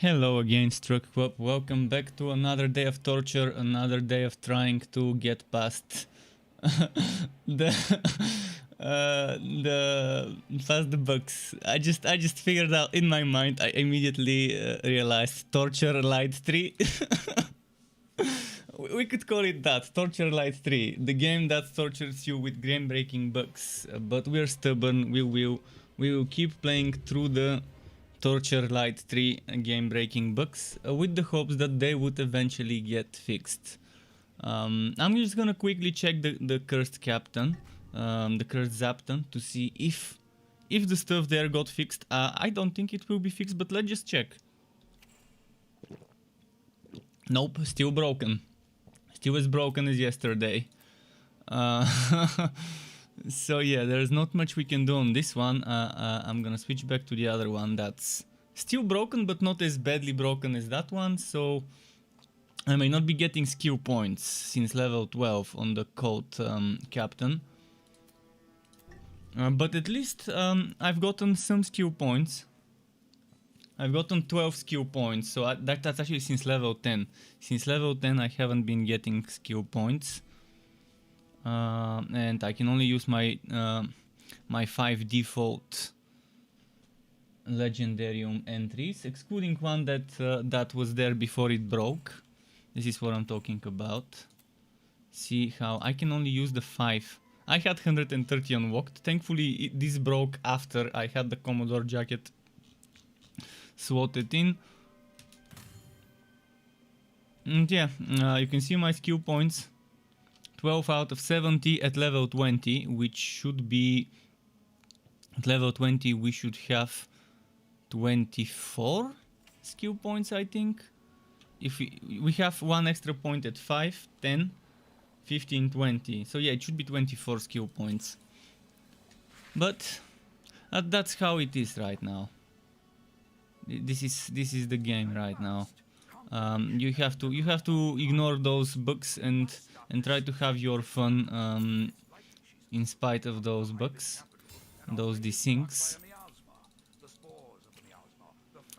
Hello again, Struck. Welcome back to another day of torture, another day of trying to get past the the bugs. I just figured out in my mind. I immediately realized Torchlight 3. We could call it that, Torchlight 3, the game that tortures you with game-breaking bugs. But we're stubborn. We will keep playing through the Torchlight 3 game-breaking bugs with the hopes that they would eventually get fixed. I'm just gonna quickly check the cursed captain, the cursed Zapton, to see if the stuff there got fixed. I don't think it will be fixed, but let's just check. Nope, still broken. Still as broken as yesterday. So yeah, there's not much we can do on this one. I'm gonna switch back to the other one that's still broken, but not as badly broken as that one. So I may not be getting skill points since level 12 on the cult captain. But at least I've gotten some skill points. I've gotten 12 skill points, so that's actually since level 10. Since level 10 I haven't been getting skill points. And I can only use my my 5 default legendarium entries, excluding one that was there before it broke. This is what I'm talking about. See how I can only use the 5. I had 130 unlocked. Thankfully this broke after I had the Commodore jacket slotted in. And yeah, you can see my skill points. 12 out of 70 at level 20, which should be at level 20 we should have 24 skill points, I think. If we have one extra point at 5, 10, 15, 20. So yeah, it should be 24 skill points. But that's how it is right now. This is the game right now. You have to ignore those bugs and try to have your fun in spite of those bugs, those desyncs.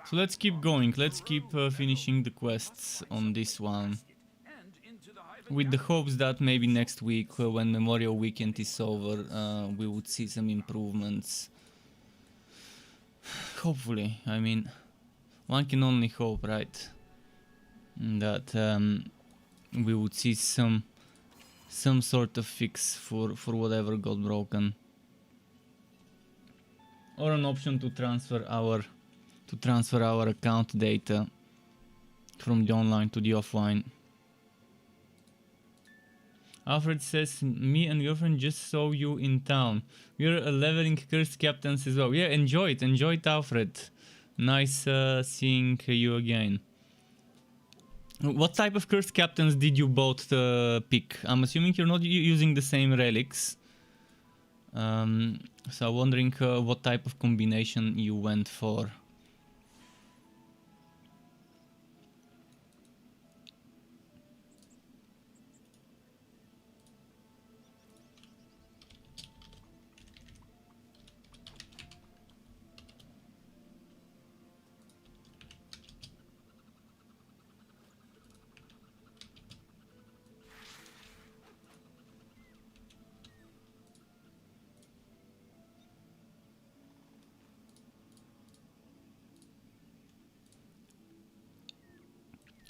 So let's keep going. Let's keep finishing the quests on this one, with the hopes that maybe next week, when Memorial Weekend is over, we would see some improvements. Hopefully, I mean, one can only hope, right? That we would see some sort of fix for whatever got broken, or an option to transfer our account data from the online to the offline. Alfred says, me and girlfriend just saw you in town. We're leveling cursed captains as well. Yeah, enjoy it, Alfred. Nice seeing you again. What type of cursed captains did you both pick? I'm assuming you're not using the same relics. So I'm wondering what type of combination you went for.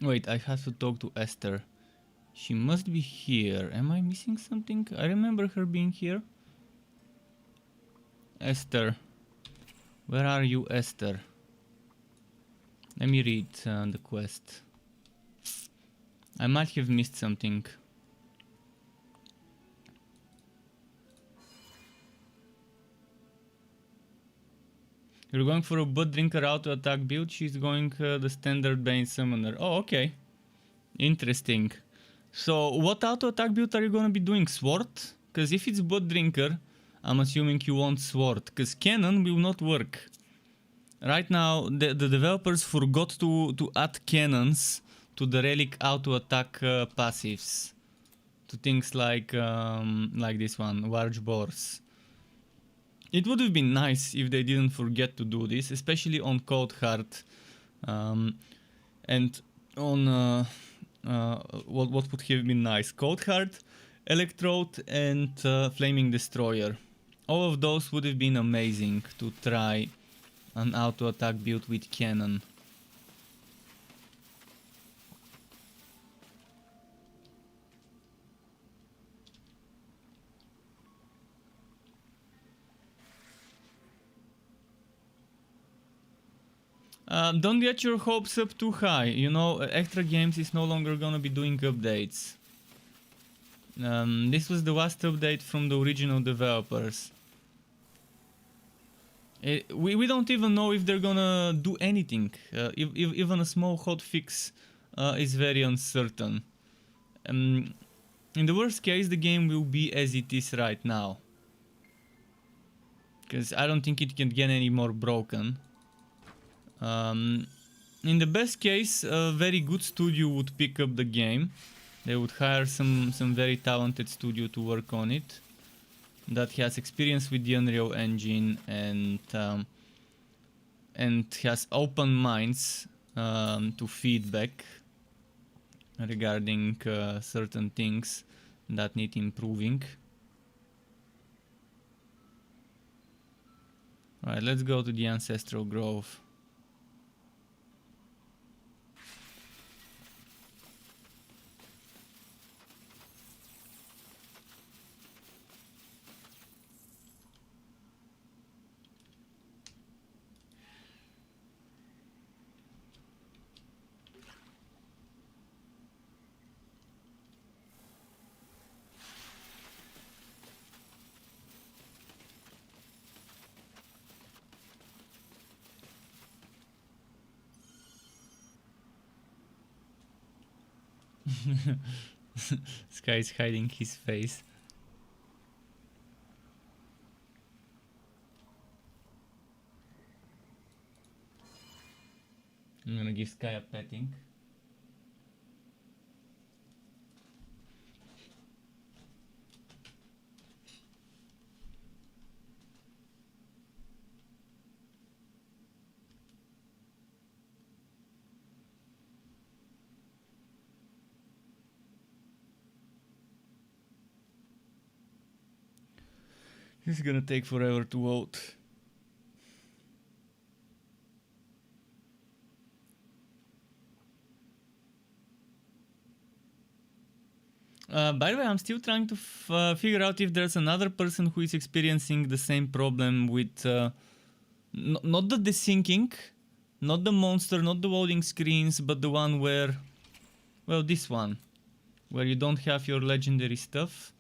Wait, I have to talk to Esther. She must be here. Am I missing something? I remember her being here. Esther. Where are you, Esther? Let me read the quest. I might have missed something. You're going for a Blood Drinker auto attack build. She's going the standard Bane Summoner. Oh, okay. Interesting. So, what auto attack build are you gonna be doing? Sword? Because if it's Blood Drinker, I'm assuming you want Sword. Because Cannon will not work. Right now, the developers forgot to add cannons to the Relic auto attack passives. To things like this one, Large Bores. It would have been nice if they didn't forget to do this, especially on Cold Heart, And on what would have been nice? Cold Heart, Electrode, and Flaming Destroyer. All of those would have been amazing to try an auto attack build with cannon. Don't get your hopes up too high. You know, Extra Games is no longer gonna be doing updates. This was the last update from the original developers. We don't even know if they're gonna do anything. Even a small hotfix is very uncertain. In the worst case, the game will be as it is right now. Because I don't think it can get any more broken. In the best case, a very good studio would pick up the game. They would hire some very talented studio to work on it that has experience with the Unreal Engine and has open minds to feedback regarding certain things that need improving. Alright, let's go to the Ancestral Grove. This guy is hiding his face. I'm gonna give Sky a petting. This is gonna take forever to vote. By the way, I'm still trying to figure out if there's another person who is experiencing the same problem with not the desyncing, not the monster, not the loading screens, but the one where, well, this one, where you don't have your legendary stuff.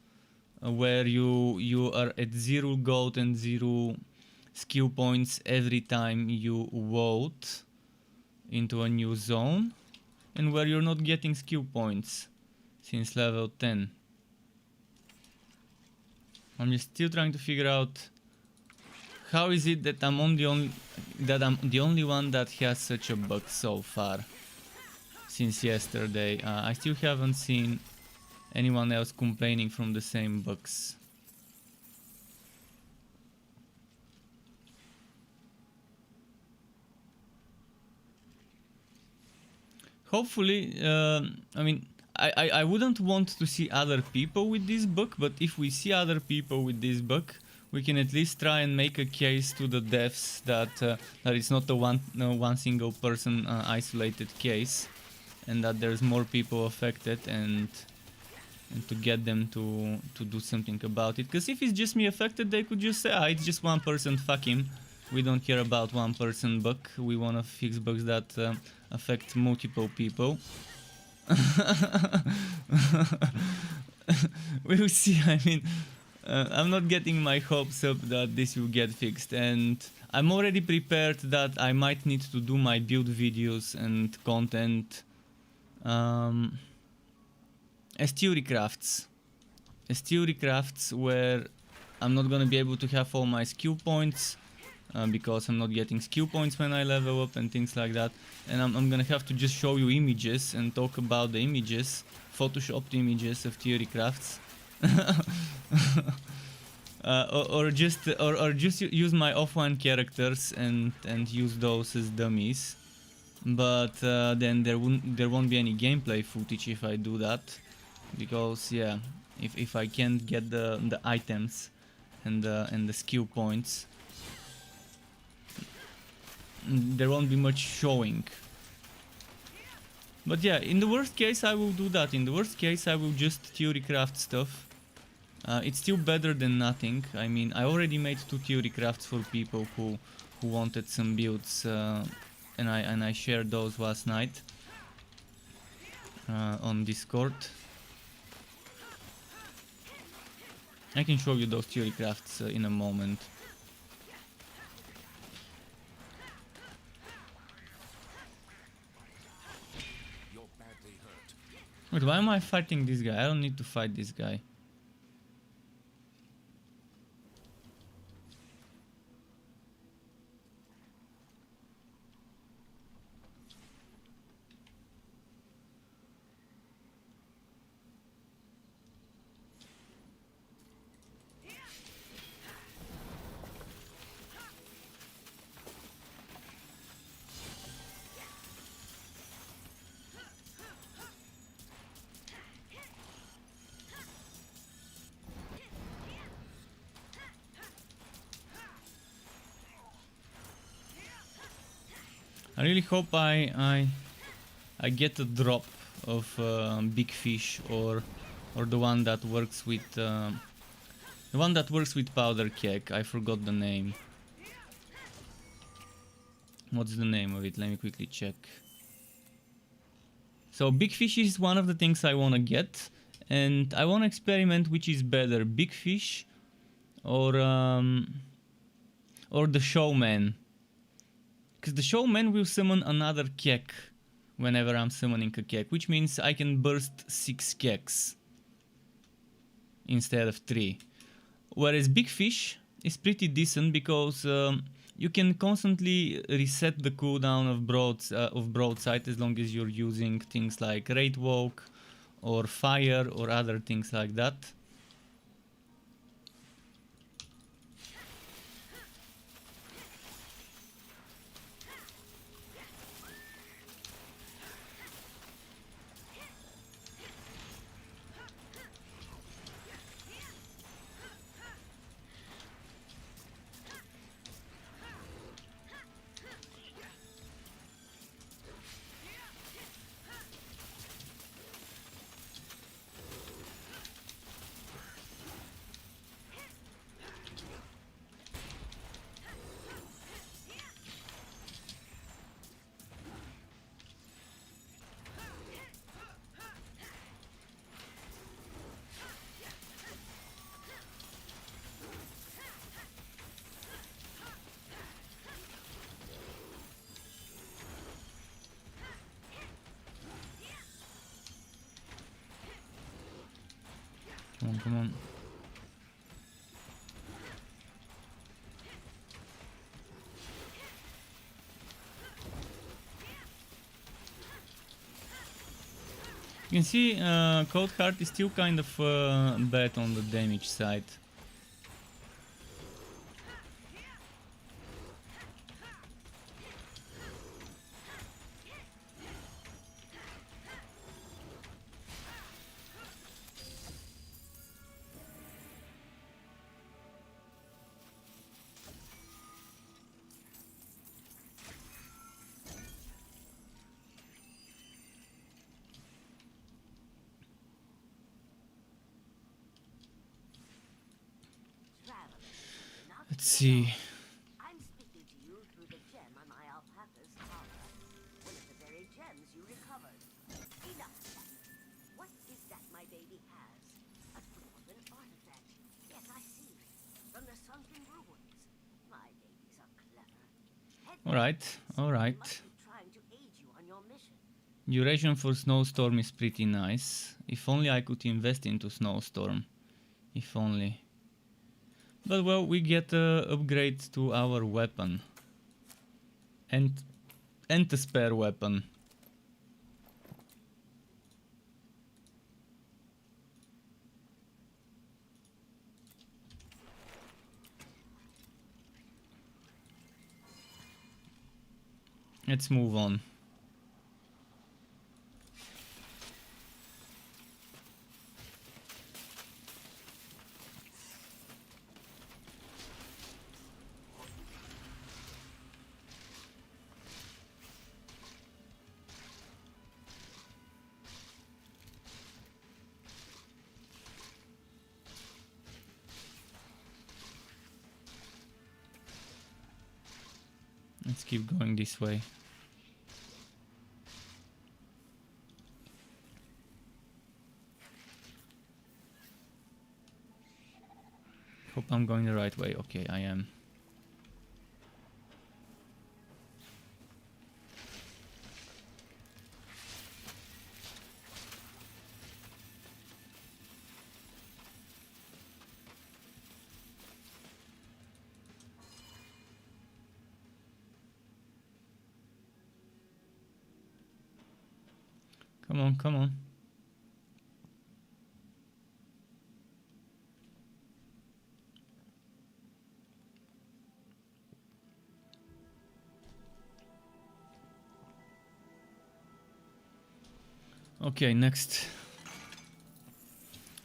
Where you are at 0 gold and 0 skill points every time you vote into a new zone, and where you're not getting skill points since level 10. I'm just still trying to figure out how is it that I'm the only one that has such a bug so far since yesterday. I still haven't seen anyone else complaining from the same bugs. Hopefully, I mean, I wouldn't want to see other people with this bug, but if we see other people with this bug, we can at least try and make a case to the devs that that it's not a one single person isolated case, and that there's more people affected, and to get them to do something about it. Because if it's just me affected, they could just say, ah, it's just one person, fuck him. We don't care about one person bug. We want to fix bugs that affect multiple people. We will see. I mean, I'm not getting my hopes up that this will get fixed, and I'm already prepared that I might need to do my build videos and content as theory crafts. Where I'm not gonna be able to have all my skill points because I'm not getting skill points when I level up and things like that, and I'm gonna have to just show you images and talk about the images, photoshopped images of theory crafts. or just use my offline characters and use those as dummies. but then there won't be any gameplay footage if I do that, because yeah, if I can't get the items and the skill points, there won't be much showing. But yeah, in the worst case I will do that. In the worst case I will just theory craft stuff. It's still better than nothing. I mean, I already made 2 theory crafts for people who wanted some builds, and I shared those last night on Discord. I can show you those theory crafts in a moment. Wait, why am I fighting this guy? I don't need to fight this guy. I really hope I get a drop of big fish or the one that works with powder keg. I forgot the name. What's the name of it? Let me quickly check. So big fish is one of the things I wanna get, and I wanna experiment which is better, big fish or the showman. Because the showman will summon another keg whenever I'm summoning a keg, which means I can burst 6 kegs instead of 3. Whereas big fish is pretty decent because you can constantly reset the cooldown of broadside as long as you're using things like Raid Walk or Fire or other things like that. Come on, come on. You can see Cold Heart is still kind of bad on the damage side. Let's see. I'm speaking to you through the gem on my alpaca's collar. One of the very gems you recovered. Enough of that. What is that my baby has? A dwarven artifact. Yes, I see. From the sunken ruins. My babies are clever. Alright, alright. Must be trying to aid you on your mission. Duration for Snowstorm is pretty nice. If only I could invest into Snowstorm. If only. But well, we get upgrade to our weapon. And a spare weapon. Let's move on. Let's keep going this way. Hope I'm going the right way. Okay, I am. Come on, come on. Okay, next.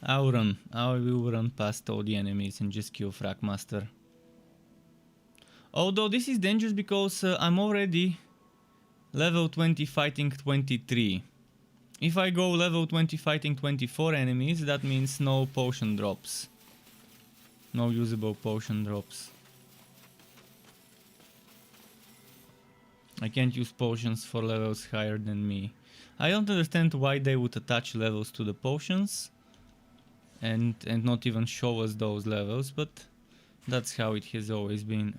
I will run past all the enemies and just kill Fragmaster. Although this is dangerous because I'm already level 20 fighting 23. If I go level 20 fighting 24 enemies, that means no potion drops. No usable potion drops. I can't use potions for levels higher than me. I don't understand why they would attach levels to the potions and not even show us those levels, but that's how it has always been.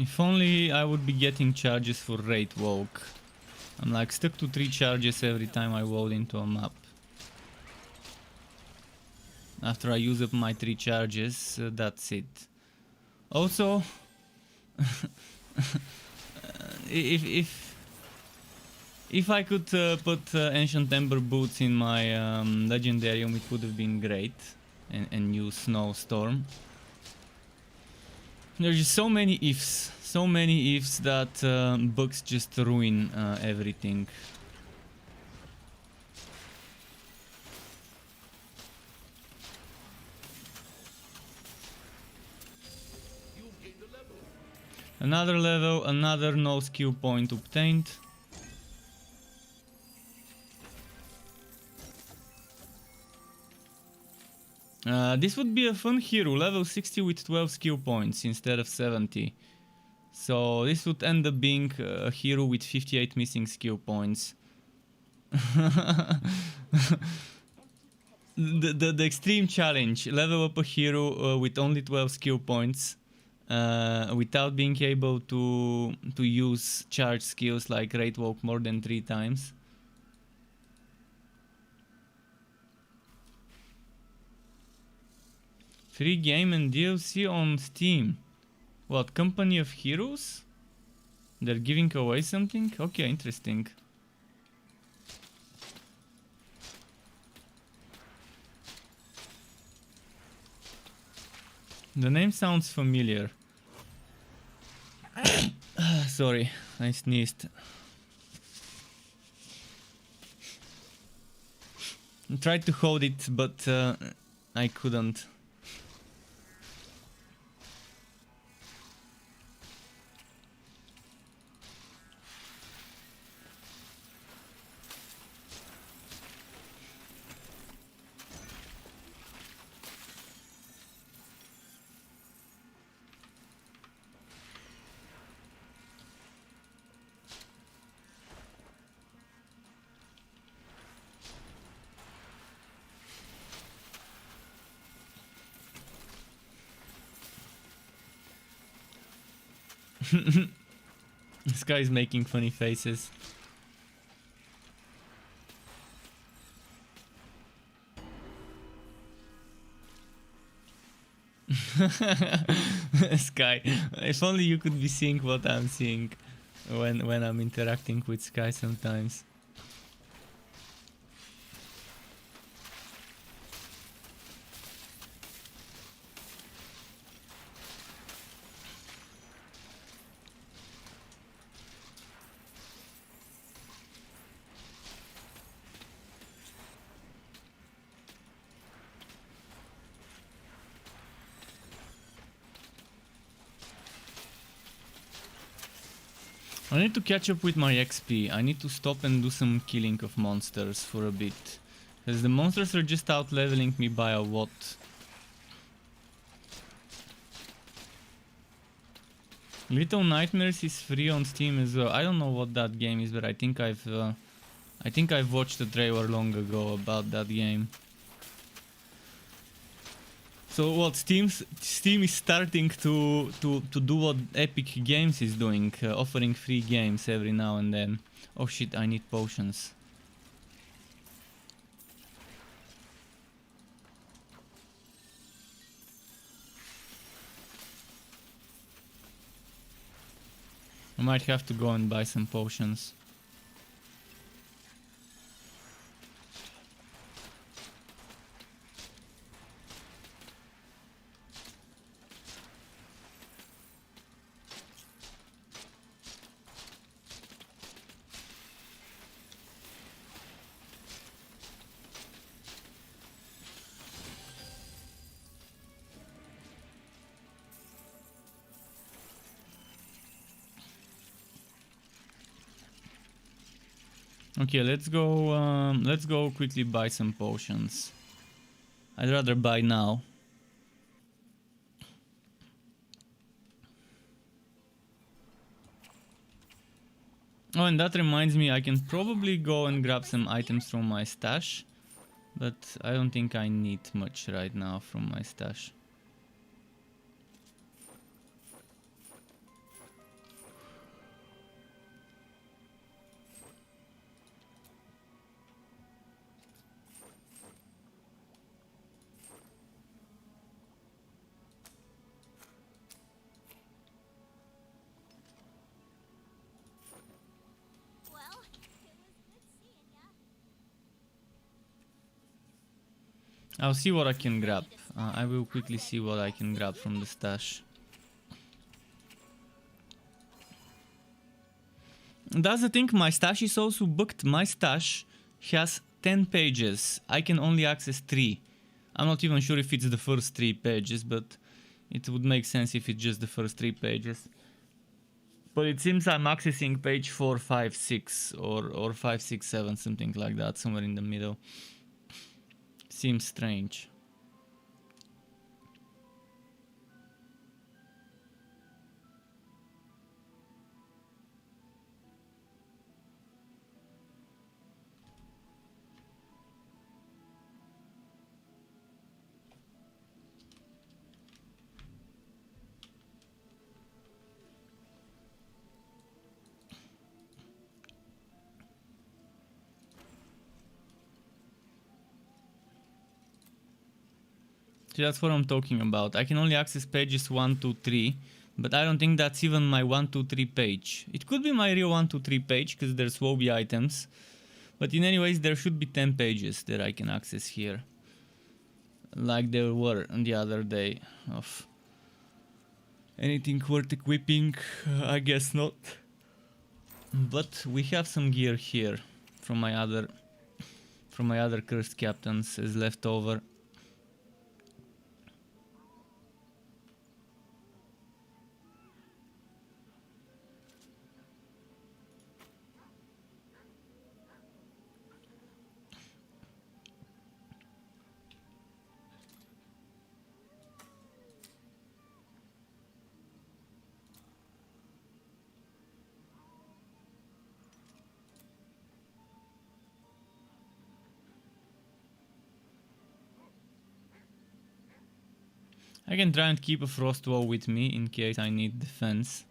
If only I would be getting charges for Raid Walk. I'm like stuck to 3 charges every time I walk into a map. After I use up my 3 charges, that's it. Also, if I could put Ancient Ember Boots in my Legendarium, it would have been great. And use Snowstorm. There's just so many ifs that bugs just ruin everything. Another level, another no skill point obtained. This would be a fun hero, level 60 with 12 skill points instead of 70. So this would end up being a hero with 58 missing skill points. the extreme challenge, level up a hero with only 12 skill points without being able to use charge skills like Raid Walk more than 3 times. Free game and DLC on Steam. What, Company of Heroes? They're giving away something? Okay, interesting. The name sounds familiar. Sorry, I sneezed. I tried to hold it, but I couldn't. This guy is making funny faces. Sky, if only you could be seeing what I'm seeing when I'm interacting with Sky sometimes. I need to catch up with my XP. I need to stop and do some killing of monsters for a bit. Because the monsters are just out leveling me by a lot. Little Nightmares is free on Steam as well. I don't know what that game is, but I think I've watched a trailer long ago about that game. So what Steam is starting to do what Epic Games is doing, offering free games every now and then. Oh shit, I need potions. I might have to go and buy some potions. Okay, let's go quickly buy some potions. I'd rather buy now. Oh, and that reminds me, I can probably go and grab some items from my stash, but I don't think I need much right now from my stash. Well, it was good seeing ya. I'll see what I can grab. I will quickly see what I can grab from the stash. That's the thing, my stash is also booked. My stash has 10 pages. I can only access 3. I'm not even sure if it's the first 3 pages, but it would make sense if it's just the first 3 pages. But it seems I'm accessing page 4, 5, 6 or 5, 6, 7, something like that, somewhere in the middle. Seems strange. So that's what I'm talking about. I can only access pages 1, 2, 3, but I don't think that's even my 1, 2, 3 page. It could be my real 1, 2, 3 page because there's Wobby items, but in any ways there should be 10 pages that I can access here, like there were on the other day. Of anything worth equipping, I guess not. But we have some gear here from my other cursed captains as leftover. I can try and keep a frost wall with me in case I need defense.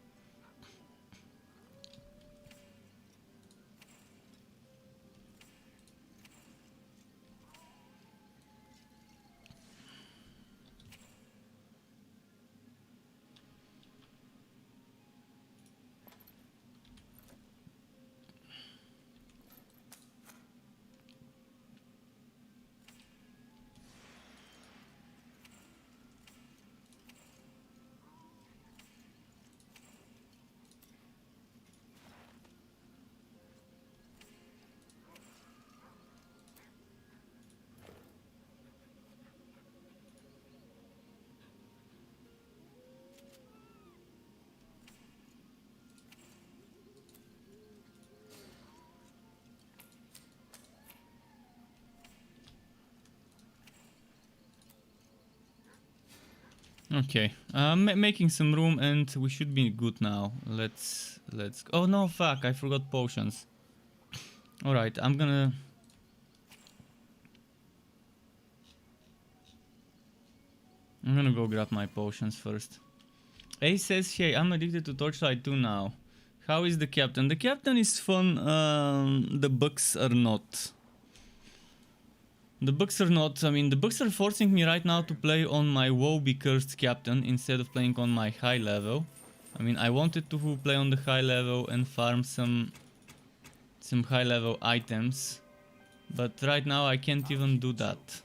Okay, making some room, and we should be good now. Let's. Oh no, fuck! I forgot potions. All right, I'm gonna go grab my potions first. A says, "Hey, I'm addicted to Torchlight 2 now. How is the captain? The captain is fun. The bugs are not. The bugs are not. I mean, the bugs are forcing me right now to play on my WoW cursed captain instead of playing on my high level. I mean, I wanted to play on the high level and farm some high level items, but right now I can't even do that.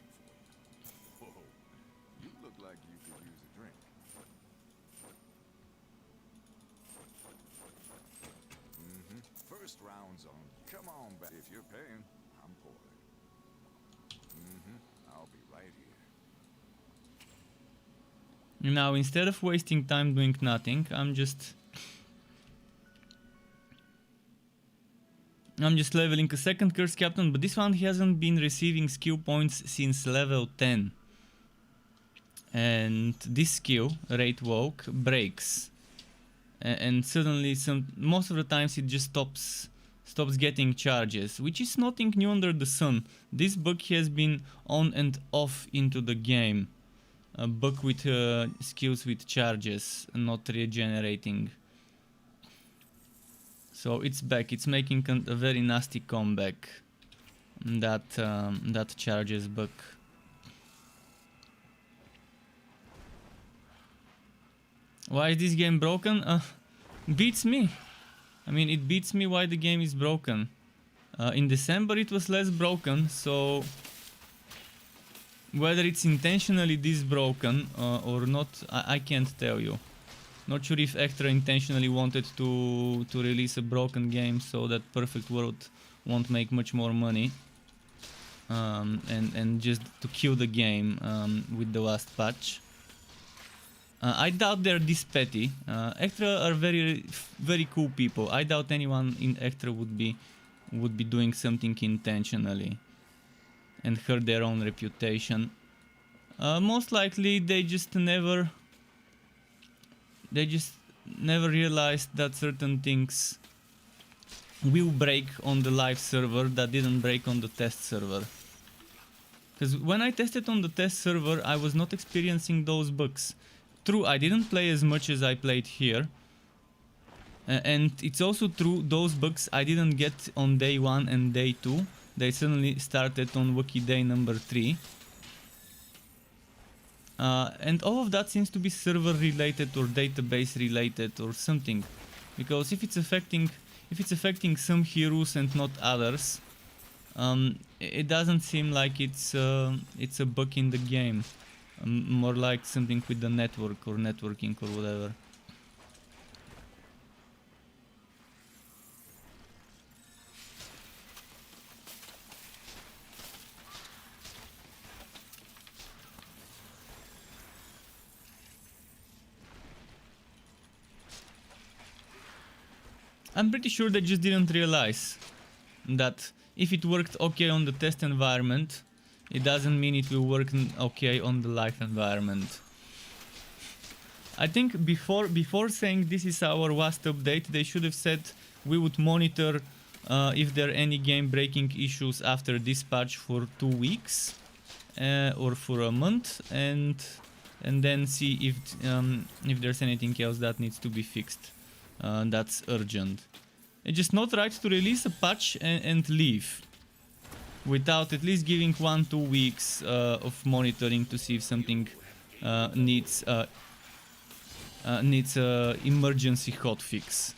Whoa, you look like you could use a drink. First round's on. Come on back. If you're paying, I'm pouring. I'll be right here. Now, instead of wasting time doing nothing, I'm just leveling a second curse captain, but this one hasn't been receiving skill points since level 10. And this skill, Rate Woke, breaks. And suddenly, most of the times it just stops getting charges, which is nothing new under the sun. This bug has been on and off into the game. A bug with skills with charges, not regenerating. So it's back. It's making a very nasty comeback. That charges bug. Why is this game broken? Beats me. I mean, it beats me why the game is broken. In December it was less broken, so whether it's intentionally this broken or not, I can't tell you. Not sure if Extra intentionally wanted to release a broken game so that Perfect World won't make much more money. And just to kill the game with the last patch. I doubt they're this petty. Extra are very cool people. I doubt anyone in Extra would be doing something intentionally and hurt their own reputation. Most likely they just never realized that certain things will break on the live server that didn't break on the test server. Because when I tested on the test server, I was not experiencing those bugs. True, I didn't play as much as I played here. And it's also true, those bugs I didn't get on day 1 and day 2. They suddenly started on Wiki day number 3. And all of that seems to be server related or database related or something. Because if it's affecting some heroes and not others, it doesn't seem like it's a bug in the game. More like something with the network or networking or whatever. I'm pretty sure they just didn't realize that if it worked okay on the test environment, it doesn't mean it will work okay on the live environment. I think before saying this is our last update, they should have said we would monitor if there are any game breaking issues after this patch for 2 weeks or for a month, and then see if there's anything else that needs to be fixed. That's urgent. It's just not right to release a patch and leave without at least giving 1-2 weeks of monitoring to see if something needs emergency hotfix.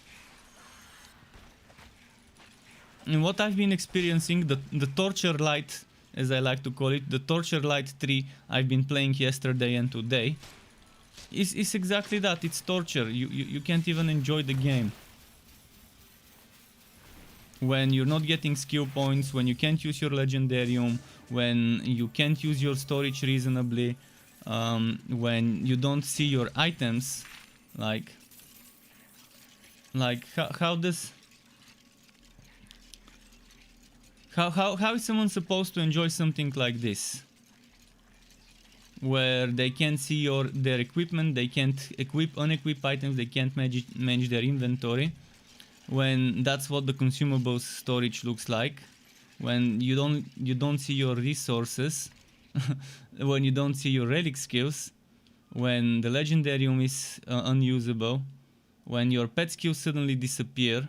And what I've been experiencing, the Torchlight, as I like to call it, the Torchlight 3 I've been playing yesterday and today, is exactly that. It's torture. You can't even enjoy the game. When you're not getting skill points, when you can't use your legendarium, when you can't use your storage reasonably, when you don't see your items, like how is someone supposed to enjoy something like this? where they can't see their equipment, they can't equip, unequip items, they can't manage their inventory. When that's what the consumables storage looks like, when you don't see your resources, when you don't see your relic skills, when the legendarium is unusable, when your pet skills suddenly disappear.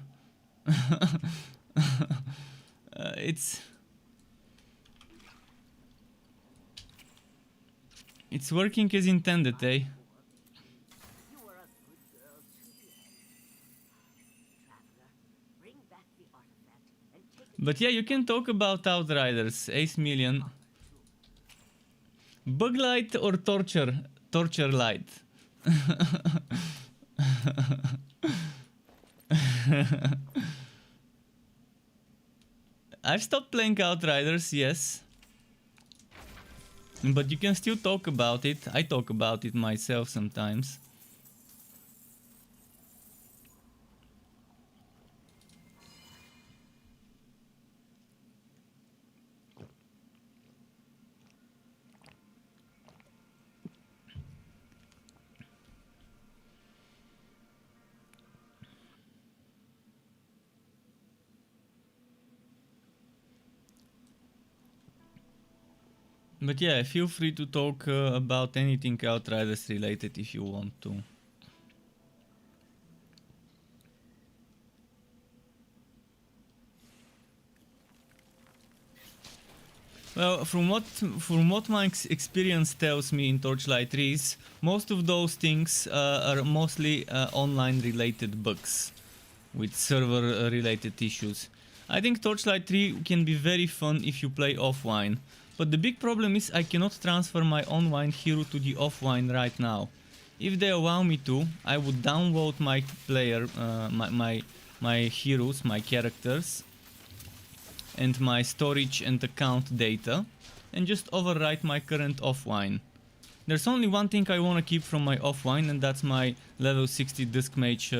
It's working as intended, eh? You are a good girl to the end. Traveler, bring back the artifact and take it But yeah, you can talk about Outriders, Ace Million. Bug light or torture light? I've stopped playing Outriders, yes. But you can still talk about it. I talk about it myself sometimes. But yeah, feel free to talk about anything Outriders related if you want to. Well, from what my experience tells me in Torchlight 3, most of those things are mostly online related bugs with server related issues. I think Torchlight 3 can be very fun if you play offline, but the big problem is I cannot transfer my online hero to the offline right now. If they allow me to, I would download my player, my heroes, my characters, and my storage and account data, and just overwrite my current offline. There's only one thing I want to keep from my offline, and that's my level 60 disc mage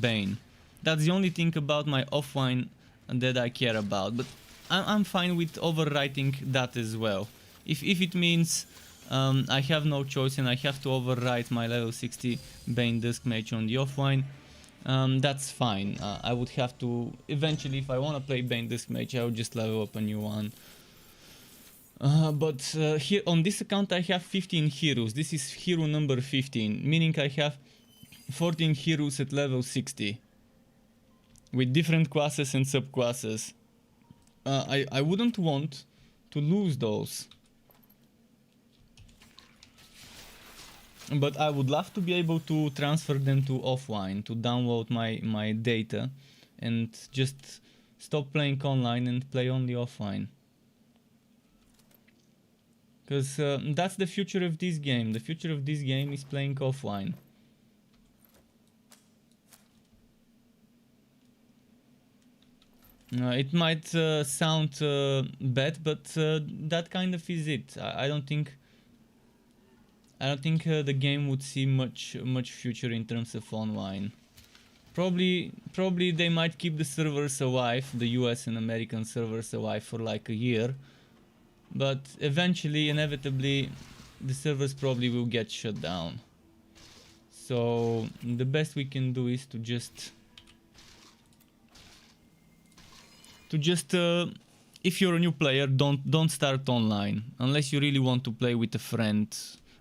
Bane. That's the only thing about my offline that I care about, but I'm fine with overwriting that as well. If it means I have no choice and I have to overwrite my level 60 Bane disc mage on the offline, that's fine. I would have to eventually, if I want to play Bane disc mage, I would just level up a new one. But here on this account I have 15 heroes. This is hero number 15, meaning I have 14 heroes at level 60 with different classes and subclasses. I wouldn't want to lose those, but I would love to be able to transfer them to offline, to download my data and just stop playing online and play only offline. Because that's the future of this game. The future of this game is playing offline. It might sound bad, but that kind of is it. I don't think the game would see much future in terms of online. Probably they might keep the servers alive, the US and American servers alive for like a year, but eventually, inevitably, the servers probably will get shut down. So the best we can do is to just if you're a new player, don't start online unless you really want to play with a friend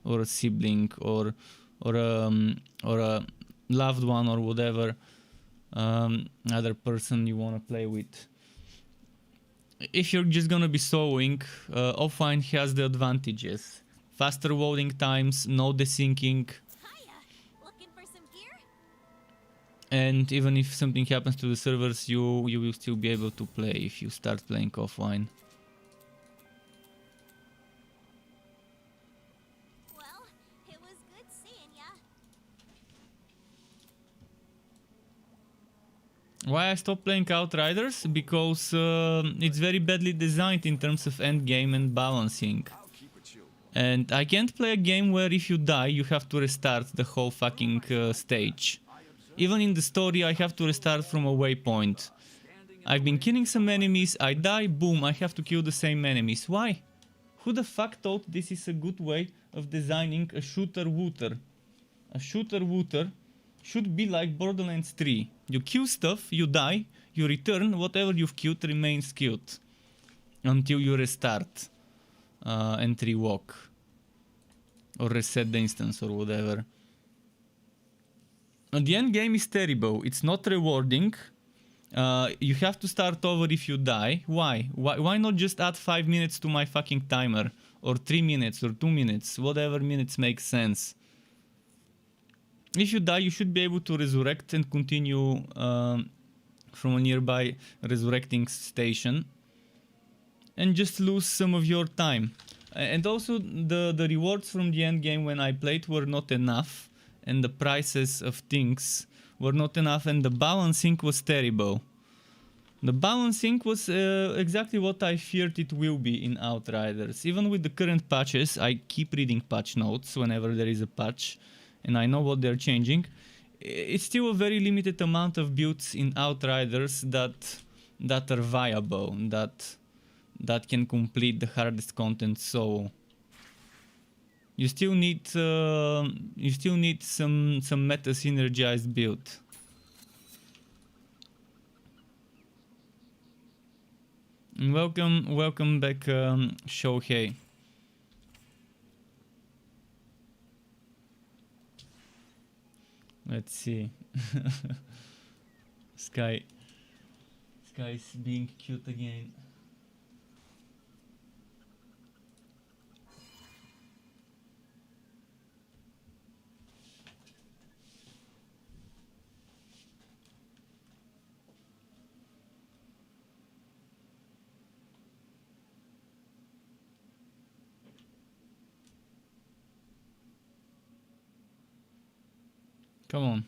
or a sibling or a loved one or whatever other person you want to play with. If you're just gonna be soloing, offline has the advantages: faster loading times, no desyncing, Hiya! Looking for some gear? and even if something happens to the servers, you will still be able to play if you start playing offline. Well, it was good seeing ya. Why I stopped playing Outriders? Because it's very badly designed in terms of endgame and balancing. I'll keep it chill. And I can't play a game where if you die, you have to restart the whole fucking stage. Even in the story, I have to restart from a waypoint. I've been killing some enemies, I die, boom, I have to kill the same enemies. Why? Who the fuck thought this is a good way of designing a shooter-wooter? A shooter-wooter should be like Borderlands 3. You kill stuff, you die, you return, whatever you've killed remains killed. Until you restart and rewalk. Or reset the instance or whatever. And the end game is terrible. It's not rewarding. You have to start over if you die. Why? Why not just add 5 minutes to my fucking timer? Or 3 minutes or 2 minutes. Whatever minutes makes sense. If you die, you should be able to resurrect and continue from a nearby resurrecting station. And just lose some of your time. And also the rewards from the end game when I played were not enough. And the prices of things were not enough, and the balancing was terrible. The balancing was exactly what I feared it will be in Outriders. Even with the current patches, I keep reading patch notes whenever there is a patch. And I know what they're changing. It's still a very limited amount of builds in Outriders that are viable, that can complete the hardest content. So you still need some meta synergized build. And welcome back, Shohei. Let's see. Sky's being cute again. Come on.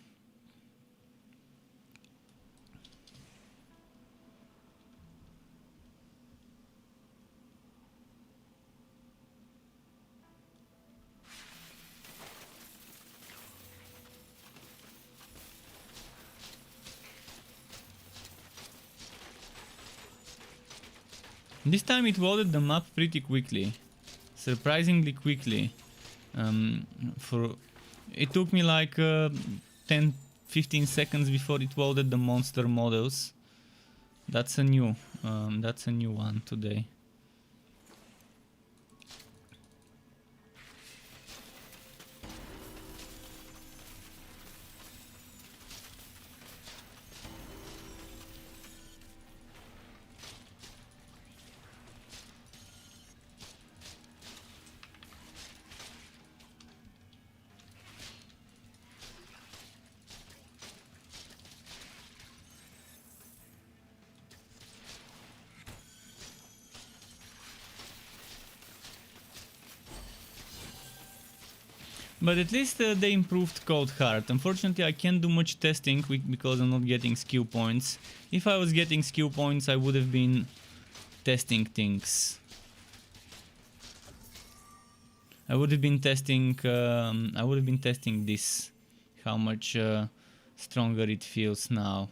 This time it loaded the map pretty quickly. Surprisingly quickly. It took me like 10-15 seconds before it loaded the monster models. That's a new one today. But at least they improved Cold Heart. Unfortunately, I can't do much testing because I'm not getting skill points. If I was getting skill points, I would have been testing things. I would have been testing this, how much stronger it feels now.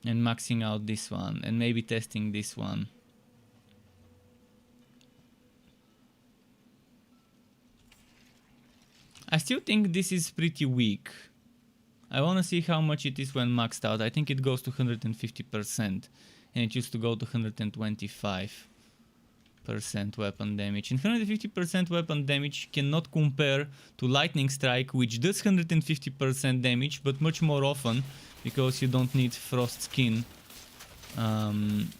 And maxing out this one, and maybe testing this one. I still think this is pretty weak. I wanna see how much it is when maxed out. I think it goes to 150%, and it used to go to 125% weapon damage. And 150% weapon damage cannot compare to Lightning Strike, which does 150% damage, but much more often, because you don't need Frost Skin. And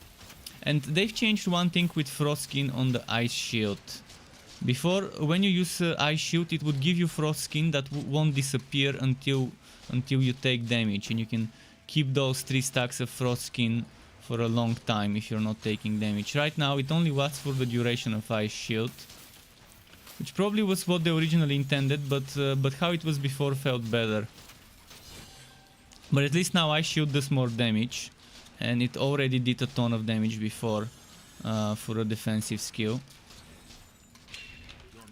they've changed one thing with Frost Skin on the Ice Shield. Before, when you use Ice Shield, it would give you Frost Skin that won't disappear until you take damage, and you can keep those 3 stacks of Frost Skin for a long time if you're not taking damage. Right now, it only lasts for the duration of Ice Shield, which probably was what they originally intended, but how it was before felt better. But at least now Ice Shield does more damage, and it already did a ton of damage before for a defensive skill.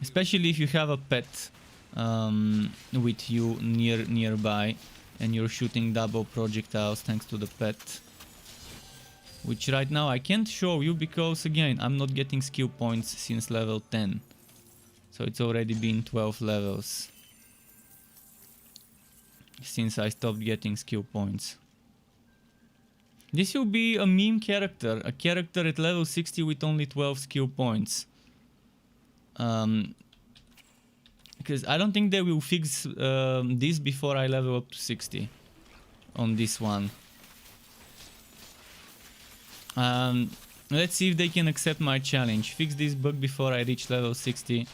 Especially if you have a pet with you nearby, and you're shooting double projectiles thanks to the pet. Which right now I can't show you because again I'm not getting skill points since level 10. So it's already been 12 levels since I stopped getting skill points. This will be a meme character, a character at level 60 with only 12 skill points. Because I don't think they will fix this before I level up to 60 on this one. Let's see if they can accept my challenge. Fix this bug before I reach level 60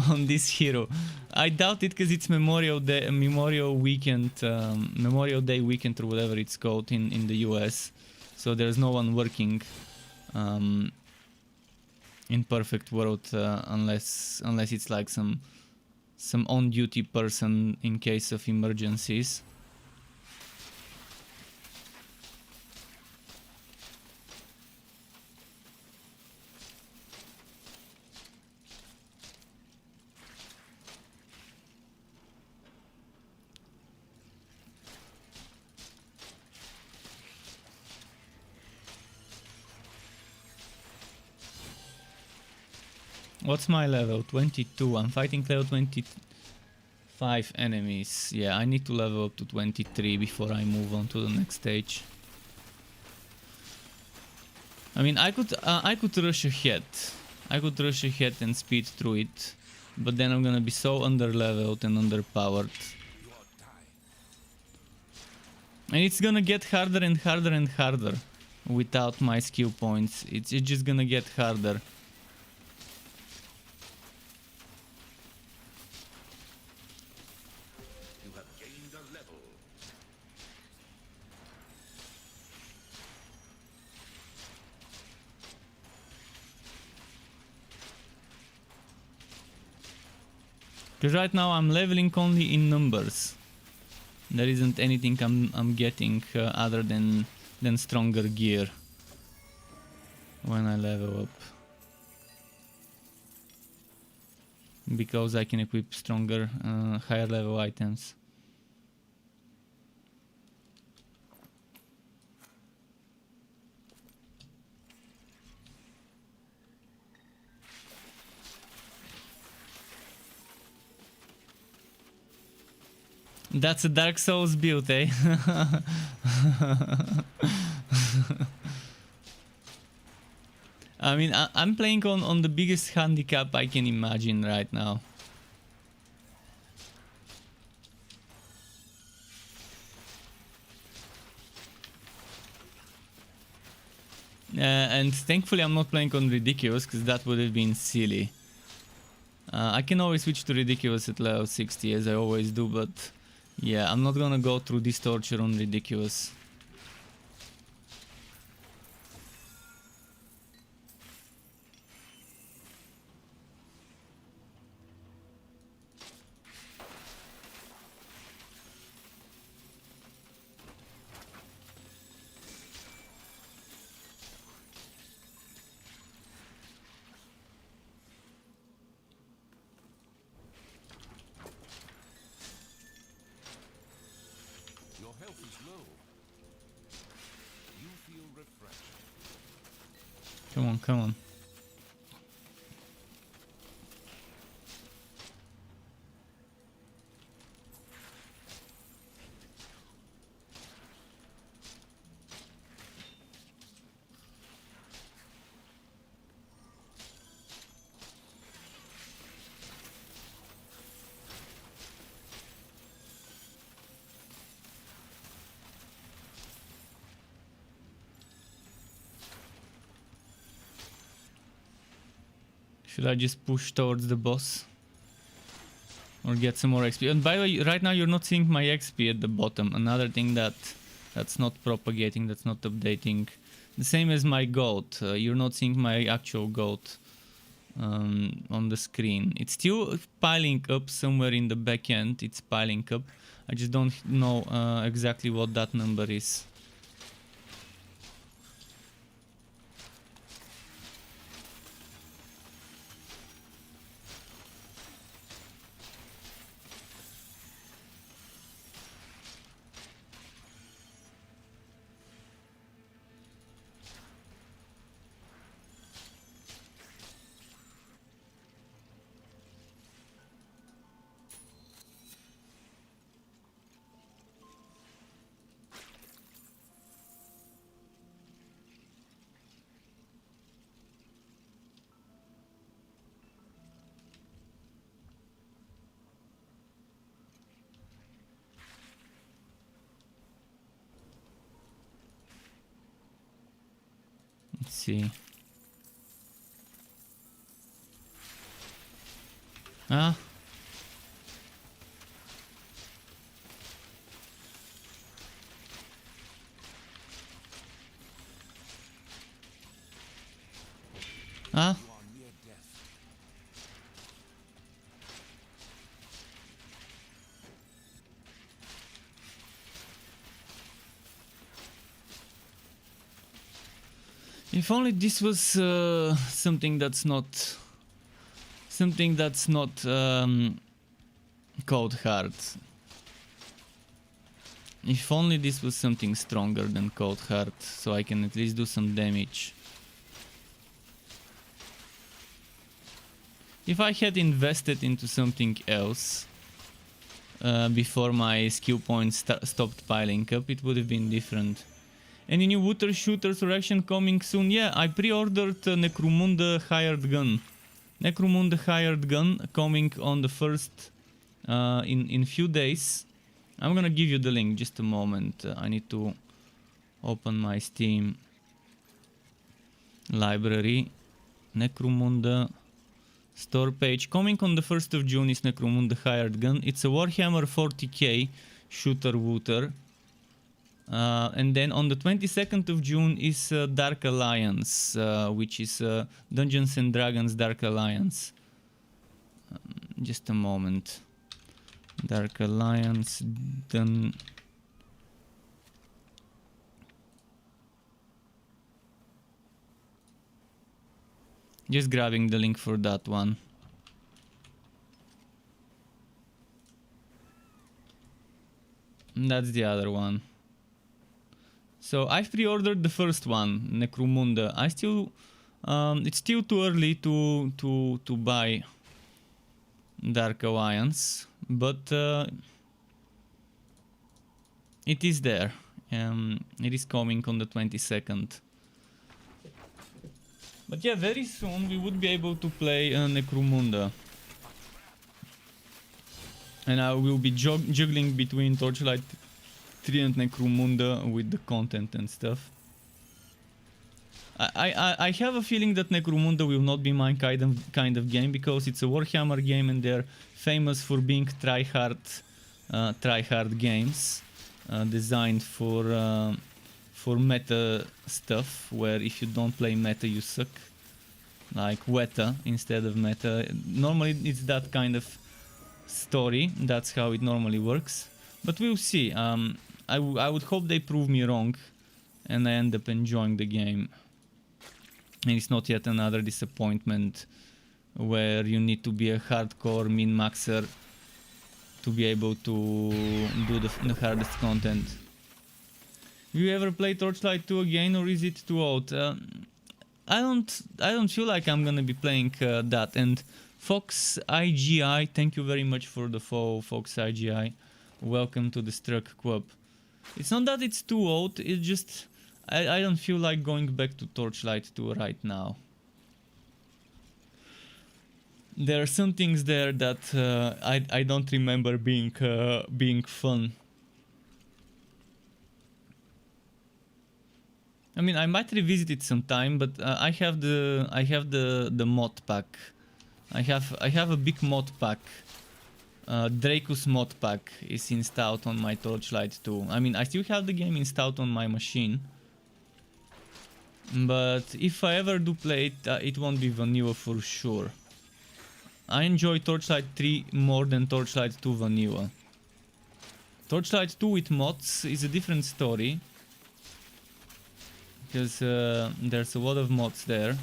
on this hero. I doubt it because it's Memorial Day weekend or whatever it's called in the US. So there's no one working in perfect world unless it's like some on-duty person in case of emergencies. What's my level? 22. I'm fighting level 25 enemies. Yeah, I need to level up to 23 before I move on to the next stage. I mean, I could rush ahead. I could rush ahead and speed through it, but then I'm gonna be so under-leveled and underpowered. And it's gonna get harder and harder and harder without my skill points. It's just gonna get harder. Because right now I'm leveling only in numbers. There isn't anything I'm getting other than stronger gear when I level up. Because I can equip stronger, higher level items. That's a Dark Souls build, eh? I mean, I'm playing on the biggest handicap I can imagine right now. And thankfully I'm not playing on Ridiculous, because that would have been silly. I can always switch to Ridiculous at level 60 as I always do, but yeah, I'm not gonna go through this torture on Ridiculous. Come on, come on. Should I just push towards the boss? Or get some more XP? And by the way, right now you're not seeing my XP at the bottom. Another thing that's not propagating, that's not updating. The same as my gold. You're not seeing my actual gold on the screen. It's still piling up somewhere in the back end. It's piling up. I just don't know exactly what that number is. Let's see. Ah. Ah. You are near death. If only this was something that's not code hard. If only this was something stronger than code hard, so I can at least do some damage. If I had invested into something else before my skill points stopped piling up, it would have been different. Any new water shooters or action coming soon? Yeah, I pre-ordered Necromunda Hired Gun. Necromunda Hired Gun coming on the first in few days. I'm gonna give you the link, just a moment. I need to open my Steam library. Necromunda store page. Coming on the 1st of June is Necromunda Hired Gun. It's a Warhammer 40k shooter wooter. And then on the 22nd of June is Dark Alliance, which is Dungeons and Dragons Dark Alliance. Just a moment. Dark Alliance done. Just grabbing the link for that one. And that's the other one. So I've pre-ordered the first one, Necromunda. I still, it's still too early to buy Dark Alliance, but it is there. It is coming on the 22nd. But yeah, very soon we would be able to play Necromunda. And I will be juggling between Torchlight 3 and Necromunda with the content and stuff. I have a feeling that Necromunda will not be my kind of game, because it's a Warhammer game and they're famous for being try-hard games designed for meta stuff, where if you don't play meta you suck, like Weta instead of meta. Normally it's that kind of story, that's how it normally works, but we'll see. I would hope they prove me wrong and I end up enjoying the game, and it's not yet another disappointment where you need to be a hardcore min-maxer to be able to do the hardest content. Will you ever play Torchlight 2 again, or is it too old? I don't feel like I'm gonna be playing that. And Fox IGI, thank you very much for the follow, Fox IGI. Welcome to the Struck Club. It's not that it's too old, it's just I don't feel like going back to Torchlight 2 right now. There are some things there that I don't remember being fun. I mean, I might revisit it sometime, but I have the mod pack. I have a big mod pack. Dracus mod pack is installed on my Torchlight 2. I mean, I still have the game installed on my machine, but if I ever do play it, it won't be vanilla for sure. I enjoy Torchlight 3 more than Torchlight 2 vanilla. Torchlight 2 with mods is a different story, because there's a lot of mods there.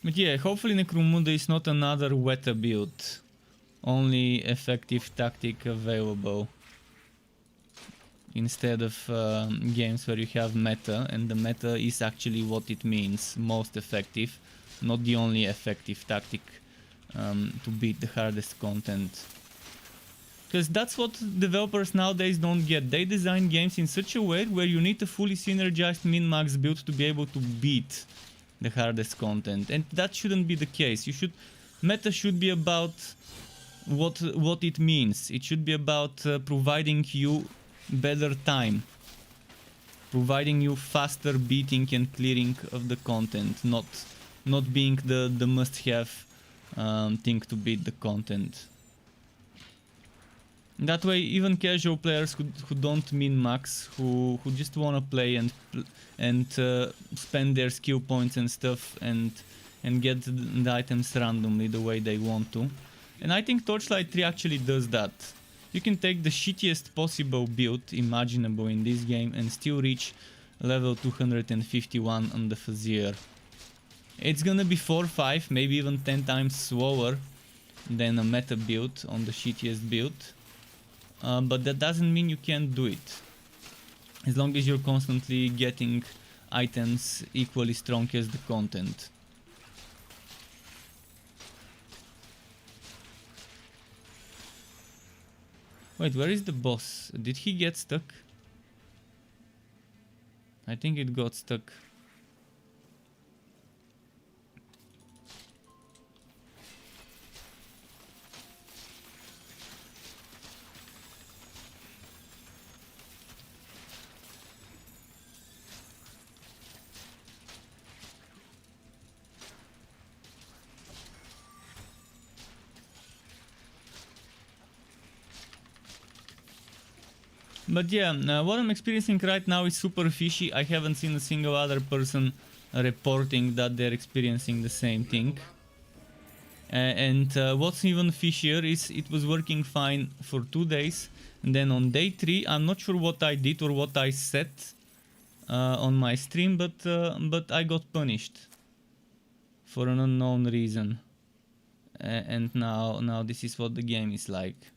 But yeah, hopefully Necromunda is not another Weta build. Only effective tactic available. Instead of games where you have meta, and the meta is actually what it means, most effective, not the only effective tactic to beat the hardest content. Because that's what developers nowadays don't get. They design games in such a way where you need a fully synergized min-max build to be able to beat the hardest content, and that shouldn't be the case. Meta should be about what it means. It should be about providing you better time, providing you faster beating and clearing of the content, not being the must-have thing to beat the content. That way, even casual players who don't min-max, who just wanna play and spend their skill points and stuff and get the items randomly the way they want to. And I think Torchlight 3 actually does that. You can take the shittiest possible build imaginable in this game and still reach level 251 on the Fazier. It's gonna be 4-5, maybe even 10 times slower than a meta build on the shittiest build. But that doesn't mean you can't do it. As long as you're constantly getting items equally strong as the content. Wait, where is the boss? Did he get stuck? I think it got stuck. But yeah, what I'm experiencing right now is super fishy. I haven't seen a single other person reporting that they're experiencing the same thing. And what's even fishier is it was working fine for 2 days. And then on day 3, I'm not sure what I did or what I set on my stream, but I got punished for an unknown reason. And now this is what the game is like.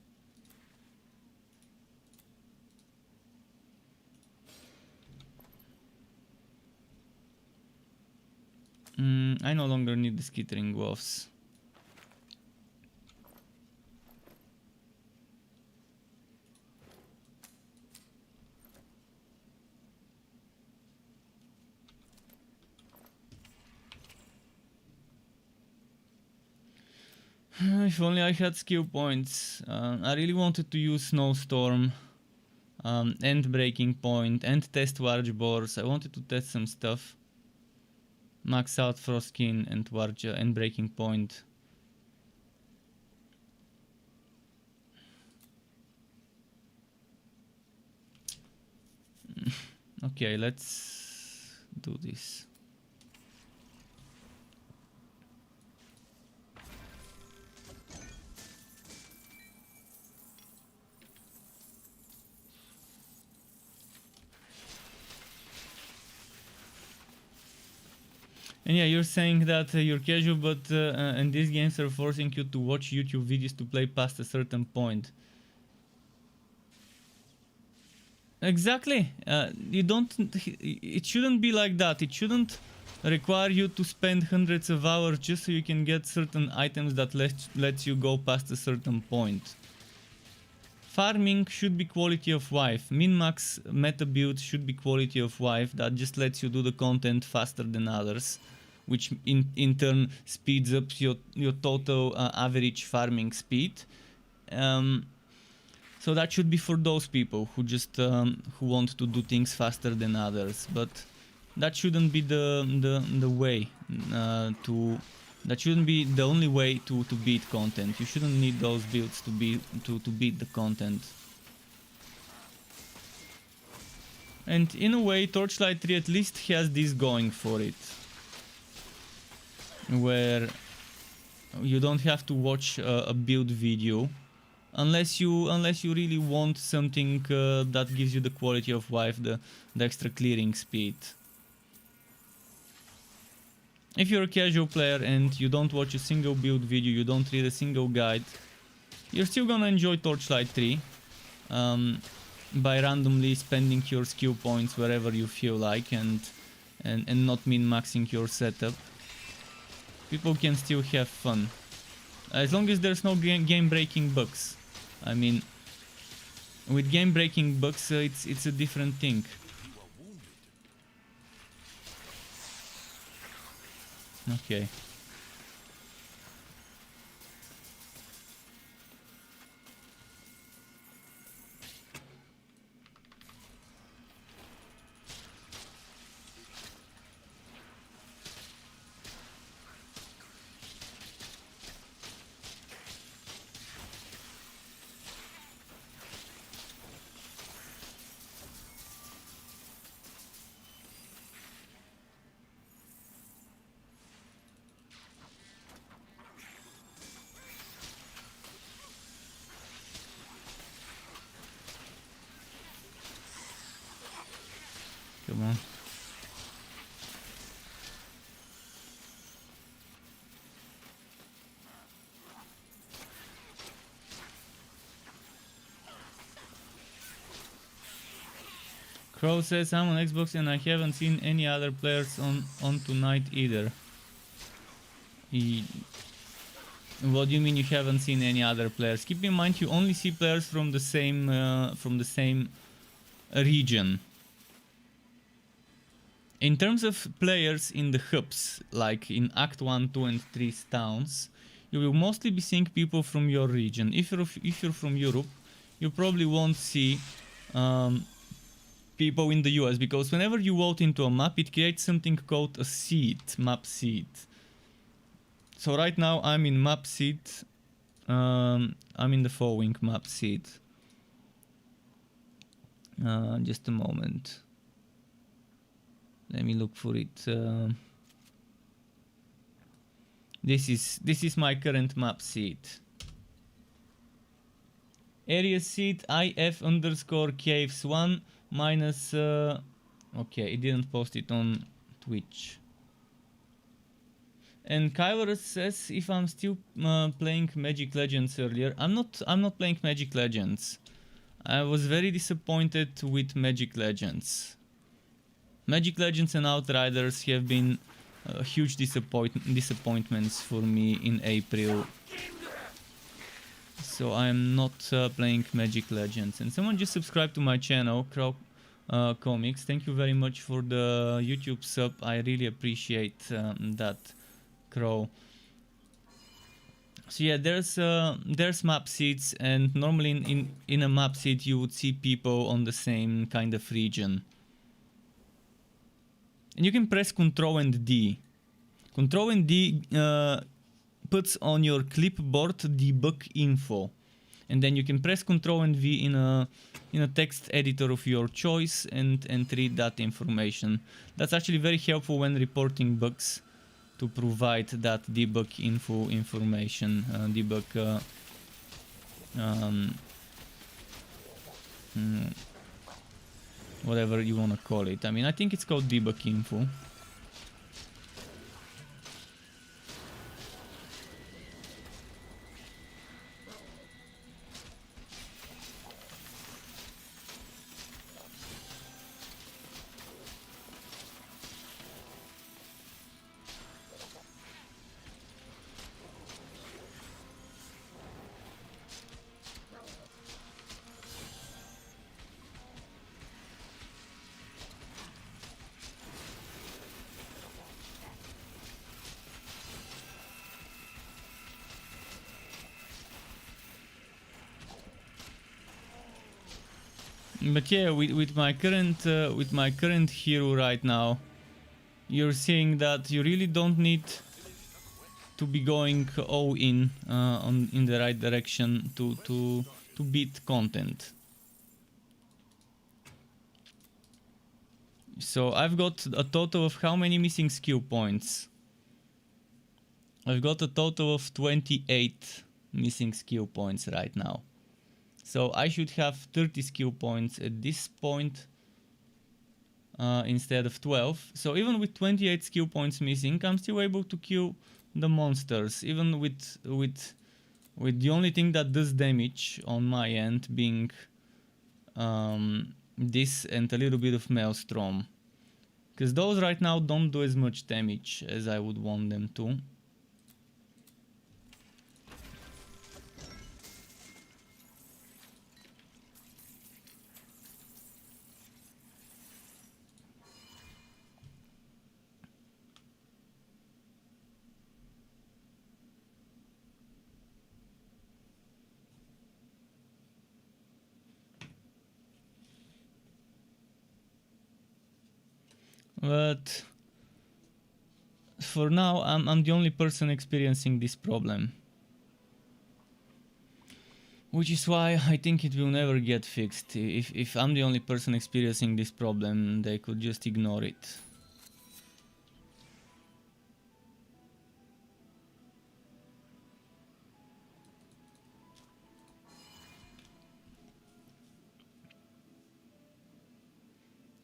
I no longer need the skittering wolves. If only I had skill points. I really wanted to use Snowstorm and Breaking Point and test Warge Boars. I wanted to test some stuff. Max out Frostkin and Warja and Breaking Point. Okay, let's do this. And yeah, you're saying that you're casual, but and these games are forcing you to watch YouTube videos to play past a certain point. Exactly. You don't. It shouldn't be like that. It shouldn't require you to spend hundreds of hours just so you can get certain items that lets you go past a certain point. Farming should be quality of life. Min-max meta build should be quality of life that just lets you do the content faster than others, which in turn speeds up your total average farming speed. So that should be for those people who just who want to do things faster than others, but that shouldn't be the way to. That shouldn't be the only way to beat content. You shouldn't need those builds to beat the content. And in a way, Torchlight 3 at least has this going for it, where you don't have to watch a build video unless you really want something that gives you the quality of life, the extra clearing speed. If you're a casual player and you don't watch a single build video, you don't read a single guide, you're still gonna enjoy Torchlight 3 by randomly spending your skill points wherever you feel like and not min-maxing your setup. People can still have fun. As long as there's no game-breaking bugs. I mean, with game-breaking bugs, it's a different thing. Okay. Come on. Crow says I'm on Xbox and I haven't seen any other players on tonight either. What do you mean you haven't seen any other players? Keep in mind you only see players from the same region. In terms of players in the hubs, like in Act 1, 2 and 3 towns, you will mostly be seeing people from your region. If you're from Europe, you probably won't see people in the US, because whenever you vote into a map, it creates something called a seed, map seed. So right now I'm in map seed, I'm in the following map seed. Just a moment. Let me look for it. This is my current map seed. Area seed IF_caves1 minus. Okay, it didn't post it on Twitch. And Kyler says if I'm still playing Magic Legends earlier. I'm not playing Magic Legends. I was very disappointed with Magic Legends. Magic Legends and Outriders have been huge disappointments for me in April. So I'm not playing Magic Legends. And someone just subscribed to my channel, Crow Comics. Thank you very much for the YouTube sub. I really appreciate that, Crow. So yeah, there's map seeds, and normally in a map seed you would see people on the same kind of region. And you can press Ctrl and D. Ctrl and D puts on your clipboard debug info, and then you can press Ctrl and V in a text editor of your choice and read that information. That's actually very helpful when reporting bugs, to provide that debug information, whatever you want to call it. I mean, I think it's called debug info. But yeah, with my current hero right now, you're seeing that you really don't need to be going all in in the right direction to beat content. So I've got a total of how many missing skill points? I've got a total of 28 missing skill points right now. So I should have 30 skill points at this point instead of 12. So even with 28 skill points missing, I'm still able to kill the monsters, even with the only thing that does damage on my end being this and a little bit of Maelstrom. Because those right now don't do as much damage as I would want them to. But for now, I'm the only person experiencing this problem. Which is why I think it will never get fixed. If I'm the only person experiencing this problem, they could just ignore it.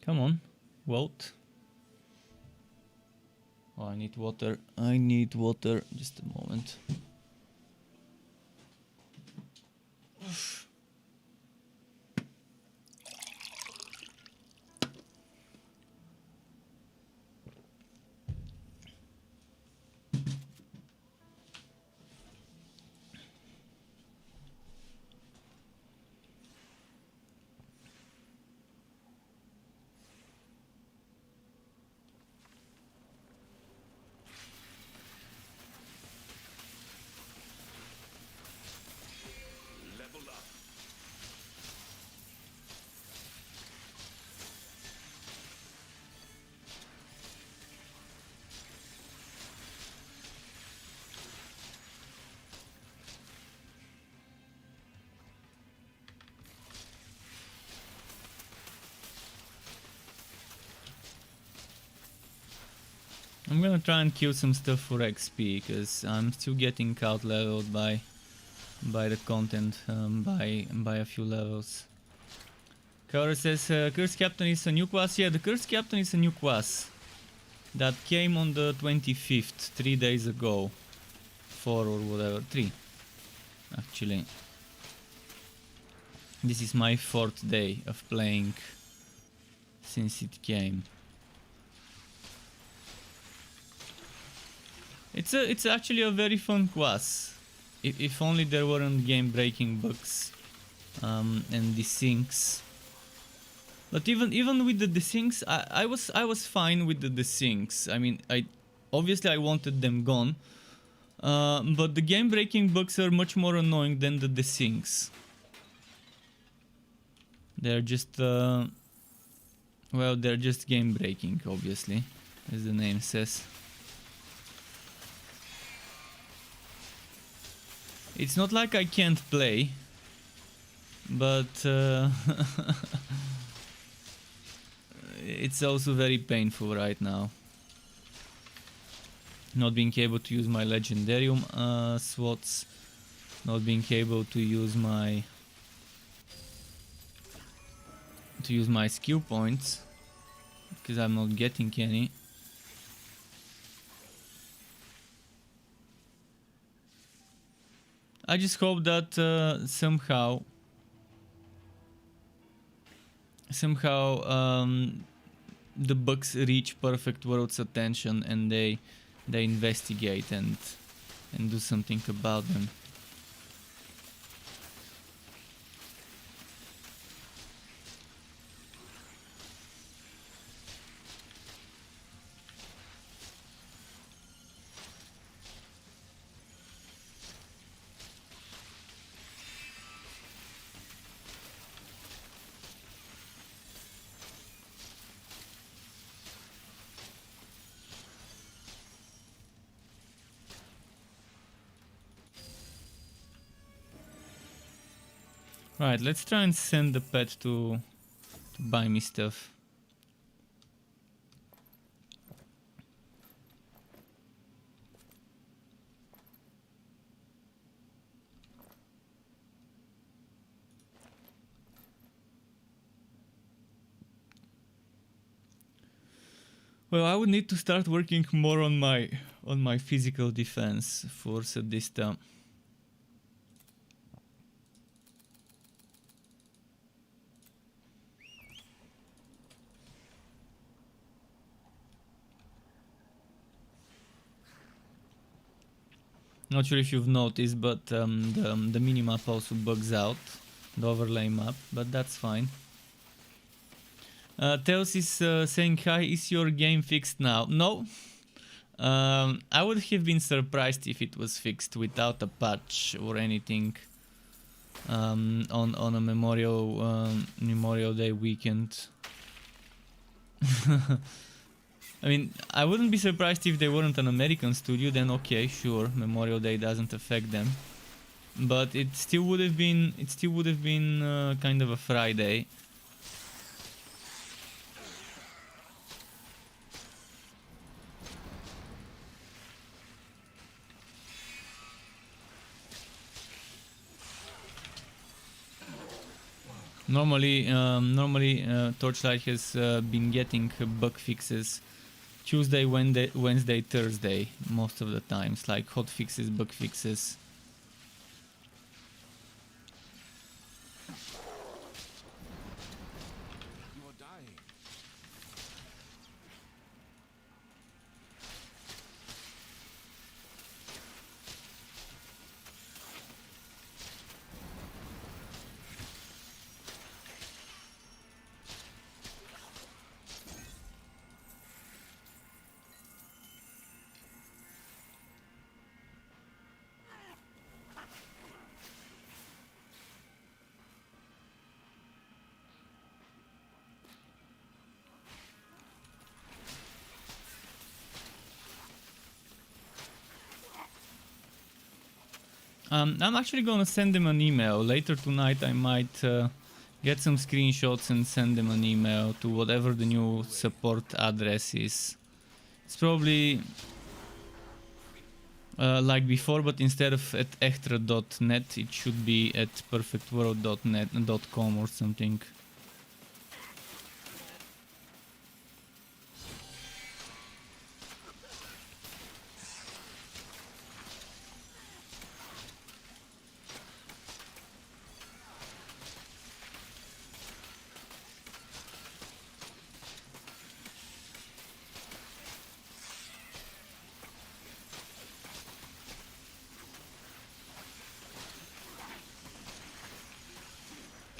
Come on, vote. Oh, I need water. I need water. Just a moment. Level up. I'm gonna try and kill some stuff for XP, because I'm still getting out leveled by the content, by a few levels. Kaora says, Curse Captain is a new class. Yeah, the Curse Captain is a new class that came on the 25th, 3 days ago. 4 or whatever, 3 actually. This is my 4th day of playing since it came. It's actually a very fun class. If only there weren't game-breaking bugs and desyncs. But even with the desyncs, I was fine with the desyncs. I mean, obviously I wanted them gone, but the game-breaking bugs are much more annoying than the desyncs. They're just well, they're just game-breaking, obviously, as the name says. It's not like I can't play, but it's also very painful right now. Not being able to use my legendarium slots, not being able to use my skill points because I'm not getting any. I just hope that somehow the bugs reach Perfect World's attention and they investigate and do something about them. Right, let's try and send the pet to buy me stuff. Well, I would need to start working more on my physical defense for Sadista. Not sure if you've noticed, but the minimap also bugs out, the overlay map, but that's fine. Tails is saying, hi, is your game fixed now? No. I would have been surprised if it was fixed without a patch or anything on a Memorial Day weekend. I mean, I wouldn't be surprised if they weren't an American studio, then okay, sure, Memorial Day doesn't affect them. But it still would have been, kind of a Friday. Normally, Torchlight has been getting bug fixes Tuesday, Wednesday, Thursday, most of the times, like hot fixes, bug fixes. You are dying. I'm actually gonna send them an email later tonight. I might get some screenshots and send them an email to whatever the new support address is. It's probably like before, but instead of at extra.net, it should be at perfectworld.net.com or something.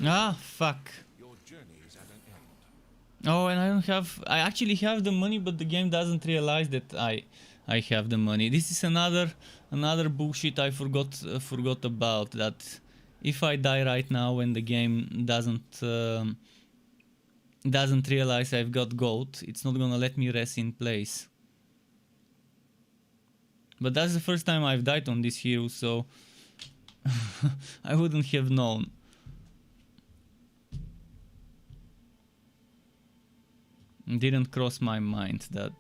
Ah, fuck. Your journey is at an end. Oh, and I actually have the money, but the game doesn't realize that I have the money. This is another bullshit I forgot about, that if I die right now and the game doesn't realize I've got gold, it's not gonna let me rest in place. But that's the first time I've died on this hero, so I wouldn't have known. Didn't cross my mind that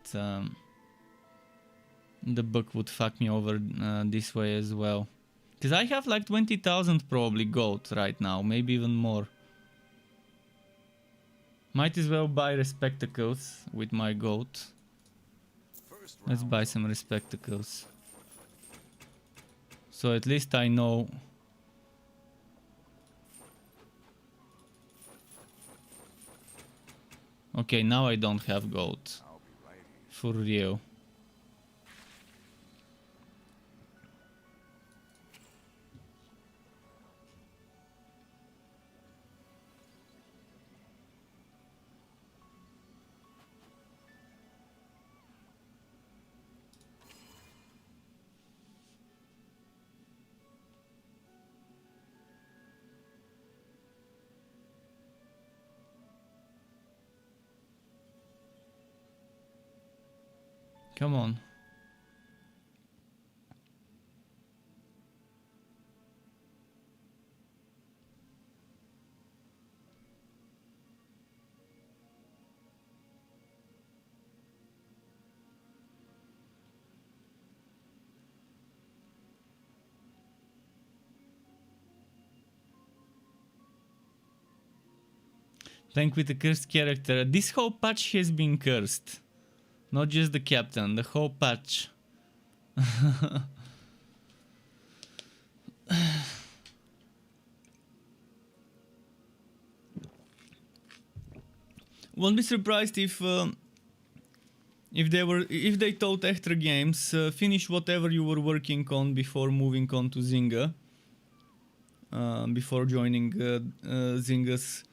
the bug would fuck me over this way as well. Because I have like 20,000 probably gold right now, maybe even more. Might as well buy respectacles with my gold. Let's buy some respectacles. So at least I know. Okay, now I don't have gold. I'll be right here. For real. Come on. Playing with a cursed character. This whole patch has been cursed. Not just the captain, the whole patch. Won't be surprised if they told extra games finish whatever you were working on before moving on to Zynga. Before joining Zynga's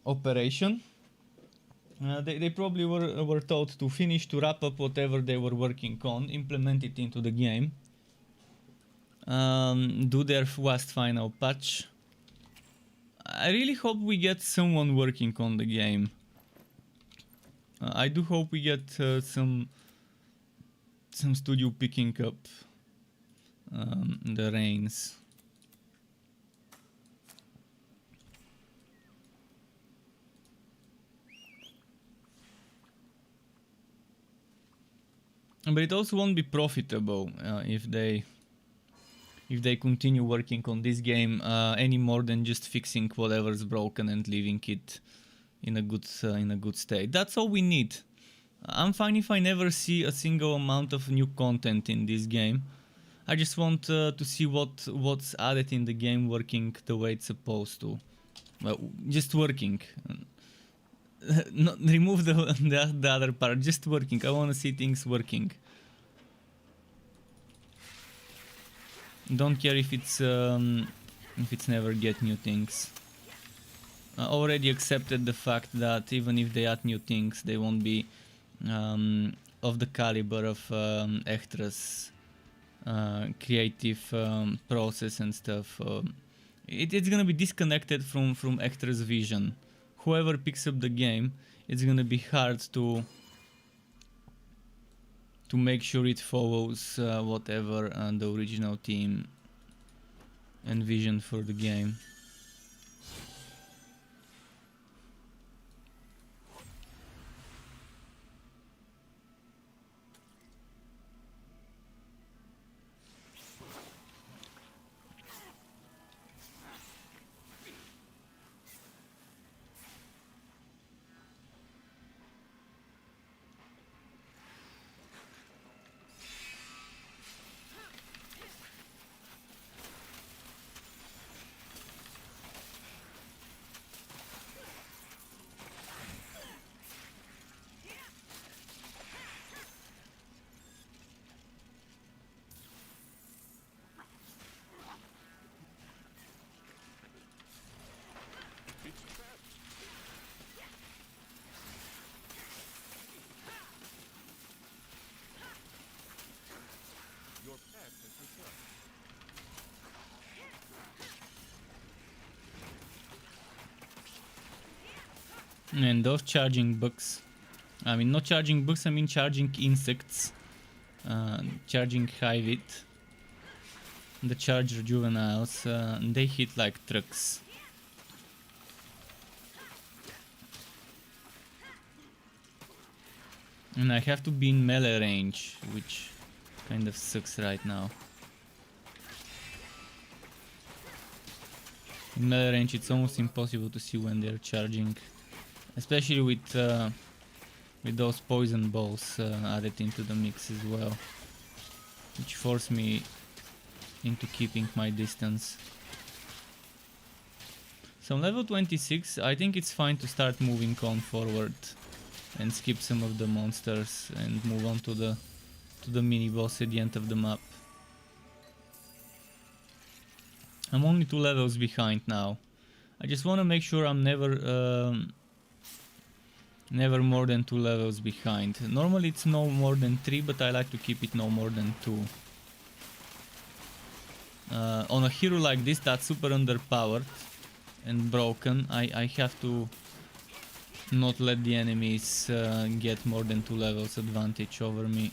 operation. They probably were told to finish, to wrap up whatever they were working on, implement it into the game, do their last final patch. I really hope we get someone working on the game. I do hope we get some studio picking up the reins. But it also won't be profitable if they continue working on this game any more than just fixing whatever's broken and leaving it in a good state. That's all we need. I'm fine if I never see a single amount of new content in this game. I just want to see what's added in the game working the way it's supposed to. Well, just working. Not remove the other part. Just working. I want to see things working. Don't care if it's never get new things. I already accepted the fact that even if they add new things, they won't be of the caliber of Echtra's creative process and stuff. It's gonna be disconnected from Echtra's vision. Whoever picks up the game, it's gonna be hard to make sure it follows whatever the original team envisioned for the game. And those charging bugs, I mean not charging bugs, I mean charging insects, charging Hivit, the charger juveniles, they hit like trucks. And I have to be in melee range, which kind of sucks right now. In melee range it's almost impossible to see when they're charging. Especially with those poison balls added into the mix as well, which force me into keeping my distance. So level 26, I think it's fine to start moving on forward and skip some of the monsters and move on to the mini boss at the end of the map. I'm only 2 levels behind now. I just want to make sure I'm never more than 2 levels behind. Normally it's no more than 3, but I like to keep it no more than 2. On a hero like this that's super underpowered and broken, I have to not let the enemies get more than 2 levels advantage over me.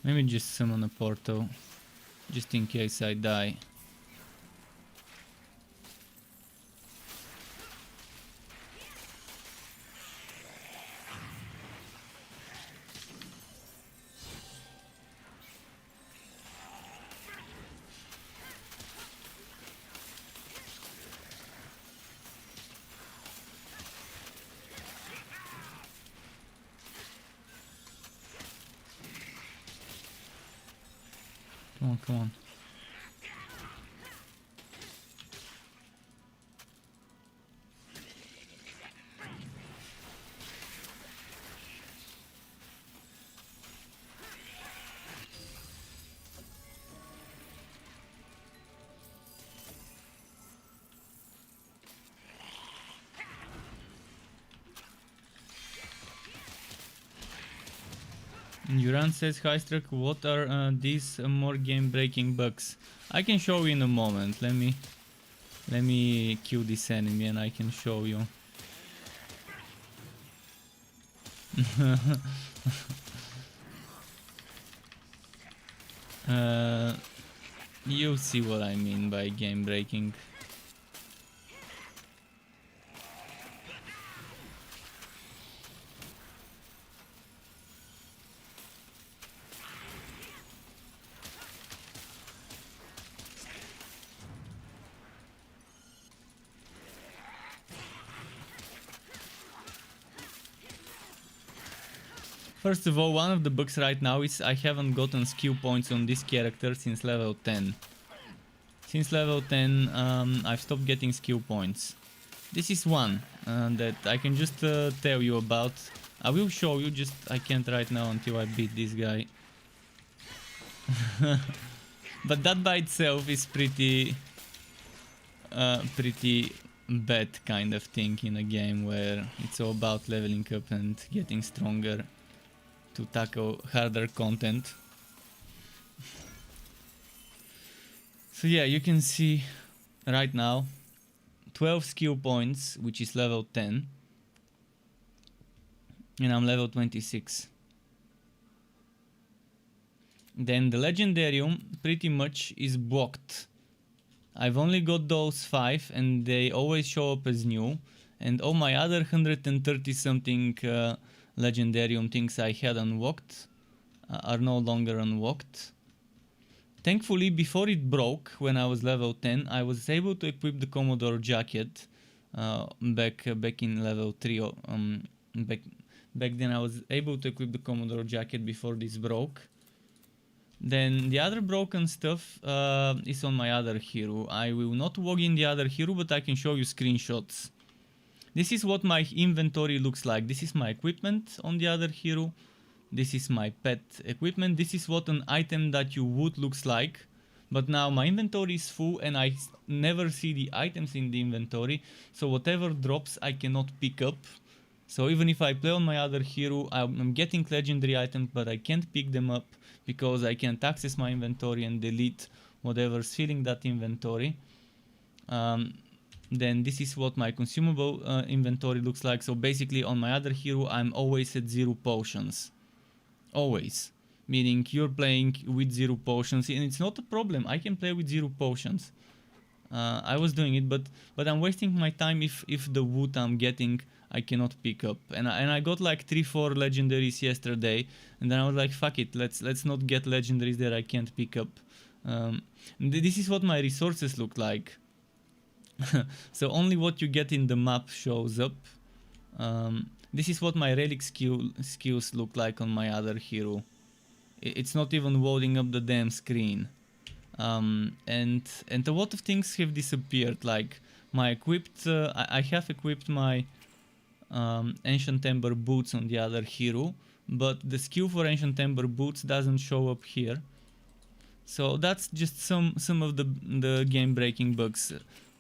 Maybe just summon a portal, just in case I die. on, come on. Yuran says, hi Struck, what are these more game-breaking bugs? I can show you in a moment. Let me kill this enemy and I can show you. You see what I mean by game-breaking. First of all, one of the bugs right now is I haven't gotten skill points on this character since level 10. Since level 10, I've stopped getting skill points. This is one that I can just tell you about. I will show you, just I can't right now until I beat this guy. But that by itself is pretty bad kind of thing in a game where it's all about leveling up and getting stronger to tackle harder content. So yeah, you can see right now 12 skill points, which is level 10, and I'm level 26. Then the legendarium pretty much is blocked. I've only got those 5 and they always show up as new, and all my other 130 something legendarium things I had unlocked are no longer unlocked. Thankfully, before it broke, when I was level 10, I was able to equip the Commodore jacket back in level 3. Back then I was able to equip the Commodore jacket before this broke. Then the other broken stuff is on my other hero. I will not log in the other hero, but I can show you screenshots. This is what my inventory looks like. This is my equipment on the other hero. This is my pet equipment. This is what an item that you would looks like. But now my inventory is full and I never see the items in the inventory. So whatever drops I cannot pick up. So even if I play on my other hero, I'm getting legendary items, but I can't pick them up because I can't access my inventory and delete whatever's filling that inventory. Then this is what my consumable inventory looks like. So basically on my other hero I'm always at 0 potions. Always. Meaning you're playing with 0 potions and it's not a problem. I can play with 0 potions. I was doing it, but I'm wasting my time if the wood I'm getting I cannot pick up. And I got like 3-4 legendaries yesterday, and then I was like, fuck it, let's not get legendaries that I can't pick up. This is what my resources look like. So only what you get in the map shows up. This is what my relic skills look like on my other hero. It's not even loading up the damn screen. And a lot of things have disappeared. Like my equipped, I have equipped my Ancient Ember boots on the other hero, but the skill for Ancient Ember boots doesn't show up here. So that's just some of the game breaking bugs.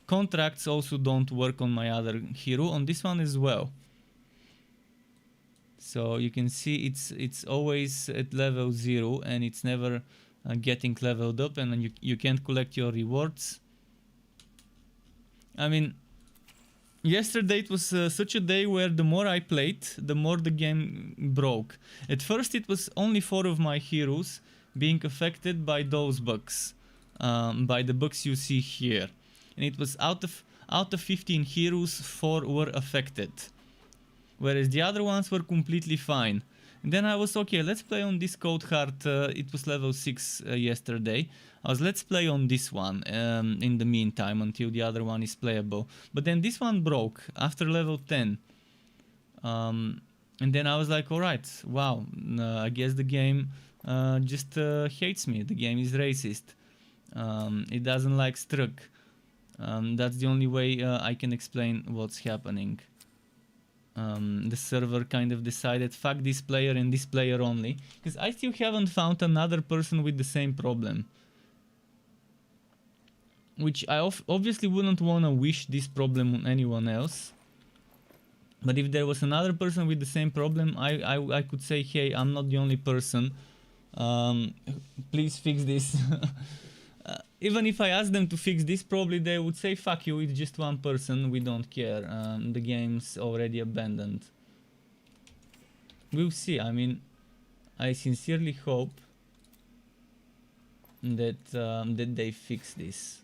Contracts also don't work on my other hero, on this one as well. So you can see it's always at level 0 and it's never getting leveled up, and you can't collect your rewards. I mean, yesterday it was such a day where the more I played, the more the game broke. At first it was only 4 of my heroes being affected by those bugs, by the bugs you see here. And it was out of 15 heroes, 4 were affected, whereas the other ones were completely fine. And then I was okay, let's play on this code heart. It was level 6 yesterday. Let's play on this one in the meantime until the other one is playable. But then this one broke after level 10. And then I was like, alright, wow, I guess the game just hates me. The game is racist. It doesn't like Struck. That's the only way I can explain what's happening. The server kind of decided fuck this player and this player only, because I still haven't found another person with the same problem, which I obviously wouldn't want to wish this problem on anyone else. But if there was another person with the same problem, I could say, hey, I'm not the only person, please fix this. Even if I ask them to fix this, probably they would say, fuck you, it's just one person, we don't care, the game's already abandoned. We'll see. I mean, I sincerely hope that that they fix this.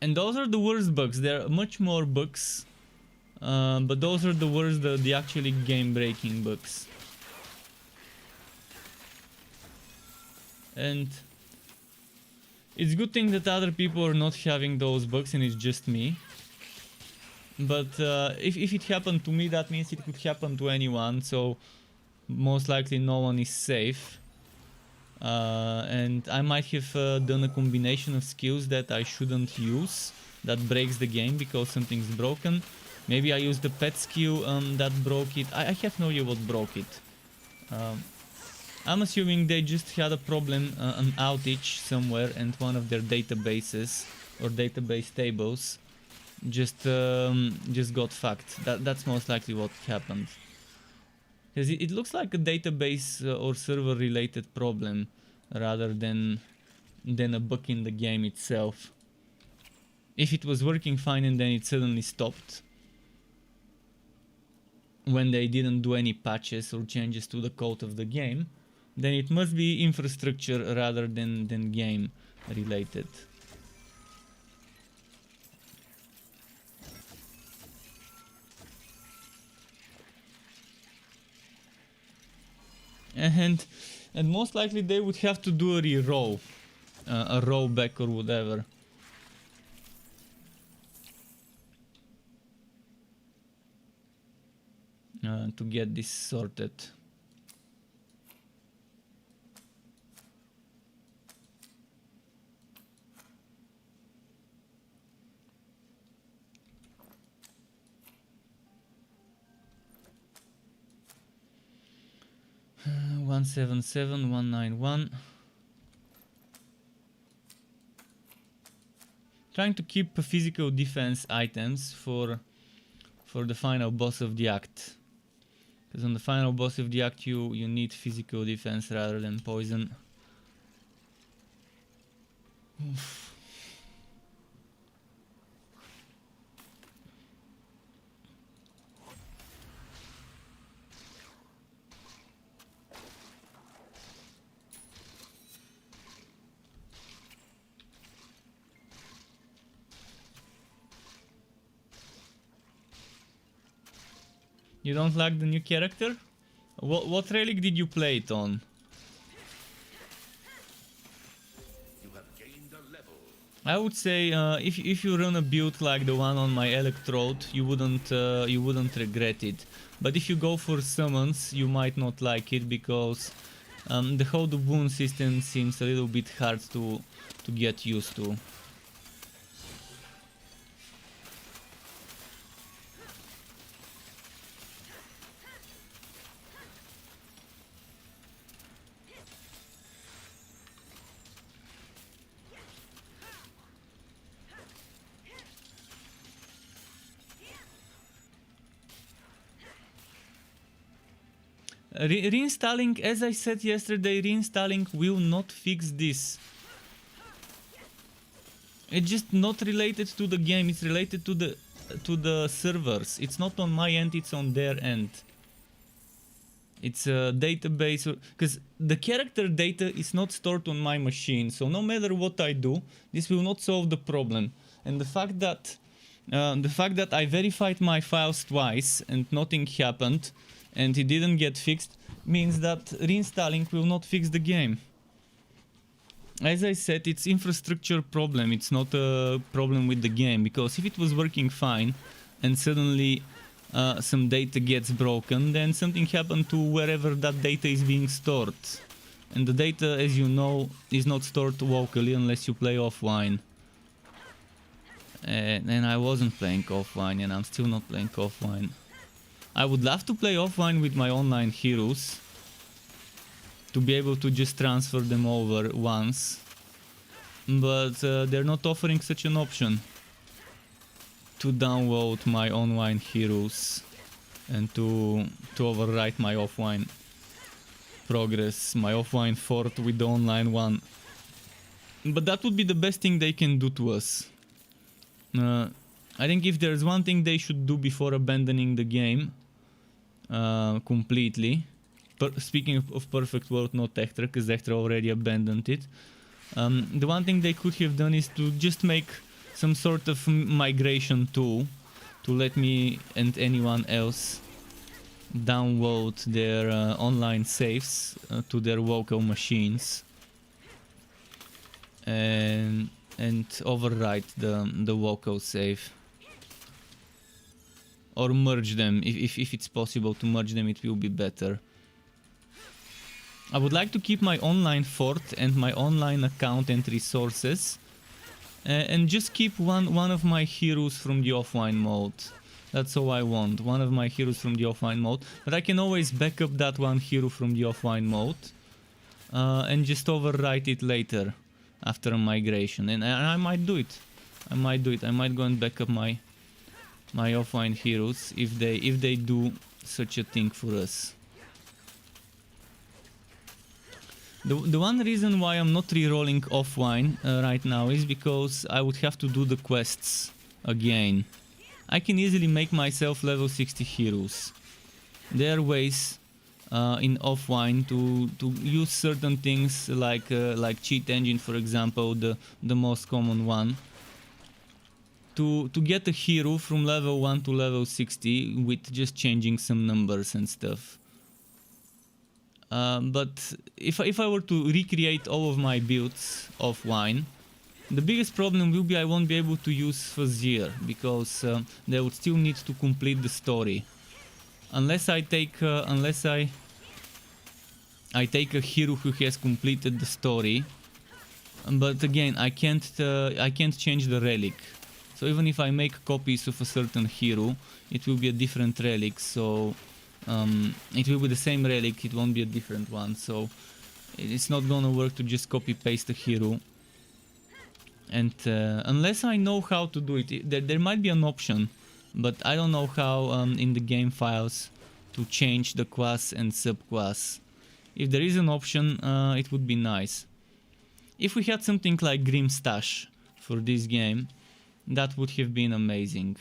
And those are the worst bugs. There are much more bugs, but those are the worst, the actually game-breaking bugs. And it's a good thing that other people are not having those bugs and it's just me. But if it happened to me, that means it could happen to anyone, so most likely no one is safe. And I might have done a combination of skills that I shouldn't use, that breaks the game because something's broken. Maybe I used the pet skill that broke it. I have no idea what broke it. I'm assuming they just had a problem, an outage somewhere, and one of their databases or database tables just got fucked. That's most likely what happened. Because it looks like a database or server related problem rather than a bug in the game itself. If it was working fine and then it suddenly stopped when they didn't do any patches or changes to the code of the game, then it must be infrastructure rather than game related. And most likely they would have to do a re-roll, a rollback or whatever. To get this sorted. Uh, 177191. Trying to keep physical defense items for the final boss of the act. Because on the final boss of the act you need physical defense rather than poison. Oof. You don't like the new character? What relic did you play it on? You have gained a level. I would say if you run a build like the one on my electrode, you wouldn't regret it. But if you go for summons, you might not like it because the whole boon system seems a little bit hard to get used to. Reinstalling, as I said yesterday, reinstalling will not fix this. It's just not related to the game, it's related to the servers. It's not on my end, it's on their end. It's a database, because the character data is not stored on my machine, so no matter what I do, this will not solve the problem. And the fact that I verified my files twice and nothing happened, and it didn't get fixed, means that reinstalling will not fix the game. As I said, it's infrastructure problem, it's not a problem with the game, because if it was working fine and suddenly some data gets broken, then something happened to wherever that data is being stored. And the data, as you know, is not stored locally unless you play offline. And I wasn't playing offline, and I'm still not playing offline. I would love to play offline with my online heroes, to be able to just transfer them over once. But they're not offering such an option. To download my online heroes and to overwrite my offline progress, my offline fort with the online one. But that would be the best thing they can do to us. I think if there's one thing they should do before abandoning the game completely, speaking of Perfect World, not Hector, because Hector already abandoned it, the one thing they could have done is to just make some sort of migration tool to let me and anyone else download their online saves to their local machines and overwrite the local save, or merge them. If it's possible to merge them, it will be better. I would like to keep my online fort and my online account and resources, and just keep one of my heroes from the offline mode. That's all I want, one of my heroes from the offline mode. But I can always back up that one hero from the offline mode and just overwrite it later after a migration. And I might do it. I might go and back up my offline heroes if they do such a thing for us. The one reason why I'm not rerolling offline right now is because I would have to do the quests again. I can easily make myself level 60 heroes. There are ways in offline to use certain things like cheat engine, for example, the most common one, to get a hero from level 1 to level 60 with just changing some numbers and stuff. But if I were to recreate all of my builds offline, the biggest problem will be I won't be able to use Fazir, because they would still need to complete the story. Unless I take a hero who has completed the story. But again, I can't change the relic. So even if I make copies of a certain hero, it will be a different relic. So it will be the same relic, it won't be a different one. So it's not gonna work to just copy paste a hero. And unless I know how to do it, there might be an option, but I don't know how in the game files to change the class and subclass. If there is an option, it would be nice. If we had something like Grim Stash for this game, that would have been amazing.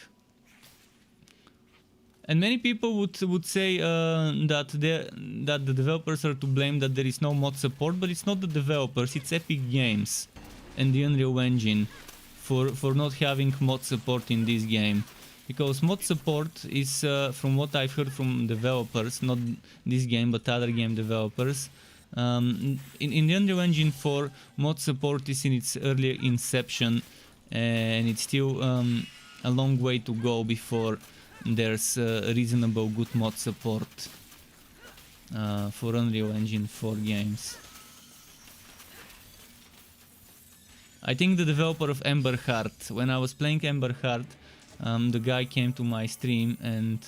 And many people would say that the developers are to blame, that there is no mod support, but it's not the developers, it's Epic Games and the Unreal Engine for not having mod support in this game. Because mod support is, from what I've heard from developers, not this game but other game developers, in the Unreal Engine 4, mod support is in its early inception, and it's still a long way to go before there's reasonable good mod support for Unreal Engine 4 games. I think the developer of Ember Heart, when I was playing Ember Heart, the guy came to my stream and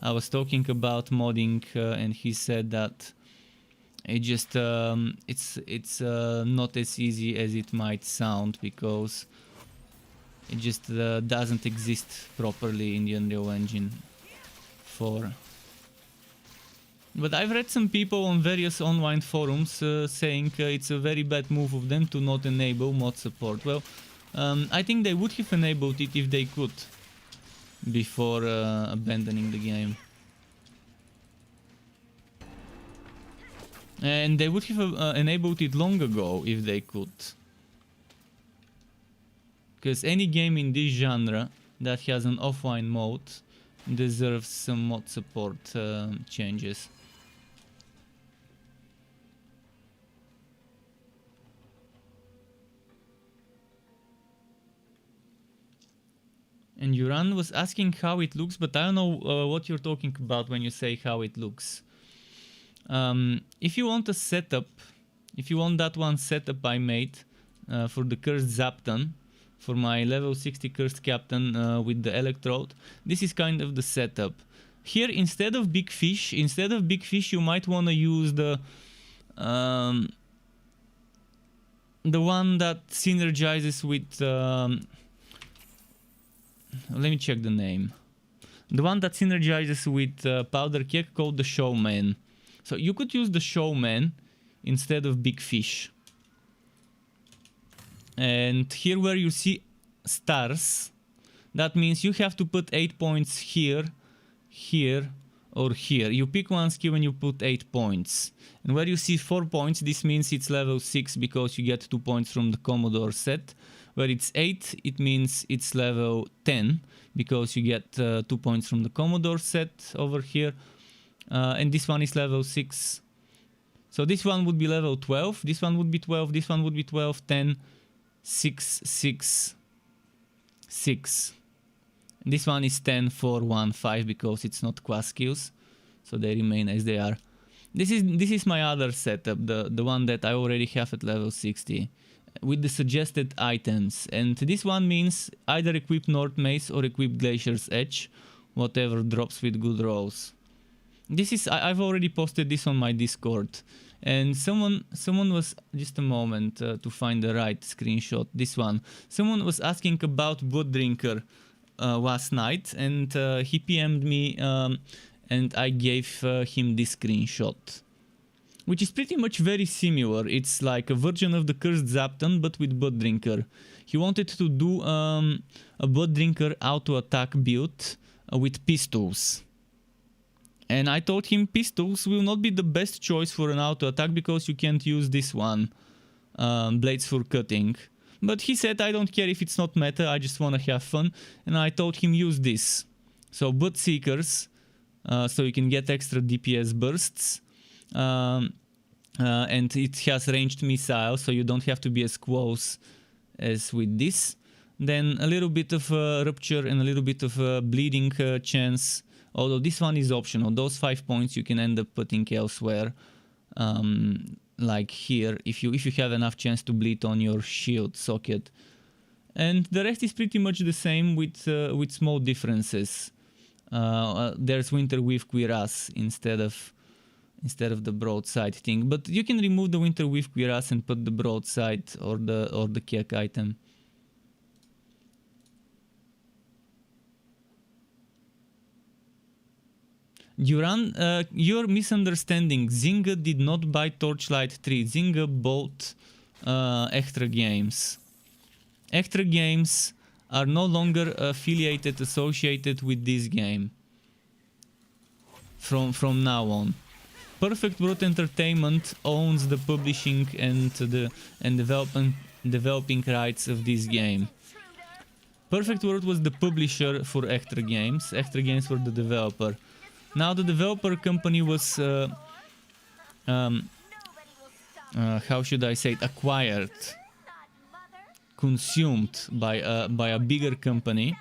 I was talking about modding, and he said that it just it's not as easy as it might sound, because it just doesn't exist properly in the Unreal Engine 4. But I've read some people on various online forums saying it's a very bad move of them to not enable mod support. Well, I think they would have enabled it if they could, before abandoning the game. And they would have enabled it long ago if they could. Because any game in this genre that has an offline mode deserves some mod support changes. And Yuran was asking how it looks, but I don't know what you're talking about when you say how it looks. If you want a setup, if you want that one setup I made for the Cursed Zapton, for my level 60 Cursed Captain with the Electrode, this is kind of the setup. Here, instead of big fish, you might want to use the one that synergizes with let me check the name. The one that synergizes with Powder Keg, called the Showman. So you could use the Showman instead of big fish. And here where you see stars, that means you have to put 8 points here, here, or here. You pick one skill and you put 8 points. And where you see 4 points, this means it's level 6 because you get 2 points from the Commodore set. Where it's 8, it means it's level 10 because you get 2 points from the Commodore set over here. And this one is level 6. So this one would be level 12, this one would be 12, this one would be 12, 10, 6, 6, 6. And this one is 10, 4, 1, 5 because it's not quad skills. So they remain as they are. This is my other setup, the one that I already have at level 60. With the suggested items, and this one means either equip North Mace or equip Glacier's Edge, whatever drops with good rolls. This is I've already posted this on my Discord, and someone was, just a moment to find the right screenshot. This one, someone was asking about Blood Drinker last night, and he PM'd me, and I gave him this screenshot, which is pretty much very similar. It's like a version of the Cursed Zapton, but with Blood Drinker. He wanted to do a Blood Drinker auto-attack build with pistols. And I told him pistols will not be the best choice for an auto-attack because you can't use this one, Blades for Cutting. But he said, I don't care if it's not meta, I just want to have fun. And I told him use this. So Blood Seekers, so you can get extra DPS bursts. And it has ranged missiles, so you don't have to be as close as with this. Then a little bit of rupture and a little bit of bleeding chance, although this one is optional. Those 5 points you can end up putting elsewhere, like here, if you have enough chance to bleed on your shield socket. And the rest is pretty much the same with small differences. There's Winter Weave Cuirass instead of the broadside thing, but you can remove the Winter Weave Cuirass and put the broadside or the Kek item. Duran, you're misunderstanding. Zynga did not buy Torchlight 3. Zynga bought Extra Games. Extra Games are no longer associated with this game. From now on. Perfect World Entertainment owns the publishing and developing rights of this game. Perfect World was the publisher for Extra Games. Extra Games were the developer. Now the developer company was, how should I say it, acquired, consumed by a bigger company.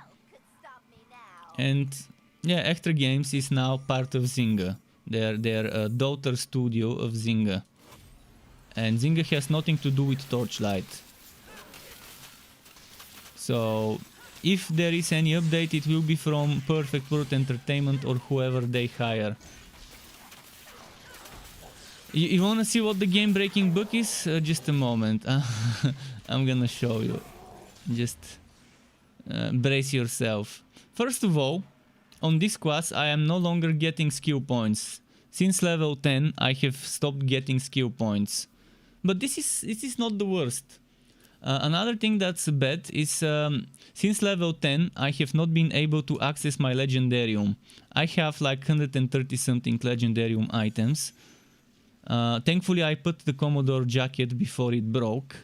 And yeah, Extra Games is now part of Zynga. They're daughter studio of Zynga. And Zynga has nothing to do with Torchlight. So if there is any update, it will be from Perfect World Entertainment or whoever they hire. You wanna see what the game breaking book is? Just a moment. I'm gonna show you. Just brace yourself. First of all, on this class I am no longer getting skill points. Since level 10 I have stopped getting skill points. But this is not the worst. Another thing that's bad is since level 10 I have not been able to access my Legendarium. I have like 130 something Legendarium items. Thankfully I put the Commodore jacket before it broke.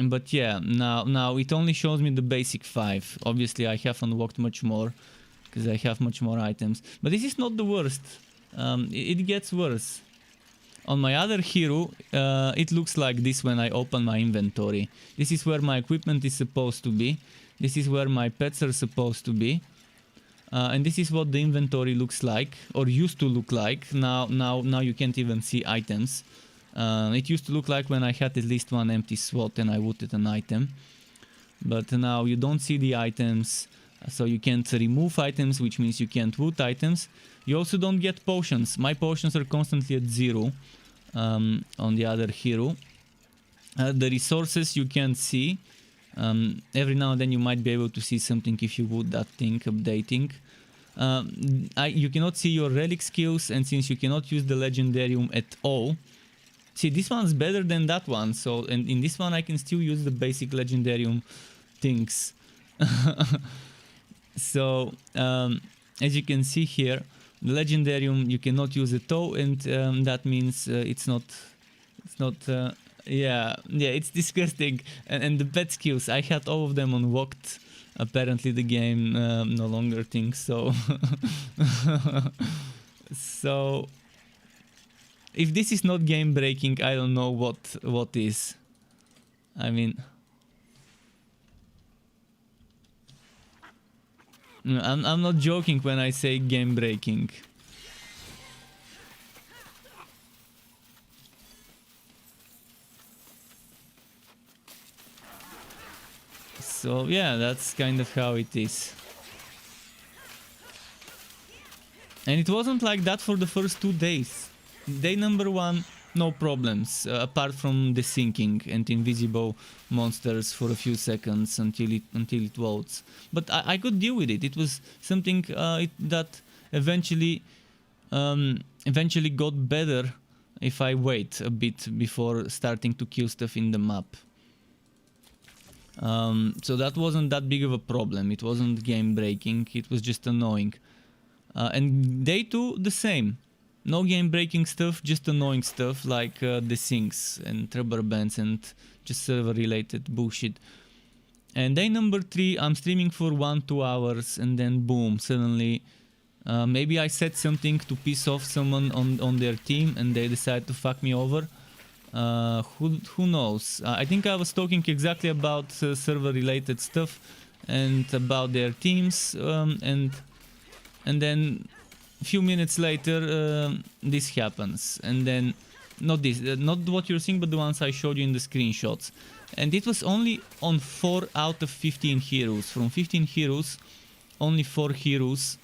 But yeah, now it only shows me the basic 5. Obviously I have unlocked much more because I have much more items. But this is not the worst. It gets worse. On my other hero, it looks like this when I open my inventory. This is where my equipment is supposed to be. This is where my pets are supposed to be. And this is what the inventory looks like, or used to look like. Now you can't even see items. It used to look like when I had at least one empty slot and I looted an item. But now you don't see the items, so you can't remove items, which means you can't loot items. You also don't get potions. My potions are constantly at 0 on the other hero. The resources you can't see. Every now and then you might be able to see something if you would that thing updating. You cannot see your relic skills, and since you cannot use the legendarium at all, see, this one's better than that one. So, and in this one I can still use the basic legendarium things. So, as you can see here, the legendarium you cannot use at all, and that means it's not. Yeah, it's disgusting. And the pet skills, I had all of them unlocked. Apparently the game no longer thinks so. So, if this is not game breaking, I don't know what is. I mean, I'm not joking when I say game breaking. So yeah, that's kind of how it is. And it wasn't like that for the first 2 days. Day number 1, no problems, apart from the sinking and invisible monsters for a few seconds until it loads. But I could deal with it. It was something that eventually got better if I wait a bit before starting to kill stuff in the map. So that wasn't that big of a problem. It wasn't game breaking, it was just annoying. And day 2, the same. No game breaking stuff, just annoying stuff like the sinks and rubber bands and just server related bullshit. And day number 3, I'm streaming for 1-2 hours, and then boom, suddenly maybe I said something to piss off someone on their team and they decide to fuck me over. Who knows? I think I was talking exactly about server related stuff and about their teams, and then a few minutes later this happens, and then not what you're seeing, but the ones I showed you in the screenshots. And it was only on 4 out of 15 heroes. From 15 heroes, only 4 heroes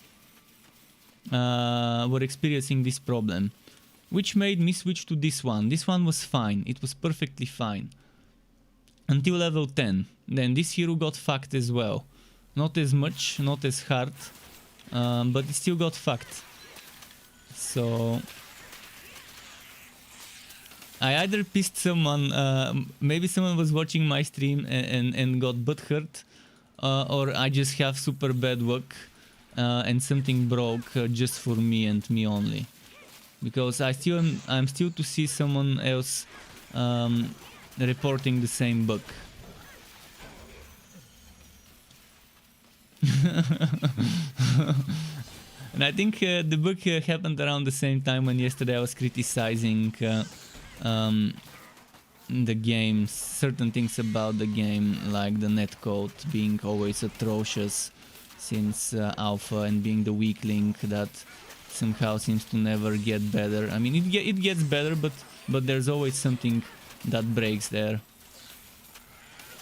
were experiencing this problem, which made me switch to this one. This one was fine, it was perfectly fine. Until level 10. Then this hero got fucked as well. Not as much, not as hard, but it still got fucked. So I either pissed someone, maybe someone was watching my stream and got butthurt, or I just have super bad luck and something broke just for me and me only. Because I'm still to see someone else reporting the same bug. And I think the bug happened around the same time when yesterday I was criticizing the game, certain things about the game, like the netcode being always atrocious since alpha, and being the weak link that somehow seems to never get better. I mean, it gets better, but there's always something that breaks there.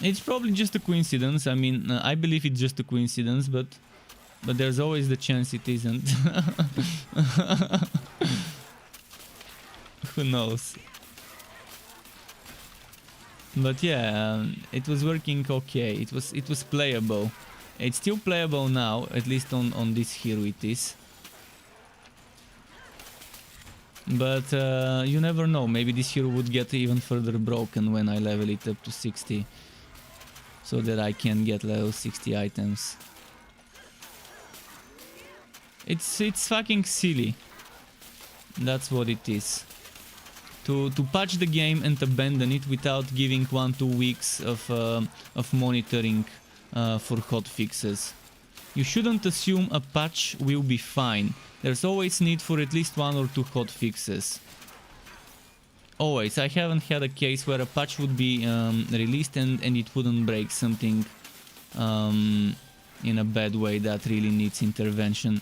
It's probably just a coincidence. I mean, I believe it's just a coincidence, but there's always the chance it isn't. Who knows? But yeah, it was working okay. It was playable. It's still playable now, at least on this hero it is. But you never know, maybe this hero would get even further broken when I level it up to 60, so that I can get level 60 items. It's fucking silly. That's what it is. To patch the game and abandon it without giving 1-2 weeks of monitoring for hotfixes. You shouldn't assume a patch will be fine. There's always need for at least 1 or 2 hotfixes. Always. I haven't had a case where a patch would be released and it wouldn't break something in a bad way that really needs intervention.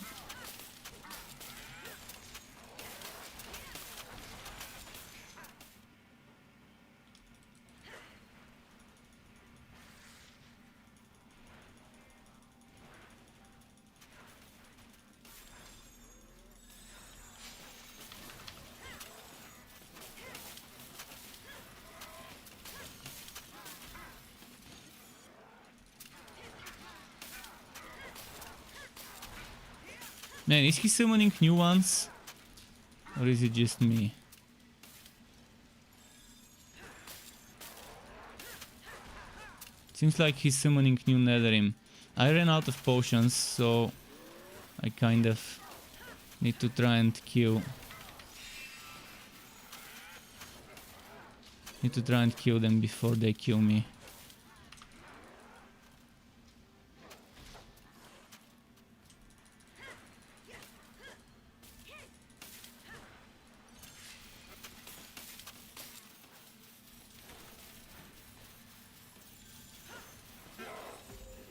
Man, is he summoning new ones? Or is it just me? Seems like he's summoning new Netherim. I ran out of potions, so I kind of need to try and kill. Need to try and kill them before they kill me.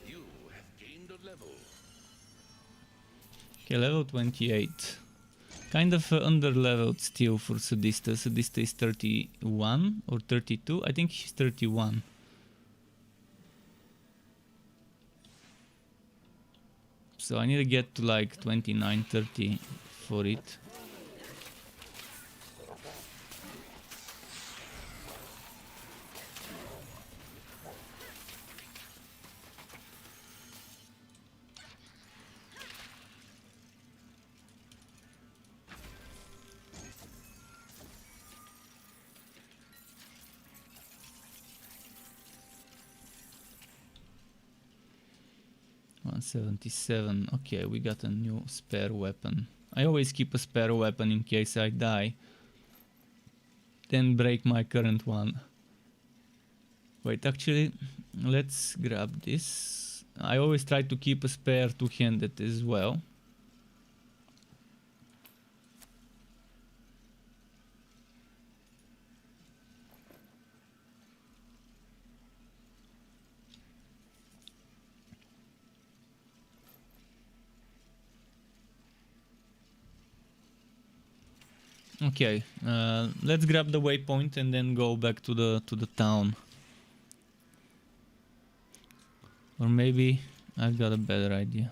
You have gained a level. Okay, level 28. Kind of under-leveled still for Sadista. Sadista is 31 or 32? I think she's 31. So I need to get to like 29, 30 for it. $177. Okay, we got a new spare weapon. I always keep a spare weapon in case I die. Then break my current one. Wait, actually, let's grab this. I always try to keep a spare two-handed as well. Okay, let's grab the waypoint and then go back to the town. Or maybe I've got a better idea.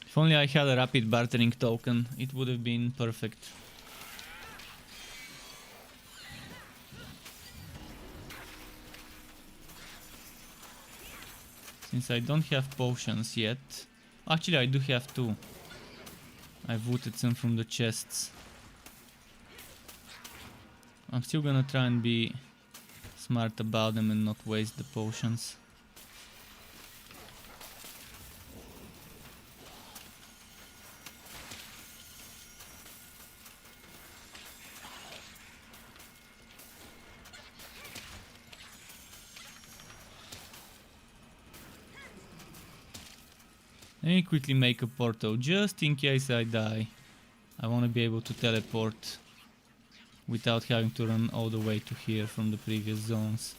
If only I had a rapid bartering token, it would have been perfect. Since I don't have potions yet. Actually, I do have two. I've looted some from the chests. I'm still gonna try and be smart about them and not waste the potions. Let me quickly make a portal just in case I die. I want to be able to teleport without having to run all the way to here from the previous zones.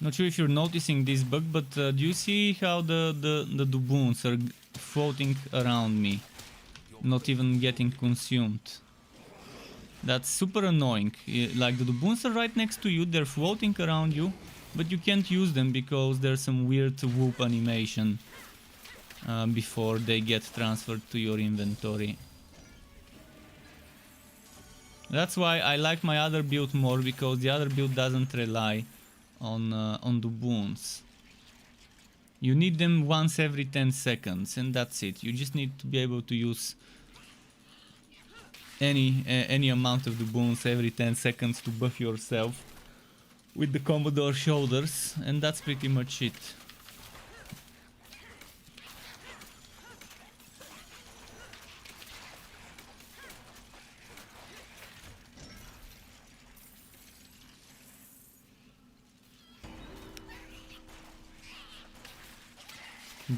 Not sure if you're noticing this bug, but do you see how the doubloons are floating around me, not even getting consumed? That's super annoying. Like the doubloons are right next to you, they're floating around you, but you can't use them because there's some weird whoop animation before they get transferred to your inventory. That's why I like my other build more, because the other build doesn't rely on doubloons. You need them once every 10 seconds and that's it. You just need to be able to use any amount of the boons every 10 seconds to buff yourself with the Commodore shoulders, and that's pretty much it.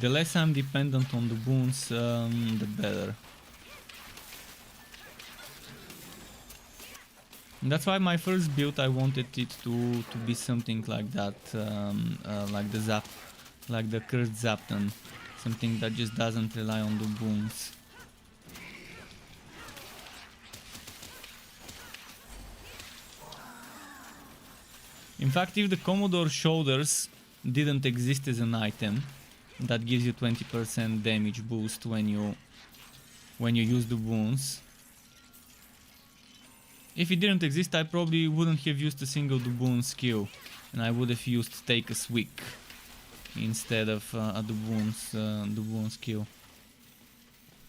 The less I'm dependent on the boons, the better. And that's why my first build I wanted it to be something like that, like the cursed Zapton, something that just doesn't rely on the boons. In fact, if the Commodore shoulders didn't exist as an item that gives you 20% damage boost when you use the boons. If it didn't exist, I probably wouldn't have used a single the boon skill, and I would have used Take a Swick instead of the boon skill,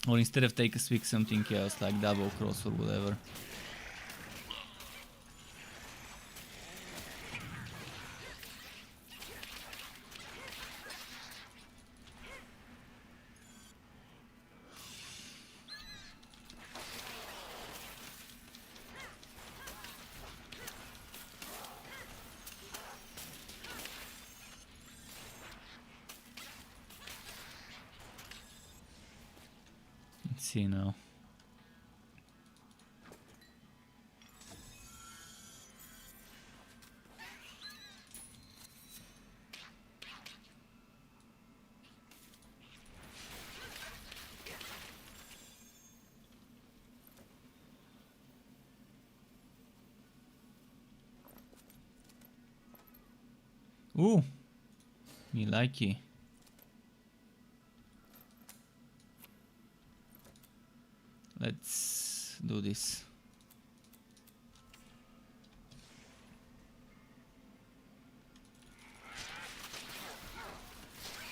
or instead of Take a Swick something else like Double Cross or whatever. Let's see now. Ooh, me likey. Let's do this.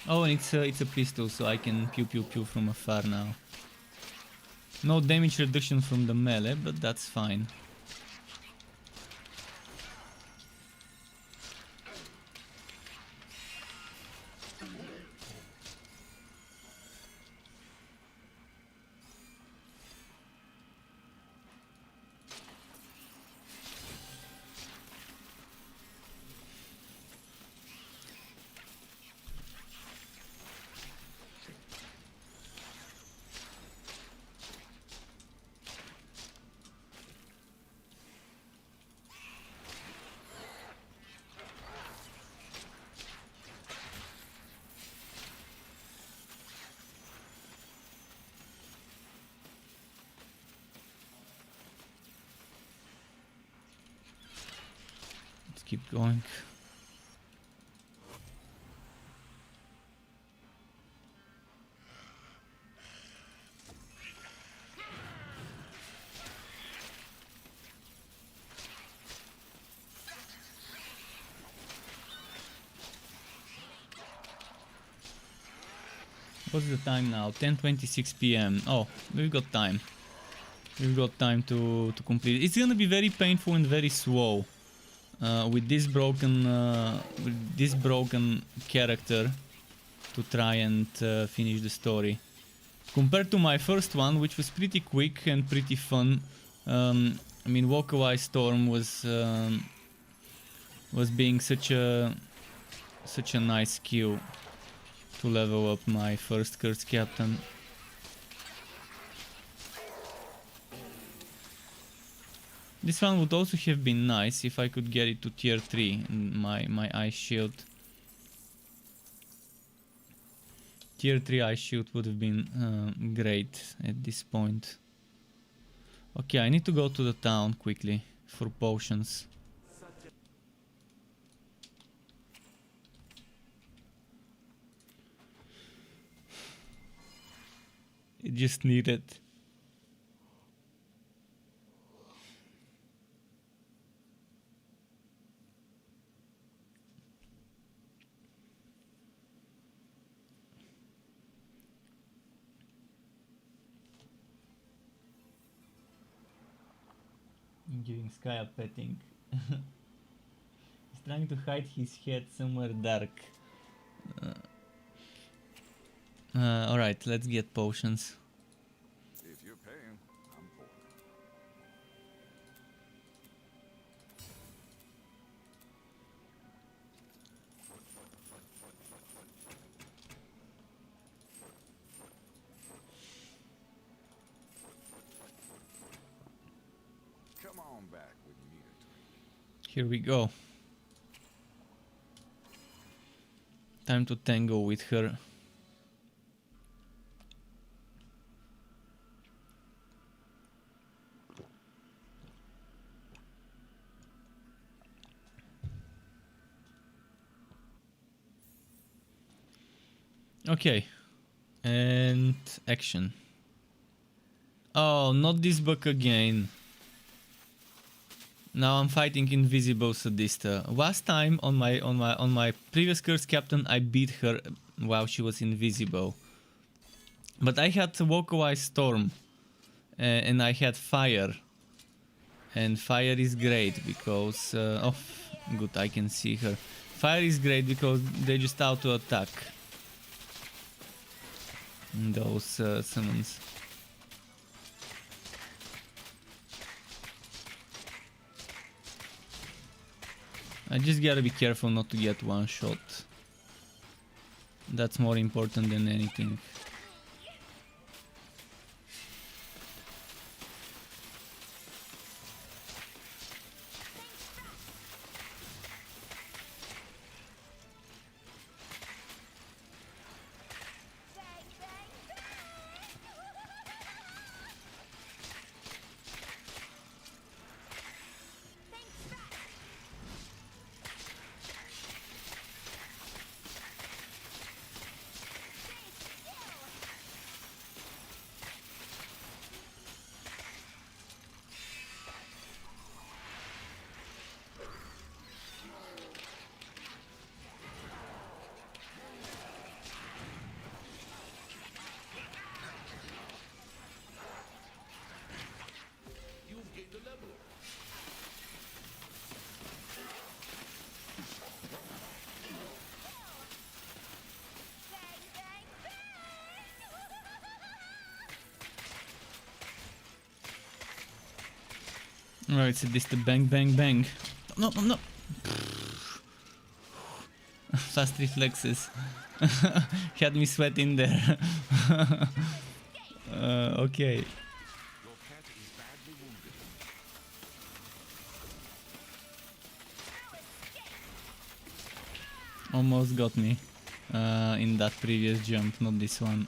Oh, and it's a pistol, so I can pew pew pew from afar now. No damage reduction from the melee, but that's fine. Let's keep going. What's the time now? 10:26 p.m. Oh, we've got time. We've got time to complete. It's gonna be very painful and very slow with this broken character to try and finish the story. Compared to my first one, which was pretty quick and pretty fun. I mean, Walkaway Storm was being such a nice skill to level up my first Cursed Captain. This one would also have been nice if I could get it to tier 3, my Ice Shield. Tier 3 Ice Shield would have been great at this point. Okay, I need to go to the town quickly for potions. It just needed. I'm giving Sky a petting. He's trying to hide his head somewhere dark. Alright, let's get potions. If you're paying, I'm pouring. Come on back when you need a drink. Here we go. Time to tango with her. Okay. And action. Oh, not this book again. Now I'm fighting Invisible Sadista. Last time on my previous Curse Captain I beat her while she was invisible. But I had Walkaway Storm and I had Fire. And Fire is great because oh good, I can see her. Fire is great because they just auto attack those summons. I just gotta be careful not to get one shot. That's more important than anything. You've gained a level. Alright, so this the bang bang bang. No, no, no. Fast reflexes. Had me sweating there. Okay. Your pet is badly wounded. Almost got me in that previous jump, not this one.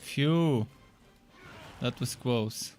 Phew, that was close.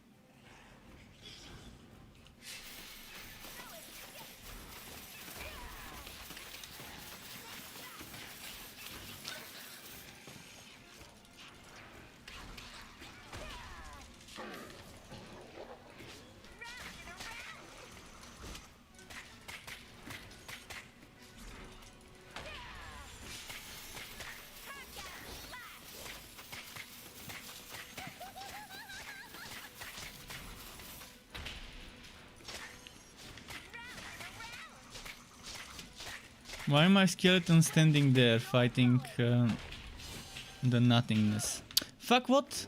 Why am I skeleton standing there fighting the nothingness? Fuck, what?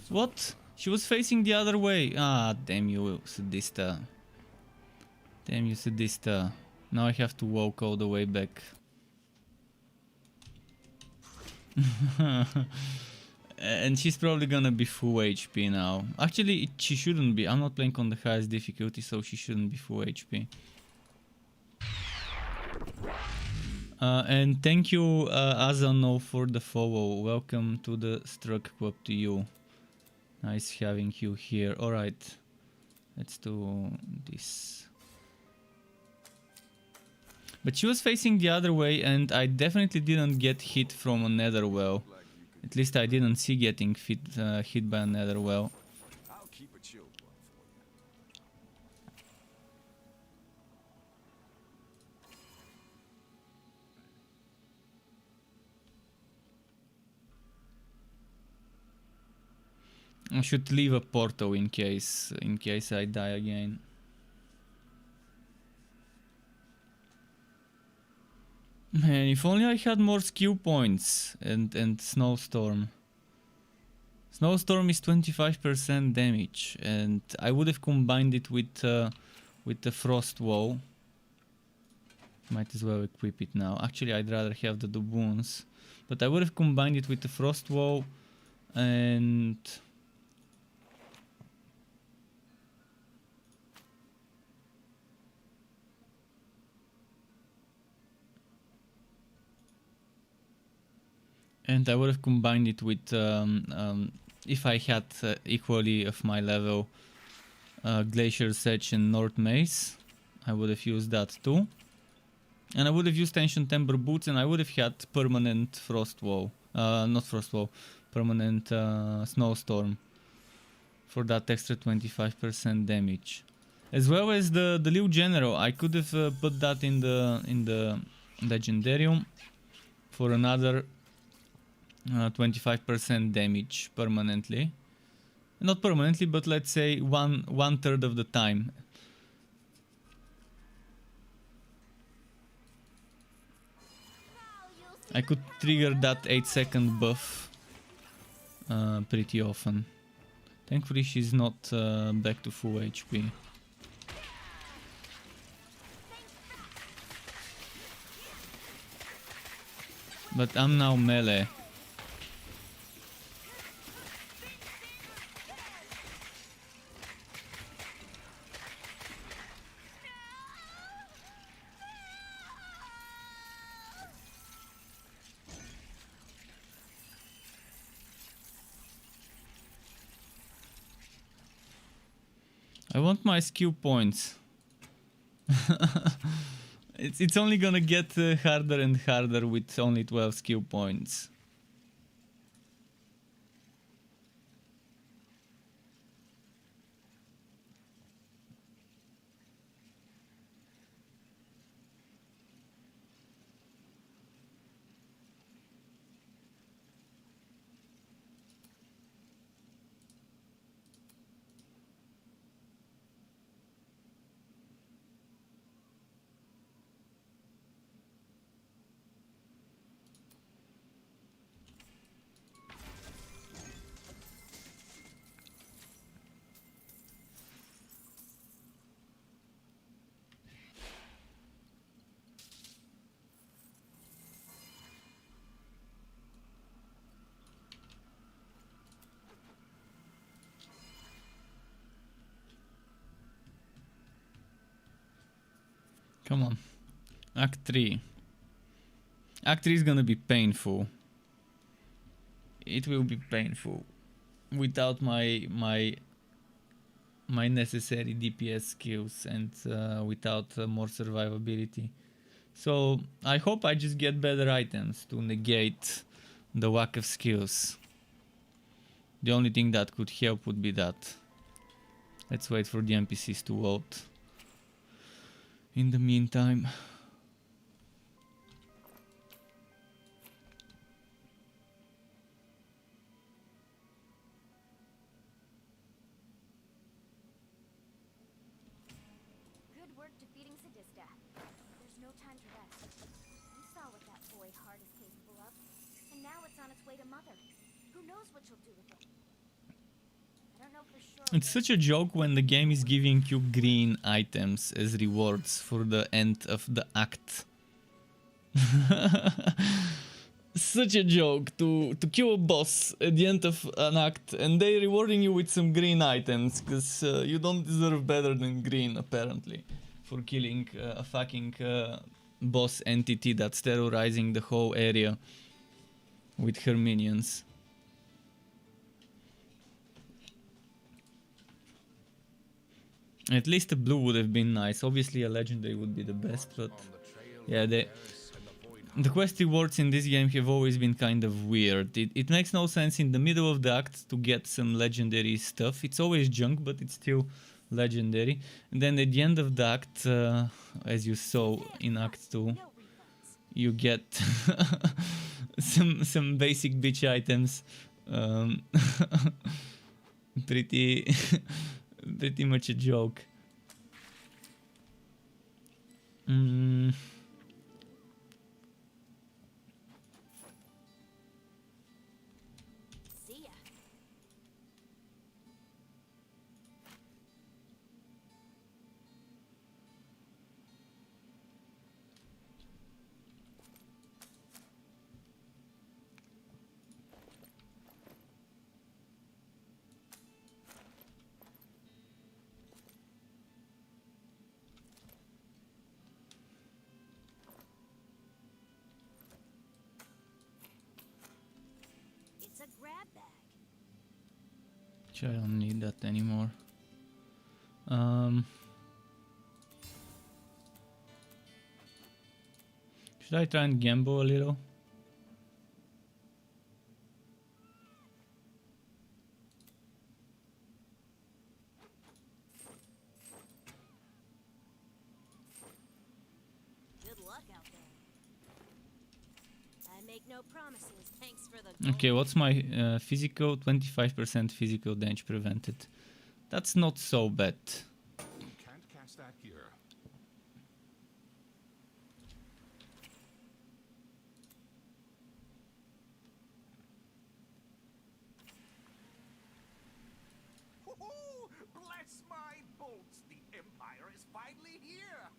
What? She was facing the other way. Ah, damn you, Sadista. Damn you, Sadista. Now I have to walk all the way back. And she's probably gonna be full HP now. Actually, she shouldn't be. I'm not playing on the highest difficulty, so she shouldn't be full HP. And thank you, Azano, for the follow. Welcome to the Struck Club to you. Nice having you here. Alright, let's do this. But she was facing the other way and I definitely didn't get hit from a nether well. At least I didn't see getting hit by a nether well. I'll keep a chilled one for you. I should leave a portal in case I die again. Man, if only I had more skill points and snowstorm. Snowstorm is 25% damage, and I would have combined it with the frost wall. Might as well equip it now. Actually, I'd rather have the doubloons, but I would have combined it with the frost wall and. And I would have combined it with, if I had equally of my level, Glacier's Edge and North Mace. I would have used that too. And I would have used Ancient Ember Boots and I would have had permanent Frost Wall. Not Frost Wall, permanent Snowstorm. For that extra 25% damage. As well as the Liu General. I could have put that in the Legendarium for another 25% damage permanently. Not permanently, but let's say one third of the time. I could trigger that 8-second buff pretty often. Thankfully she's not back to full HP. But I'm now melee. I want my skill points. It's only gonna get harder and harder with only 12 skill points. Come on. Act 3. Act 3 is gonna be painful. It will be painful. Without my necessary DPS skills and without more survivability. So I hope I just get better items to negate the lack of skills. The only thing that could help would be that. Let's wait for the NPCs to vote. In the meantime, Good work defeating Sadista. There's no time to rest. We saw what that boy heart is capable of, and now it's on its way to Mother. Who knows what she'll do with it? I don't know for sure. it's such a joke when the game is giving you green items as rewards for the end of the act. Such a joke to kill a boss at the end of an act and they rewarding you with some green items because you don't deserve better than green apparently for killing a fucking boss entity that's terrorizing the whole area with her minions. At least a blue would have been nice. Obviously a legendary would be the best, but Yeah, the quest rewards in this game have always been kind of weird. It makes no sense in the middle of the act to get some legendary stuff. It's always junk, but it's still legendary. And then at the end of the act, as you saw in Act 2, you get some basic bitch items. Pretty pretty much a joke. See ya. It's a grab bag. I don't need that anymore. Should I try and gamble a little? Good luck out there. I make no promises. Thanks for the Okay, what's my physical? 25% physical damage prevented. That's not so bad. You can't cast that here. Bless my bolts! The Empire is finally here!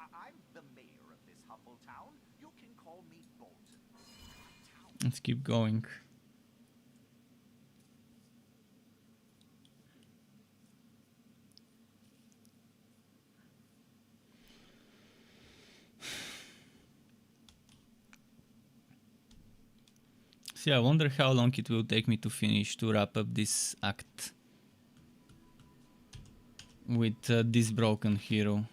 I'm the mayor of this humble town. You can call me Bolton. Let's keep going. See, I wonder how long it will take me to finish, to wrap up this act with this broken hero.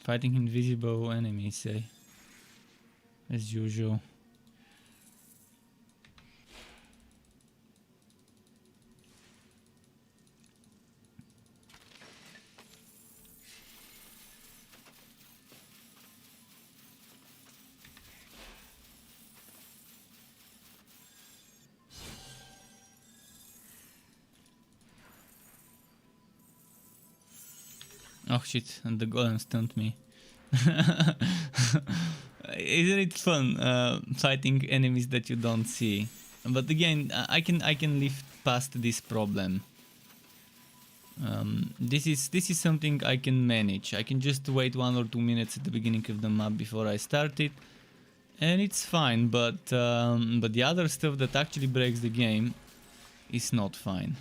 Fighting invisible enemies, eh? As usual. Oh shit, and the golem stunned me. Isn't it fun fighting enemies that you don't see? But again, I can live past this problem. This is something I can manage. I can just wait 1 or 2 minutes at the beginning of the map before I start it, and it's fine. But the other stuff that actually breaks the game is not fine.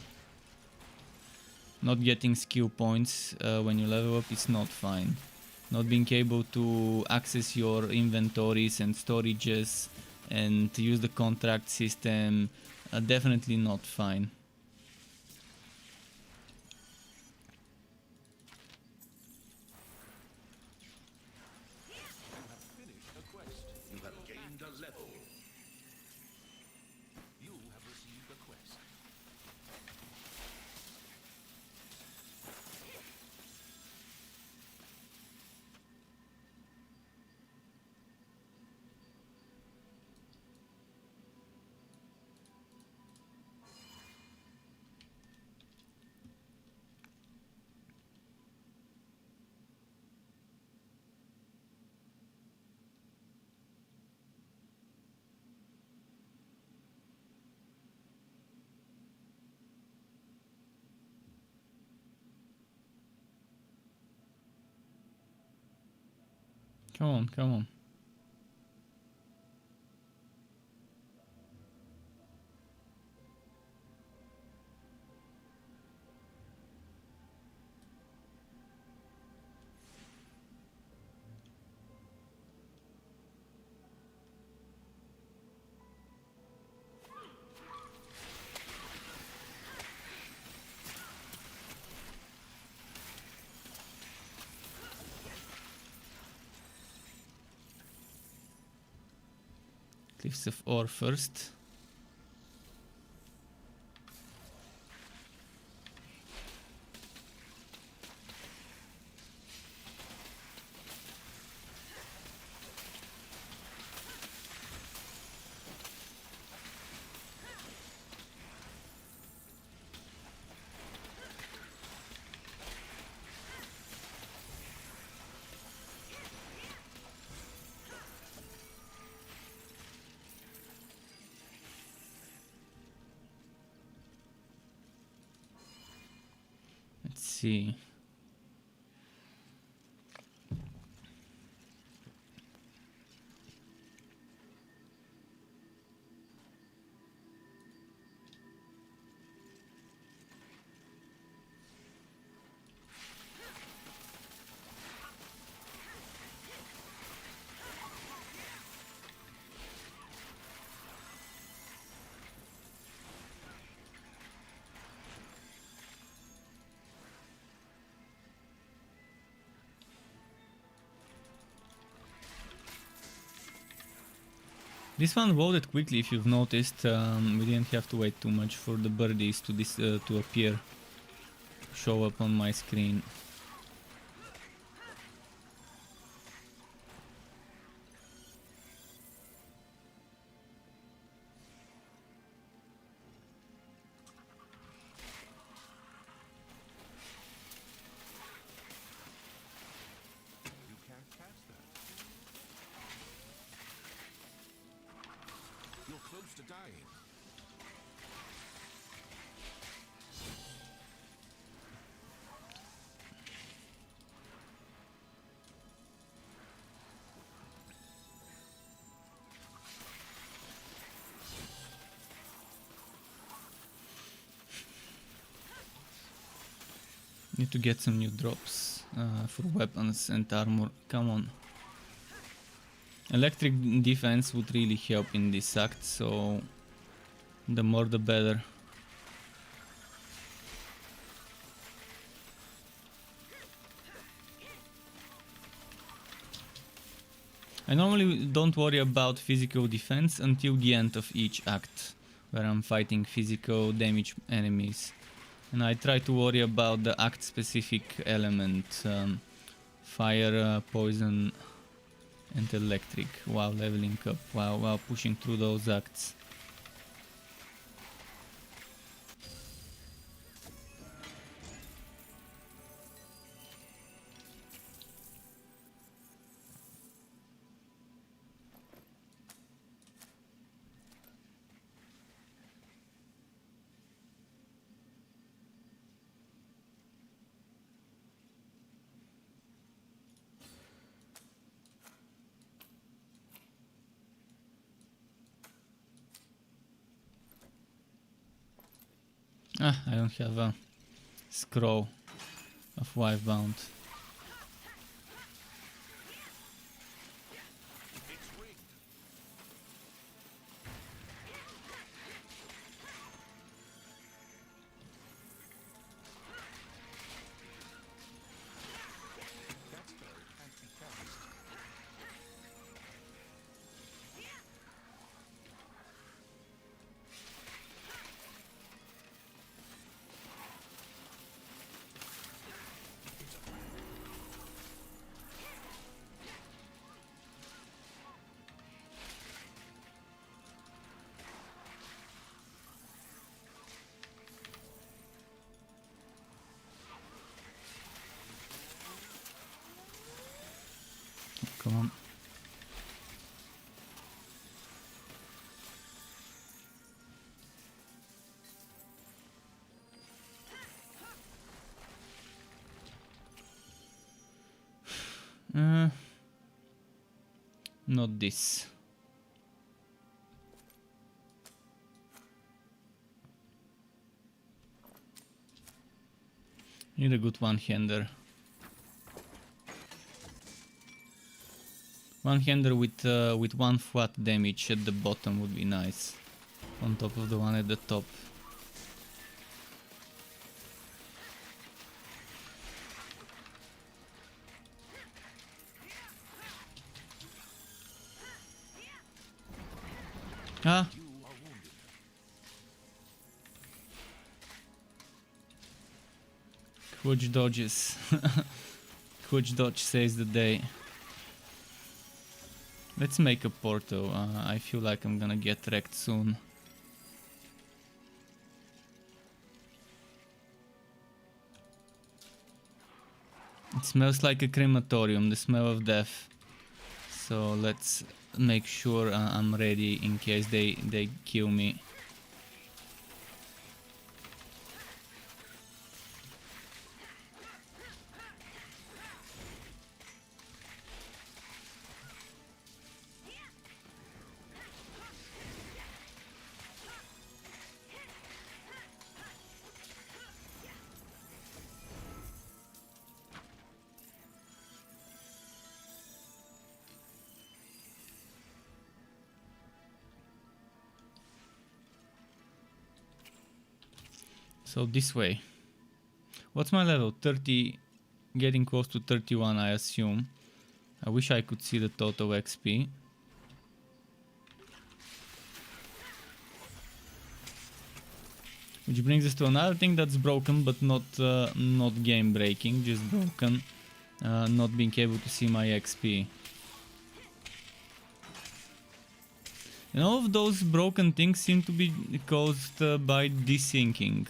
Not getting skill points when you level up is not fine. Not being able to access your inventories and storages and to use the contract system, definitely not fine. You have finished a quest. You have gained a level. You have received a quest. Come on, come on. Cliffs of Ore first. Let's see. This one loaded quickly, if you've noticed. We didn't have to wait too much for the birdies to appear, show up on my screen. You can't cast that. You're close to dying. Need to get some new drops for weapons and armor. Come on. Electric defense would really help in this act, so the more the better. I normally don't worry about physical defense until the end of each act, where I'm fighting physical damage enemies. And I try to worry about the act specific element, fire, poison and electric, while leveling up, while pushing through those acts. Ah, I don't have a scroll of Wivebound. It's rigged. That spell can't be cast. Come on. Not this. Need a good one-hander. One-hander with 1 flat damage at the bottom would be nice. On top of the one at the top. Ah! Quick dodges. Quick dodge saves the day. Let's make a porto. I feel like I'm gonna get wrecked soon. It smells like a crematorium, the smell of death. So let's make sure I'm ready in case they kill me. So this way. What's my level? 30, getting close to 31 I assume. I wish I could see the total XP. Which brings us to another thing that's broken, but not game breaking, just broken. Not being able to see my XP. And all of those broken things seem to be caused by desyncing.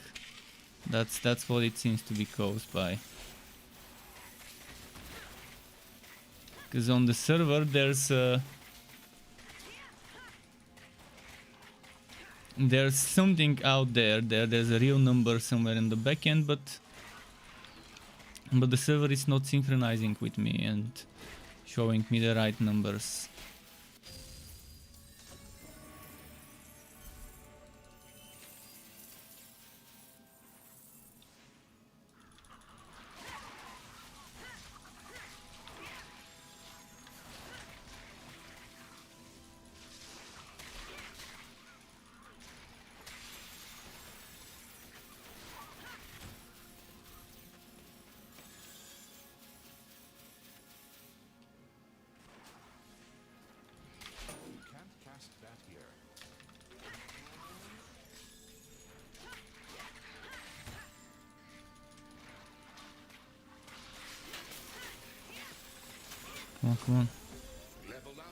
That's what it seems to be caused by. Because on the server there's something out there. There's a real number somewhere in the backend, but the server is not synchronizing with me and showing me the right numbers. Come on, come on. Level up.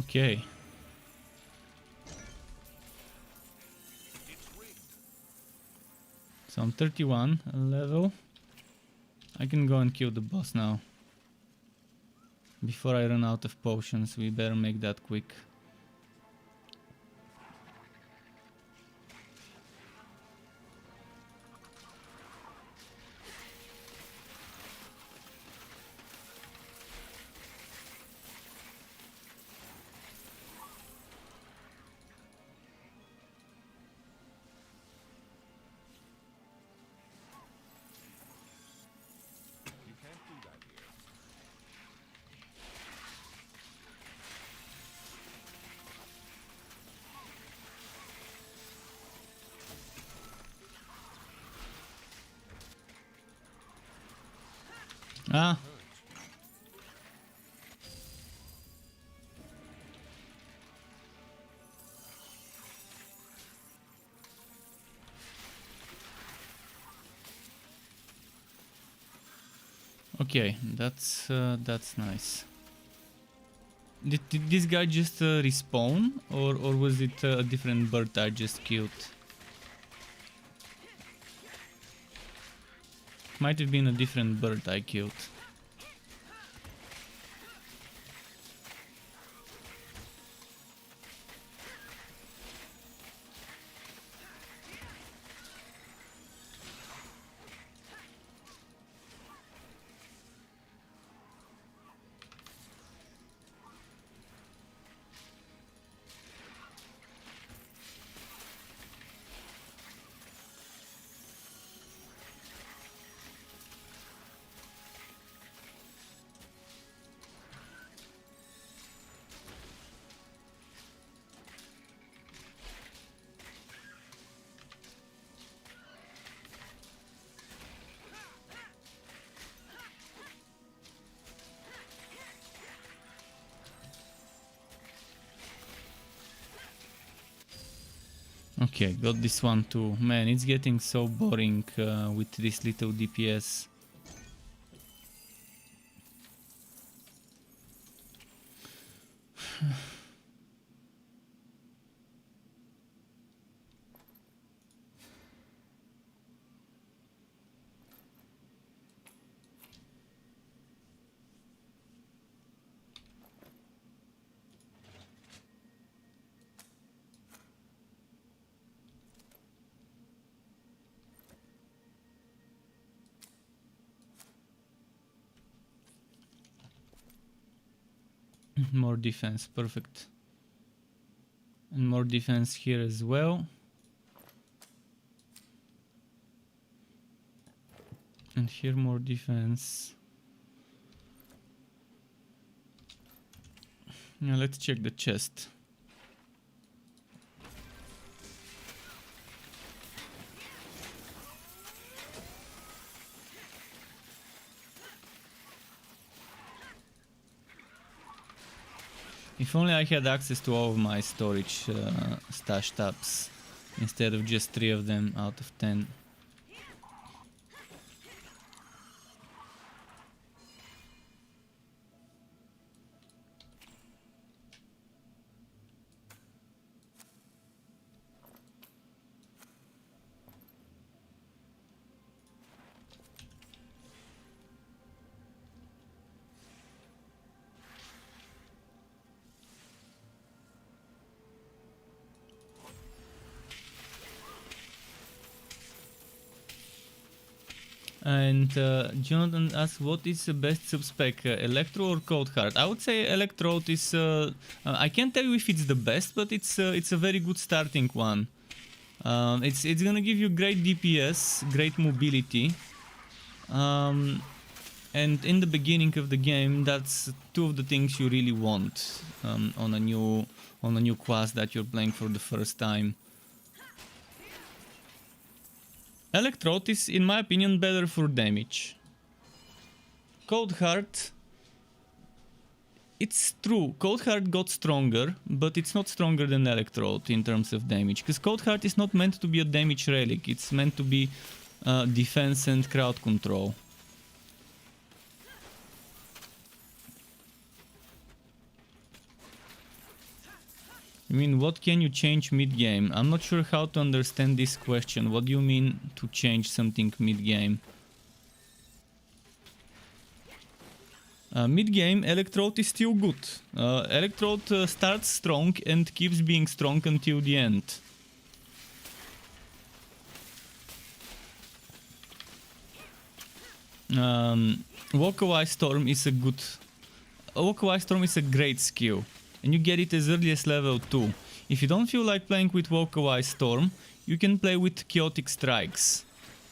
Okay. So I'm 31 level. I can go and kill the boss now. Before I run out of potions, we better make that quick. You can't do that here. Ah! Okay, that's nice. Did this guy just respawn, or was it a different bird I just killed? Might have been a different bird I killed. Okay, got this one too. Man, it's getting so boring with this little DPS. More defense, perfect. And more defense here as well. And here more defense. Now let's check the chest. If only I had access to all of my storage stash tabs instead of just 3 of them out of 10. And Jonathan asks, what is the best subspec, Electro or Cold Heart? I would say Electrode is... I can't tell you if it's the best, but it's a very good starting one. It's gonna give you great DPS, great mobility. And in the beginning of the game, that's 2 of the things you really want on a new class that you're playing for the first time. Electrode is, in my opinion, better for damage. Cold Heart... It's true, Cold Heart got stronger, but it's not stronger than Electrode in terms of damage. Because Cold Heart is not meant to be a damage relic, it's meant to be defense and crowd control. I mean, what can you change mid-game? I'm not sure how to understand this question. What do you mean to change something mid-game? Mid-game, Electrode is still good. Electrode starts strong and keeps being strong until the end. Walk-away Storm is a good... Walk-away Storm is a great skill. And you get it as early as level 2. If you don't feel like playing with Walk-away Storm, you can play with Chaotic Strikes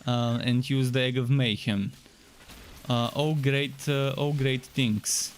and use the Egg of Mayhem. All great things.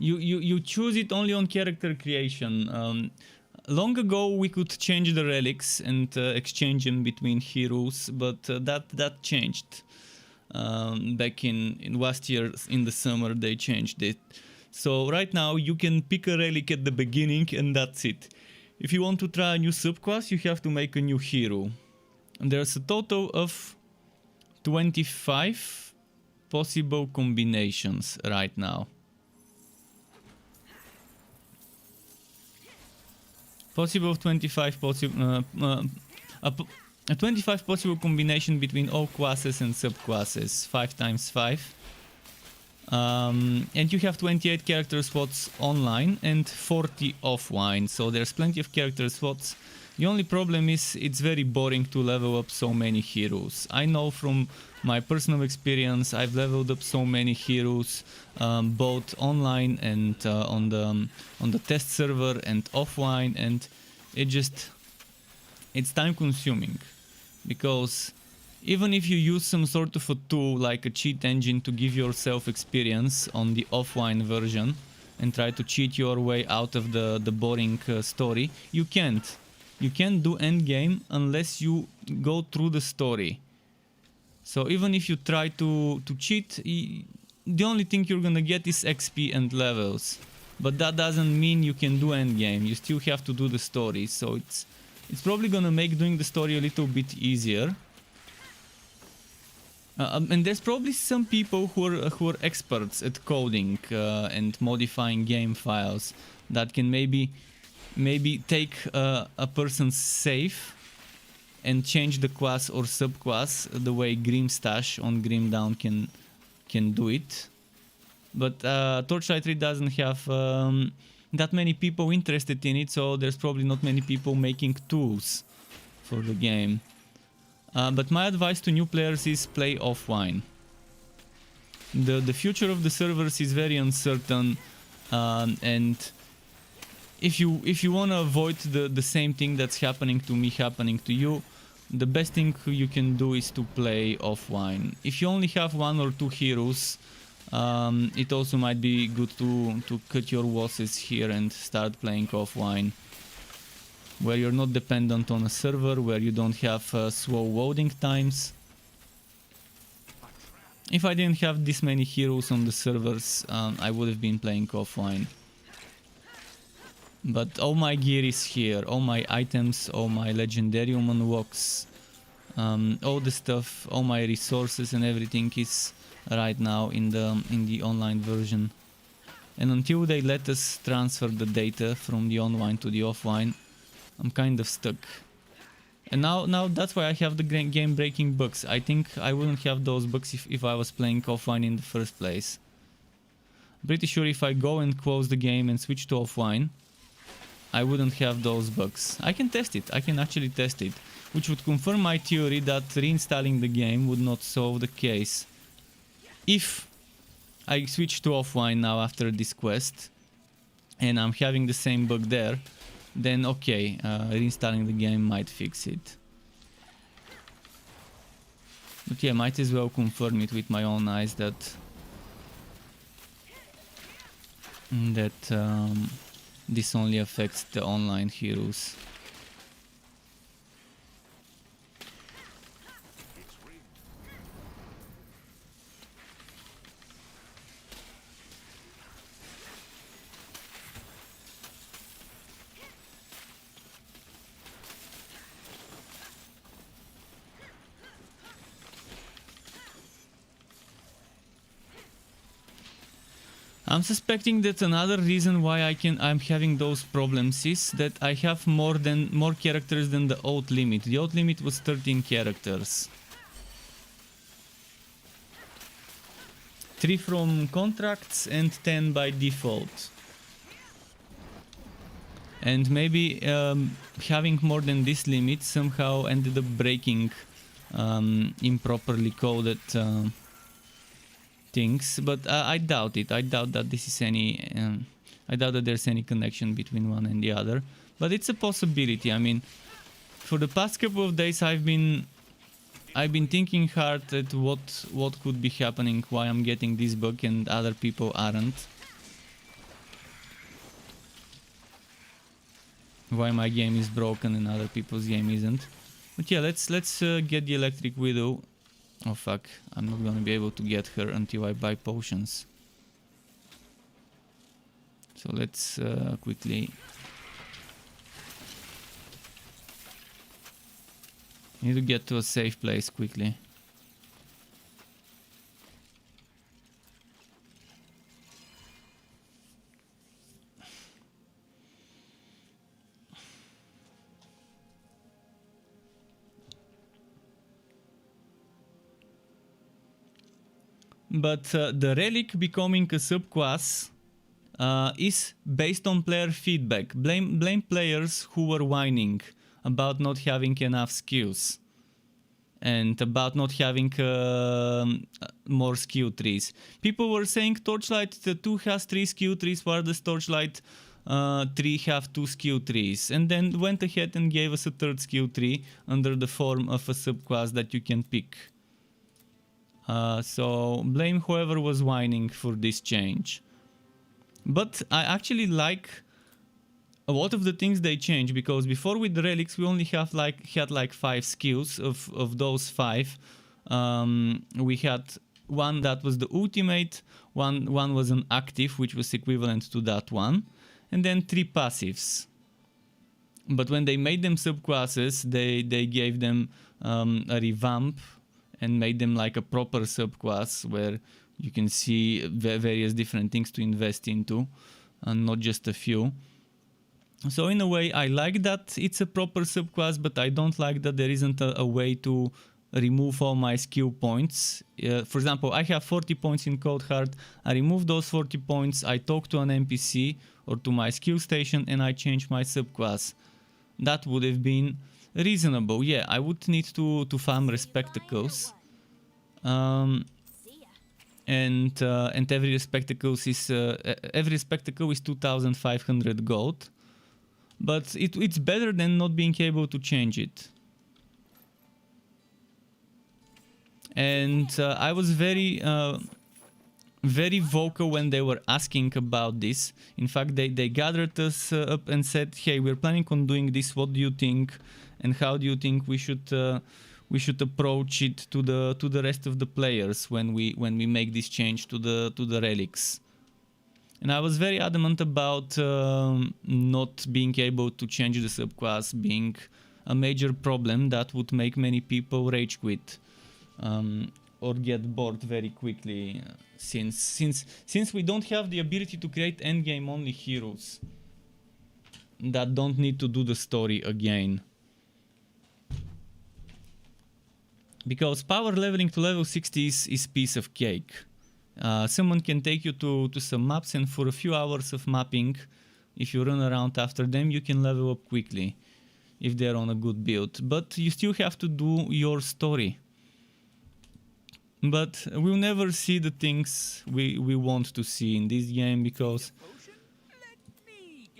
you choose it only on character creation. Long ago we could change the relics and exchange them between heroes, but that changed. Back in last year in the summer they changed it. So right now you can pick a relic at the beginning and that's it. If you want to try a new subclass, you have to make a new hero. And there's a total of 25 possible combinations right now. Possible 25 possible 25 possible combination between all classes and subclasses, 5 times 5. And you have 28 character slots online and 40 offline, so there's plenty of character slots. The only problem is it's very boring to level up so many heroes. I know from my personal experience I've leveled up so many heroes, both online and on the test server and offline, and it's time consuming. Because even if you use some sort of a tool like a cheat engine to give yourself experience on the offline version and try to cheat your way out of the boring story, you can't. You can't do endgame unless you go through the story. So even if you try to cheat, the only thing you're gonna get is XP and levels. But that doesn't mean you can do endgame. You still have to do the story. So it's probably gonna make doing the story a little bit easier. And there's probably some people who are experts at coding and modifying game files that can maybe take a person's save and change the class or subclass the way Grimstash on Grimdown can do it. But Torchlight 3 doesn't have that many people interested in it, so there's probably not many people making tools for the game. But my advice to new players is play offline. The future of the servers is very uncertain, and if you want to avoid the same thing that's happening to me happening to you, the best thing you can do is to play offline. If you only have 1 or 2 heroes, it also might be good to cut your losses here and start playing offline, where you're not dependent on a server, where you don't have slow loading times. If I didn't have this many heroes on the servers, I would have been playing offline. But all my gear is here, all my items, all my legendarium unlocks, all the stuff, all my resources and everything is right now in the online version. And until they let us transfer the data from the online to the offline, I'm kind of stuck. And now that's why I have the game breaking bugs. I think I wouldn't have those bugs if I was playing offline in the first place. Pretty sure if I go and close the game and switch to offline, I wouldn't have those bugs. I can test it. I can actually test it, which would confirm my theory that reinstalling the game would not solve the case. If I switch to offline now after this quest and I'm having the same bug there, then okay, reinstalling the game might fix it. But yeah, might as well confirm it with my own eyes that this only affects the online heroes. I'm suspecting that another reason why I'm having those problems is that I have more characters than the old limit. The old limit was 13 characters. 3 from contracts and 10 by default. And maybe having more than this limit somehow ended up breaking improperly coded things, but I doubt it. I doubt that this is I doubt that there's any connection between one and the other. But it's a possibility. I mean, for the past couple of days, I've been thinking hard at what could be happening, why I'm getting this bug and other people aren't. why my game is broken and other people's game isn't. But yeah, let's get the Electric Widow. Oh fuck, I'm not gonna be able to get her until I buy potions. So let's quickly... Need to get to a safe place quickly. But the relic becoming a subclass is based on player feedback. Blame players who were whining about not having enough skills and about not having more skill trees. People were saying Torchlight 2 has 3 skill trees, while the Torchlight 3 have 2 skill trees, and then went ahead and gave us a 3rd skill tree under the form of a subclass that you can pick. So blame whoever was whining for this change. But I actually like a lot of the things they changed, because before with the relics we only had like 5 skills. Of those 5, we had one that was the ultimate, one was an active, which was equivalent to that one, and then 3 passives. But when they made them subclasses, they gave them a revamp and made them like a proper subclass where you can see various different things to invest into, and not just a few. So in a way, I like that it's a proper subclass, but I don't like that there isn't a way to remove all my skill points. For example, I have 40 points in Cold Heart. I remove those 40 points, I talk to an NPC or to my skill station, and I change my subclass. That would have been reasonable. Yeah, I would need to farm Respectacles. And every Respectacle is 2,500 gold. But it's better than not being able to change it. And I was very vocal when they were asking about this. In fact, they gathered us up and said, "Hey, we're planning on doing this. What do you think? And how do you think we should approach it to the rest of the players when we make this change to the relics?" And I was very adamant about not being able to change the subclass being a major problem that would make many people rage quit or get bored very quickly, since we don't have the ability to create endgame only heroes that don't need to do the story again. Because power leveling to level 60 is piece of cake. Someone can take you to some maps, and for a few hours of mapping, if you run around after them, you can level up quickly if they're on a good build. But you still have to do your story. But we'll never see the things we want to see in this game, because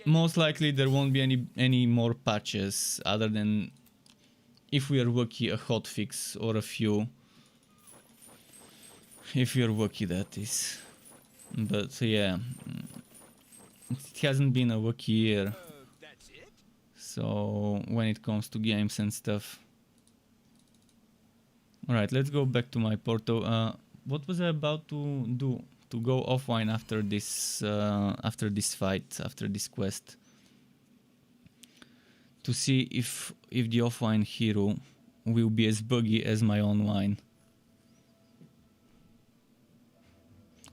most likely there won't be any more patches other than, if we are lucky, a hotfix or a few. If you're lucky, that is. But yeah, it hasn't been a lucky year. So when it comes to games and stuff. Alright, let's go back to my portal. What was I about to do? To go offline after this fight, after this quest. To see if the offline hero will be as buggy as my online.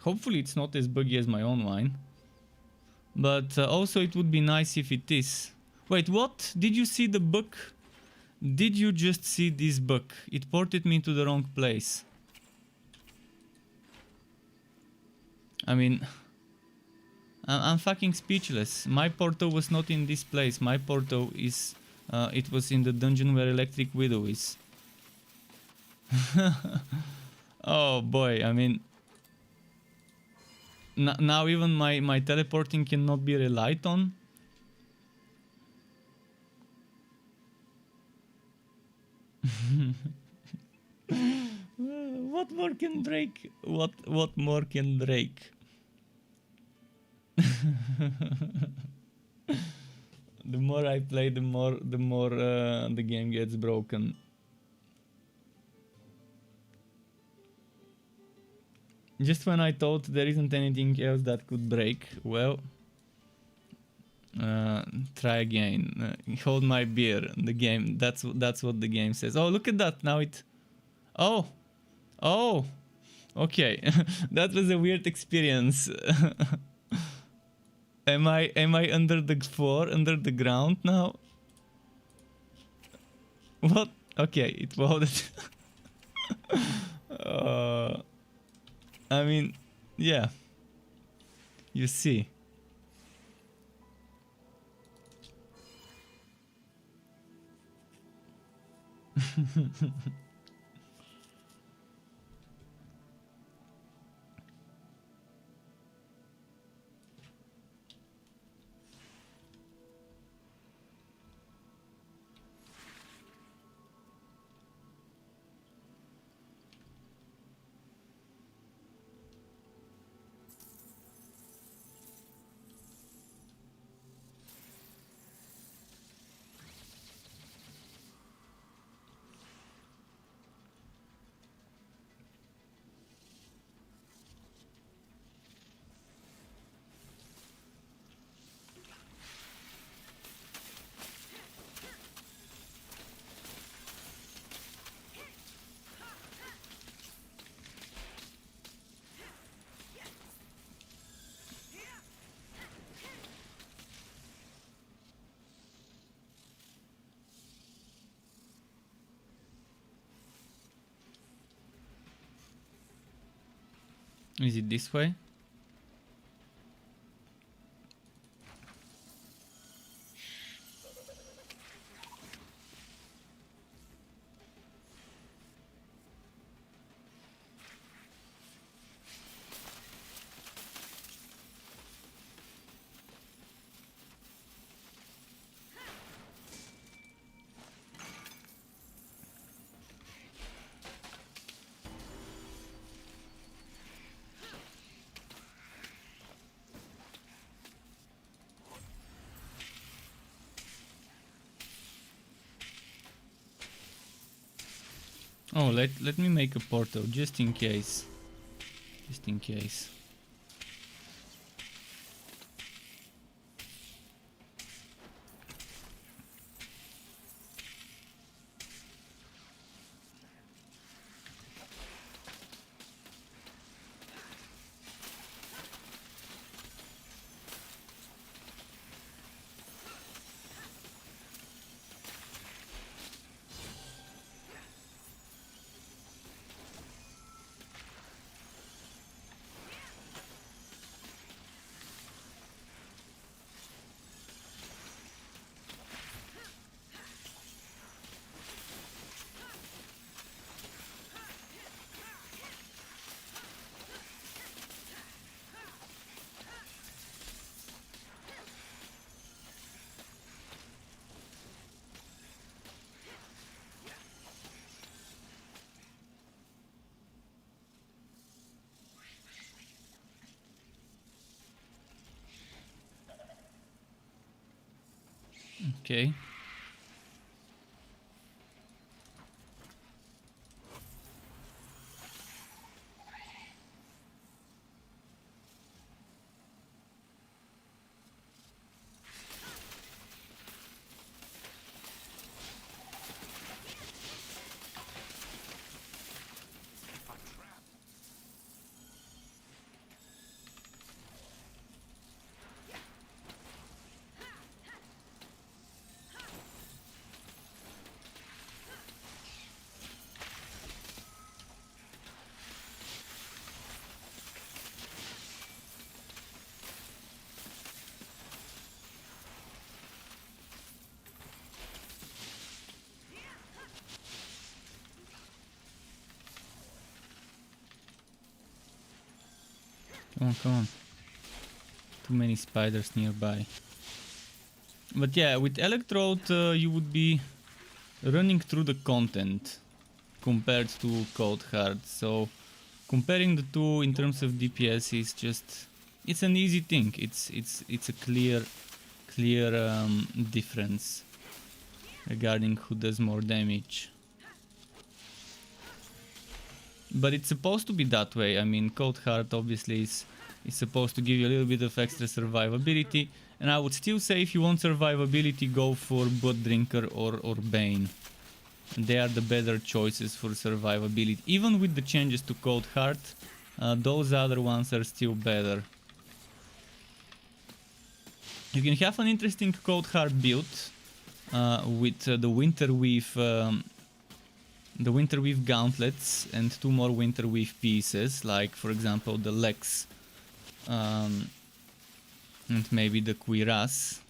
Hopefully it's not as buggy as my online. But also it would be nice if it is. Wait, what? Did you see the bug? Did you just see this bug? It ported me to the wrong place. I mean, I'm fucking speechless. My portal was not in this place. My portal is... it was in the dungeon where Electric Widow is. Oh boy, I mean... Now even my teleporting cannot be relied on. What more can break? What more can break? The more I play, the more the game gets broken. Just when I thought there isn't anything else that could break, well, try again. Hold my beer. The game. That's what the game says. Oh, look at that. Now it. Oh, oh. Okay, that was a weird experience. Am I under the floor, under the ground now? What? Okay, it voted. I mean, yeah. You see. Is it this way? Oh, let me make a portal just in case. Just in case. Okay. Come on, come on. Too many spiders nearby. But yeah, with Electrode you would be running through the content compared to Cold Hard. So comparing the two in terms of DPS is just, it's an easy thing. It's a clear clear difference regarding who does more damage. But it's supposed to be that way. I mean, Cold Heart obviously is supposed to give you a little bit of extra survivability. And I would still say if you want survivability, go for Blood Drinker or Bane. They are the better choices for survivability. Even with the changes to Cold Heart, those other ones are still better. You can have an interesting Cold Heart build with the Winter Weave gauntlets and 2 more Winter Weave pieces, like for example the Lex and maybe the Cuirass.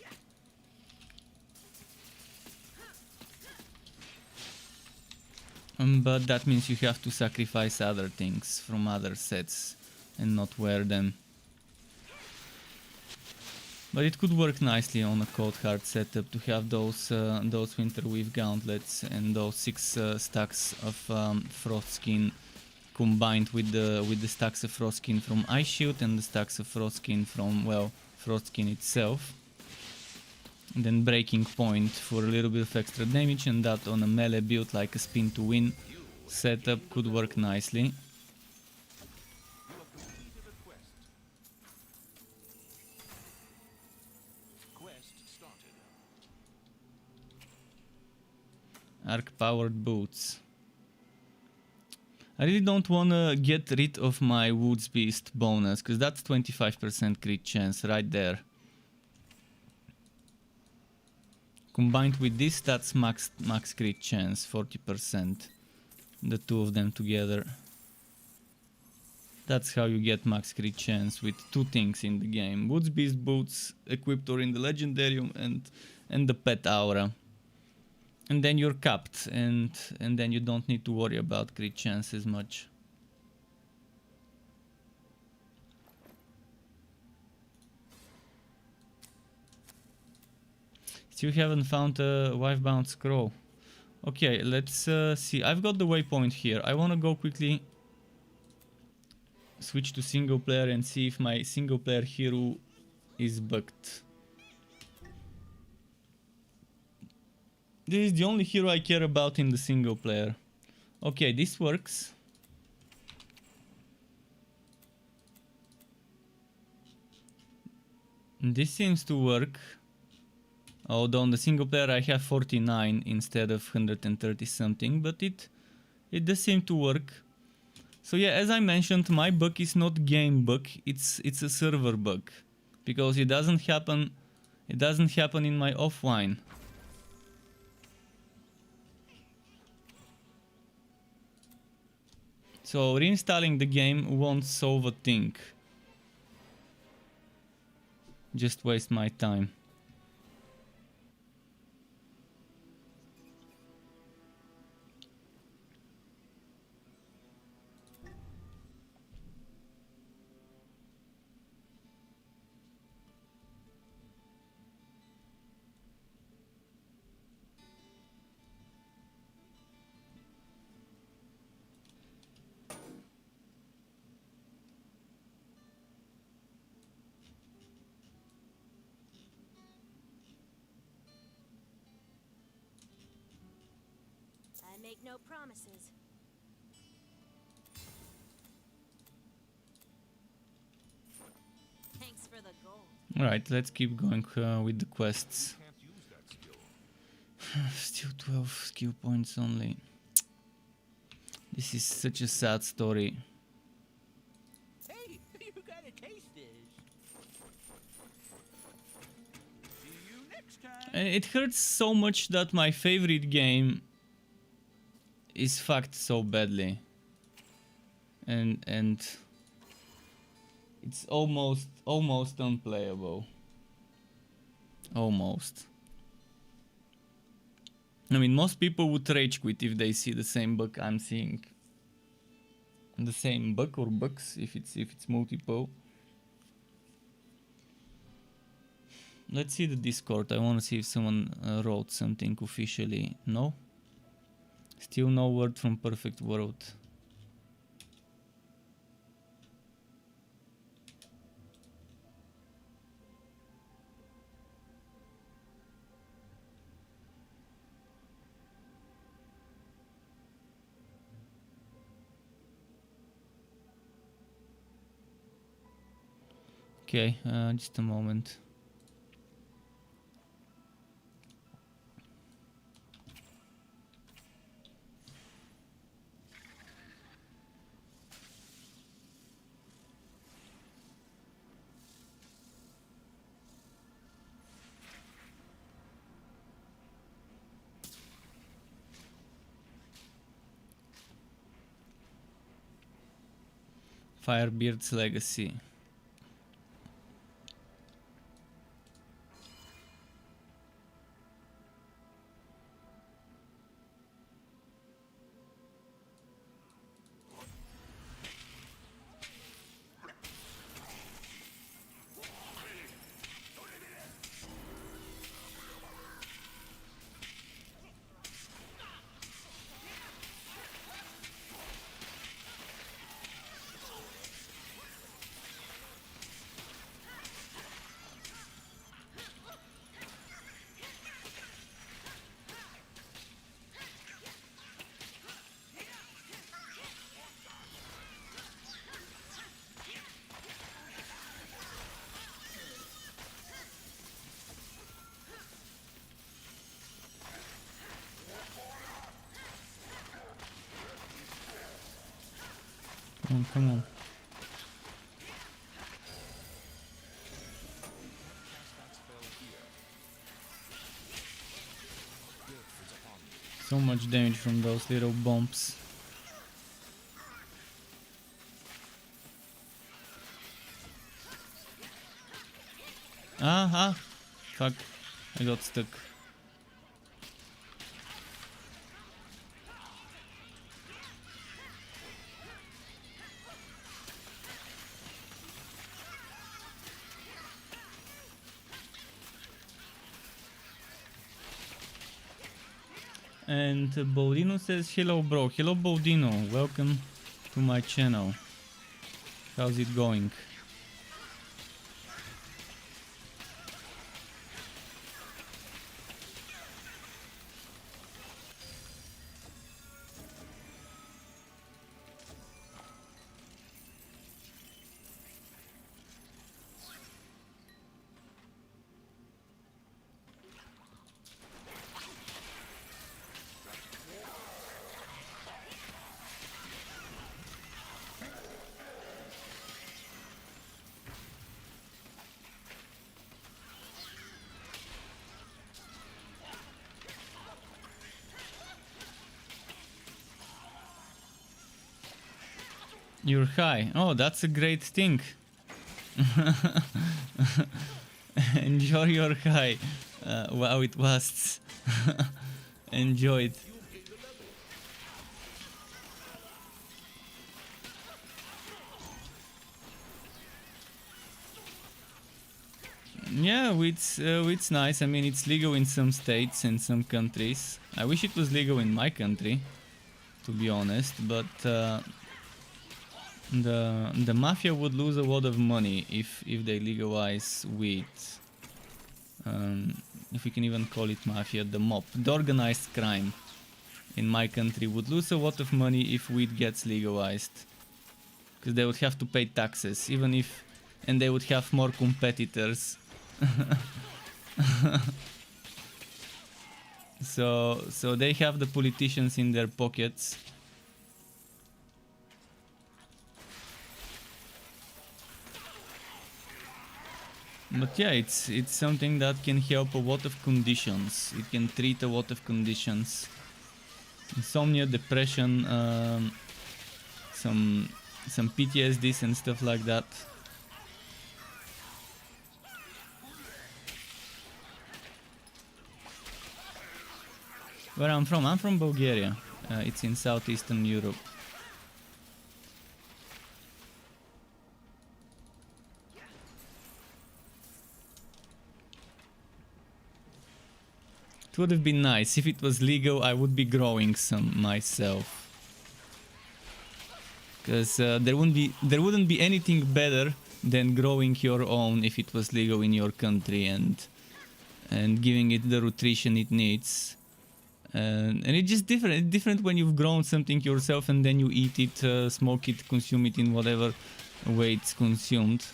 But that means you have to sacrifice other things from other sets and not wear them. But it could work nicely on a Cold Heart setup to have those Winter Weave gauntlets and those 6 stacks of Frost Skin combined with the stacks of Frost Skin from Ice Shield and the stacks of Frost Skin from, well, Frost Skin itself. And then Breaking Point for a little bit of extra damage, and that on a melee build like a Spin to Win setup could work nicely. Arc powered boots. I really don't wanna get rid of my Woods Beast bonus, cause that's 25% crit chance right there. Combined with this, that's max crit chance, 40%. The two of them together. That's how you get max crit chance with 2 things in the game. Woods Beast boots equipped or in the Legendarium and the pet aura. And then you're capped, and then you don't need to worry about crit chances much. Still haven't found a Wifebound Scroll. Okay, let's see. I've got the waypoint here. I want to go quickly switch to single player and see if my single player hero is bugged. This is the only hero I care about in the single player. Okay, this works. This seems to work. Although on the single player I have 49 instead of 130 something, but it does seem to work. So yeah, as I mentioned, my bug is not game bug, it's a server bug. Because it doesn't happen in my offline. So reinstalling the game won't solve a thing. Just waste my time. I make no promises. Thanks for the gold. Alright, let's keep going with the quests. Still 12 skill points only. This is such a sad story. Hey, you gotta taste this. See you next time. And it hurts so much that my favorite game is fucked so badly. And it's almost unplayable. Almost. I mean, most people would rage quit if they see the same bug I'm seeing. The same bug or bugs if it's multiple. Let's see the Discord. I want to see if someone wrote something officially. No? Still no word from Perfect World. Okay, just a moment. Firebeard's Legacy. Oh, come on. So much damage from those little bombs. Ah, fuck. I got stuck. And Bodino says, hello bro, hello Bodino, welcome to my channel. How's it going? You're high. Oh, that's a great thing. Enjoy your high while it lasts. Enjoy it. Yeah, it's nice. I mean, it's legal in some states and some countries. I wish it was legal in my country, to be honest, but the mafia would lose a lot of money if they legalize weed. If we can even call it mafia, the mob, the organized crime in my country would lose a lot of money if weed gets legalized, because they would have to pay taxes, even if, and they would have more competitors. So they have the politicians in their pockets. But yeah, it's something that can help a lot of conditions. It can treat a lot of conditions. Insomnia, depression, some PTSDs and stuff like that. Where I'm from Bulgaria. It's in southeastern Europe. It would have been nice if it was legal. I would be growing some myself, because there wouldn't be anything better than growing your own if it was legal in your country and giving it the nutrition it needs. And it's just different when you've grown something yourself and then you eat it, smoke it, consume it in whatever way it's consumed.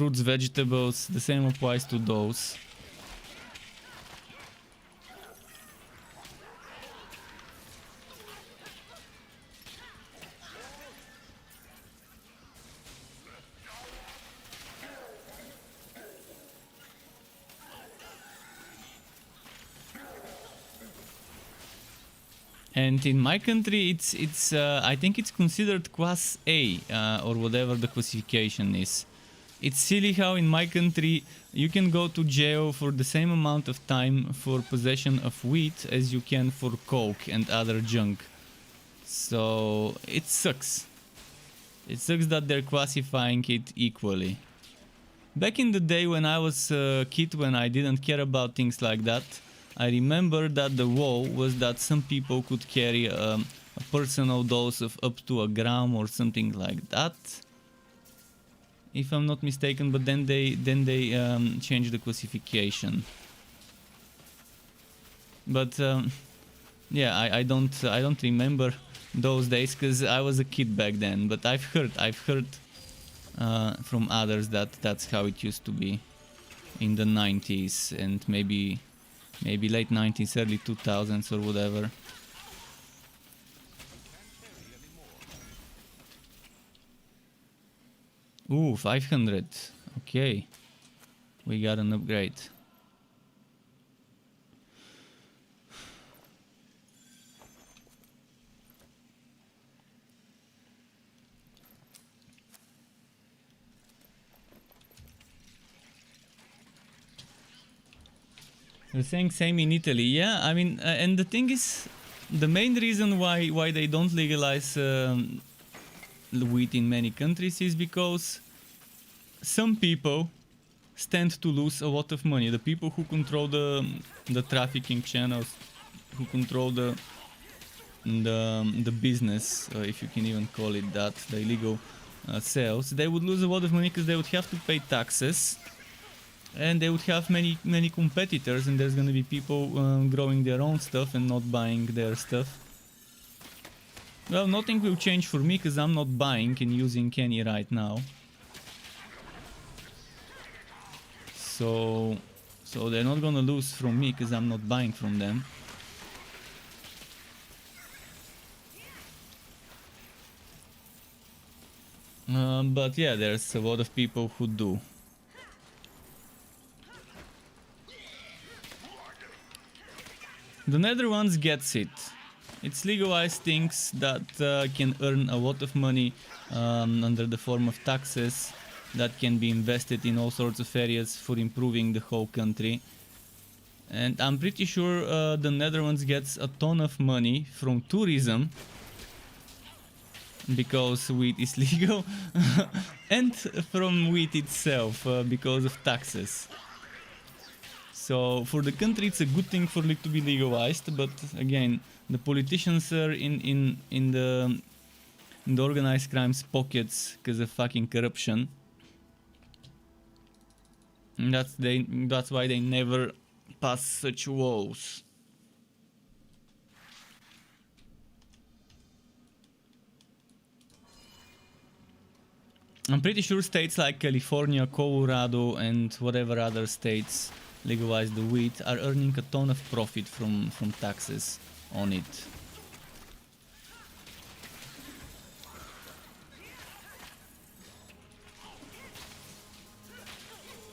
fruits, vegetables, the same applies to those. And in my country, it's I think it's considered class A or whatever the classification is. It's silly how in my country you can go to jail for the same amount of time for possession of weed as you can for coke and other junk. So it sucks. It sucks that they're classifying it equally. Back in the day when I was a kid, when I didn't care about things like that, I remember that the law was that some people could carry a personal dose of up to a gram or something like that, if I'm not mistaken. But then they changed the classification. But yeah, I don't remember those days because I was a kid back then. But I've heard from others that that's how it used to be in the 90s and maybe late 90s, early 2000s or whatever. Ooh, 500. Okay. We got an upgrade. They're saying same in Italy. Yeah, I mean, and the thing is, the main reason why they don't legalize wheat in many countries is because some people stand to lose a lot of money. The people who control the trafficking channels, who control the business, if you can even call it that, the illegal sales, they would lose a lot of money because they would have to pay taxes. And they would have many competitors, and there's gonna be people growing their own stuff and not buying their stuff. Well, nothing will change for me because I'm not buying and using any right now. So they're not gonna lose from me because I'm not buying from them. But yeah, there's a lot of people who do. The Netherlands gets it. It's legalized things that can earn a lot of money under the form of taxes that can be invested in all sorts of areas for improving the whole country. And I'm pretty sure the Netherlands gets a ton of money from tourism because wheat is legal and from wheat itself because of taxes. So for the country it's a good thing for it to be legalized, but again, the politicians are in the organized crime's pockets because of fucking corruption. And that's why they never pass such laws. I'm pretty sure states like California, Colorado, and whatever other states legalize the wheat are earning a ton of profit from taxes on it.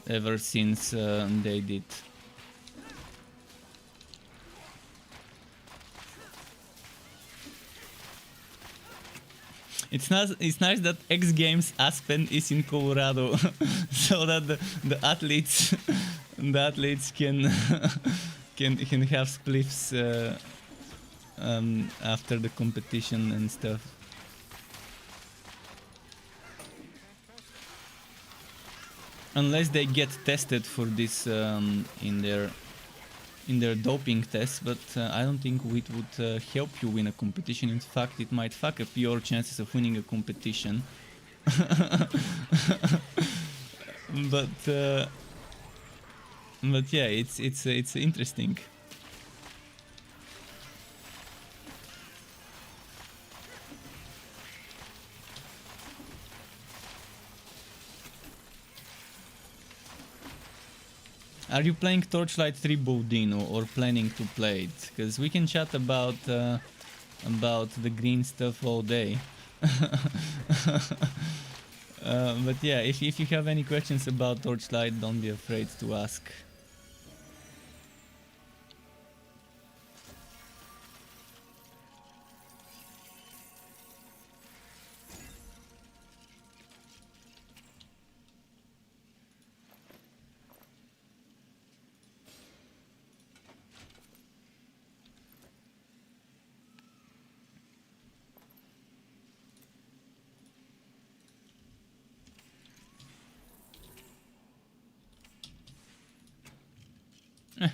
Ever since they did. It's nice that X Games Aspen is in Colorado, so that the athletes can can have spliffs after the competition and stuff. Unless they get tested for this in their doping tests, but I don't think it would help you win a competition. In fact, it might fuck up your chances of winning a competition. but yeah, it's interesting. Are you playing Torchlight 3 Bodino or planning to play it? Because we can chat about the green stuff all day. But yeah, if you have any questions about Torchlight, don't be afraid to ask. Quest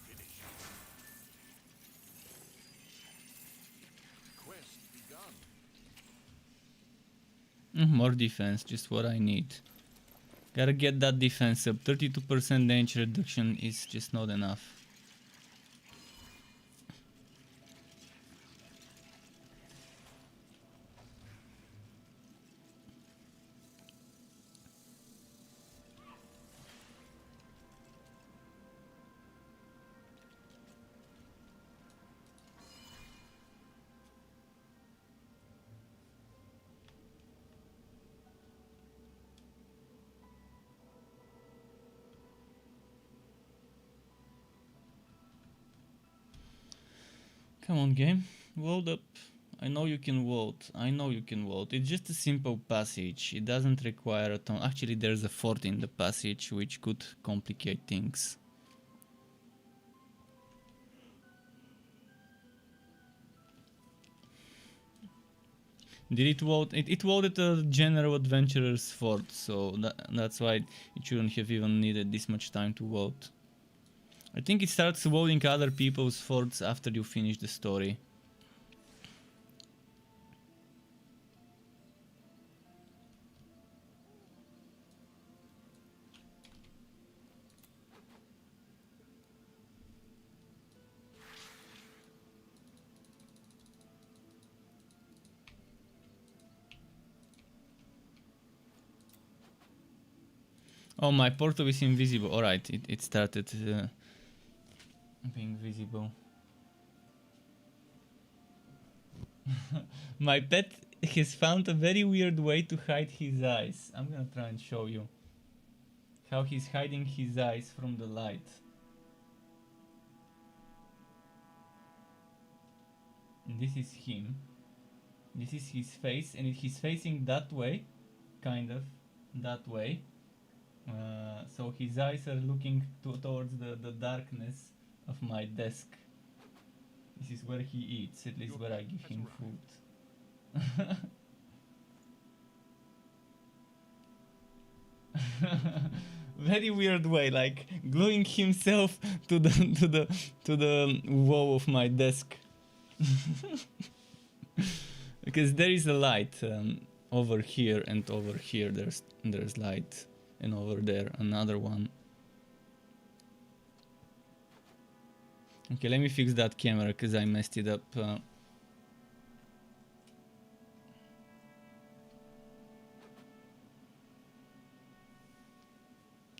finished. Quest begun. More defense, just what I need. Gotta get that defense up. 32% damage reduction is just not enough. Come on, game. Load up. I know you can vote. I know you can vote. It's just a simple passage. It doesn't require a ton. Actually, there's a fort in the passage, which could complicate things. Did it vote? It voted a general adventurer's fort, so that's why it shouldn't have even needed this much time to vote. I think it starts voting other people's forts after you finish the story. Oh, my portal is invisible. Alright, it started being visible. My pet has found a very weird way to hide his eyes. I'm gonna try and show you how he's hiding his eyes from the light. And this is him. This is his face, and he's facing that way, kind of that way. So his eyes are looking towards the darkness of my desk. This is where he eats, at least where I give him food. Very weird way, like gluing himself to the wall of my desk. Because there is a light over here and over here. There's light, and over there another one. Okay, let me fix that camera because I messed it up.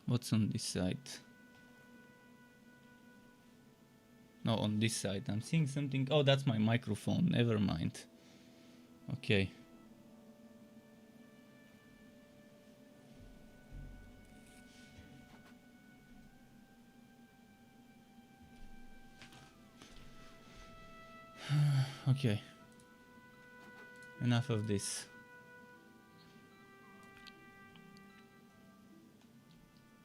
What's on this side? No, on this side. I'm seeing something. Oh, that's my microphone. Never mind. Okay. Okay. Enough of this.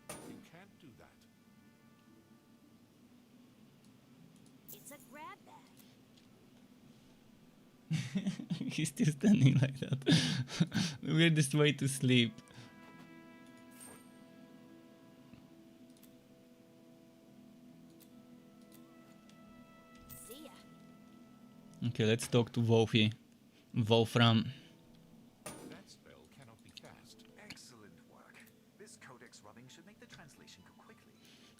You can't do that. It's a grab bag. He's still standing like that. The weirdest way to sleep. See ya. Okay, let's talk to Wolfie. Wolfram. That spell cannot be fast. Excellent work. This codex rubbing should make the translation go quickly.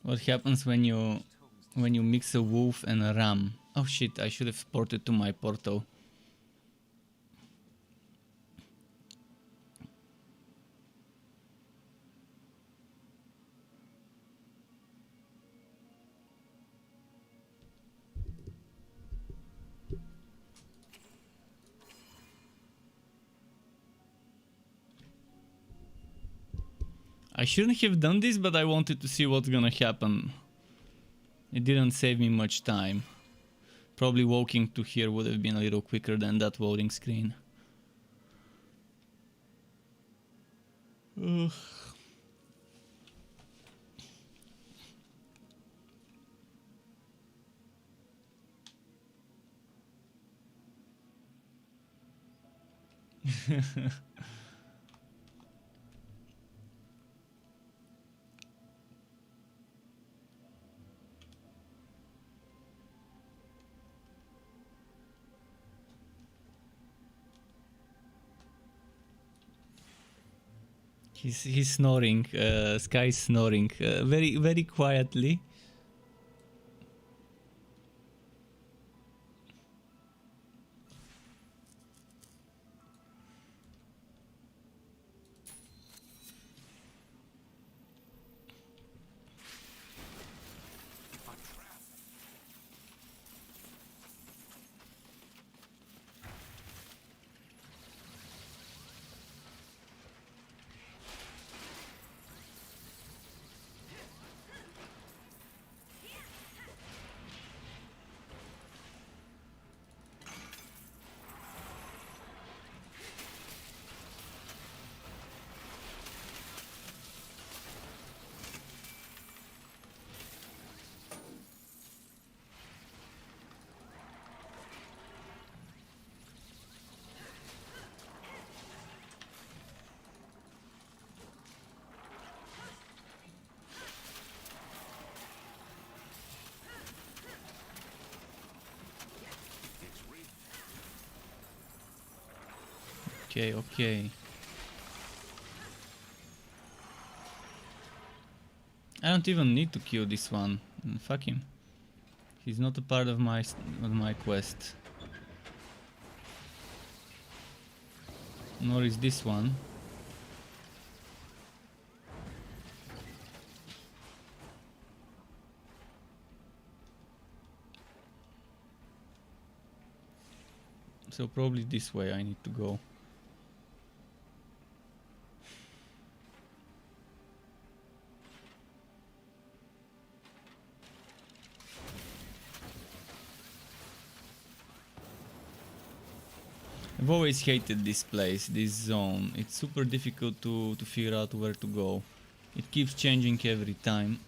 What happens when you mix a wolf and a ram? Oh shit, I should have ported to my portal. I shouldn't have done this, but I wanted to see what's gonna happen. It didn't save me much time. Probably walking to here would have been a little quicker than that loading screen. Ugh. He's snoring. Sky's snoring very quietly. Okay, okay. I don't even need to kill this one. Fuck him. He's not a part of my quest. Nor is this one. So probably this way I need to go. I've always hated this place, this zone. It's super difficult to figure out where to go. It keeps changing every time.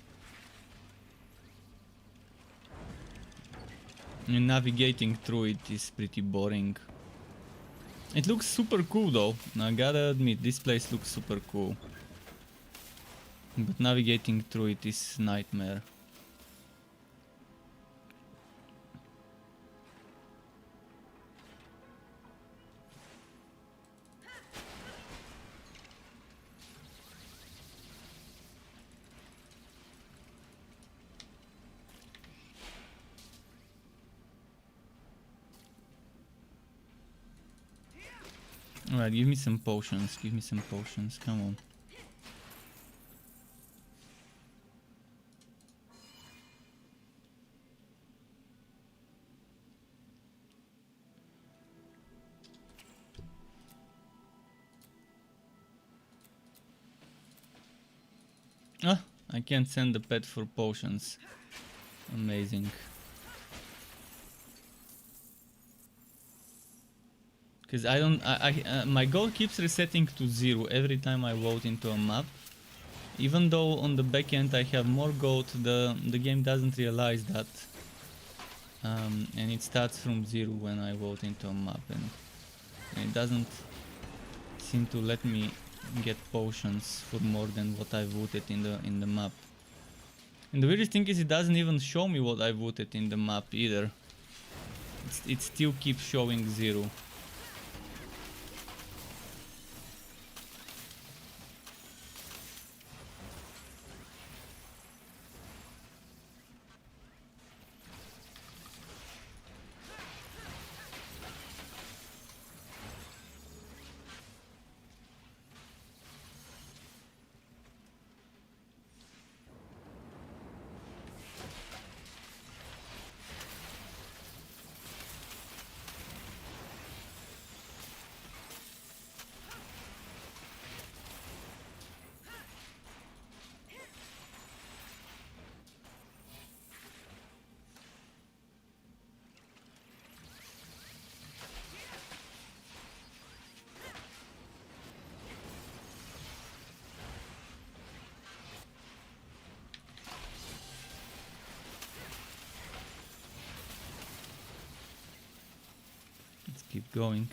And navigating through it is pretty boring. It looks super cool though. I gotta admit, this place looks super cool. But navigating through it is nightmare. Alright, give me some potions, come on. Ah, I can't send the pet for potions. Amazing. Because my goal keeps resetting to 0 every time I vote into a map. Even though on the back end I have more gold, the game doesn't realize that. And it starts from 0 when I vote into a map, and it doesn't seem to let me get potions for more than what I voted in the map. And the weirdest thing is it doesn't even show me what I voted in the map either. It still keeps showing 0. keep going.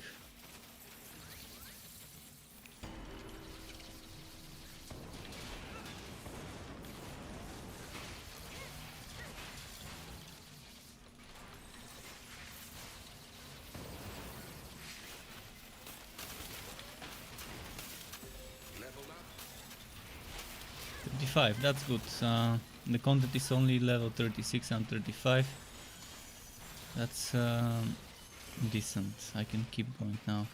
Level up. 35, that's good. The content is only level 36 and 35. That's decent. I can keep going now.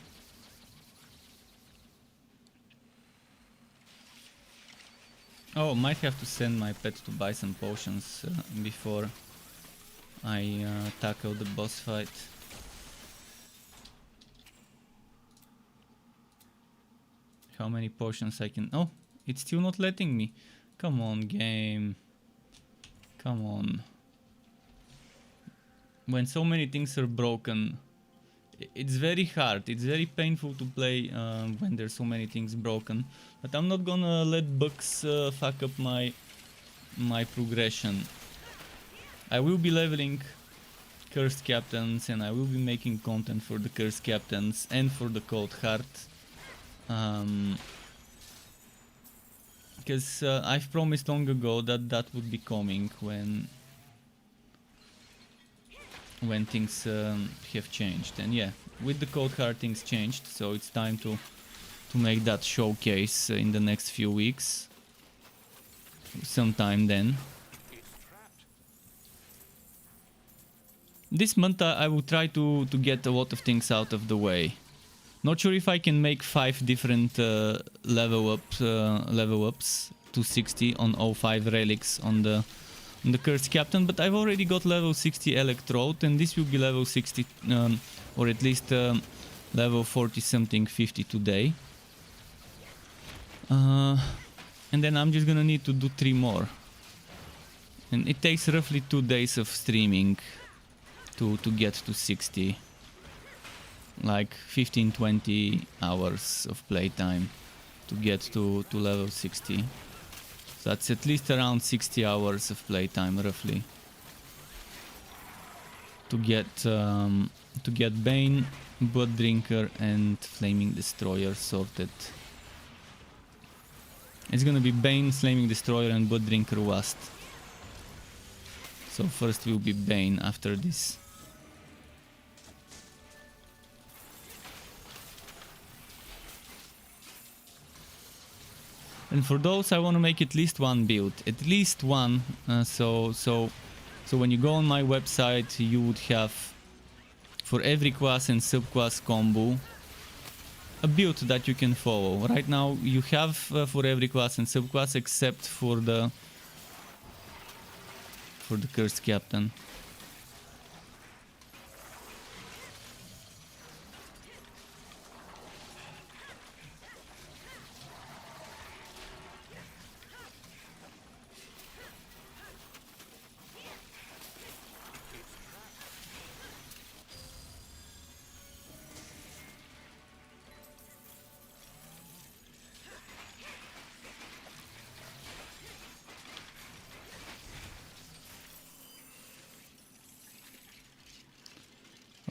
Oh, might have to send my pet to buy some potions before I tackle the boss fight. How many potions I can... Oh, it's still not letting me. Come on, game. Come on. When so many things are broken, it's very hard. It's very painful to play when there's so many things broken. But I'm not gonna let bugs fuck up my progression. I will be leveling cursed captains, and I will be making content for the cursed captains and for the cold heart. Because I've promised long ago that that would be coming when things have changed. And yeah, with the cold heart things changed, so it's time to make that showcase in the next few weeks, sometime then. This month I will try to get a lot of things out of the way. Not sure if I can make 5 different level ups to 60 on all 5 relics on the cursed captain, but I've already got level 60 electrode, and this will be level 60 or at least level 40 something 50 today. And then I'm just gonna need to do 3 more, and it takes roughly 2 days of streaming to get to 60. Like 15-20 hours of playtime to get to level 60. So that's at least around 60 hours of playtime roughly to get Bane, Blood Drinker and Flaming Destroyer sorted. It's gonna be Bane, Flaming Destroyer and Blood Drinker last. So first will be Bane after this. And for those, I want to make at least one build, at least one. So when you go on my website, you would have for every class and subclass combo a build that you can follow. Right now, you have for every class and subclass except for the cursed captain.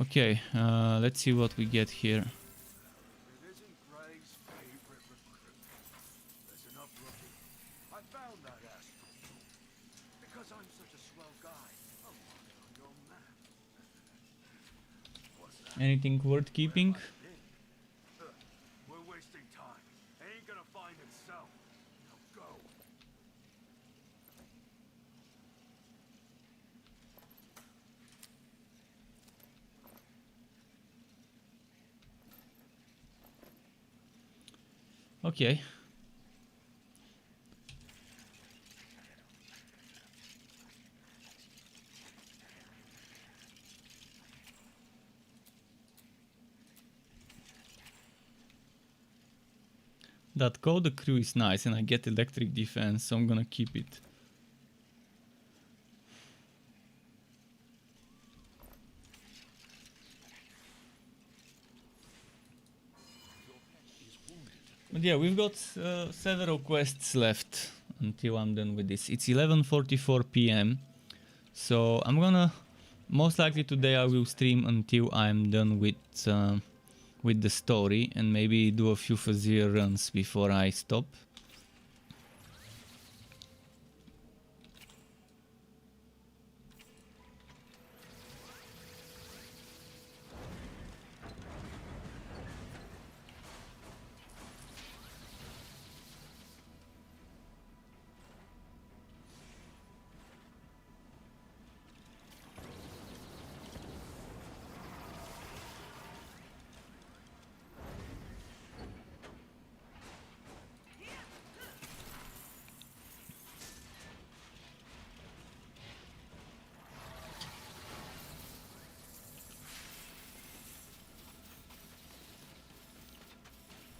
Okay, let's see what we get here. It isn't Gray's favorite recruit. Listen up, rookie. I found that astral jewel. Because I'm such a swell guy, I'll mark it on your map. What's that? Anything worth keeping? We're wasting time. It ain't gonna find itself. Now go. Okay. That code crew is nice, and I get electric defense, so I'm gonna keep it. But yeah, we've got several quests left until I'm done with this. It's 11:44 p.m. So I'm gonna Most likely today I will stream until I'm done with the story and maybe do a few Fazir runs before I stop.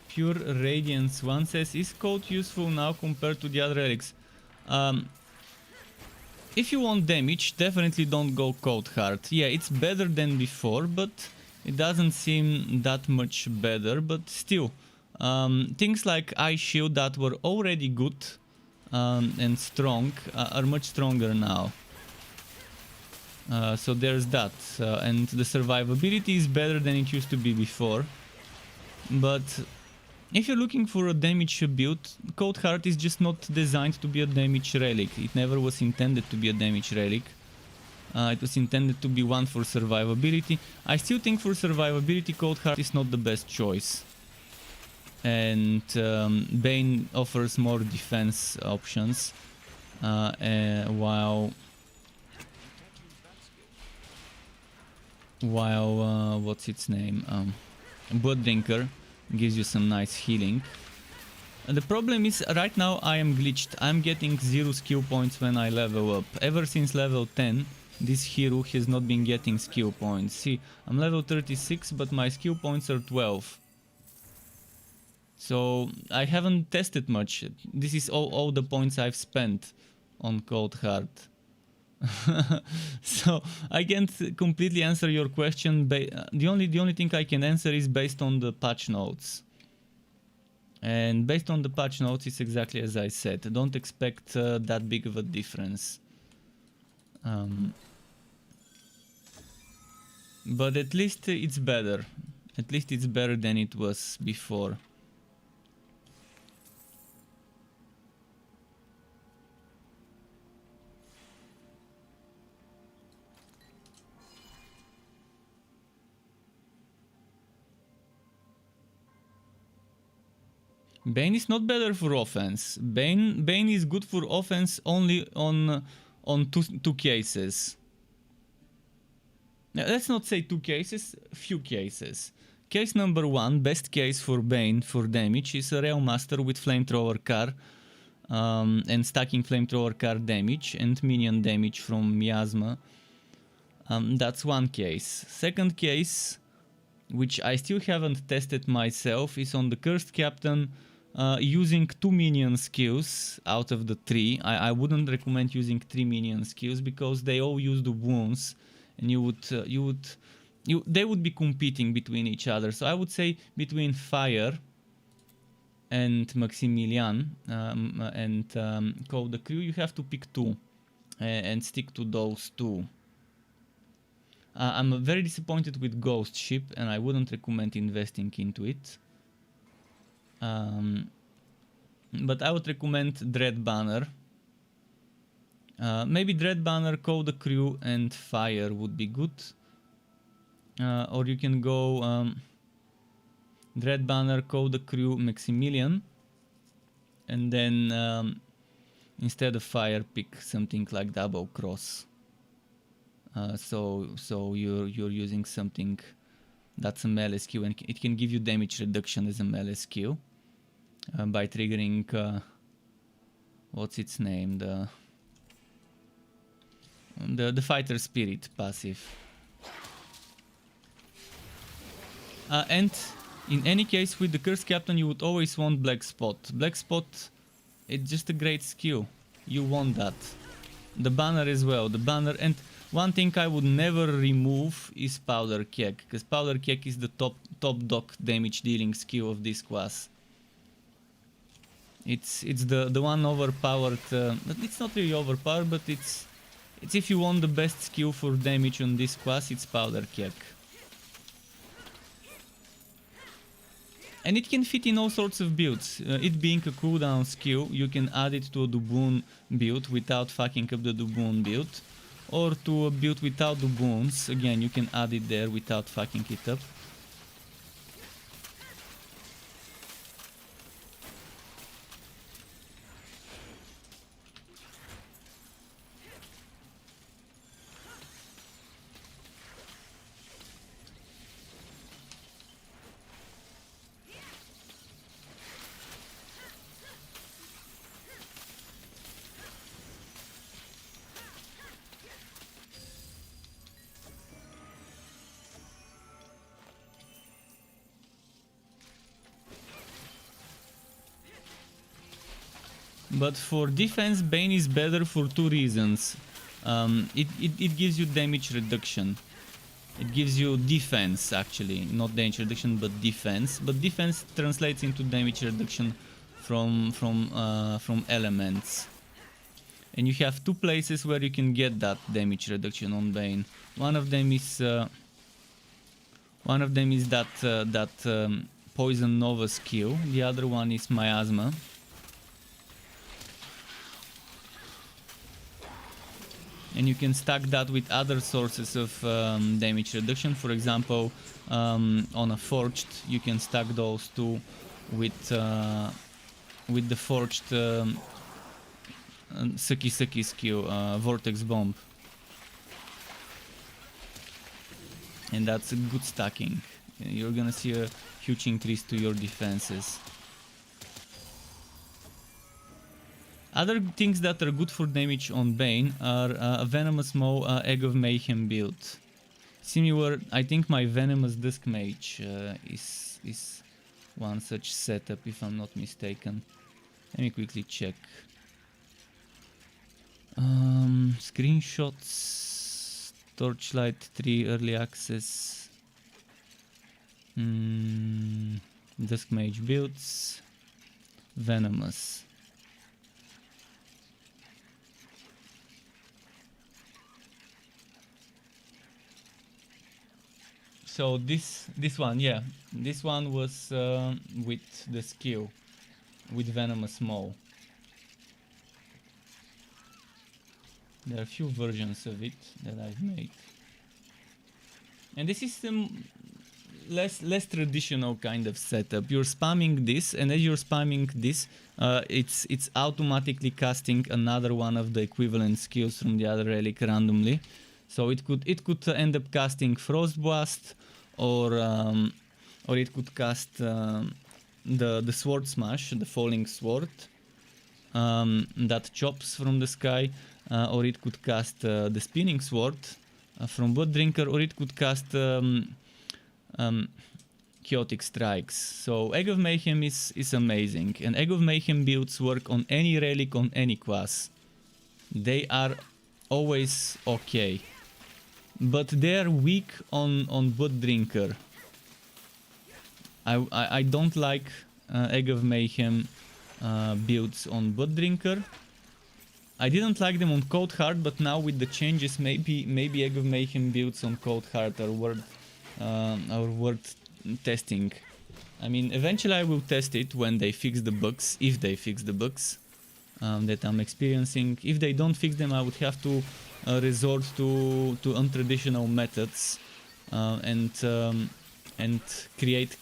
Pure Radiance 1 says, is code useful now compared to the other relics? If you want damage, definitely don't go Cold Heart. Yeah, it's better than before, but it doesn't seem that much better. But still, things like Ice Shield that were already good and strong are much stronger now. So there's that. And the survivability is better than it used to be before. But if you're looking for a damage build, Cold Heart is just not designed to be a damage relic. It never was intended to be a damage relic. It was intended to be one for survivability. I still think for survivability Cold Heart is not the best choice. And Bane offers more defense options. While what's its name? Blood Drinker gives you some nice healing. The problem is right now I am glitched. I'm getting 0 skill points when I level up. Ever since level 10 this hero has not been getting skill points. See, I'm level 36 but my skill points are 12. So I haven't tested much. This is all the points I've spent on Cold Heart. So I can't completely answer your question. The only thing I can answer is based on the patch notes. And based on the patch notes, it's exactly as I said. Don't expect that big of a difference. But at least it's better. At least it's better than it was before. Bane is not better for offense. Bane is good for offense only on two cases. Now, let's not say 2 cases, few cases. Case number 1, best case for Bane for damage is a Realm Master with Flamethrower Car and stacking Flamethrower Car damage and minion damage from Miasma. That's one case. Second case, which I still haven't tested myself, is on the Cursed Captain. Using 2 minion skills out of the 3. I wouldn't recommend using 3 minion skills because they all use the wounds, and they would be competing between each other. So I would say between Fire and Maximilian and Code the Crew, you have to pick 2 and stick to those 2. I'm very disappointed with Ghost Ship, and I wouldn't recommend investing into it. But I would recommend Dread Banner. Maybe Dread Banner, Code the Crew, and Fire would be good. Or you can go Dread Banner, Code the Crew, Maximilian, and then instead of Fire, pick something like Double Cross. So you're using something that's a melee skill, and it can give you damage reduction as a melee skill by triggering what's its name, the Fighter Spirit passive. And in any case, with the Cursed Captain, you would always want Black Spot. Black Spot, it's just a great skill. You want that. The banner as well. The banner, and one thing I would never remove is Powder Keg, because Powder Keg is the top dog damage dealing skill of this class. It's the one overpowered. It's not really overpowered, but It's if you want the best skill for damage on this class, it's Powder Keg. And it can fit in all sorts of builds. It being a cooldown skill, you can add it to a Duboon build without fucking up the Duboon build. Or to a build without Duboons, again you can add it there without fucking it up. But for defense, Bane is better for two reasons. It gives you damage reduction. It gives you defense, actually, not damage reduction, but defense. But defense translates into damage reduction from elements. And you have two places where you can get that damage reduction on Bane. One of them is that Poison Nova skill. The other one is Miasma. And you can stack that with other sources of damage reduction. For example, on a Forged, you can stack those two with the Forged Suki skill, Vortex Bomb. And that's a good stacking. You're gonna see a huge increase to your defenses. Other things that are good for damage on Bane are a Venomous Maw, Egg of Mayhem build. Similar, I think my Venomous Dusk Mage is one such setup, if I'm not mistaken. Let me quickly check. Screenshots, Torchlight 3 early access, Dusk Mage builds, Venomous. So this one, yeah, this one was with the skill, with Venomous Maw. There are a few versions of it that I've made, and this is less traditional kind of setup. You're spamming this, and as you're spamming this, it's automatically casting another one of the equivalent skills from the other relic randomly. So it could end up casting Frost Blast, or it could cast the Sword Smash, the Falling Sword, that chops from the sky, or it could cast the Spinning Sword from Blood Drinker, or it could cast Chaotic Strikes. So Egg of Mayhem is amazing, and Egg of Mayhem builds work on any relic, on any class. They are always okay. But they're weak on Blood Drinker. I don't like Egg of Mayhem builds on Blood Drinker. I didn't like them on Cold Heart, but now with the changes, maybe Egg of Mayhem builds on Cold Heart are worth testing. I mean, eventually I will test it when they fix the bugs, if they fix the bugs that I'm experiencing. If they don't fix them, I would have to resort to untraditional methods and create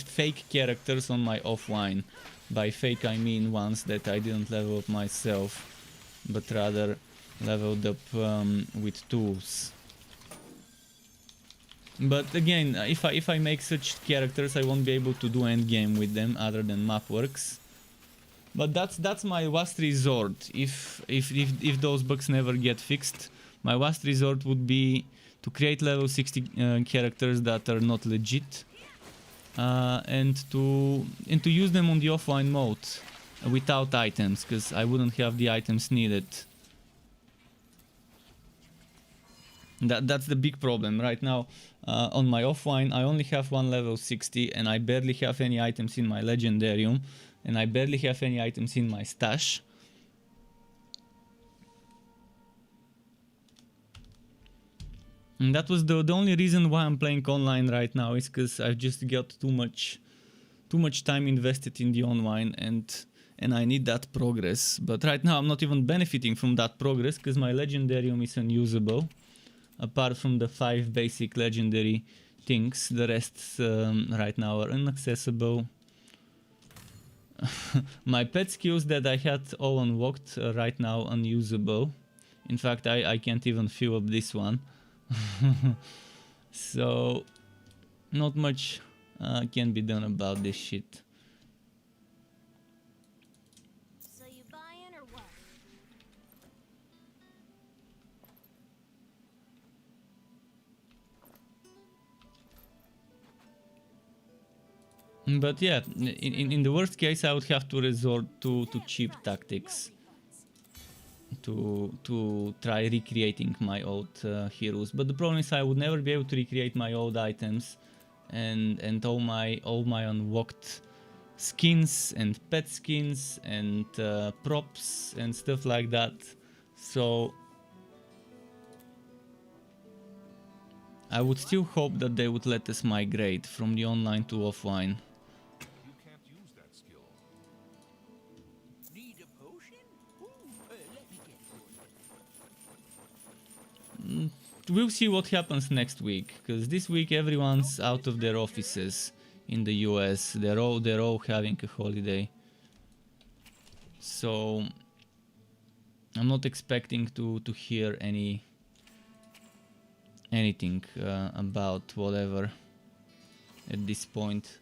fake characters on my offline. By fake I mean ones that I didn't level up myself, but rather leveled up with tools. But again, if I make such characters, I won't be able to do endgame with them other than map works. But that's my last resort. If those bugs never get fixed, my last resort would be to create level 60 characters that are not legit, and to use them on the offline mode without items, because I wouldn't have the items needed. That's the big problem right now. On my offline, I only have one level 60, and I barely have any items in my legendarium. And I barely have any items in my stash. And that was the only reason why I'm playing online right now, is because I've just got too much time invested in the online, and I need that progress. But right now I'm not even benefiting from that progress because my legendarium is unusable. Apart from the 5 basic legendary things, the rest right now are inaccessible. My pet skills that I had all unlocked are right now unusable. In fact, I can't even fill up this one. So not much can be done about this shit. So you buy in or what? But yeah, in the worst case, I would have to resort to cheap tactics to try recreating my old heroes. But the problem is I would never be able to recreate my old items and all my unlocked skins and pet skins and props and stuff like that. So I would still hope that they would let us migrate from the online to offline. You can't use that skill. Need a potion? Ooh, let me get one. We'll see what happens next week, because this week everyone's out of their offices in the US. They're all having a holiday. So I'm not expecting to hear anything about whatever at this point.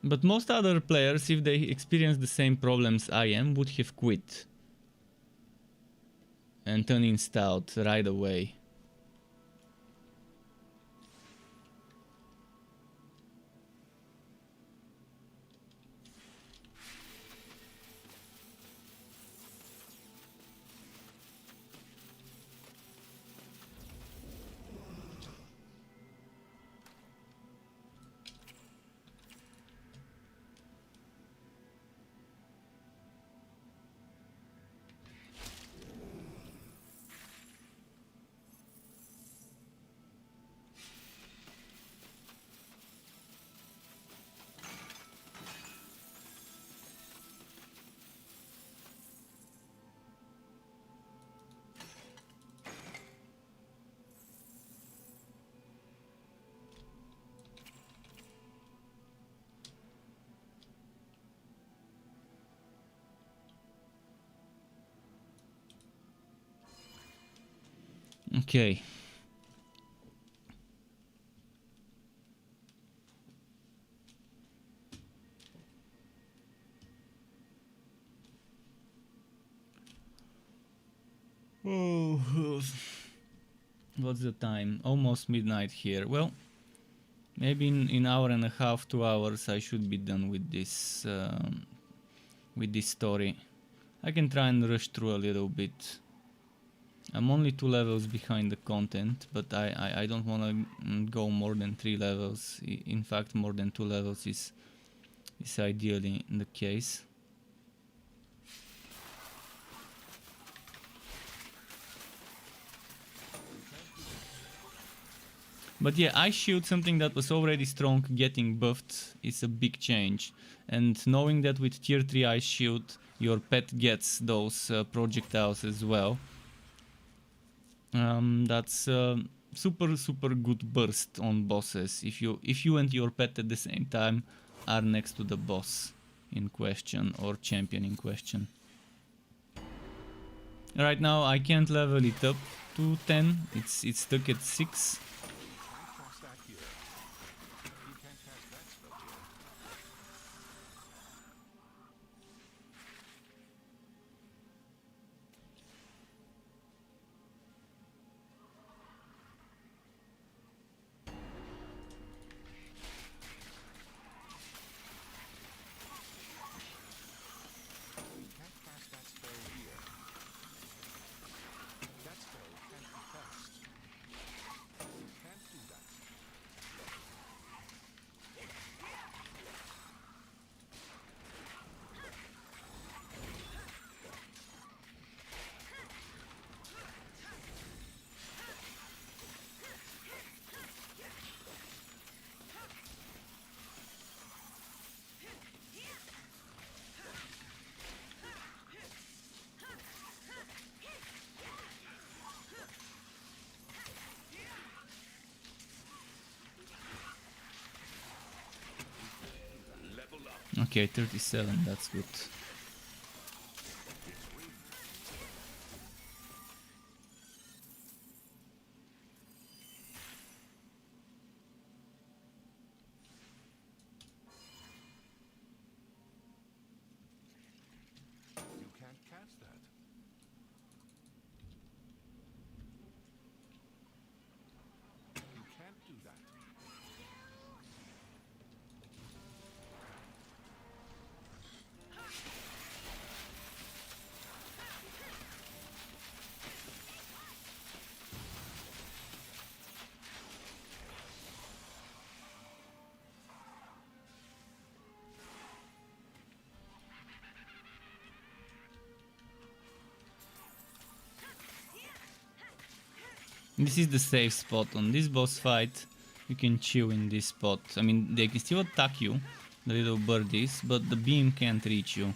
But most other players, if they experience the same problems I am, would have quit and uninstalled right away. Okay. Oh, what's the time? Almost midnight here. Well, maybe in hour and a half, 2 hours, I should be done with this story. I can try and rush through a little bit. I'm only 2 levels behind the content, but I don't want to go more than 3 levels. In fact, more than 2 levels is ideally the case. But yeah, Ice Shield, something that was already strong, getting buffed is a big change. And knowing that with tier 3 Ice Shield, your pet gets those projectiles as well. That's super good burst on bosses if you and your pet at the same time are next to the boss in question or champion in question. Right now I can't level it up to 10, it's stuck at 6. Cast that here. You can't cast that spell here. You can't cast that spell here. That spell can't be cast. Okay, 37, that's good. You can't cast that. You can't do that. This is the safe spot. On this boss fight, you can chill in this spot. I mean, they can still attack you, the little birdies, but the beam can't reach you.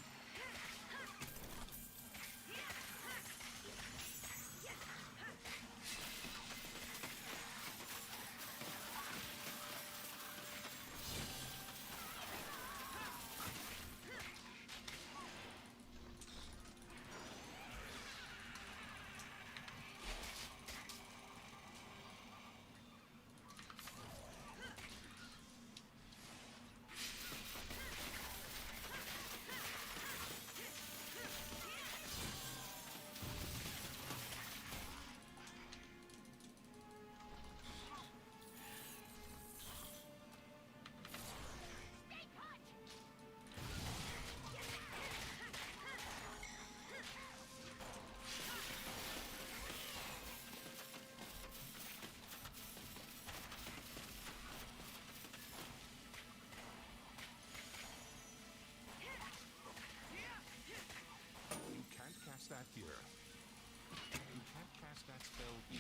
You can't cast that here. You can't cast that spell here.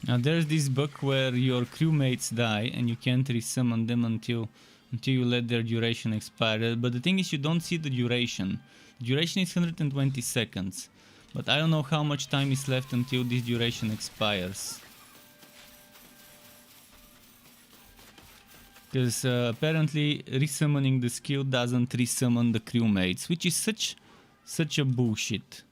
Now there's this bug where your crewmates die and you can't resummon them until you let their duration expire. But the thing is, you don't see the duration. The duration is 120 seconds. But I don't know how much time is left until this duration expires. Because apparently resummoning the skill doesn't resummon the crewmates, which is such a bullshit.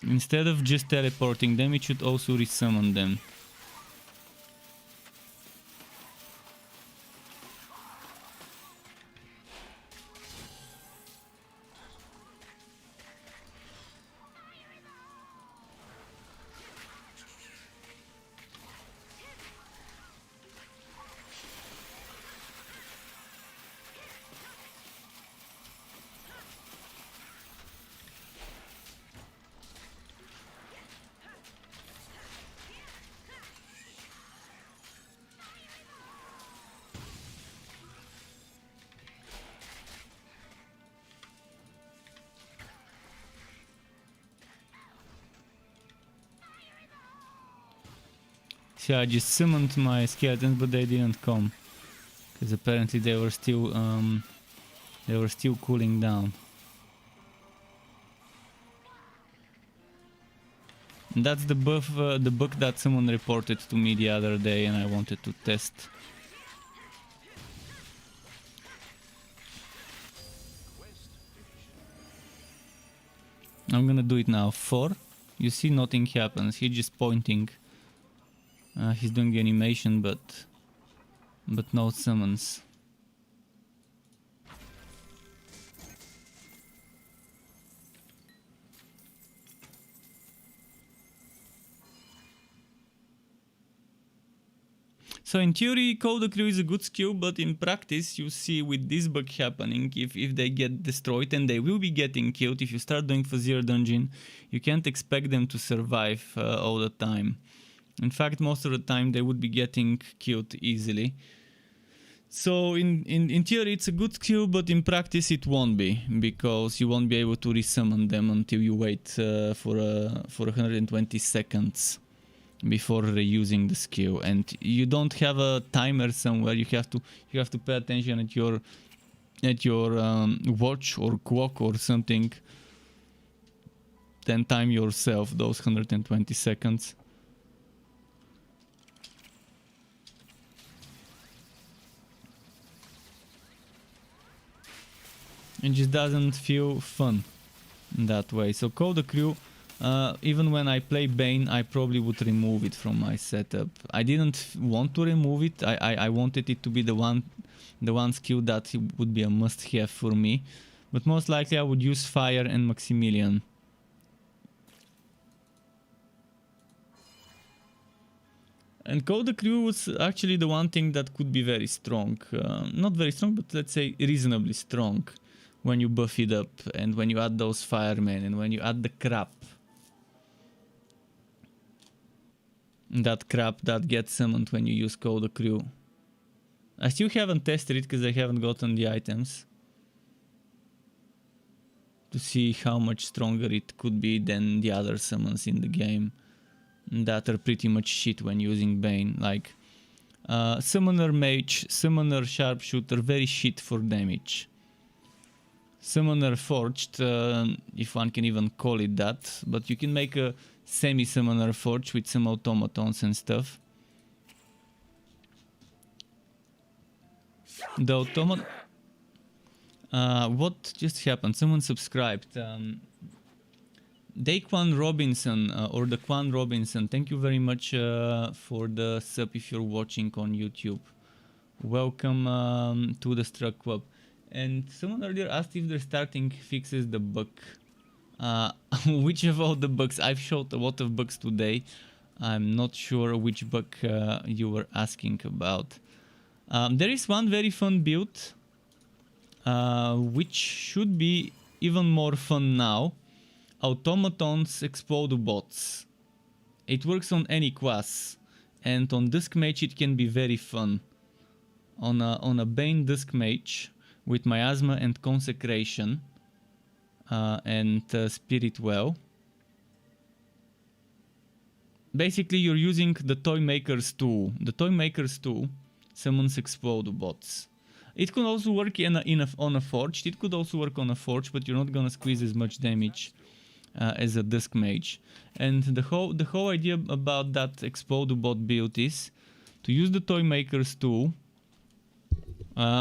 Instead of just teleporting them, it should also resummon them. See, I just summoned my skeletons, but they didn't come, because apparently they were still cooling down. And that's the bug that someone reported to me the other day, and I wanted to test. I'm gonna do it now. 4. You see, nothing happens. He's just pointing. He's doing the animation, but no summons. So in theory, Code the Crew is a good skill, but in practice, you see with this bug happening, if they get destroyed, and they will be getting killed, if you start doing Fuzzier Dungeon, you can't expect them to survive all the time. In fact, most of the time they would be getting killed easily. So in theory it's a good skill, but in practice it won't be, because you won't be able to resummon them until you wait for 120 seconds before reusing the skill, and you don't have a timer somewhere. You have to pay attention at your watch or clock or something, then time yourself those 120 seconds. It just doesn't feel fun that way. So Call the Crew, even when I play Bane, I probably would remove it from my setup. I didn't want to remove it. I wanted it to be the one skill that would be a must-have for me. But most likely I would use Fire and Maximilian. And Call the Crew was actually the one thing that could be very strong. Not very strong, but let's say reasonably strong when you buff it up, and when you add those firemen, and when you add the crap. That crap that gets summoned when you use Call the Crew. I still haven't tested it because I haven't gotten the items to see how much stronger it could be than the other summons in the game that are pretty much shit when using Bane. Like Summoner Mage, Summoner Sharpshooter, very shit for damage. Summoner Forged, if one can even call it that, but you can make a semi-summoner Forge with some automatons and stuff. The automat... what just happened? Someone subscribed. Daquan Robinson, or the Quan Robinson, thank you very much for the sub if you're watching on YouTube. Welcome to the Struck Club. And someone earlier asked if the starting fixes the bug. Which of all the bugs? I've showed a lot of bugs today. I'm not sure which bug you were asking about. There is one very fun build, which should be even more fun now. Automatons explode bots. It works on any class, and on Dusk Mage it can be very fun. On a Bane Dusk Mage with Miasma and Consecration and Spirit Well. Basically you're using the Toy Maker's tool. The Toy Maker's tool summons explode bots. It could also work on a Forged. It could also work on a Forge, but you're not gonna squeeze as much damage as a Dusk Mage. And the whole idea about that explode bot build is to use the Toy Maker's tool,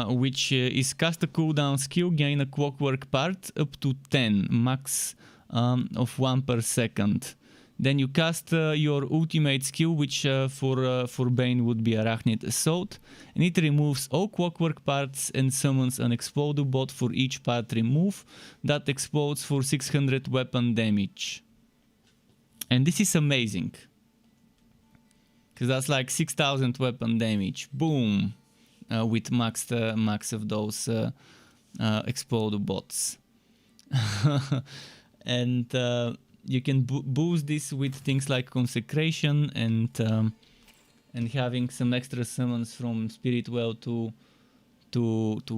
which is cast a cooldown skill, gain a clockwork part up to 10, max of 1 per second. Then you cast your ultimate skill, which for Bane would be Arachnid Assault, and it removes all clockwork parts and summons an explode bot for each part removed that explodes for 600 weapon damage. And this is amazing, because that's like 6000 weapon damage. Boom! With max of those explode bots. And you can boost this with things like Consecration and having some extra summons from Spirit Well to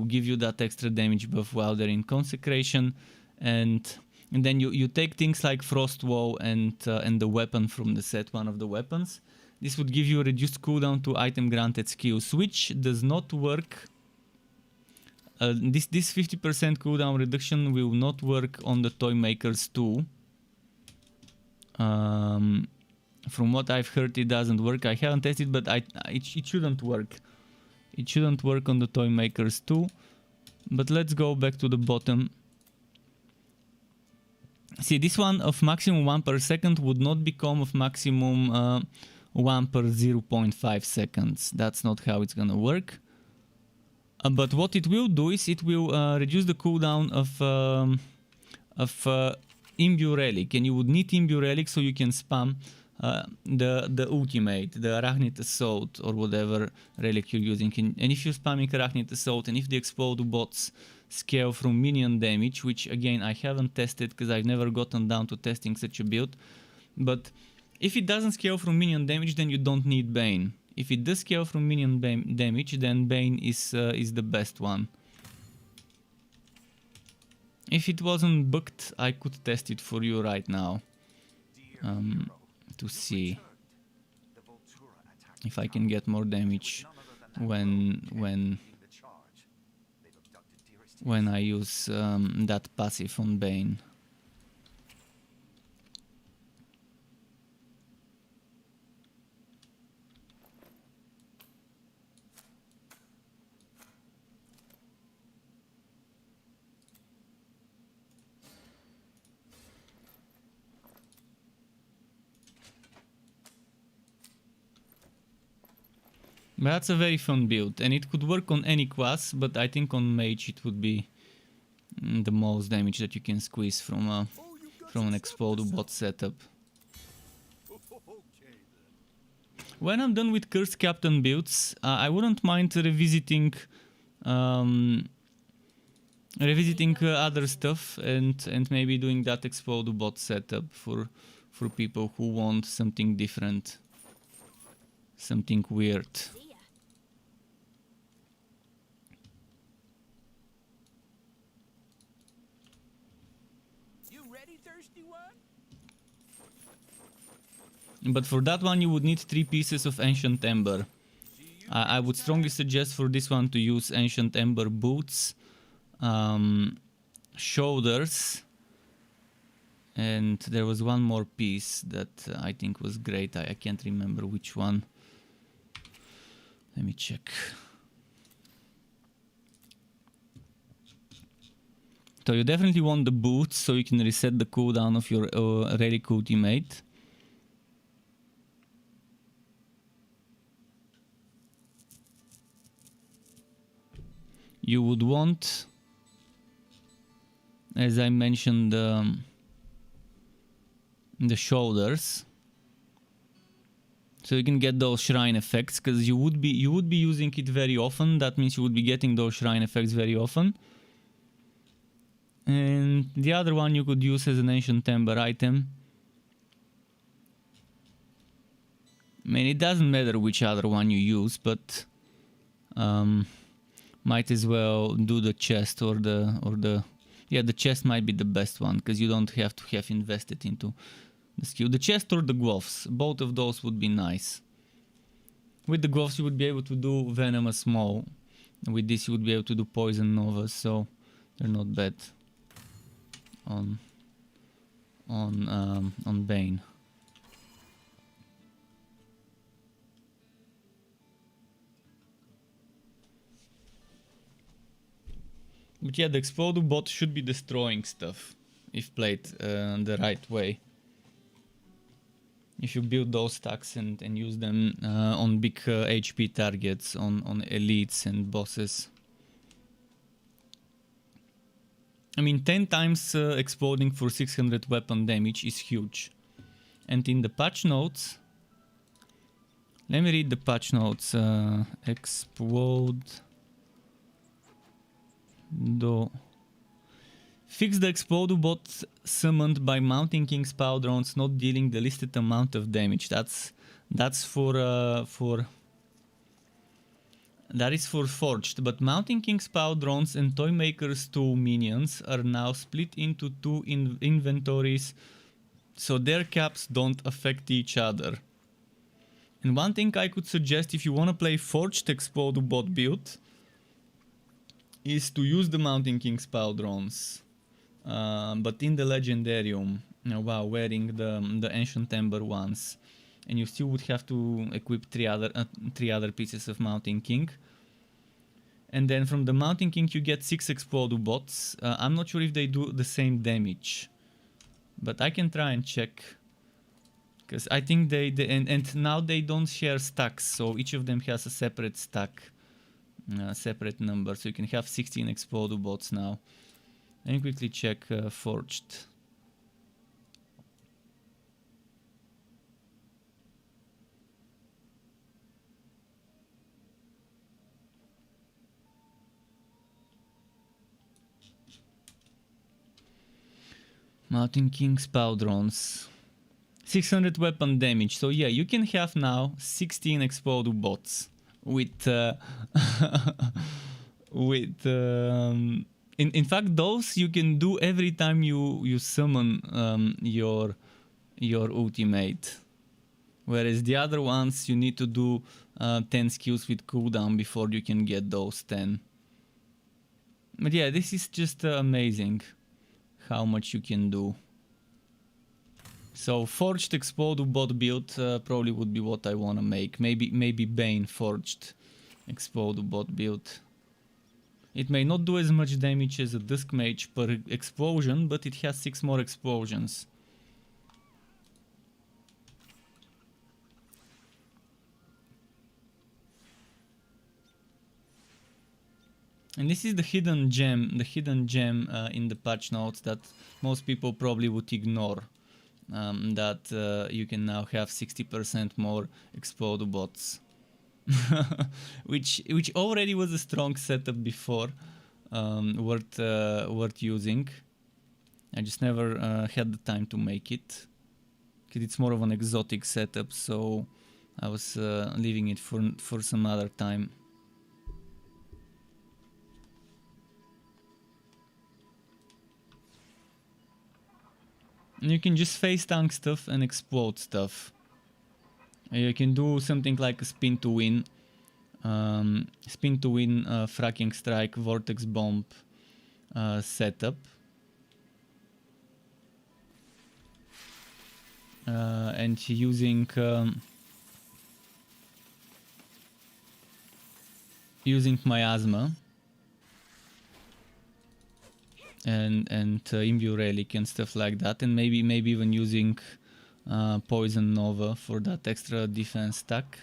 give you that extra damage buff while they're in Consecration, and then you take things like Frost Wall and the weapon from the set, one of the weapons. This would give you a reduced cooldown to item granted skills, which does not work. This 50% cooldown reduction will not work on the Toy Maker's tool. From what I've heard, it doesn't work. I haven't tested, but it shouldn't work. It shouldn't work on the Toy Maker's tool. But let's go back to the bottom. See, this one of maximum 1 per second would not become of maximum 1 per 0.5 seconds. That's not how it's gonna work. But what it will do is it will reduce the cooldown of Imbue Relic, and you would need Imbue Relic so you can spam the ultimate, the Arachnid Assault or whatever relic you're using. And if you're spamming Arachnid Assault and if the Explode bots scale from minion damage, which again I haven't tested because I've never gotten down to testing such a build, but if it doesn't scale from minion damage, then you don't need Bane. If it does scale from minion damage, then Bane is the best one. If it wasn't bugged, I could test it for you right now. To see if I can get more damage when I use that passive on Bane. But that's a very fun build, and it could work on any class, but I think on Mage it would be the most damage that you can squeeze from an Explode bot setup. When I'm done with Cursed Captain builds, I wouldn't mind revisiting other stuff and maybe doing that Explode bot setup for people who want something different, something weird. But for that one you would need 3 pieces of Ancient Ember. I would strongly suggest for this one to use Ancient Ember boots, shoulders, and there was one more piece that I think was great. I can't remember which one. Let me check. So you definitely want the boots so you can reset the cooldown of your relic ultimate. You would want, as I mentioned, the shoulders, so you can get those shrine effects, because you would be using it very often. That means you would be getting those shrine effects very often. And the other one you could use as an Ancient Ember item. I mean, it doesn't matter which other one you use, but might as well do the chest or the yeah, the chest might be the best one, because you don't have to have invested into the skill. The chest or the gloves, both of those would be nice. With the gloves you would be able to do Venomous Maw. With this you would be able to do Poison Nova, so they're not bad on Bane. But yeah, the Explode bot should be destroying stuff if played the right way. If you build those stacks and use them on big HP targets, on elites and bosses. I mean, 10 times exploding for 600 weapon damage is huge. And in the patch notes, let me read the patch notes. Explode. Fix the Explode bot summoned by mounting King's Power drones not dealing the listed amount of damage. That is for Forged, but mounting King's Power drones and Toymaker's 2 minions are now split into 2 inventories, so their caps don't affect each other. And one thing I could suggest if you want to play Forged Explode bot build is to use the mounting King's Power drones, but in the Legendarium, while wearing the Ancient Ember ones, and you still would have to equip three other pieces of Mountain King. And then from the Mountain King you get 6 Explode bots. I'm not sure if they do the same damage, but I can try and check, because I think and now they don't share stacks, so each of them has a separate stack. Separate number, so you can have 16 Explode bots now. Let me quickly check Forged. Mountain King's Powdrons. 600 weapon damage. So yeah, you can have now 16 explode bots with with in fact those you can do every time you summon your ultimate, whereas the other ones you need to do 10 skills with cooldown before you can get those 10. But yeah, this is just amazing how much you can do. So forged explode bot build probably would be what I want to make. Maybe Bane forged explode bot build. It may not do as much damage as a Dusk Mage per explosion, but it has 6 more explosions. And this is the hidden gem in the patch notes that most people probably would ignore. That you can now have 60% more explode bots. which already was a strong setup before, worth using. I just never had the time to make it, because it's more of an exotic setup, so I was leaving it for some other time. And you can just face tank stuff and explode stuff. You can do something like a spin to win, fracking strike, vortex bomb setup, and using miasma and imbue relic and stuff like that, and maybe even using poison nova for that extra defense stack,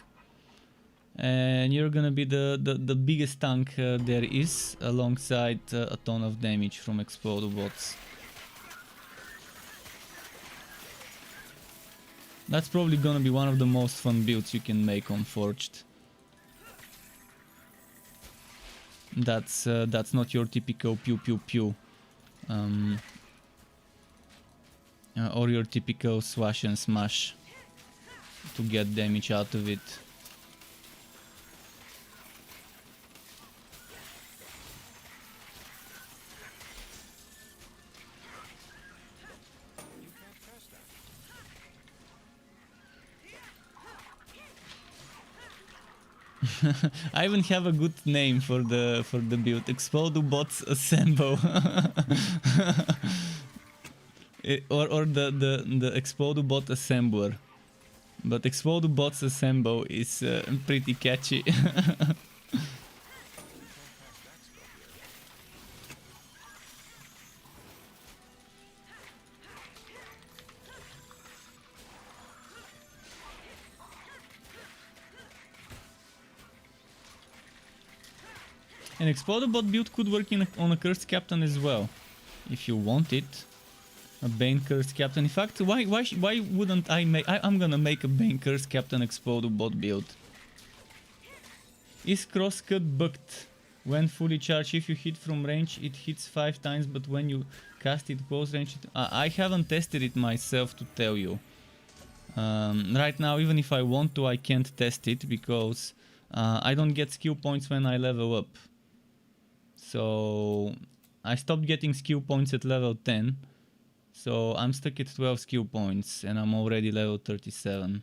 and you're gonna be the biggest tank there is, alongside a ton of damage from explode bots. That's probably gonna be one of the most fun builds you can make on Forged. That's not your typical pew pew pew. Or your typical swash and smash to get damage out of it. I even have a good name for the build. Explode Bots Assemble. or the Explode Bot Assembler. But Explode Bots Assemble is pretty catchy. An Explode Bot build could work on a Cursed Captain as well, if you want it. A Bane Cursed Captain. In fact, why wouldn't I make... I'm gonna make a Bane Cursed Captain Explode Bot build. Is Crosscut bugged? When fully charged, if you hit from range, it hits 5 times, but when you cast it close range... I haven't tested it myself to tell you. Right now, even if I want to, I can't test it, because I don't get skill points when I level up. So I stopped getting skill points at level 10. So I'm stuck at 12 skill points and I'm already level 37.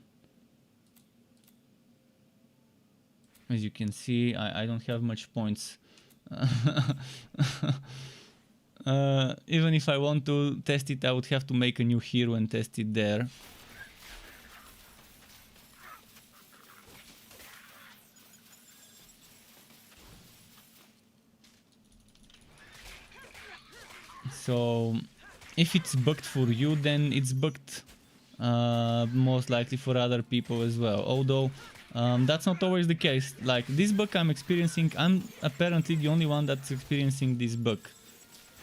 As you can see, I don't have much points. Even if I want to test it, I would have to make a new hero and test it there. So if it's bugged for you, then it's bugged most likely for other people as well. Although that's not always the case. Like this bug I'm experiencing, I'm apparently the only one that's experiencing this bug.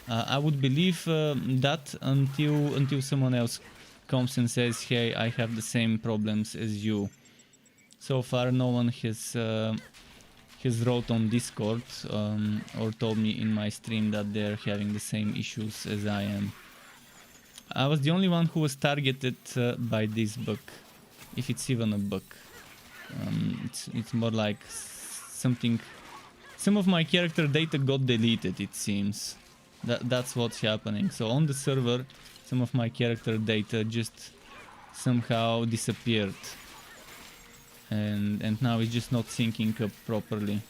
I would believe that until someone else comes and says, hey, I have the same problems as you. So far no one has wrote on Discord or told me in my stream that they're having the same issues as I am. I was the only one who was targeted by this bug, if it's even a bug. It's more like something. Some of my character data got deleted, it seems. That's what's happening. So on the server, some of my character data just somehow disappeared, and now it's just not syncing up properly.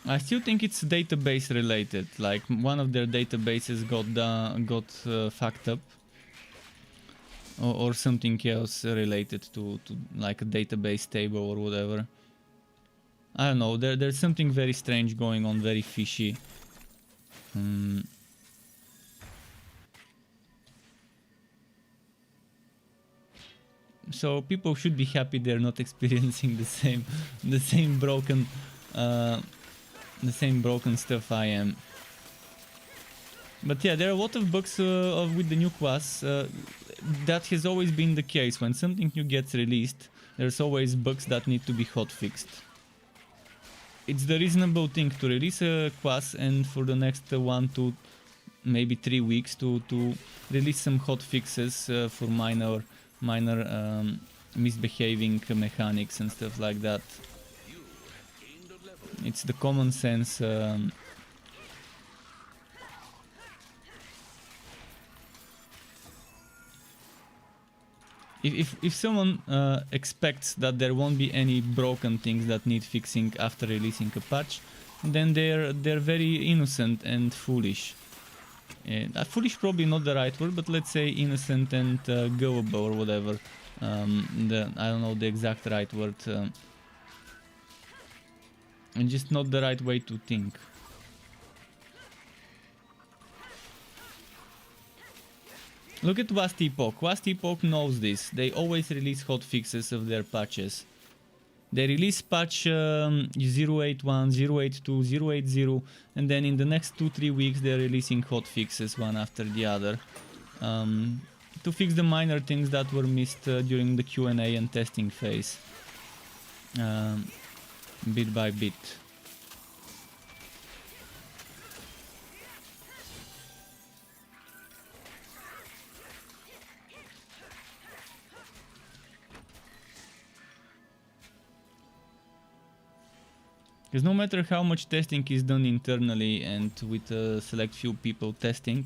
I still think it's database related. Like one of their databases got fucked up, or something else related to like a database table or whatever. I don't know. There's something very strange going on, very fishy. So people should be happy they're not experiencing the same broken stuff I am. But yeah, there are a lot of bugs with the new class. That has always been the case. When something new gets released, there's always bugs that need to be hotfixed. It's the reasonable thing to release a class and for the next 1 to maybe 3 weeks to release some hotfixes for minor misbehaving mechanics and stuff like that. It's the common sense. If someone expects that there won't be any broken things that need fixing after releasing a patch, then they're very innocent and foolish. Foolish probably not the right word, but let's say innocent and gullible or whatever. I don't know the exact right word. And just not the right way to think. Look at Vast Epoch. Vast Epoch knows this. They always release hotfixes of their patches. They release patch 081, 082, 080, and then in the next 2-3 weeks they're releasing hotfixes one after the other. To fix the minor things that were missed during the Q&A and testing phase. Bit by bit. Because no matter how much testing is done internally and with a select few people testing,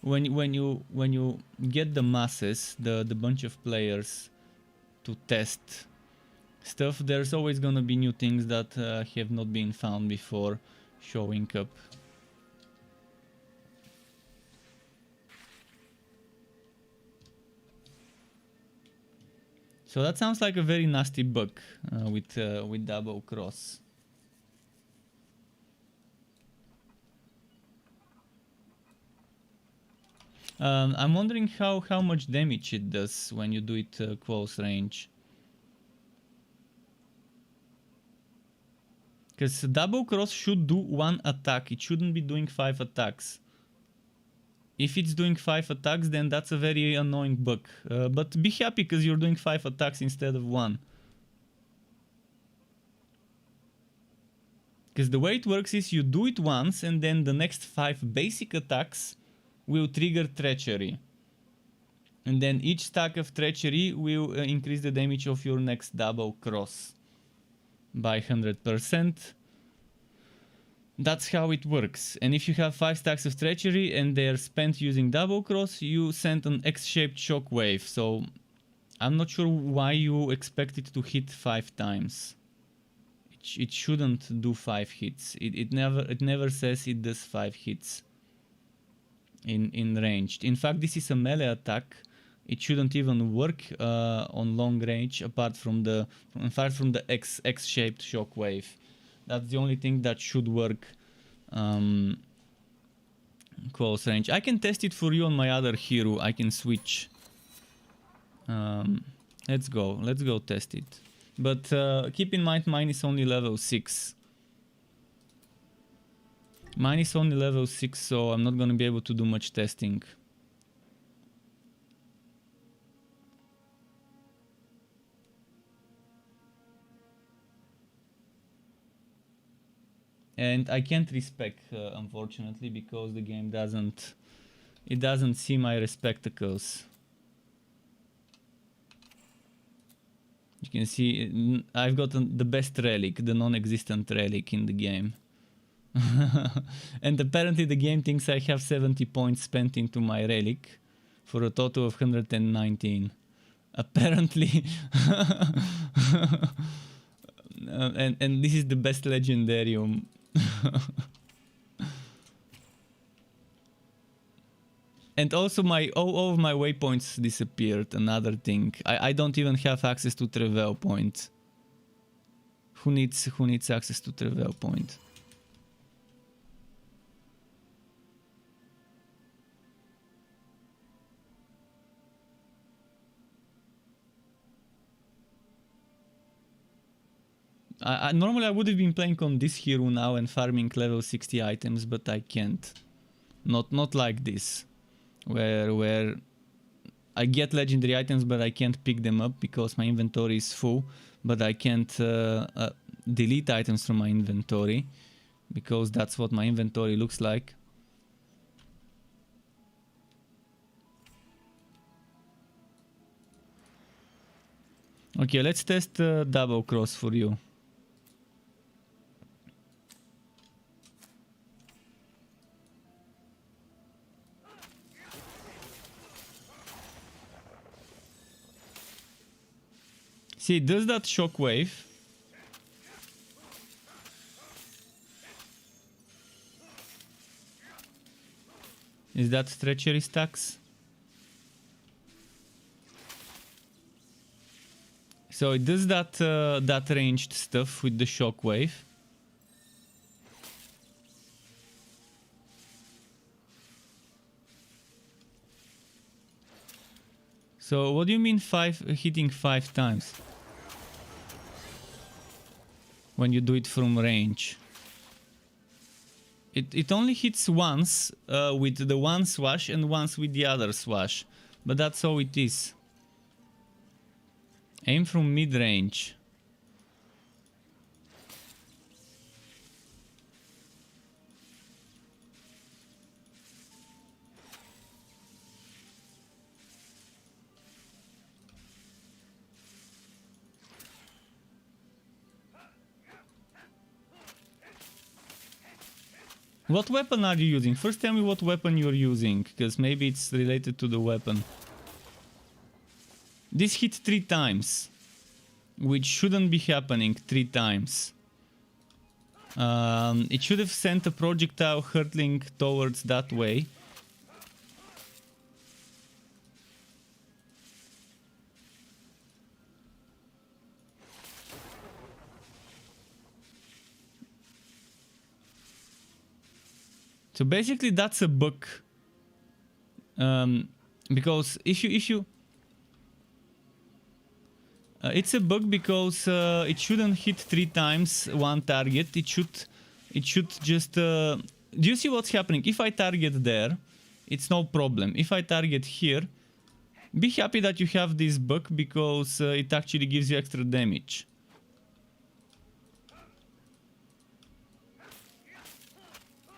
when you get the masses, the bunch of players to test stuff, there's always gonna be new things that have not been found before showing up. So that sounds like a very nasty bug with double cross. I'm wondering how much damage it does when you do it close range. Because double cross should do 1 attack, it shouldn't be doing 5 attacks. If it's doing 5 attacks, then that's a very annoying bug. But be happy because you're doing 5 attacks instead of 1. Because the way it works is you do it once and then the next 5 basic attacks will trigger treachery. And then each stack of treachery will increase the damage of your next double cross by 100%. That's how it works. And if you have 5 stacks of treachery and they are spent using double cross, you send an X-shaped shockwave. So I'm not sure why you expect it to hit 5 times. It shouldn't do 5 hits. It never says it does 5 hits in ranged. In fact, this is a melee attack. It shouldn't even work on long range apart from the X-shaped shockwave. That's the only thing that should work close range. I can test it for you on my other hero. I can switch. Let's go test it. But keep in mind mine is only level 6. Mine is only level 6, so I'm not gonna be able to do much testing. And I can't respec, unfortunately, because the game doesn't... It doesn't see my respectacles. You can see I've gotten the best relic, the non-existent relic in the game. And apparently the game thinks I have 70 points spent into my relic for a total of 119. Apparently. And this is the best legendarium. And also all of my waypoints disappeared, another thing. I don't even have access to travel point. Who needs access to travel point? Normally I would have been playing on this hero now and farming level 60 items, but I can't. Not like this. Where I get legendary items but I can't pick them up because my inventory is full, but I can't delete items from my inventory because that's what my inventory looks like. Okay, let's test double cross for you. See, does that shockwave? Is that treachery stacks? So it does that ranged stuff with the shockwave. So what do you mean hitting 5 times? When you do it from range. It only hits once with the one swash and once with the other swash. But that's all it is. Aim from mid-range. What weapon are you using? First tell me what weapon you're using, because maybe it's related to the weapon. This hit 3 times, which shouldn't be happening 3 times. It should have sent a projectile hurtling towards that way. So basically that's a bug, because if you it's a bug because it shouldn't hit 3 times one target. It should just do you see what's happening? If I target there, it's no problem. If I target here, be happy that you have this bug because it actually gives you extra damage.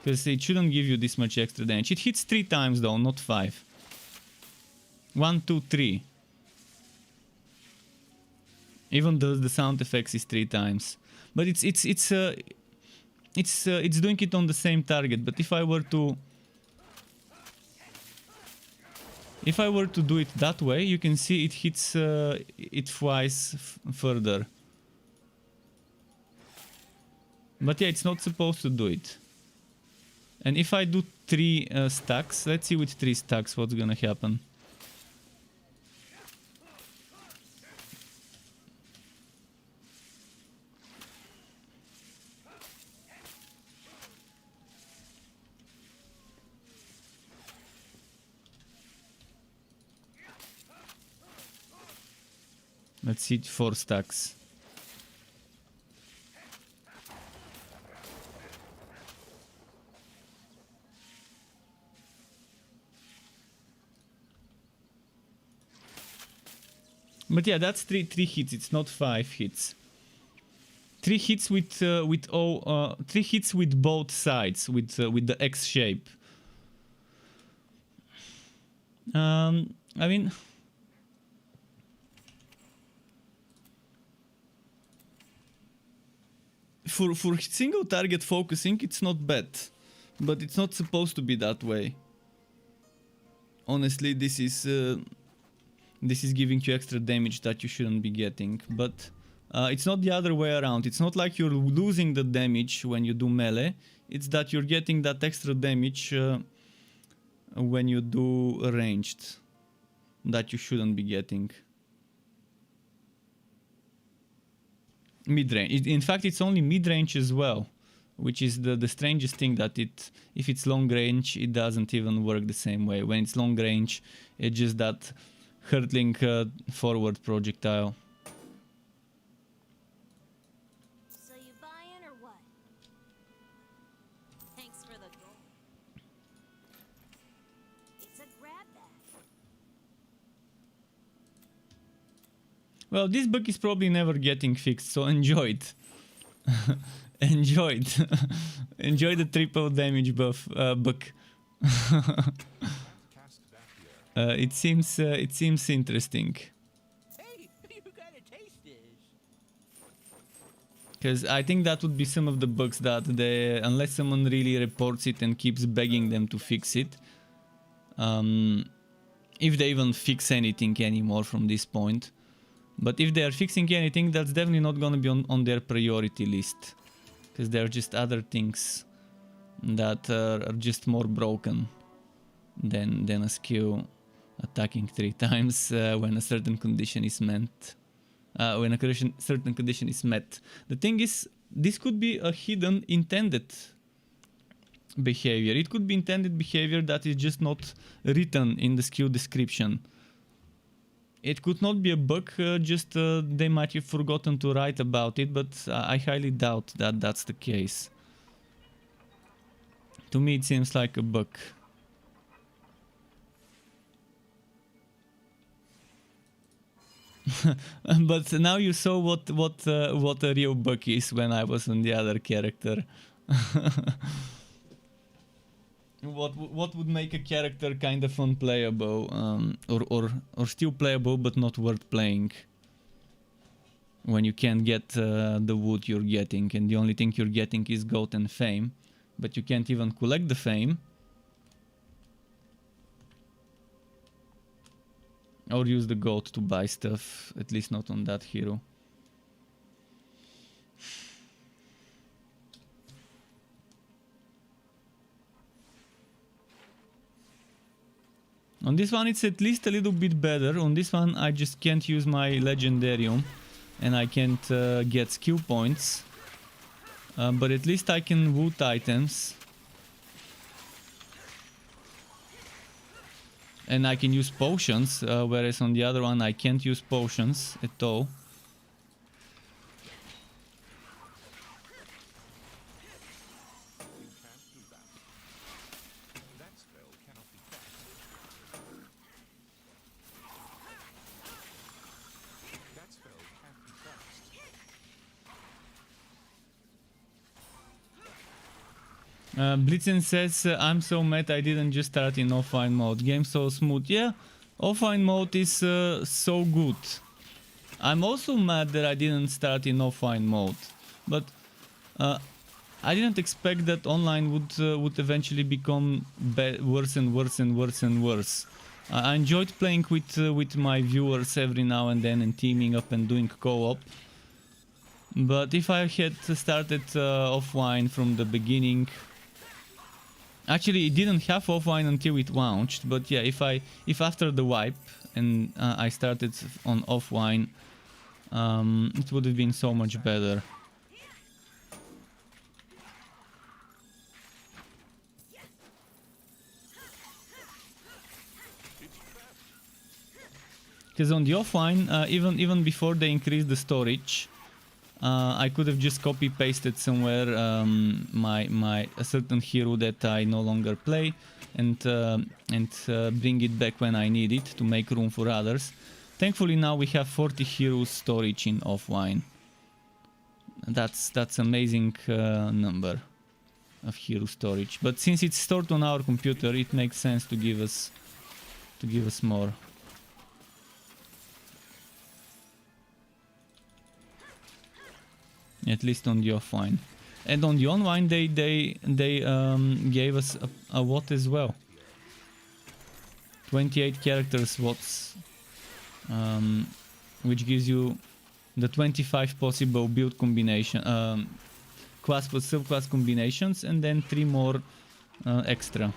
Because it shouldn't give you this much extra damage. It hits 3 times though, not 5. 1, 2, 3. Even though the sound effects is 3 times. But it's doing it on the same target. But if I were to do it that way, you can see it hits it twice further. But yeah, it's not supposed to do it. And if I do 3 stacks, let's see with 3 stacks what's gonna happen. Let's see 4 stacks. But yeah, that's 3 hits, it's not 5 hits. 3 hits with 3 hits with both sides with the X shape. I mean, for single target focusing, it's not bad, but it's not supposed to be that way. Honestly, this is giving you extra damage that you shouldn't be getting, but it's not the other way around. It's not like you're losing the damage when you do melee, it's that you're getting that extra damage when you do ranged that you shouldn't be getting. Mid-range. In fact, it's only mid-range as well, which is the strangest thing, that if it's long range, it doesn't even work the same way. When it's long range, it's just that hurtling forward projectile. So you buyin' or what? Thanks for the gold. It's a grab bag. Well, this bug is probably never getting fixed, so enjoy it. Enjoy it. Enjoy the triple damage buff bug. It seems interesting. Hey, you gotta taste this. Because I think that would be some of the bugs that unless someone really reports it and keeps begging them to fix it, if they even fix anything anymore from this point. But if they are fixing anything, that's definitely not gonna be on their priority list, because there are just other things that are just more broken than a skill attacking 3 times when a certain condition is met. When a certain condition is met. The thing is, this could be a hidden intended behavior. It could be intended behavior that is just not written in the skill description. It could not be a bug, just they might have forgotten to write about it, but I highly doubt that that's the case. To me, it seems like a bug. But now you saw what a real bug is when I was on the other character. What would make a character kind of unplayable, or still playable but not worth playing, when you can't get the wood you're getting, and the only thing you're getting is gold and fame, but you can't even collect the fame or use the gold to buy stuff, at least not on that hero. On this one it's at least a little bit better. On this one I just can't use my legendarium and I can't get skill points, but at least I can loot items and I can use potions, whereas on the other one I can't use potions at all. Blitzen says, I'm so mad I didn't just start in offline mode. Game so smooth. Yeah, offline mode is so good. I'm also mad that I didn't start in offline mode. But I didn't expect that online would eventually become worse and worse and worse and worse. I enjoyed playing with my viewers every now and then and teaming up and doing co-op. But if I had started offline from the beginning... Actually, it didn't have offline until it launched, but yeah, if after the wipe and I started on offline, it would have been so much better. Because on the offline, even before they increased the storage, I could have just copy pasted somewhere a certain hero that I no longer play and bring it back when I need it to make room for others. Thankfully now we have 40 heroes storage in offline, That's amazing number of hero storage. But since it's stored on our computer, it makes sense to give us more. At least on the offline. And on the online, they gave us a WOT as well. 28 characters WOTs, which gives you the 25 possible build combination, class plus subclass combinations, and then 3 more extra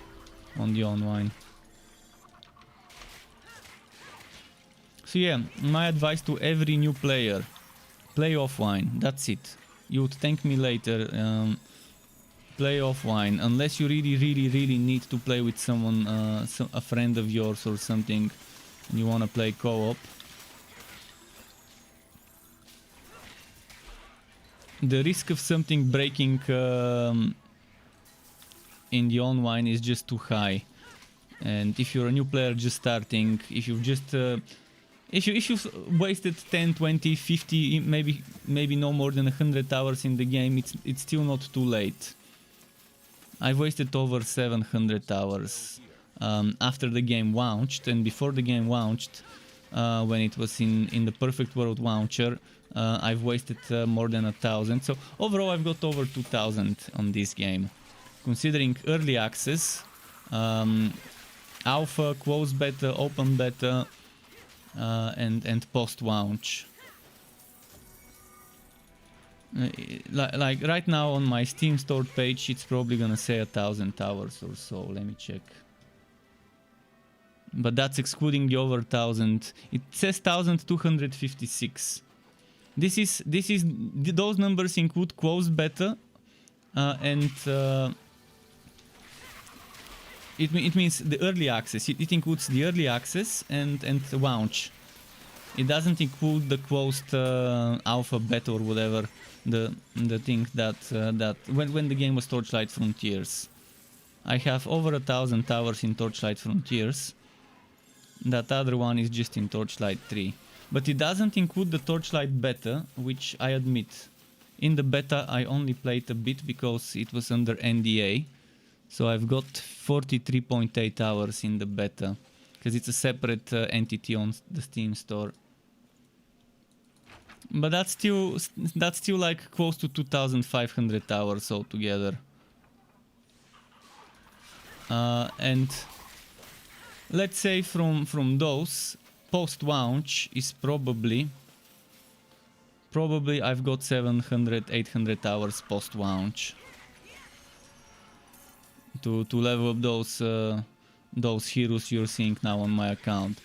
on the online. So yeah, my advice to every new player: play offline. That's it. You would thank me later. Play offline, unless you really need to play with someone, a friend of yours or something, and you want to play co-op. The risk of something breaking in the online is just too high. And if you're a new player just starting, if you've just if you've wasted 10, 20, 50, maybe no more than 100 hours in the game, it's still not too late. I've wasted over 700 hours after the game launched, and before the game launched, when it was in the Perfect World launcher, I've wasted more than 1,000. So overall, I've got over 2,000 on this game. Considering early access, alpha, closed beta, open beta, and post-launch. Like right now on my Steam store page, it's probably gonna say 1,000 hours or so. Let me check. But that's excluding the over 1,000. It says 1,256. Those numbers include closed beta, and it means the early access. It includes the early access and launch. It doesn't include the closed alpha, beta, or whatever, the thing that when the game was Torchlight Frontiers. I have over 1,000 hours in Torchlight Frontiers. That other one is just in Torchlight 3. But it doesn't include the Torchlight beta, which I admit. In the beta I only played a bit because it was under NDA. So I've got 43.8 hours in the beta, because it's a separate entity on the Steam store. But that's still like close to 2,500 hours altogether. And let's say from those, post-launch is probably I've got 700, 800 hours post-launch to level up those heroes you're seeing now on my account.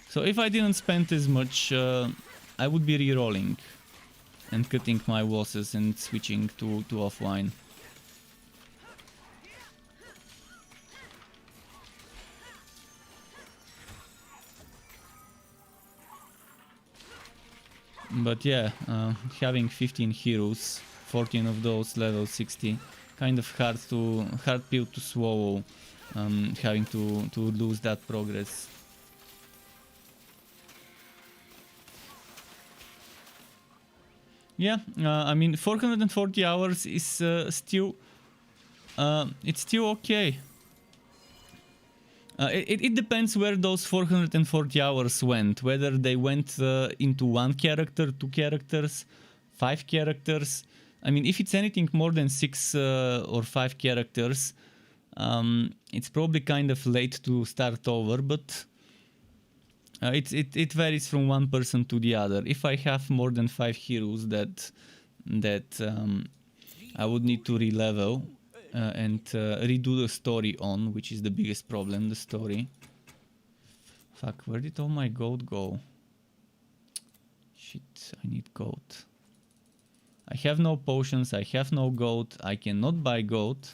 So if I didn't spend as much, I would be re-rolling and cutting my losses and switching to offline. But yeah, having 15 heroes, 14 of those level 60, kind of hard pill to swallow, having to lose that progress. Yeah, I mean 440 hours is still it's still okay. It depends where those 440 hours went, whether they went into 1 character, 2 characters, 5 characters. I mean, if it's anything more than 6 or 5 characters, it's probably kind of late to start over, but it varies from one person to the other. If I have more than 5 heroes that I would need to re-level, and redo the story on, which is the biggest problem, the story. Fuck, where did all my gold go? Shit, I need gold. I have no potions, I have no gold, I cannot buy gold.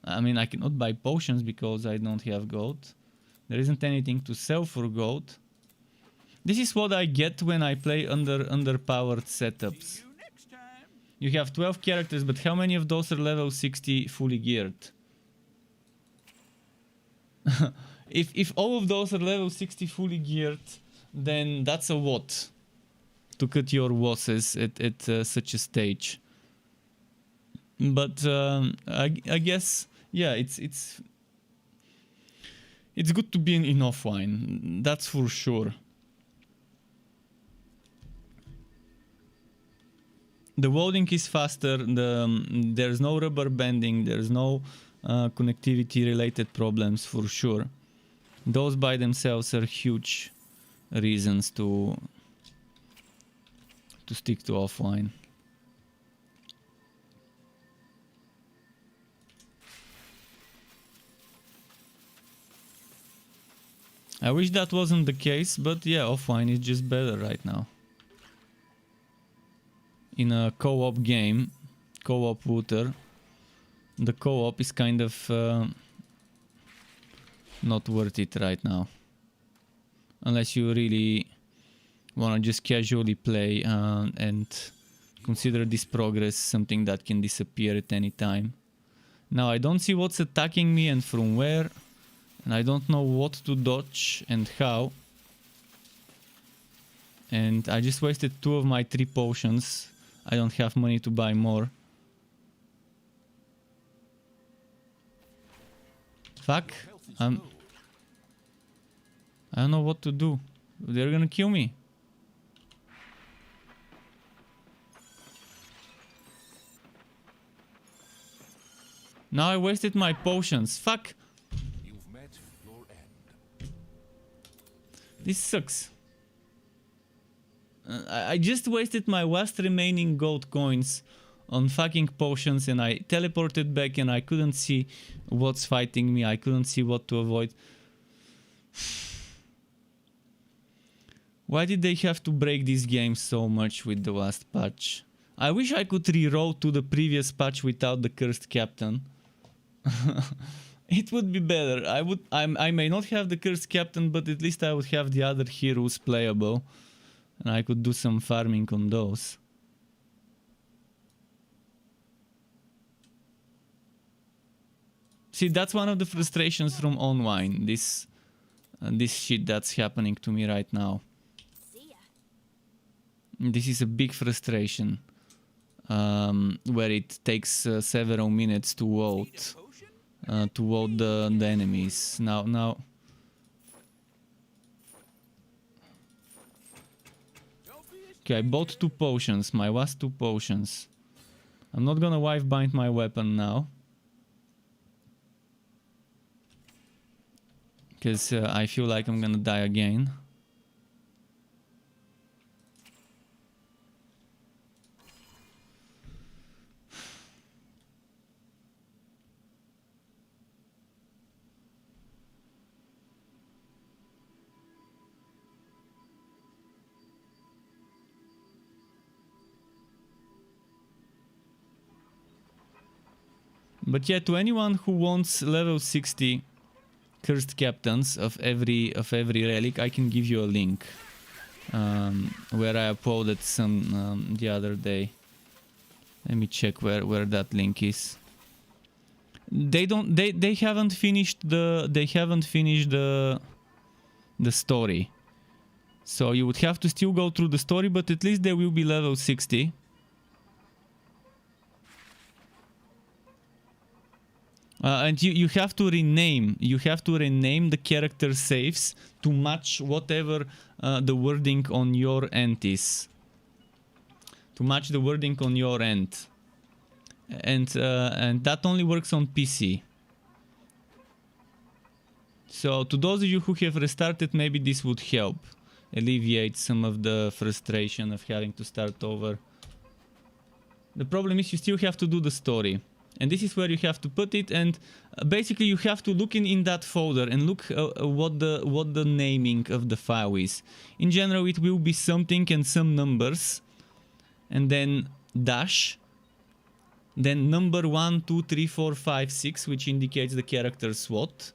I mean, I cannot buy potions because I don't have gold. There isn't anything to sell for gold. This is what I get when I play underpowered setups. You have 12 characters, but how many of those are level 60 fully geared? If all of those are level 60 fully geared, then that's a lot to cut your losses at such a stage. But I guess, yeah, it's good to be in offline. That's for sure. The loading is faster. There's no rubber banding. There's no connectivity related problems for sure. Those by themselves are huge reasons to stick to offline. I wish that wasn't the case, but yeah, offline is just better right now. In a co-op game, co-op looter, the co-op is kind of not worth it right now. Unless you really want to just casually play and consider this progress something that can disappear at any time. Now I don't see what's attacking me and from where, and I don't know what to dodge and how. And I just wasted 2 of my 3 potions. I don't have money to buy more. Fuck. I don't know what to do. They're gonna kill me. Now I wasted my potions. Fuck. You've met your end. This sucks. I just wasted my last remaining gold coins on fucking potions and I teleported back and I couldn't see what's fighting me. I couldn't see what to avoid. Why did they have to break this game so much with the last patch? I wish I could reroll to the previous patch without the cursed captain. It would be better. I may not have the cursed captain, but at least I would have the other heroes playable. And I could do some farming on those. See, that's one of the frustrations from online. This shit that's happening to me right now. See ya. This is a big frustration. Where it takes several minutes to load. To load the enemies. Now. Okay, I bought 2 potions, my last 2 potions. I'm not gonna wife bind my weapon now. Because I feel like I'm gonna die again. But yeah, to anyone who wants level 60 cursed captains of every relic, I can give you a link where I uploaded some the other day. Let me check where that link is. They haven't finished the story. So you would have to still go through the story, but at least they will be level 60. And you have to rename the character saves to match whatever the wording on your end is. To match the wording on your end. And that only works on PC. So to those of you who have restarted, maybe this would help alleviate some of the frustration of having to start over. The problem is you still have to do the story. And this is where you have to put it, and basically you have to look in that folder and look what the naming of the file is. In general, it will be something and some numbers, and then dash, then number 1, 2, 3, 4, 5, 6, which indicates the character SWAT.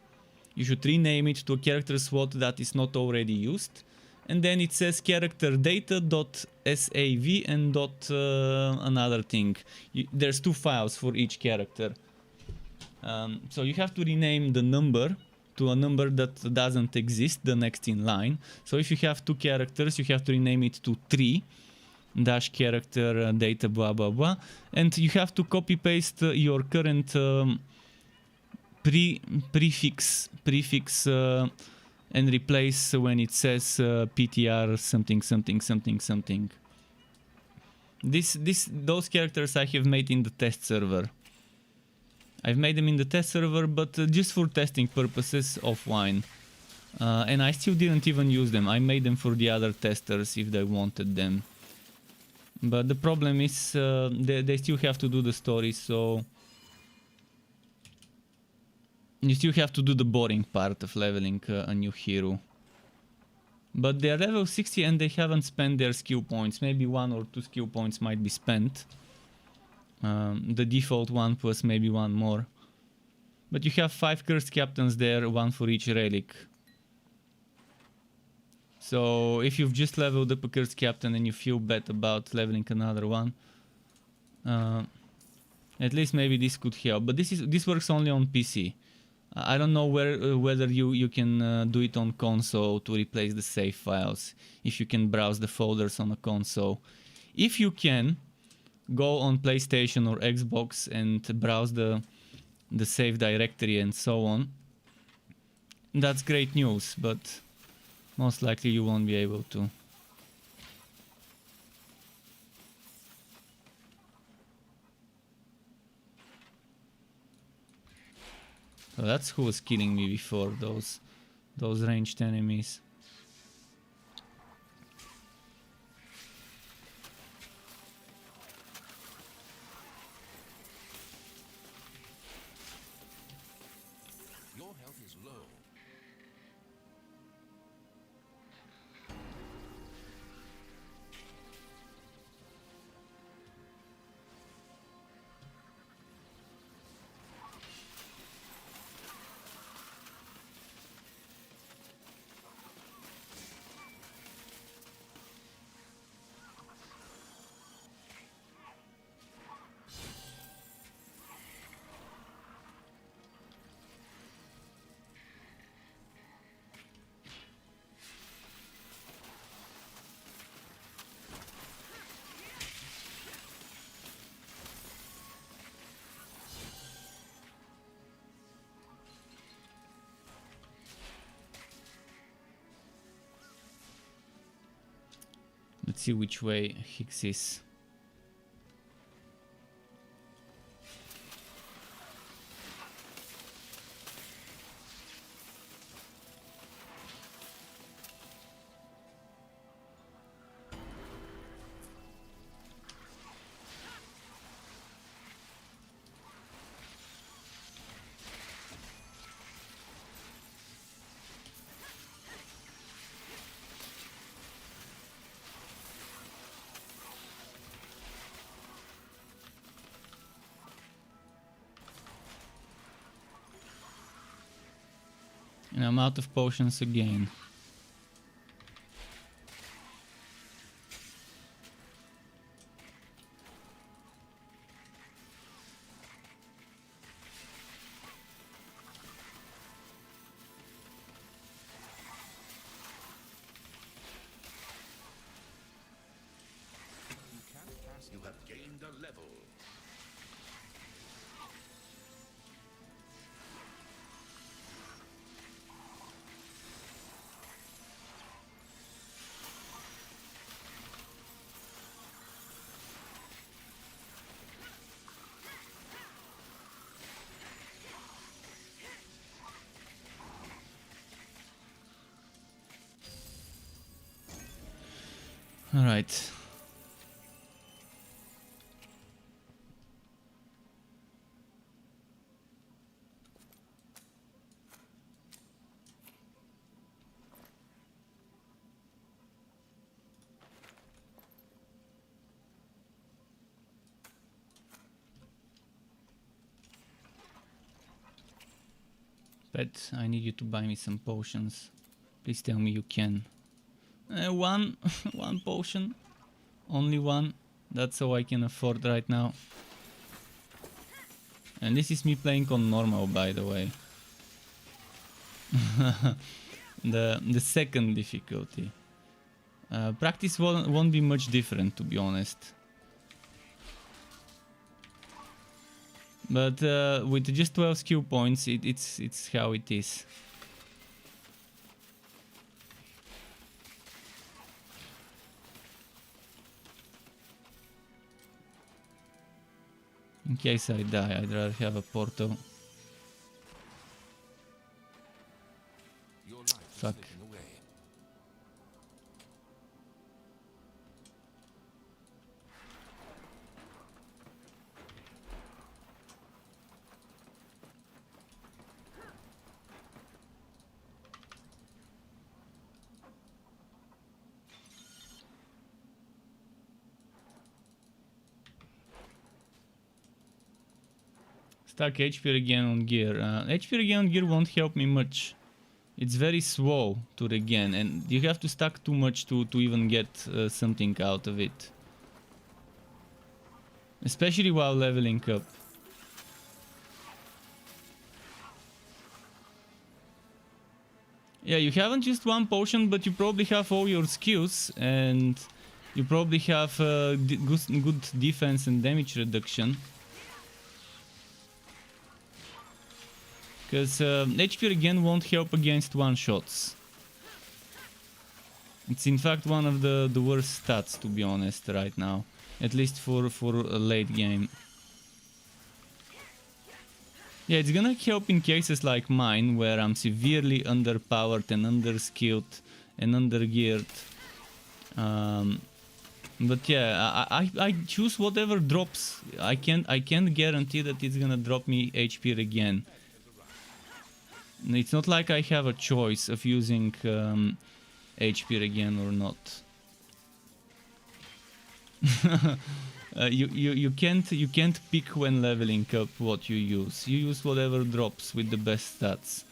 You should rename it to a character SWAT that is not already used. And then it says character data.sav and another thing. There's 2 files for each character. So you have to rename the number to a number that doesn't exist, the next in line. So if you have 2 characters, you have to rename it to 3. dash character data blah blah blah, and you have to copy paste your current prefix and replace when it says PTR something something something something. Those characters I have made in the test server. I've made them in the test server, but just for testing purposes offline. And I still didn't even use them. I made them for the other testers if they wanted them. But the problem is they still have to do the story, so you still have to do the boring part of leveling a new hero. But they're level 60 and they haven't spent their skill points. Maybe 1 or 2 skill points might be spent. The default one plus maybe 1 more. But you have 5 cursed captains there, 1 for each relic. So if you've just leveled up a cursed captain and you feel bad about leveling another one, at least maybe this could help. But this works only on PC. I don't know whether you can do it on console to replace the save files. If you can browse the folders on a console. If you can, go on PlayStation or Xbox and browse the save directory and so on. That's great news, but most likely you won't be able to. So that's who was killing me before, those ranged enemies. Your health is low. Let's see which way Higgs is. And I'm out of potions again. You can't cast. You have gained a level. All right. But I need you to buy me some potions. Please tell me you can. One potion. Only one. That's all I can afford right now. And this is me playing on normal, by the way. The second difficulty. Practice won't be much different, to be honest. But with just 12 skill points, it's how it is. In case I die, I'd rather have a portal. Your life is Fuck. slipping away. Stack HP again on gear. HP again on gear won't help me much. It's very slow to regen, and you have to stack too much to even get something out of it. Especially while leveling up. Yeah, you haven't used one potion, but you probably have all your skills, and you probably have good defense and damage reduction. Because HP again won't help against one-shots. It's in fact one of the worst stats, to be honest, right now. At least for a late game. Yeah, it's gonna help in cases like mine, where I'm severely underpowered and underskilled and undergeared. But yeah, I choose whatever drops. I can't guarantee that it's gonna drop me HP again. It's not like I have a choice of using HP again or not. You can't pick when leveling up what you use. You use whatever drops with the best stats.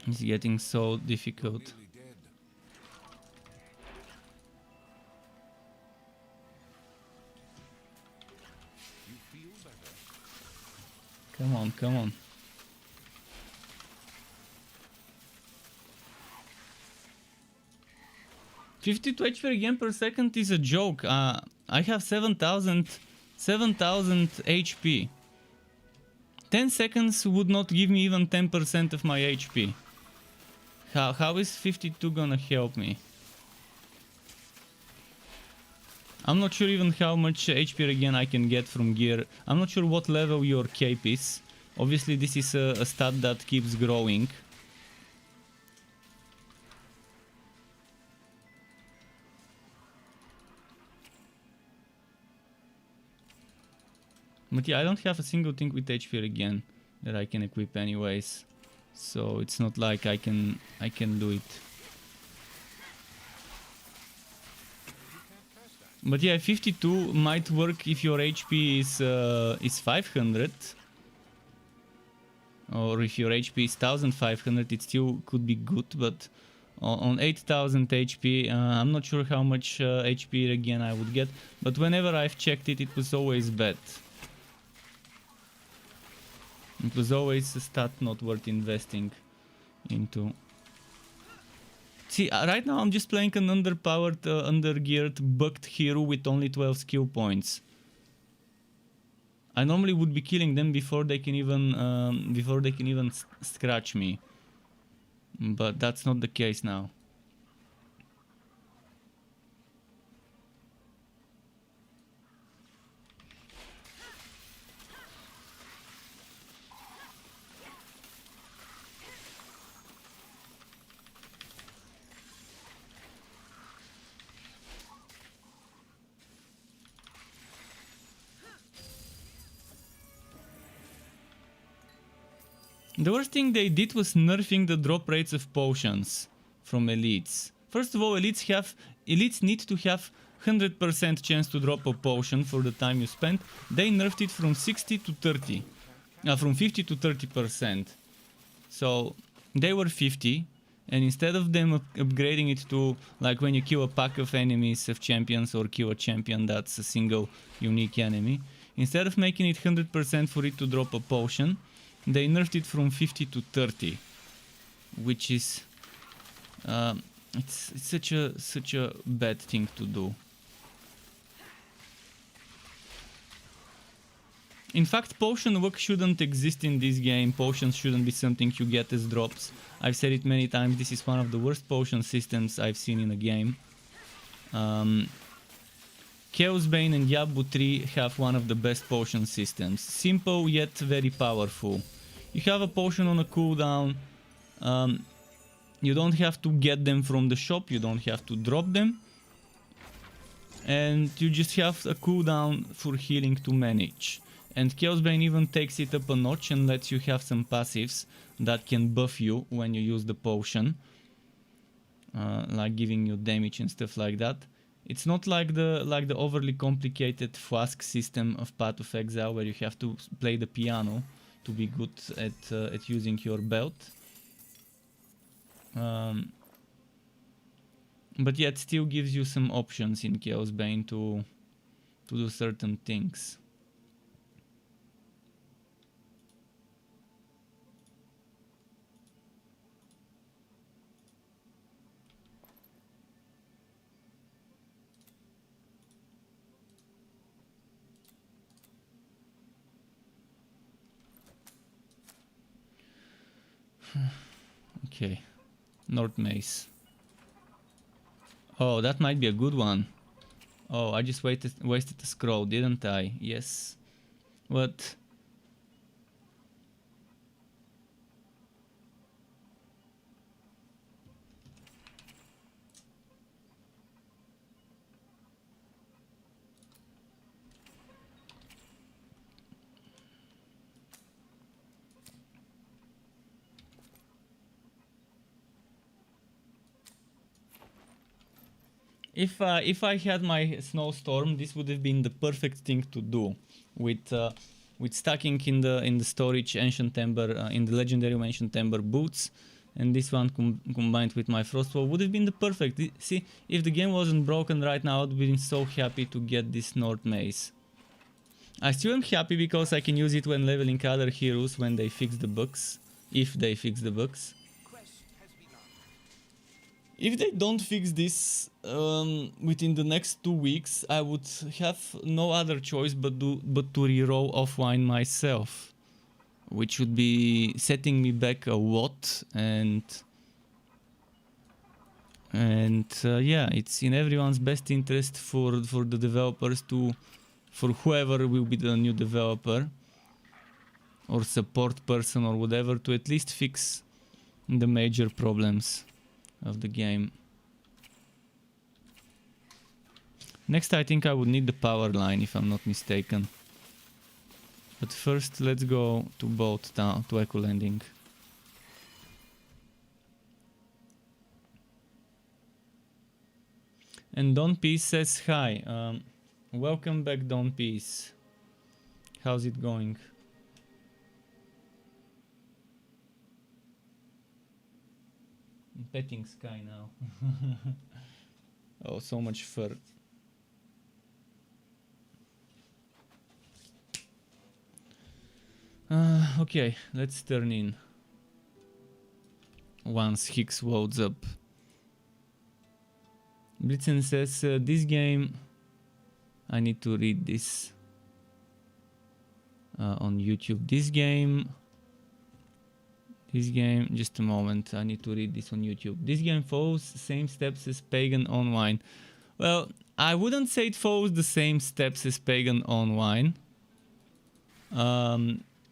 It's getting so difficult. Nearly dead. You feel better. Come on, come on. $52 HP again per second is a joke. I have 7,000 HP. 10 seconds would not give me even 10% of my HP. How is 52 gonna help me? I'm not sure even how much HP again I can get from gear. I'm not sure what level your cape is. Obviously this is a stat that keeps growing. But yeah, I don't have a single thing with HP again that I can equip anyways. So it's not like I can do it. But yeah, 52 might work if your HP is 500. Or if your HP is 1500, it still could be good, but on 8000 HP, I'm not sure how much HP again I would get, but whenever I've checked it, it was always bad. It was always a stat not worth investing into. See, right now I'm just playing an underpowered, undergeared, bugged hero with only 12 skill points. I normally would be killing them before they can even scratch me, but that's not the case now. The worst thing they did was nerfing the drop rates of potions from elites. First of all, elites need to have 100% chance to drop a potion for the time you spend. They nerfed it from 60 to 30. From 50 to 30%. So they were 50, and instead of them upgrading it to like when you kill a pack of enemies of champions or kill a champion that's a single unique enemy, instead of making it 100% for it to drop a potion, they nerfed it from 50 to 30, which is it's such a bad thing to do. In fact, potion luck shouldn't exist in this game. Potions shouldn't be something you get as drops. I've said it many times, this is one of the worst potion systems I've seen in a game. Chaos Bane and Yabu 3 have one of the best potion systems. Simple yet very powerful. You have a potion on a cooldown. You don't have to get them from the shop, you don't have to drop them. And you just have a cooldown for healing to manage. And Chaos Bane even takes it up a notch and lets you have some passives that can buff you when you use the potion. Like giving you damage and stuff like that. It's not like the overly complicated flask system of Path of Exile where you have to play the piano to be good at using your belt. But yet still gives you some options in Chaos Bane to do certain things. Okay, North Maze. Oh, that might be a good one. Oh, I just wasted a scroll, didn't I? Yes. What? If I had my snowstorm, this would have been the perfect thing to do with stacking in the storage ancient ember in the legendary ancient ember boots, and this one combined with my frostwall would have been the perfect. See, if the game wasn't broken right now, I'd been so happy to get this North Maze. I still am happy because I can use it when leveling other heroes when they fix the bugs, if they fix the bugs. If they don't fix this within the next 2 weeks, I would have no other choice but to reroll offline myself, which would be setting me back a lot, and yeah, it's in everyone's best interest for the developers for whoever will be the new developer or support person or whatever, to at least fix the major problems of the game. Next, I think I would need the power line, if I'm not mistaken. But first, let's go to Boat Town, to Echo Landing. And Don Peace says hi. Welcome back, Don Peace. How's it going? I'm petting Sky now. Oh, so much fur. Okay, let's turn in. Once Hicks loads up. Blitzen says, this game... I need to read this on YouTube. This game, just a moment, I need to read this on YouTube. This game follows the same steps as Pagan Online. Well, I wouldn't say it follows the same steps as Pagan Online.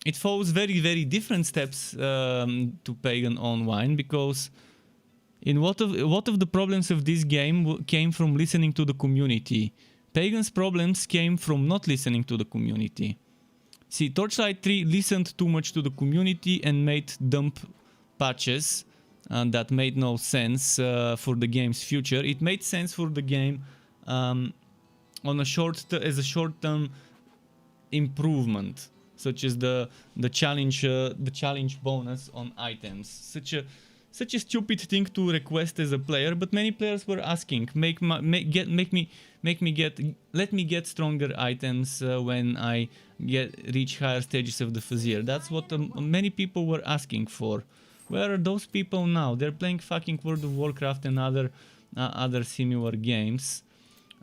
It follows very, very different steps to Pagan Online, because in a lot of the problems of this game came from listening to the community. Pagan's problems came from not listening to the community. See, Torchlight 3 listened too much to the community and made dumb patches that made no sense for the game's future. It made sense for the game on a as a short-term improvement, such as the challenge bonus on items. Such a stupid thing to request as a player, but many players were asking, let me get stronger items when I reach higher stages of the Fazir. That's what many people were asking for. Where are those people now? They're playing fucking World of Warcraft and other similar games.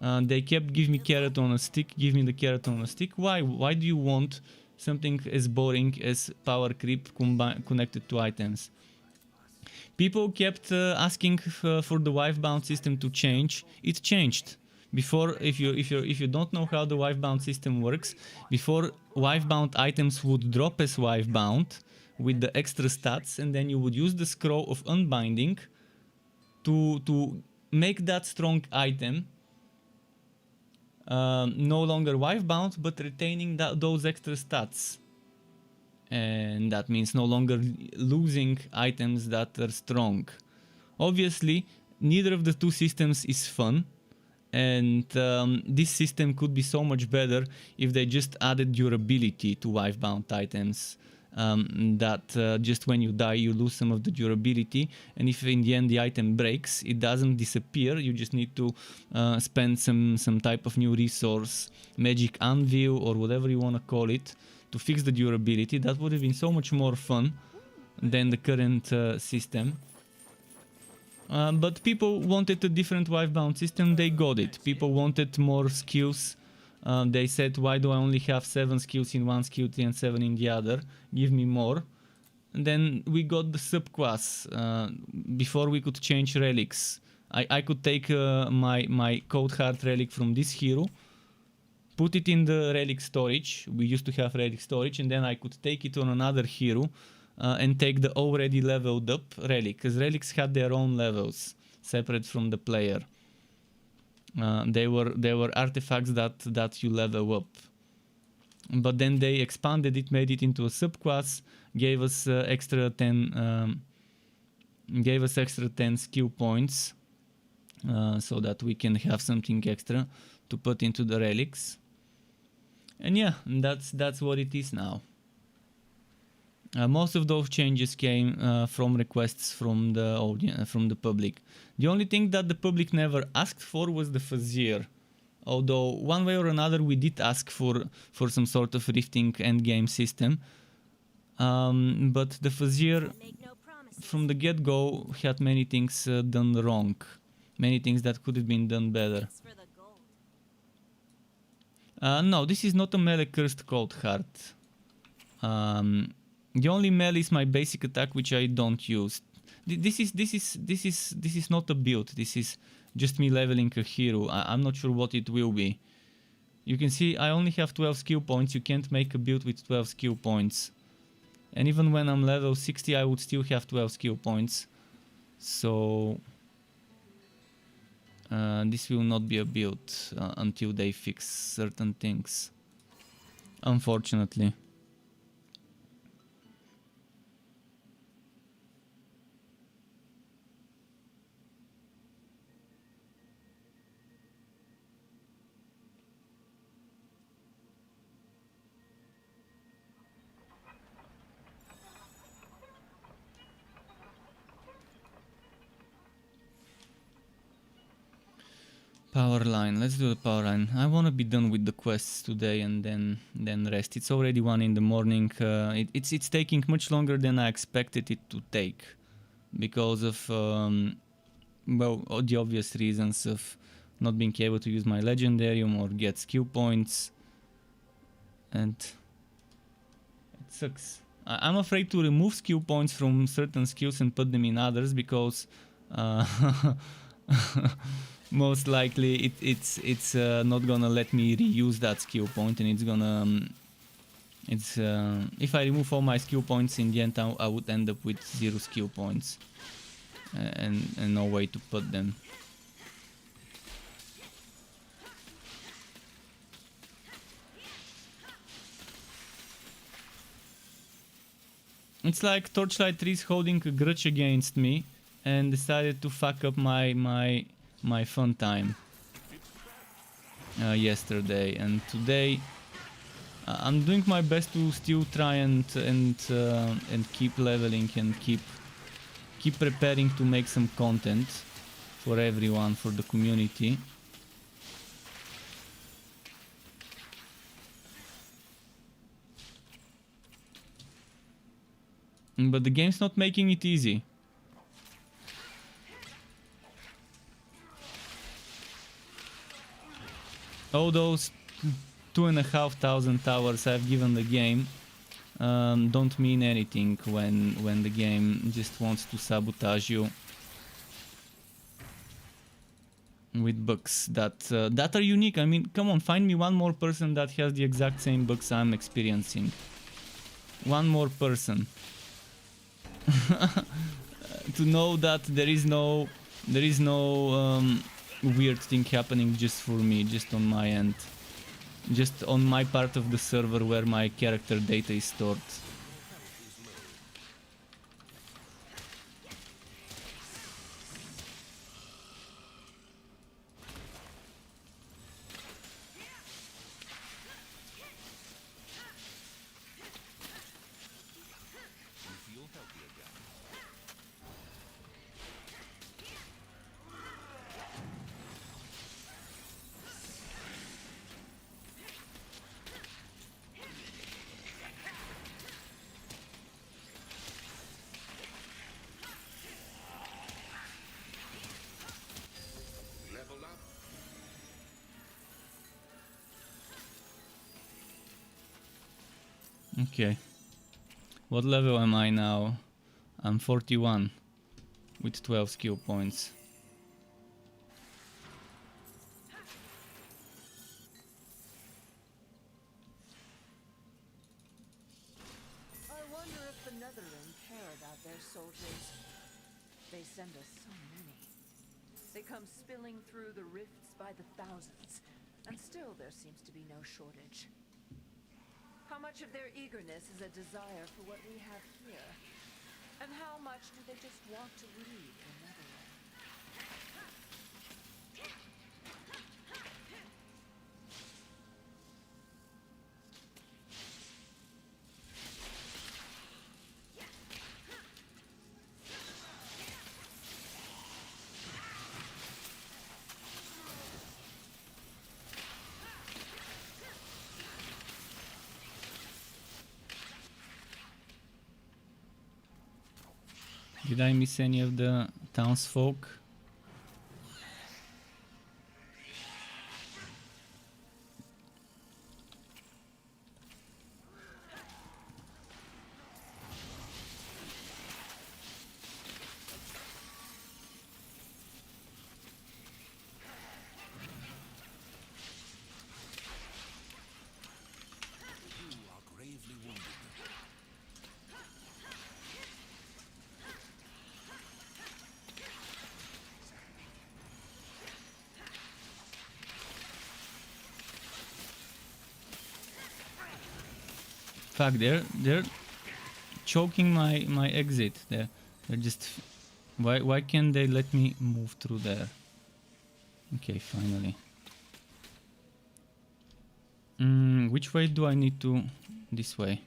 They kept give me carrot on a stick, give me the carrot on a stick. Why? Why do you want something as boring as power creep connected to items? People kept asking for the wife bound system to change. It changed. Before, if you don't know how the wife bound system works, before wife bound items would drop as wife bound with the extra stats, and then you would use the scroll of unbinding to make that strong item no longer wife bound, but retaining those extra stats. And that means no longer losing items that are strong. Obviously, neither of the two systems is fun, and this system could be so much better if they just added durability to wife bound items. That just when you die you lose some of the durability, and if in the end the item breaks, it doesn't disappear. You just need to spend some type of new resource, magic anvil or whatever you want to call it, to fix the durability. That would have been so much more fun than the current system. But people wanted a different wife bound system. They got it. People wanted more skills. They said, why do I only have 7 skills in one skill tree and 7 in the other? Give me more. And then we got the subclass. Before we could change relics. I could take my Cold Heart relic from this hero, put it in the relic storage. We used to have relic storage, and then I could take it on another hero and take the already leveled up relic, because relics had their own levels separate from the player. They were artifacts that you level up, but then they expanded it, made it into a subclass, gave us extra 10 skill points, so that we can have something extra to put into the relics. And yeah, that's what it is now. Most of those changes came from requests from the audience, from the public. The only thing that the public never asked for was the Fazir. Although one way or another we did ask for some sort of rifting endgame system. But the Fazir from the get-go had many things done wrong. Many things that could have been done better. No, this is not a melee cursed Cold Heart. The only melee is my basic attack, which I don't use. This is not a build. This is just me leveling a hero. I'm not sure what it will be. You can see I only have 12 skill points. You can't make a build with 12 skill points. And even when I'm level 60, I would still have 12 skill points. So this will not be a build until they fix certain things, unfortunately. Power line. Let's do the power line. I want to be done with the quests today and then rest. It's already 1 in the morning. It's taking much longer than I expected it to take, because of well, the obvious reasons of not being able to use my legendarium or get skill points, and it sucks. I'm afraid to remove skill points from certain skills and put them in others, because most likely it's not gonna let me reuse that skill point, and it's gonna if I remove all my skill points, in the end I would end up with 0 skill points and no way to put them. It's like Torchlight 3 is holding a grudge against me and decided to fuck up my fun time yesterday, and today I'm doing my best to still try and keep leveling and keep preparing to make some content for everyone, for the community. But the game's not making it easy. All those 2,500 hours I've given the game don't mean anything when the game just wants to sabotage you with bugs that are unique. I mean, come on, find me one more person that has the exact same bugs I'm experiencing. One more person. To know that there is no weird thing happening just for me, just on my end, just on my part of the server where my character data is stored. Okay. What level am I now? I'm 41 with 12 skill points. I wonder if the Netherlands care about their soldiers. They send us so many. They come spilling through the rifts by the thousands, and still there seems to be no shortage. How much of their eagerness is a desire for what we have here? And how much do they just want to leave the Netherlands? Did I miss any of the townsfolk? Fuck, they're choking my exit. They're just, why can't they let me move through there? Okay, finally. Which way do I need to? This way.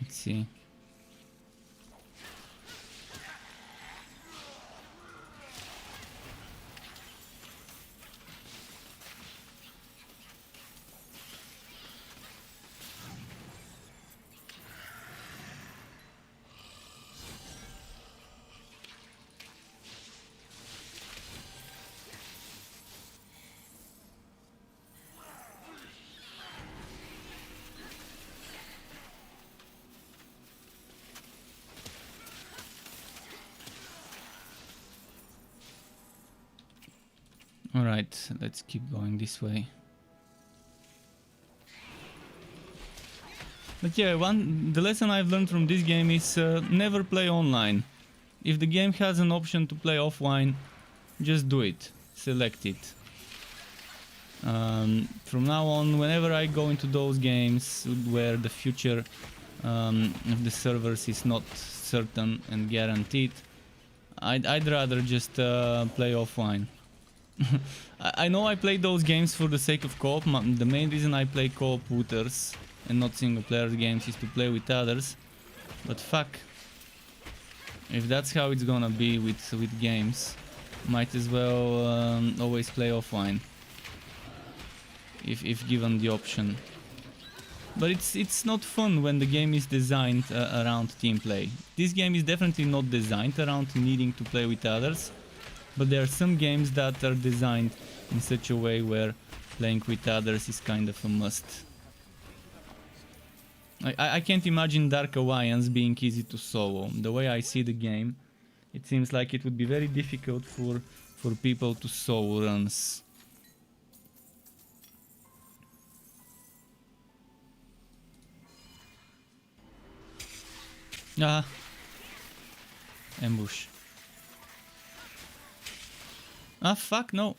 Let's see. Alright, let's keep going this way. But yeah, the lesson I've learned from this game is never play online. If the game has an option to play offline, just do it. Select it. From now on, whenever I go into those games where the future of the servers is not certain and guaranteed, I'd rather just play offline. I know I play those games for the sake of co-op. The main reason I play co-op shooters and not single player games is to play with others. But fuck, if that's how it's gonna be with games, might as well always play offline if given the option. But it's not fun when the game is designed around team play. This game is definitely not designed around needing to play with others, but there are some games that are designed in such a way where playing with others is kind of a must. I can't imagine Dark Alliance being easy to solo. The way I see the game, it seems like it would be very difficult for people to solo runs. Ah, ambush. Ah, fuck, no.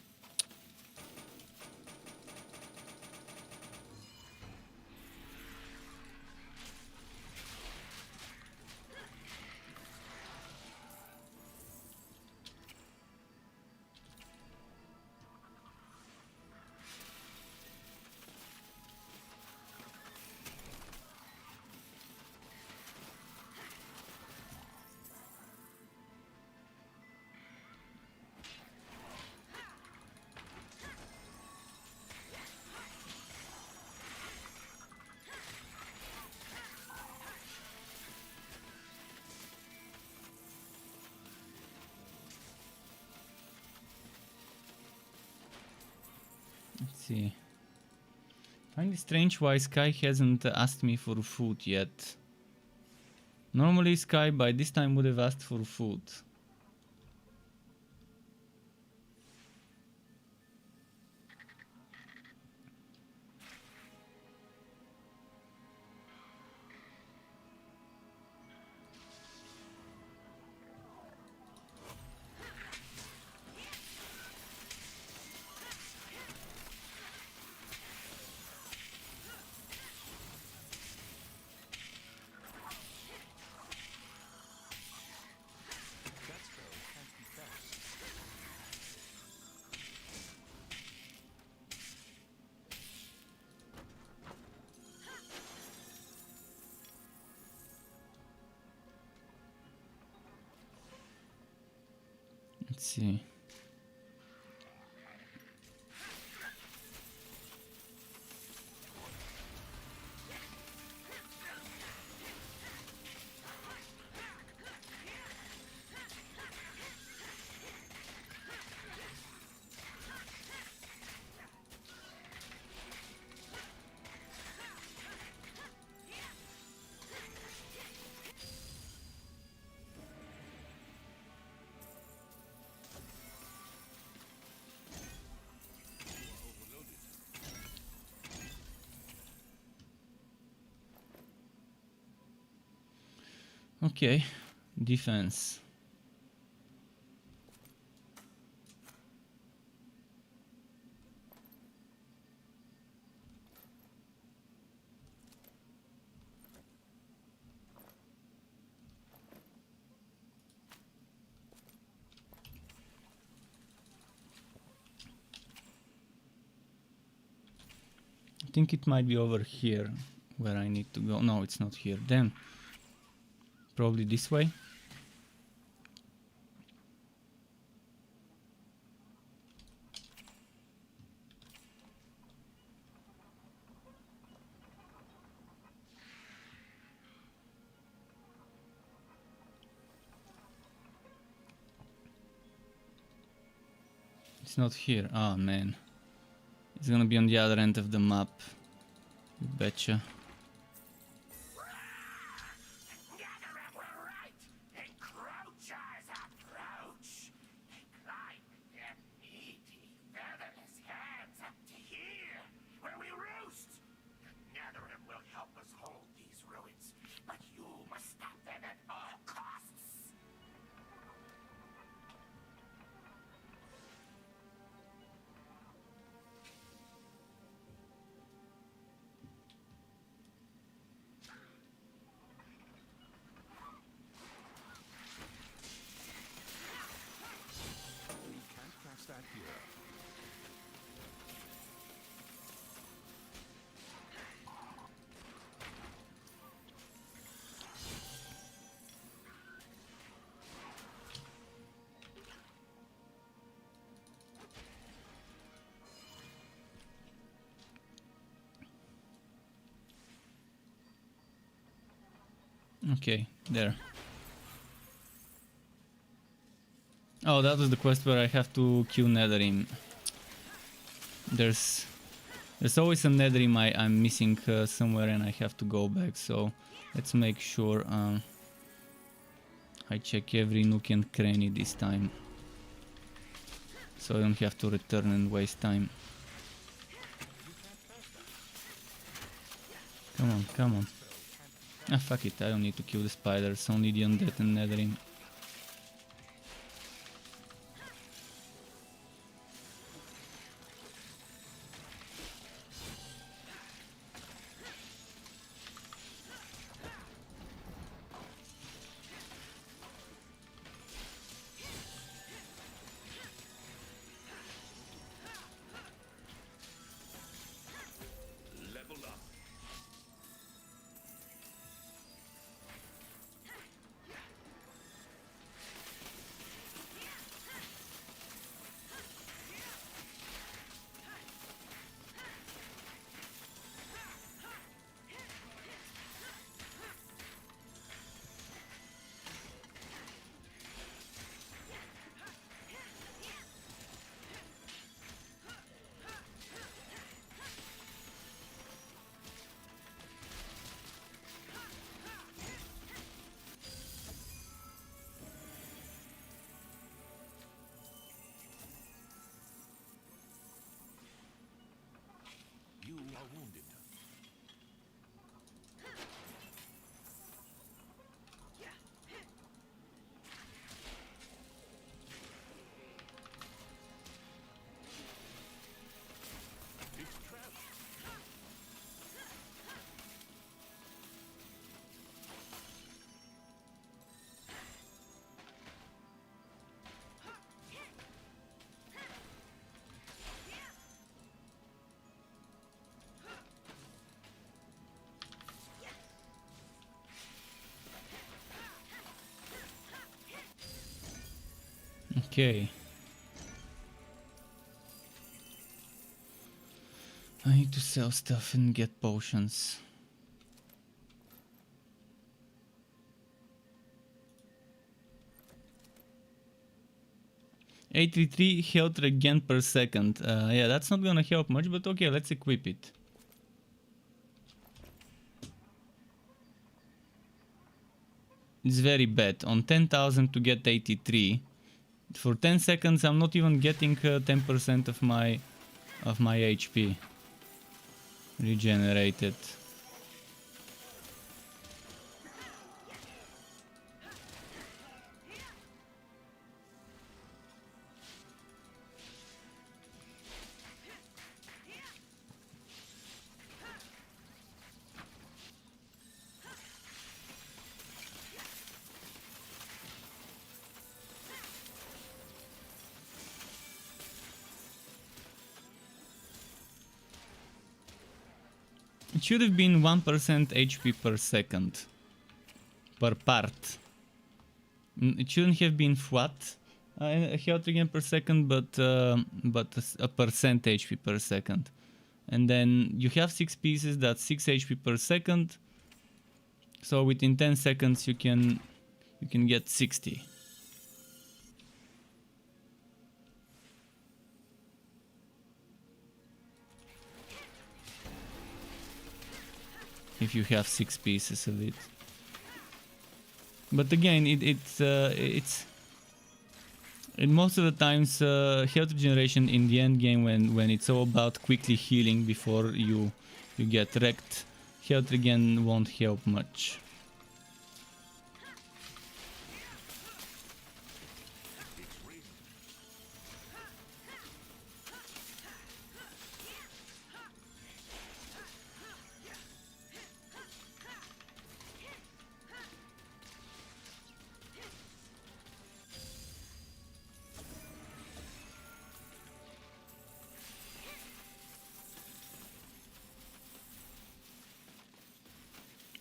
Let's see. Find it strange why Sky hasn't asked me for food yet. Normally Sky by this time would have asked for food. Let's see. Okay, defense. I think it might be over here where I need to go. No, it's not here. Then probably this way. It's not here. Oh man. It's gonna be on the other end of the map. You betcha. Encroachers approach. Climb their meaty Okay, there. Oh, that was the quest where I have to kill Netherim. There's always a Netherim I'm missing somewhere and I have to go back, so let's make sure I check every nook and cranny this time. So I don't have to return and waste time. Come on, come on. Ah, fuck it, I don't need to kill the spiders, only the undead and Netherim. Level up. You are wounded. It's trapped. Okay. I need to sell stuff and get potions. $83 health regen per second. Yeah, that's not gonna help much, but okay, let's equip it. It's very bad. On 10,000 to get 83. For 10 seconds I'm not even getting 10% of my HP regenerated. It should have been 1% HP per second. Per part. It shouldn't have been flat health regen per second, but a percent HP per second. And then you have 6 pieces, that's 6 HP per second. So within 10 seconds you can get 60. If you have 6 pieces of it. But again, it's and most of the times health regeneration in the end game when it's all about quickly healing before you get wrecked, health regen won't help much.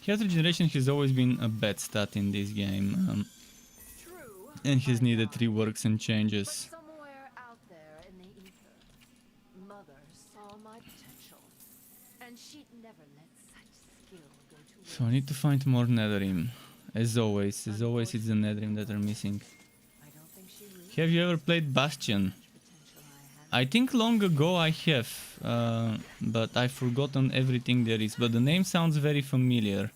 Health regeneration has always been a bad stat in this game, True. and has I needed know. reworks and But changes. somewhere out there in the ether, Mother saw my potential, and she'd never let such skill go to waste. So I need to find more Netherim. As always, it's the Netherrim that are missing. I don't think she realized Have you ever played Bastion? potential I have. I think long ago I have, but I've forgotten everything there is. But the name sounds very familiar.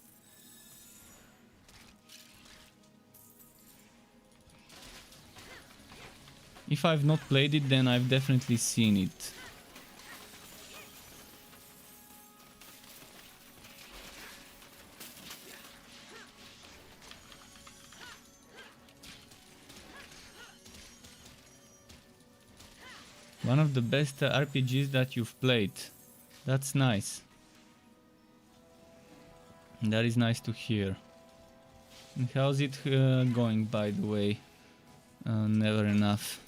If I've not played it, then I've definitely seen it. One of the best RPGs that you've played. That's nice. That is nice to hear. And how's it going, by the way? Never enough.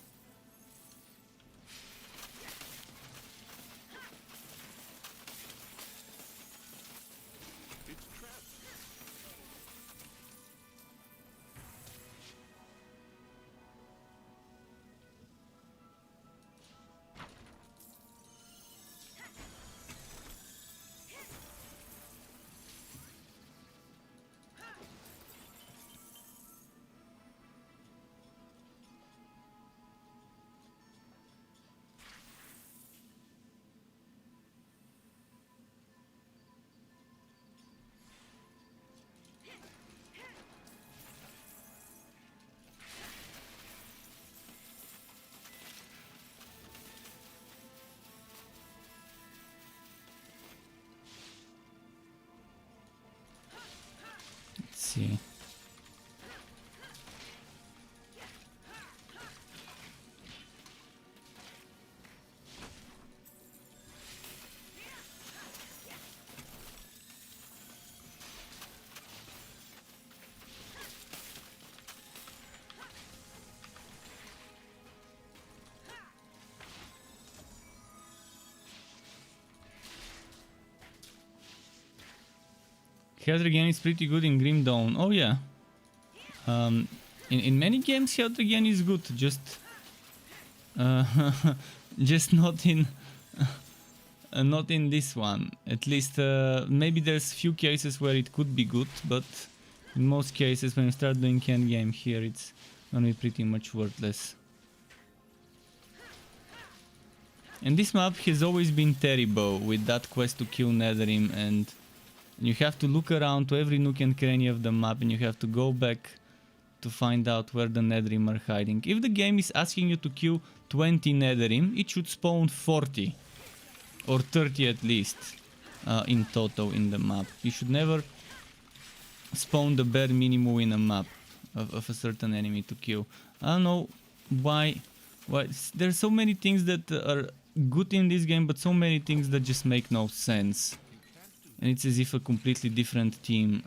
Let's see. Health Regen is pretty good in Grim Dawn. Oh yeah. In many games Health Regen is good, uh, just not in this one. At least maybe there's few cases where it could be good, but in most cases when you start doing end game here, it's gonna be pretty much worthless. And this map has always been terrible with that quest to kill Netherrim, and you have to look around to every nook and cranny of the map, and you have to go back to find out where the Netherrim are hiding. If the game is asking you to kill 20 Netherrim, it should spawn 40 or 30 at least in total in the map. You should never spawn the bare minimum in a map of a certain enemy to kill. I don't know why there's so many things that are good in this game, but so many things that just make no sense. And it's as if a completely different team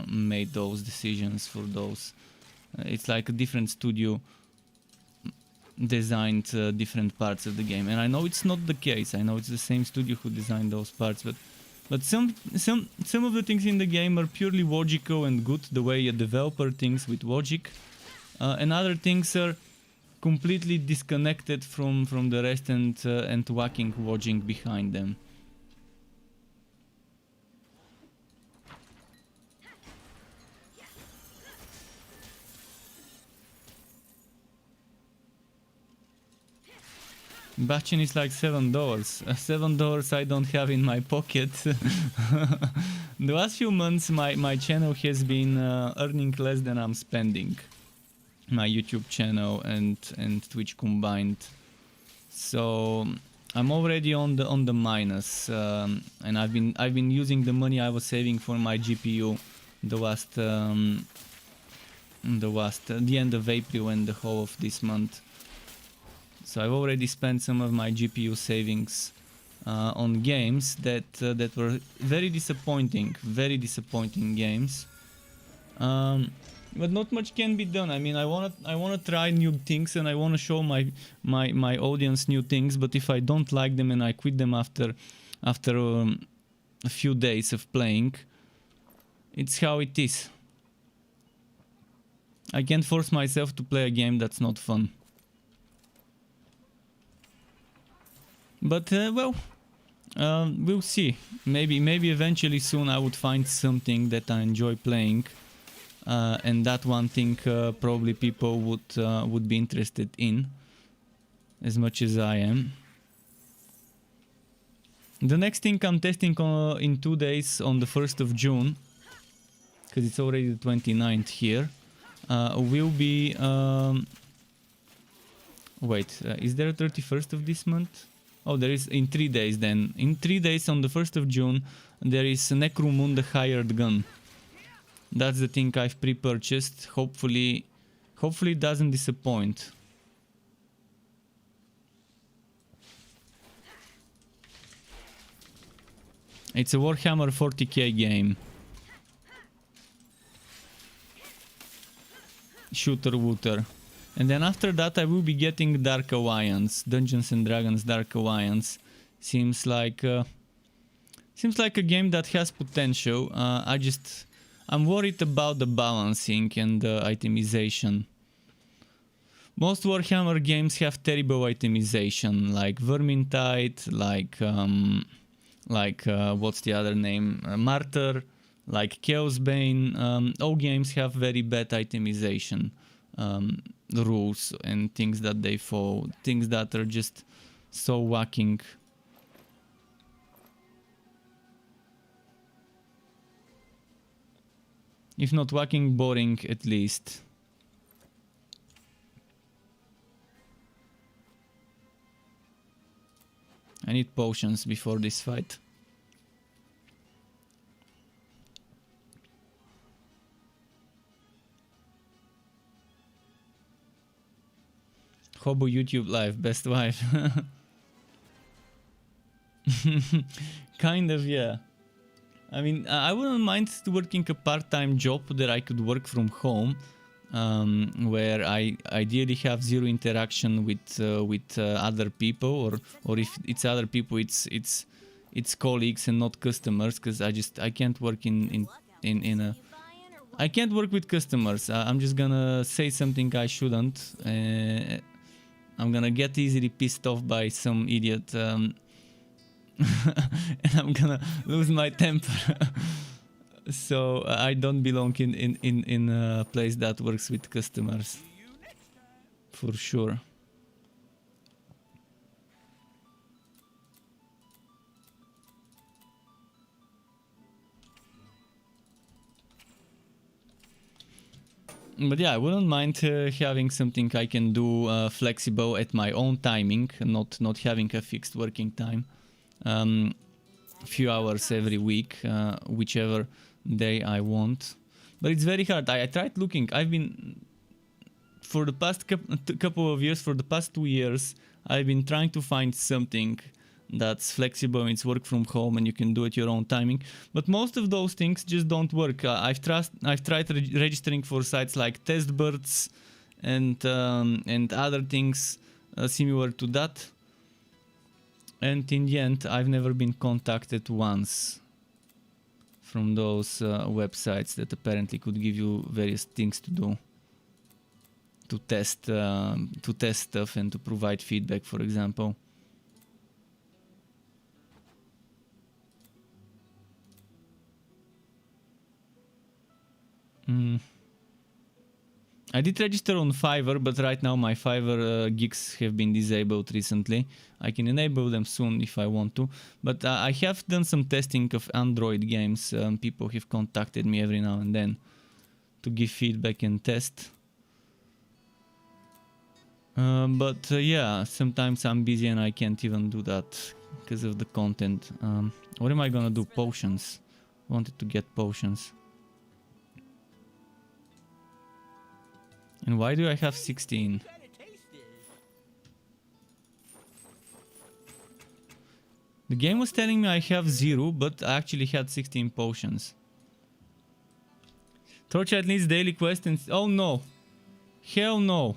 made those decisions for those. It's like a different studio designed different parts of the game. And I know it's not the case. I know it's the same studio who designed those parts, but some of the things in the game are purely logical and good, the way a developer thinks with logic, and other things are completely disconnected from the rest and lacking logic behind them. Bastion is like $7. $7 I don't have in my pocket. The last few months my channel has been earning less than I'm spending. My YouTube channel and Twitch combined. So I'm already on the minus, and I've been using the money I was saving for my GPU the end of April and the whole of this month. So I've already spent some of my GPU savings on games that were very disappointing games. But not much can be done. I mean, I wanna try new things and I wanna show my audience new things. But if I don't like them and I quit them after a few days of playing, it's how it is. I can't force myself to play a game that's not fun. But well, we'll see. Maybe eventually soon I would find something that I enjoy playing. and that one thing probably people would be interested in as much as I am. The next thing I'm testing in 2 days on the 1st of June, because it's already the 29th here, will be... wait, is there a 31st of this month? Oh, there is in 3 days then. In 3 days on the 1st of June, there is Necromund the Hired Gun. That's the thing I've pre-purchased. Hopefully it doesn't disappoint. It's a Warhammer 40k game. Shooter wooter. And then after that I will be getting Dark Alliance. Dungeons and Dragons Dark Alliance. Seems like a game that has potential. I'm worried about the balancing and the itemization. Most Warhammer games have terrible itemization, like Vermintide, like what's the other name? Martyr, like Chaosbane. All games have very bad itemization rules and things that they follow, things that are just so whacking. If not whacking, boring at least. I need potions before this fight. Hobo YouTube live, best wife. Kind of, yeah. I mean, I wouldn't mind working a part-time job that I could work from home, where I ideally have zero interaction with other people, or if it's other people, it's colleagues and not customers, because I can't work in a I can't work with customers. I'm just gonna say something I shouldn't. I'm gonna get easily pissed off by some idiot. And I'm gonna lose my temper. So I don't belong in a place that works with customers. For sure. But yeah, I wouldn't mind having something I can do flexible at my own timing, not having a fixed working time. Few hours every week, whichever day I want. But it's very hard. I tried looking. I've been, for the past couple of years, for the past 2 years, I've been trying to find something that's flexible, it's work from home and you can do it your own timing. But most of those things just don't work. I've tried registering for sites like Testbirds and other things similar to that. And in the end, I've never been contacted once from those websites that apparently could give you various things to do, to test stuff and to provide feedback, for example. I did register on Fiverr, but right now my Fiverr gigs have been disabled recently. I can enable them soon if I want to. But I have done some testing of Android games. People have contacted me every now and then to give feedback and test. But yeah, sometimes I'm busy and I can't even do that because of the content. What am I gonna do? Potions. Wanted to get potions. And why do I have 16? The game was telling me I have 0, but I actually had 16 potions. Torchlight needs daily quest and... Oh no! Hell no!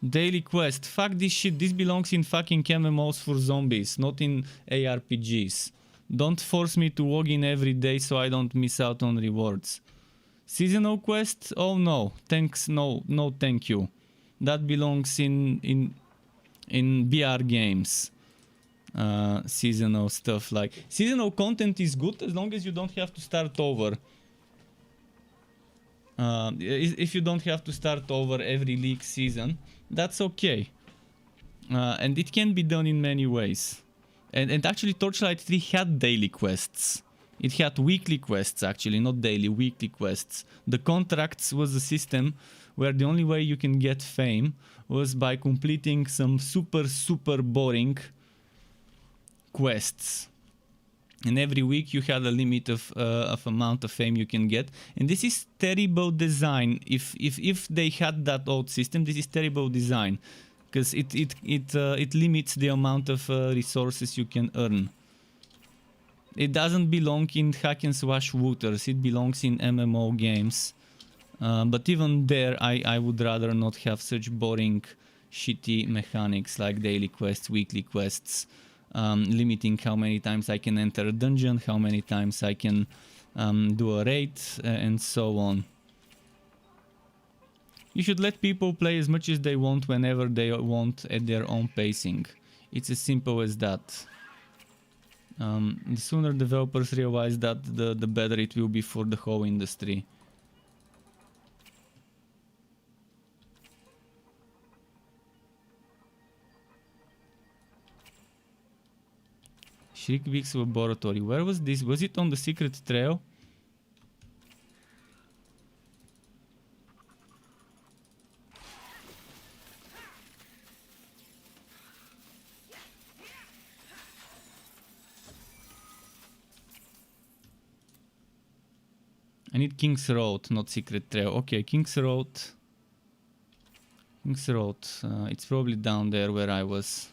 Daily quest. Fuck this shit. This belongs in fucking MMOs for zombies, not in ARPGs. Don't force me to log in every day so I don't miss out on rewards. Seasonal quest? Oh no, thanks, no thank you. That belongs in VR games. Seasonal stuff, like seasonal content is good as long as you don't have to start over. If you don't have to start over every league season, that's okay. And it can be done in many ways. And actually Torchlight 3 had daily quests. It had weekly quests actually, not daily, weekly quests. The contracts was a system where the only way you can get fame was by completing some super boring quests. And every week you had a limit of amount of fame you can get. And this is terrible design. If they had that old system, this is terrible design. Because it limits the amount of resources you can earn. It doesn't belong in hack and slash shooters, it belongs in MMO games. But even there, I would rather not have such boring, shitty mechanics like daily quests, weekly quests, limiting how many times I can enter a dungeon, how many times I can do a raid, and so on. You should let people play as much as they want whenever they want at their own pacing. It's as simple as that. The sooner developers realize that, the better it will be for the whole industry. Shriekbeak's laboratory. Where was this? Was it on the secret trail? I need King's Road, not Secret Trail. Okay, King's Road. King's Road. It's probably down there where I was.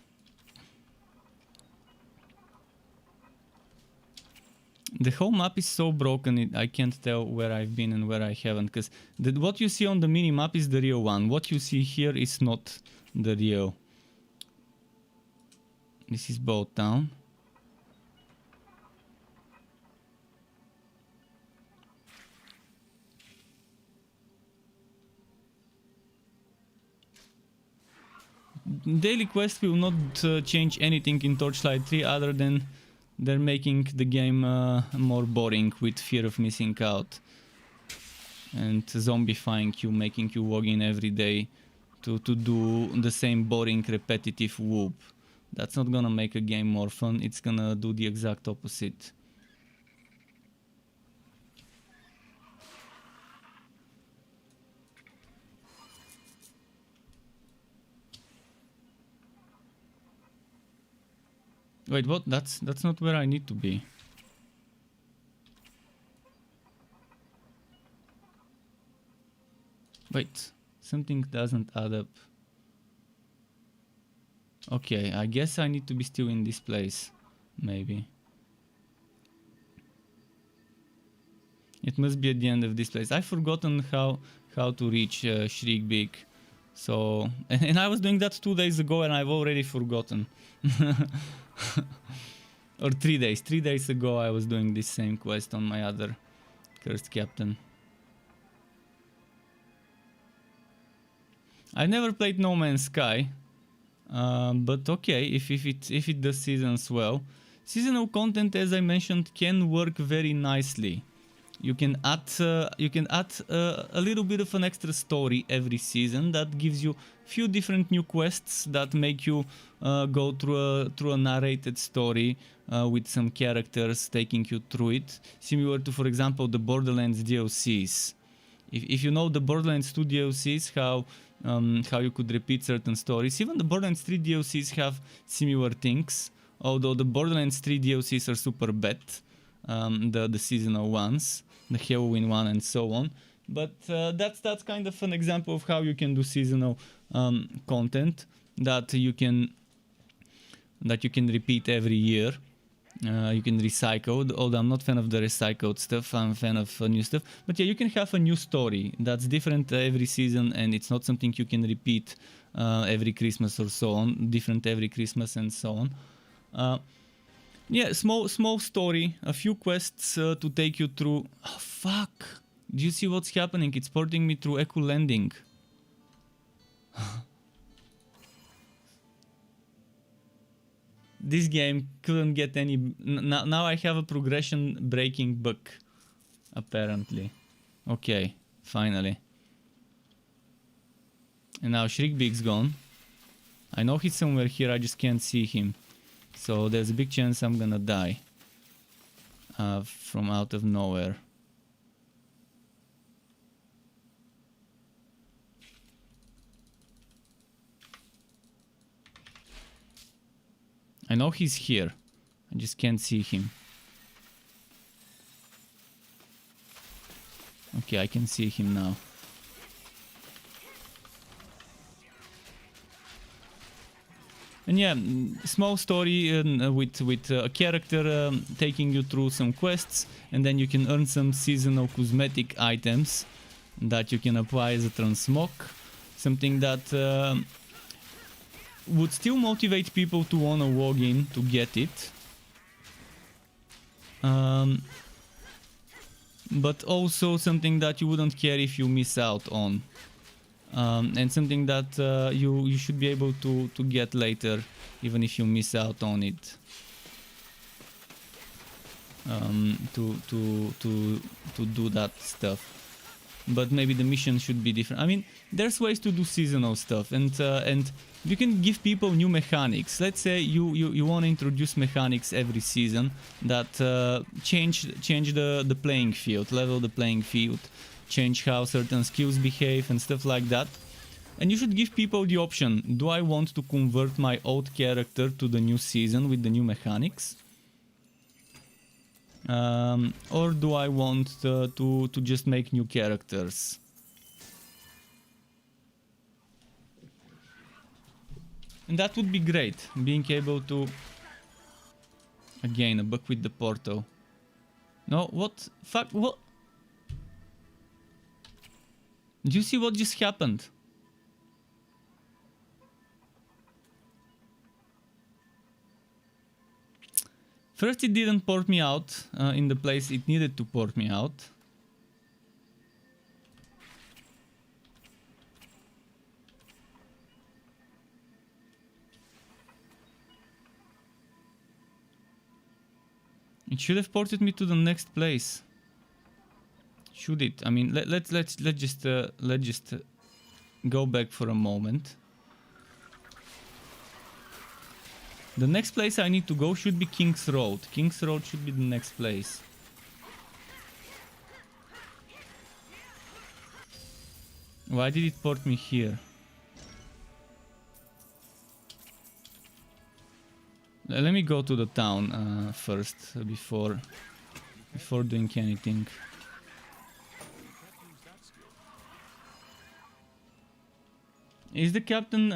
The whole map is so broken, I can't tell where I've been and where I haven't. Because what you see on the mini-map is the real one. What you see here is not the real. This is Boat Town. Daily quest will not change anything in Torchlight 3 other than they're making the game more boring with fear of missing out. And zombifying you, making you log in every day to do the same boring repetitive whoop. That's not gonna make a game more fun, it's gonna do the exact opposite. Wait, what? That's not where I need to be. Wait, something doesn't add up. Okay, I guess I need to be still in this place, maybe. It must be at the end of this place. I've forgotten how to reach Shriekbeak. So, and I was doing that 2 days ago and I've already forgotten. Or 3 days. 3 days ago I was doing this same quest on my other cursed captain. I never played No Man's Sky, but okay, if it does seasons well. Seasonal content, as I mentioned, can work very nicely. You can add a little bit of an extra story every season that gives you few different new quests that make you go through a narrated story with some characters taking you through it, similar to, for example, the Borderlands DLCs. If you know the Borderlands 2 DLCs, how you could repeat certain stories, even the Borderlands 3 DLCs have similar things, although the Borderlands 3 DLCs are super bad, the seasonal ones, the Halloween one and so on. But that's kind of an example of how you can do seasonal content that you can repeat every year. You can recycle, although I'm not a fan of the recycled stuff, I'm a fan of new stuff. But yeah, you can have a new story that's different every season, and it's not something you can repeat every Christmas or so on, different every Christmas and so on. Yeah, small story, a few quests to take you through. Oh, fuck! Do you see what's happening? It's porting me through Echo Landing. This game couldn't get any... Now I have a progression breaking bug, apparently. Okay, Finally. And now Shriekbeak's gone. I know he's somewhere here, I just can't see him. So there's a big chance I'm gonna die. From out of nowhere. I know he's here. I just can't see him. Okay, I can see him now. And yeah, small story with a character taking you through some quests, and then you can earn some seasonal cosmetic items that you can apply as a transmog. Something that would still motivate people to wanna log in to get it. But also something that you wouldn't care if you miss out on. And something that you should be able to get later, even if you miss out on it. To do that stuff. But maybe the mission should be different. I mean, there's ways to do seasonal stuff, and you can give people new mechanics. Let's say you want to introduce mechanics every season that change the playing field, level the playing field, change how certain skills behave and stuff like that. And you should give people the option: do I want to convert my old character to the new season with the new mechanics? Or do I want to just make new characters? And that would be great, being able to... Again, a bug with the portal. No, what? Fuck, what? Do you see what just happened? First it didn't port me out in the place it needed to port me out. It should have ported me to the next place. Should it? I mean, let's just go back for a moment. The next place I need to go should be King's Road. King's Road should be the next place. Why did it port me here? Let me go to the town first before doing anything. Is the captain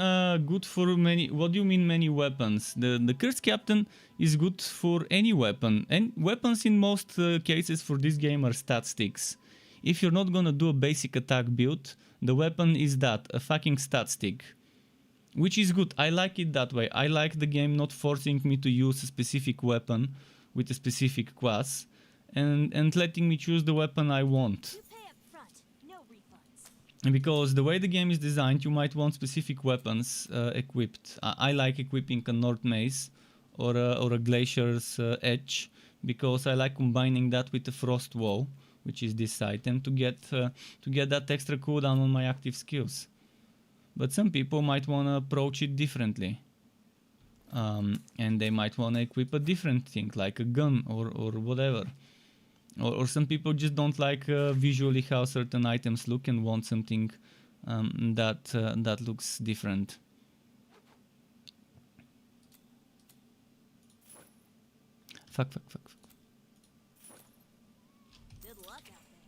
good for many? What do you mean many weapons? The Curse Captain is good for any weapon, and weapons in most cases for this game are stat sticks. If you're not gonna do a basic attack build, the weapon is that, a fucking stat stick. Which is good, I like it that way. I like the game not forcing me to use a specific weapon with a specific class, and letting me choose the weapon I want. Because the way the game is designed, you might want specific weapons equipped. I like equipping a North Mace or a Glacier's Edge, because I like combining that with the Frost Wall, which is this item, to get that extra cooldown on my active skills. But some people might want to approach it differently. And they might want to equip a different thing, like a gun or whatever. Or some people just don't like visually how certain items look and want something that looks different. Fuck. Good luck out there.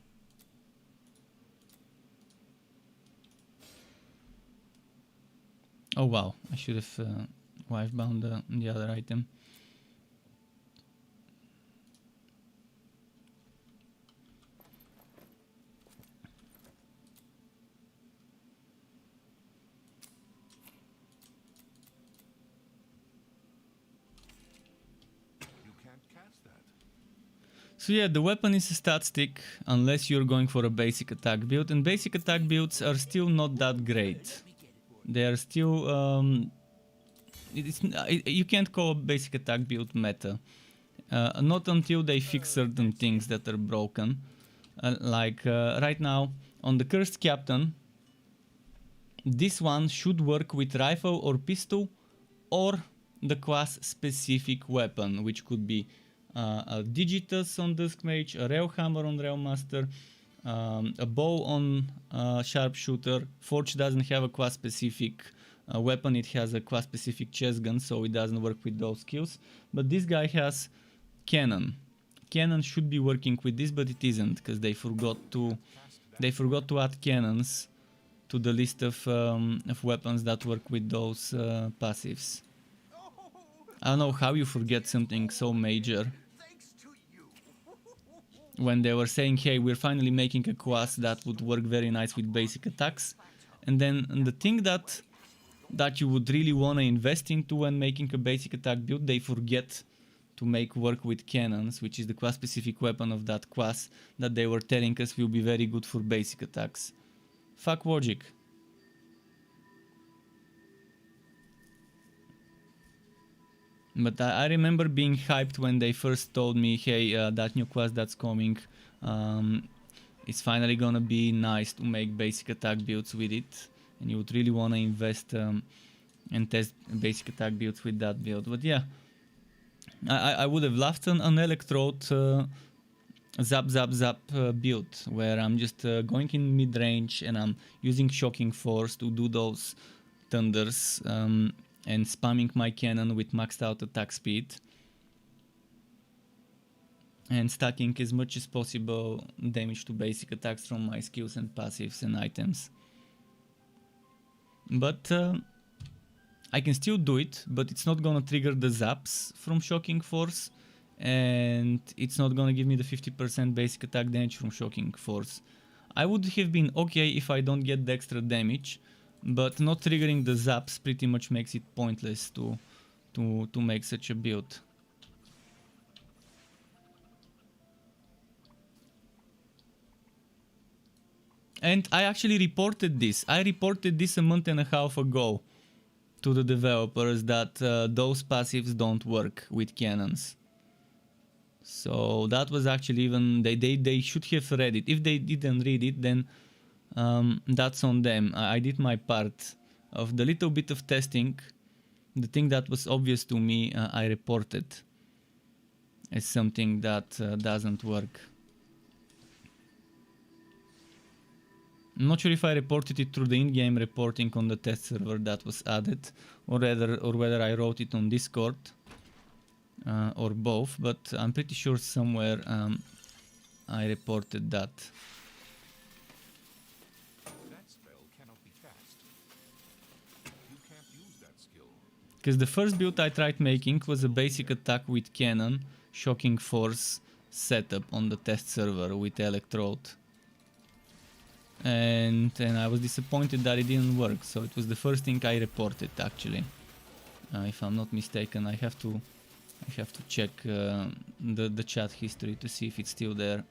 Oh wow, I should have wife-bound the other item. So yeah, the weapon is a stat stick unless you're going for a basic attack build, and basic attack builds are still not that great. They are still you can't call a basic attack build meta. Not until they fix certain things that are broken. Like right now on the Cursed Captain, this one should work with rifle or pistol or the class specific weapon, which could be a Digitus on Dusk Mage, a Rail Hammer on Rail Master, a bow on Sharpshooter. Forge doesn't have a class specific weapon, it has a class specific chest gun, so it doesn't work with those skills. But this guy has cannon. Cannon should be working with this, but it isn't, because they forgot to add cannons to the list of weapons that work with those passives. I don't know how you forget something so major. Thanks to you. When they were saying, hey, we're finally making a class that would work very nice with basic attacks, and then the thing that you would really want to invest into when making a basic attack build, they forget to make work with cannons, which is the class specific weapon of that class that they were telling us will be very good for basic attacks. Fuck logic. But I remember being hyped when they first told me, hey, that new class that's coming, it's finally gonna be nice to make basic attack builds with it, and you would really want to invest and test basic attack builds with that build. But yeah, I would have loved an Electrode zap zap zap build, where I'm just going in mid-range and I'm using Shocking Force to do those thunders, and spamming my cannon with maxed out attack speed and stacking as much as possible damage to basic attacks from my skills and passives and items. But I can still do it, but it's not gonna trigger the zaps from Shocking Force, and it's not gonna give me the 50% basic attack damage from Shocking Force. I would have been okay if I don't get the extra damage, but not triggering the zaps pretty much makes it pointless to make such a build. And I actually reported this. I reported this a month and a half ago to the developers that those passives don't work with cannons. So that was actually even... They should have read it. If they didn't read it, then that's on them. I did my part of the little bit of testing. The thing that was obvious to me, I reported as something that doesn't work. I'm not sure if I reported it through the in-game reporting on the test server that was added, or whether I wrote it on Discord, or both, but I'm pretty sure somewhere I reported that. Because the first build I tried making was a basic attack with cannon, Shocking Force setup on the test server with Electrode. And I was disappointed that it didn't work, so it was the first thing I reported actually. If I'm not mistaken, I have to check the chat history to see if it's still there.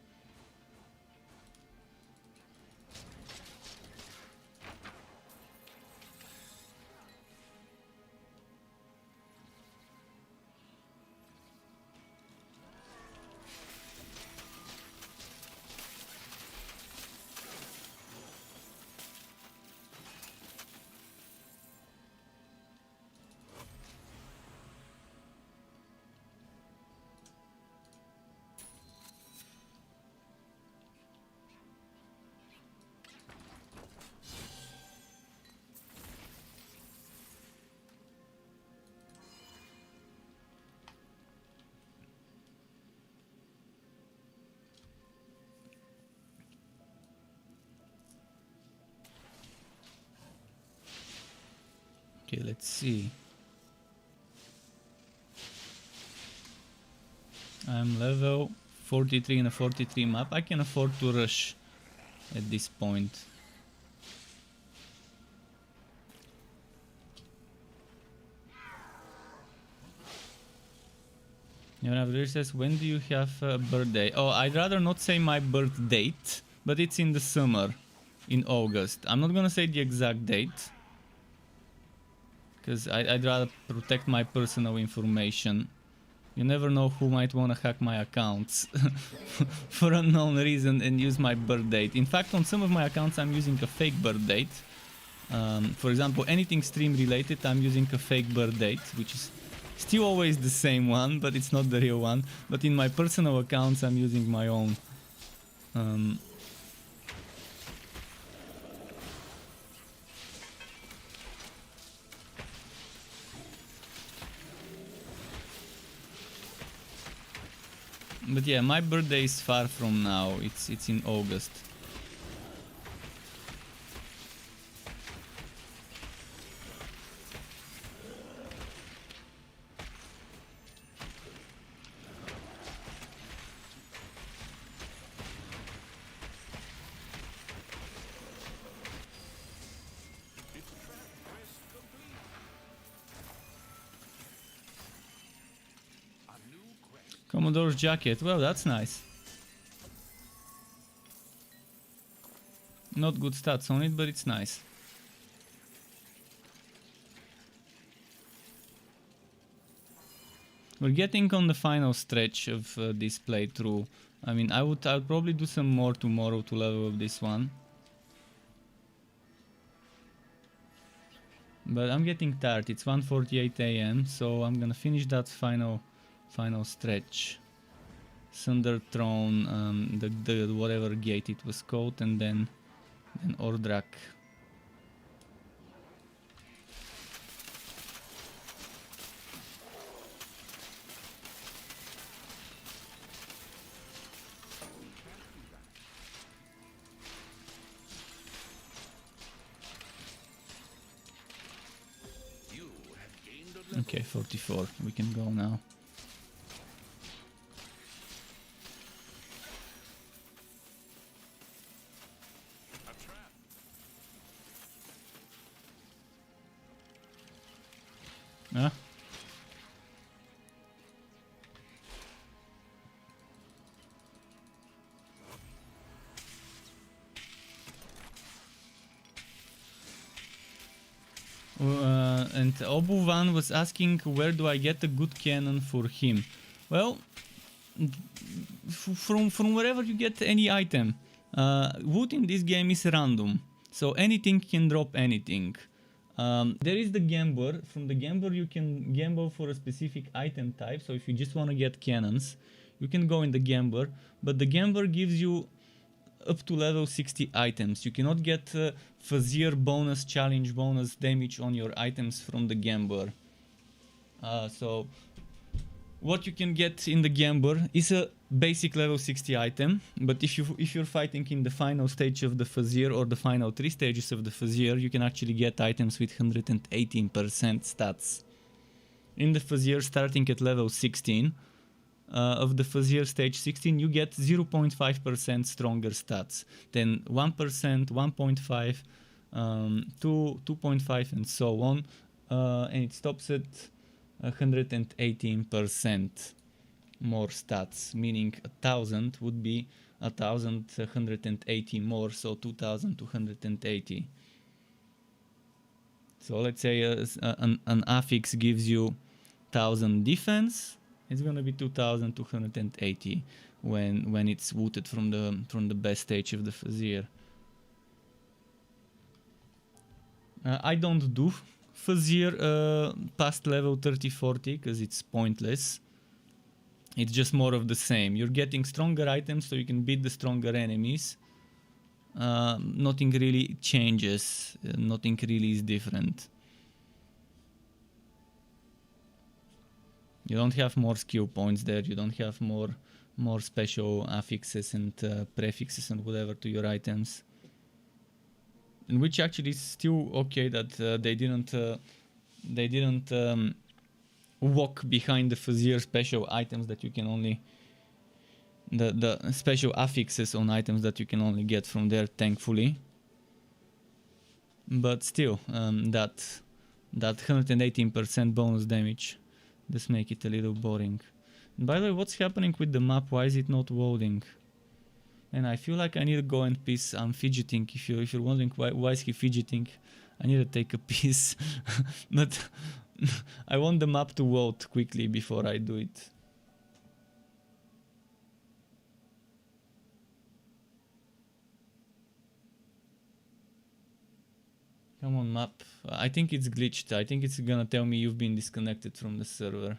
Okay, let's see. I'm level 43 in a 43 map. I can afford to rush at this point. Your says, when do you have a birthday? Oh, I'd rather not say my birth date, but it's in the summer, in August. I'm not gonna say the exact date, because I'd rather protect my personal information. You never know who might want to hack my accounts for unknown reason and use my birth date. In fact, on some of my accounts I'm using a fake birth date. For example, anything stream related, I'm using a fake birth date, which is still always the same one, but it's not the real one. But in my personal accounts I'm using my own. But yeah, my birthday is far from now. It's in August. Commodore's jacket. Well, that's nice. Not good stats on it, but it's nice. We're getting on the final stretch of this playthrough. I mean, I'll probably do some more tomorrow to level up this one. But I'm getting tired. It's 1:48 AM, so I'm gonna finish that final stretch. Thunder Throne, the whatever gate it was called, and then Ordrak. Okay, 44. We can go now. Ah. And Obuvan was asking, where do I get a good cannon for him? Well, from wherever you get any item. Wood in this game is random, so anything can drop anything. There is the gambler. From the gambler you can gamble for a specific item type, so if you just want to get cannons, you can go in the gambler, but the gambler gives you up to level 60 items. You cannot get Fazier bonus, challenge bonus, damage on your items from the gambler. So what you can get in the gambler is a basic level 60 item, but if you're fighting in the final stage of the Fazier or the final 3 stages of the Fazier, you can actually get items with 118% stats. In the Fazier, starting at level 16 of the Fazier stage 16, you get 0.5% stronger stats, then 1%, 1.5, 2.5 and so on, and it stops at 118% more stats, meaning 1000 would be 1180 more, so 2280. So let's say an affix gives you 1000 defense, it's gonna be 2280 when it's wooted from the best stage of the Fazier. I don't do Fazier past level 30-40 because it's pointless. It's just more of the same. You're getting stronger items so you can beat the stronger enemies. Nothing really changes. Nothing really is different. You don't have more skill points there. You don't have more special affixes and prefixes and whatever to your items. And which actually is still okay that they didn't walk behind the Fazier special items that you can only the special affixes on items that you can only get from there, thankfully. But still, that 118% bonus damage does make it a little boring. And by the way, what's happening with the map? Why is it not loading? And I feel like I need to go and piss. I'm fidgeting. If you're wondering why is he fidgeting, I need to take a piss. But I want the map to load quickly before I do it. Come on, map. I think it's glitched. I think it's gonna tell me you've been disconnected from the server.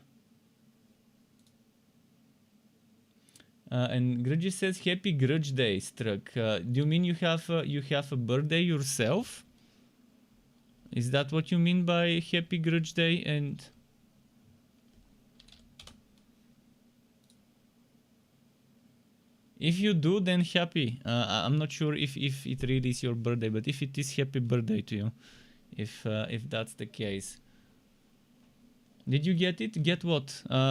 And Grudge says Happy Grudge Day, Struck. Do you mean you have a birthday yourself? Is that what you mean by Happy Grudge Day? And if you do, then happy. I'm not sure if it really is your birthday, but if it is, happy birthday to you. If that's the case. Did you get it? Get what?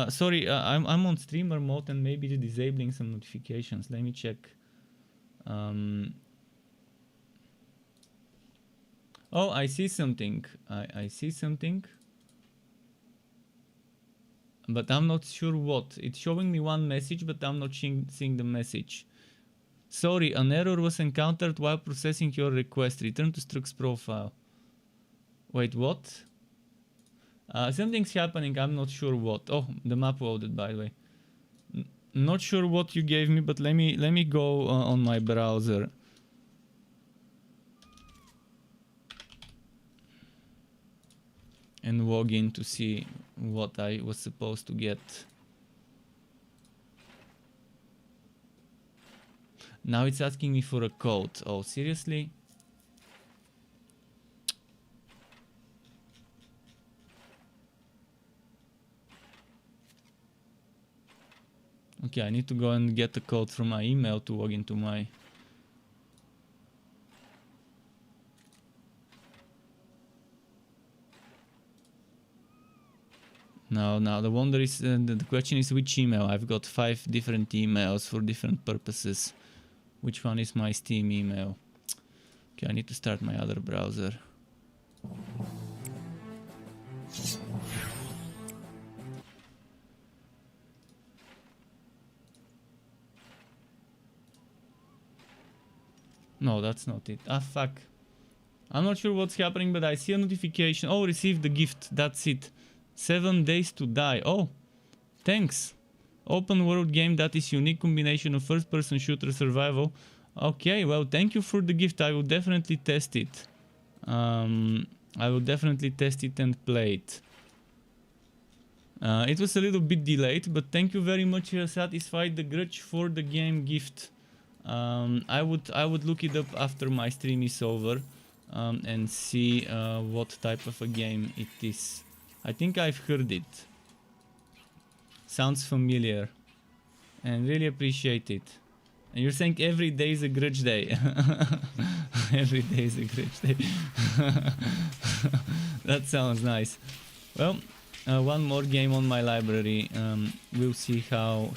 Sorry, I'm on streamer mode and maybe disabling some notifications. Let me check. Oh, I see something. I see something. But I'm not sure what. It's showing me one message, but I'm not seeing the message. Sorry, an error was encountered while processing your request. Return to Struck's profile. Wait, what? Something's happening, I'm not sure what. Oh, the map loaded, by the way. Not sure what you gave me, but let me go on my browser. And log in to see what I was supposed to get. Now it's asking me for a code. Oh, seriously? Okay, I need to go and get the code from my email to log into my... Now the wonder is, the question is which email. I've got 5 different emails for different purposes. Which one is my Steam email? Okay, I need to start my other browser. No, that's not it. Ah, fuck. I'm not sure what's happening, but I see a notification. Oh, received the gift. That's it. 7 days to die. Oh, thanks. Open world game that is unique combination of first person shooter survival. Okay, well, thank you for the gift. I will definitely test it. I will definitely test it and play it. It was a little bit delayed, but thank you very much. You satisfied the grudge for the game gift. I would look it up after my stream is over and see what type of a game it is. I think I've heard it. Sounds familiar. And really appreciate it. And you're saying every day is a grudge day. Every day is a grudge day. That sounds nice. Well, one more game on my library. We'll see how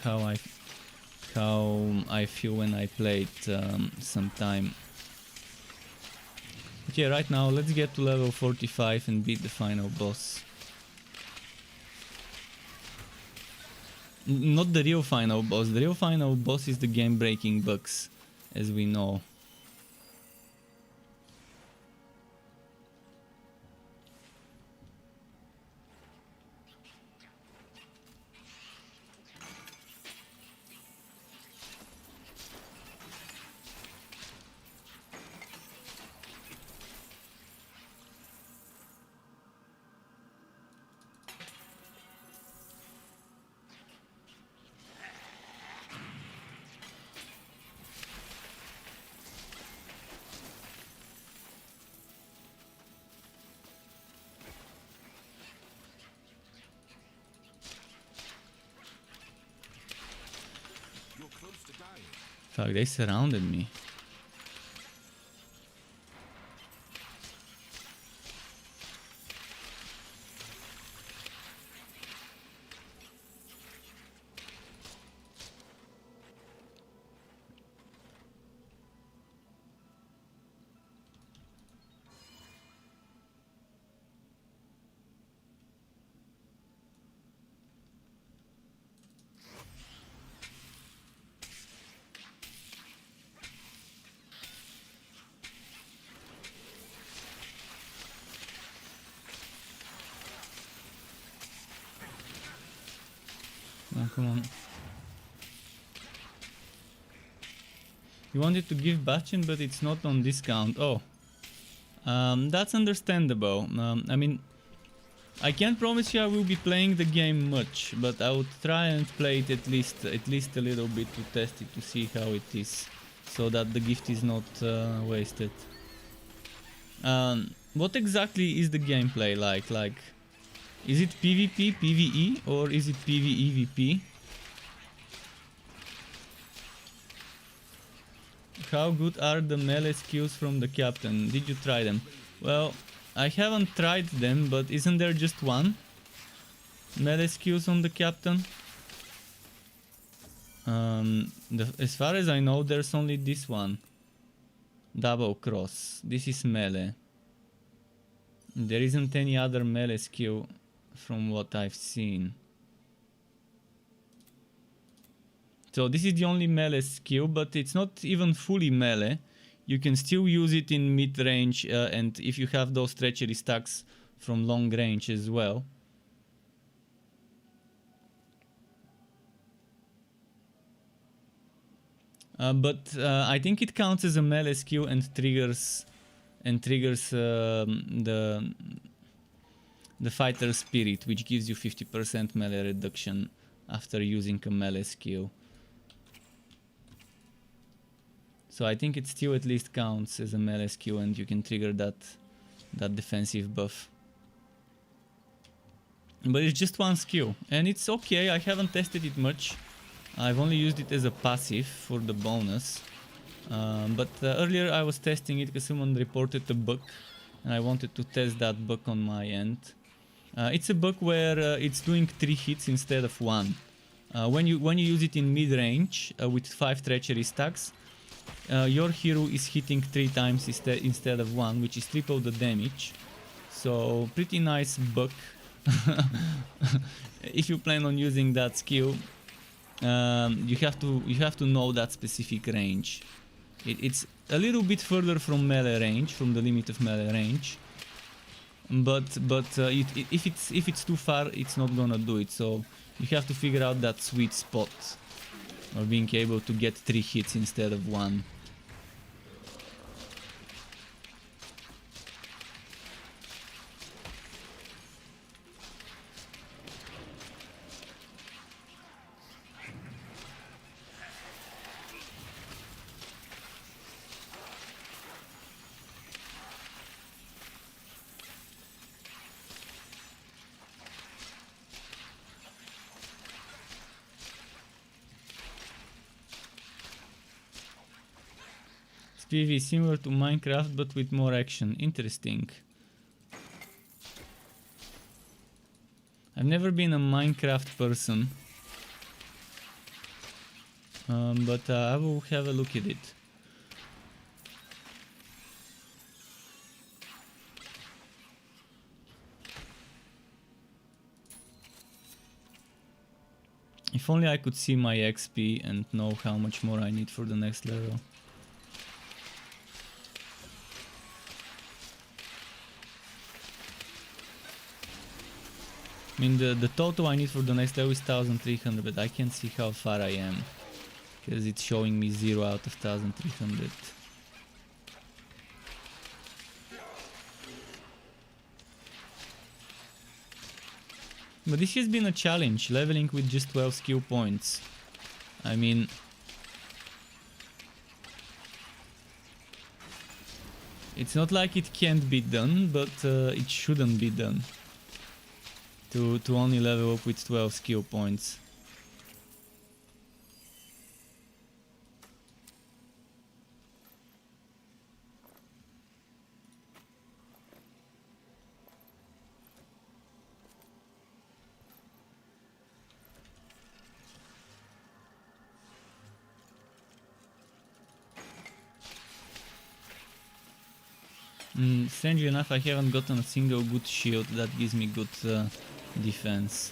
I feel when I play it sometime. Okay, right now let's get to level 45 and beat the final boss. Not the real final boss. The real final boss is the game-breaking bugs, as we know. Fuck, they surrounded me. Oh, come on. You wanted to give Bastion, but it's not on discount. Oh. That's understandable. I mean, I can't promise you I will be playing the game much, but I would try and play it at least a little bit to test it, to see how it is, so that the gift is not wasted. What exactly is the gameplay like? Like, is it PvP, PvE, or is it PvEVP? How good are the melee skills from the captain? Did you try them? Well, I haven't tried them, but isn't there just one melee skills on the captain? As far as I know, there's only this one. Double cross. This is melee. There isn't any other melee skill from what I've seen. So this is the only melee skill, but it's not even fully melee. You can still use it in mid-range and if you have those treachery stacks from long range as well. But I think it counts as a melee skill and triggers the fighter spirit, which gives you 50% melee reduction after using a melee skill. So I think it still at least counts as a melee skill and you can trigger that defensive buff. But it's just one skill and it's okay. I haven't tested it much. I've only used it as a passive for the bonus. But earlier I was testing it because someone reported a bug and I wanted to test that bug on my end. It's a bug where it's doing 3 hits instead of 1. When you use it in mid-range with 5 treachery stacks, your hero is hitting 3 times instead of 1, which is triple the damage. So pretty nice bug. If you plan on using that skill, you have to know that specific range. It's a little bit further from melee range, from the limit of melee range. But if it's too far, it's not gonna do it. So you have to figure out that sweet spot of being able to get 3 hits instead of 1. PvE similar to Minecraft but with more action. Interesting. I've never been a Minecraft person, but I will have a look at it. If only I could see my XP and know how much more I need for the next level. I mean, the total I need for the next level is 1300, but I can't see how far I am, because it's showing me 0 out of 1300. But this has been a challenge, leveling with just 12 skill points. I mean, it's not like it can't be done, but it shouldn't be done. To only level up with 12 skill points. Strangely enough, I haven't gotten a single good shield that gives me good defense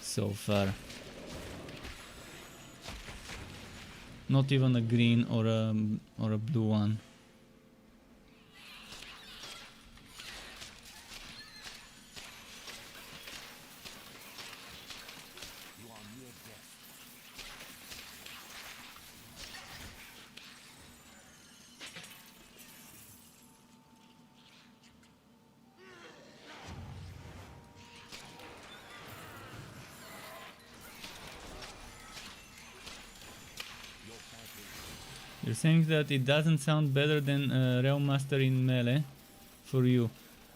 so far. Not even a green or a blue one. You're saying that it doesn't sound better than Realm Master in melee for you.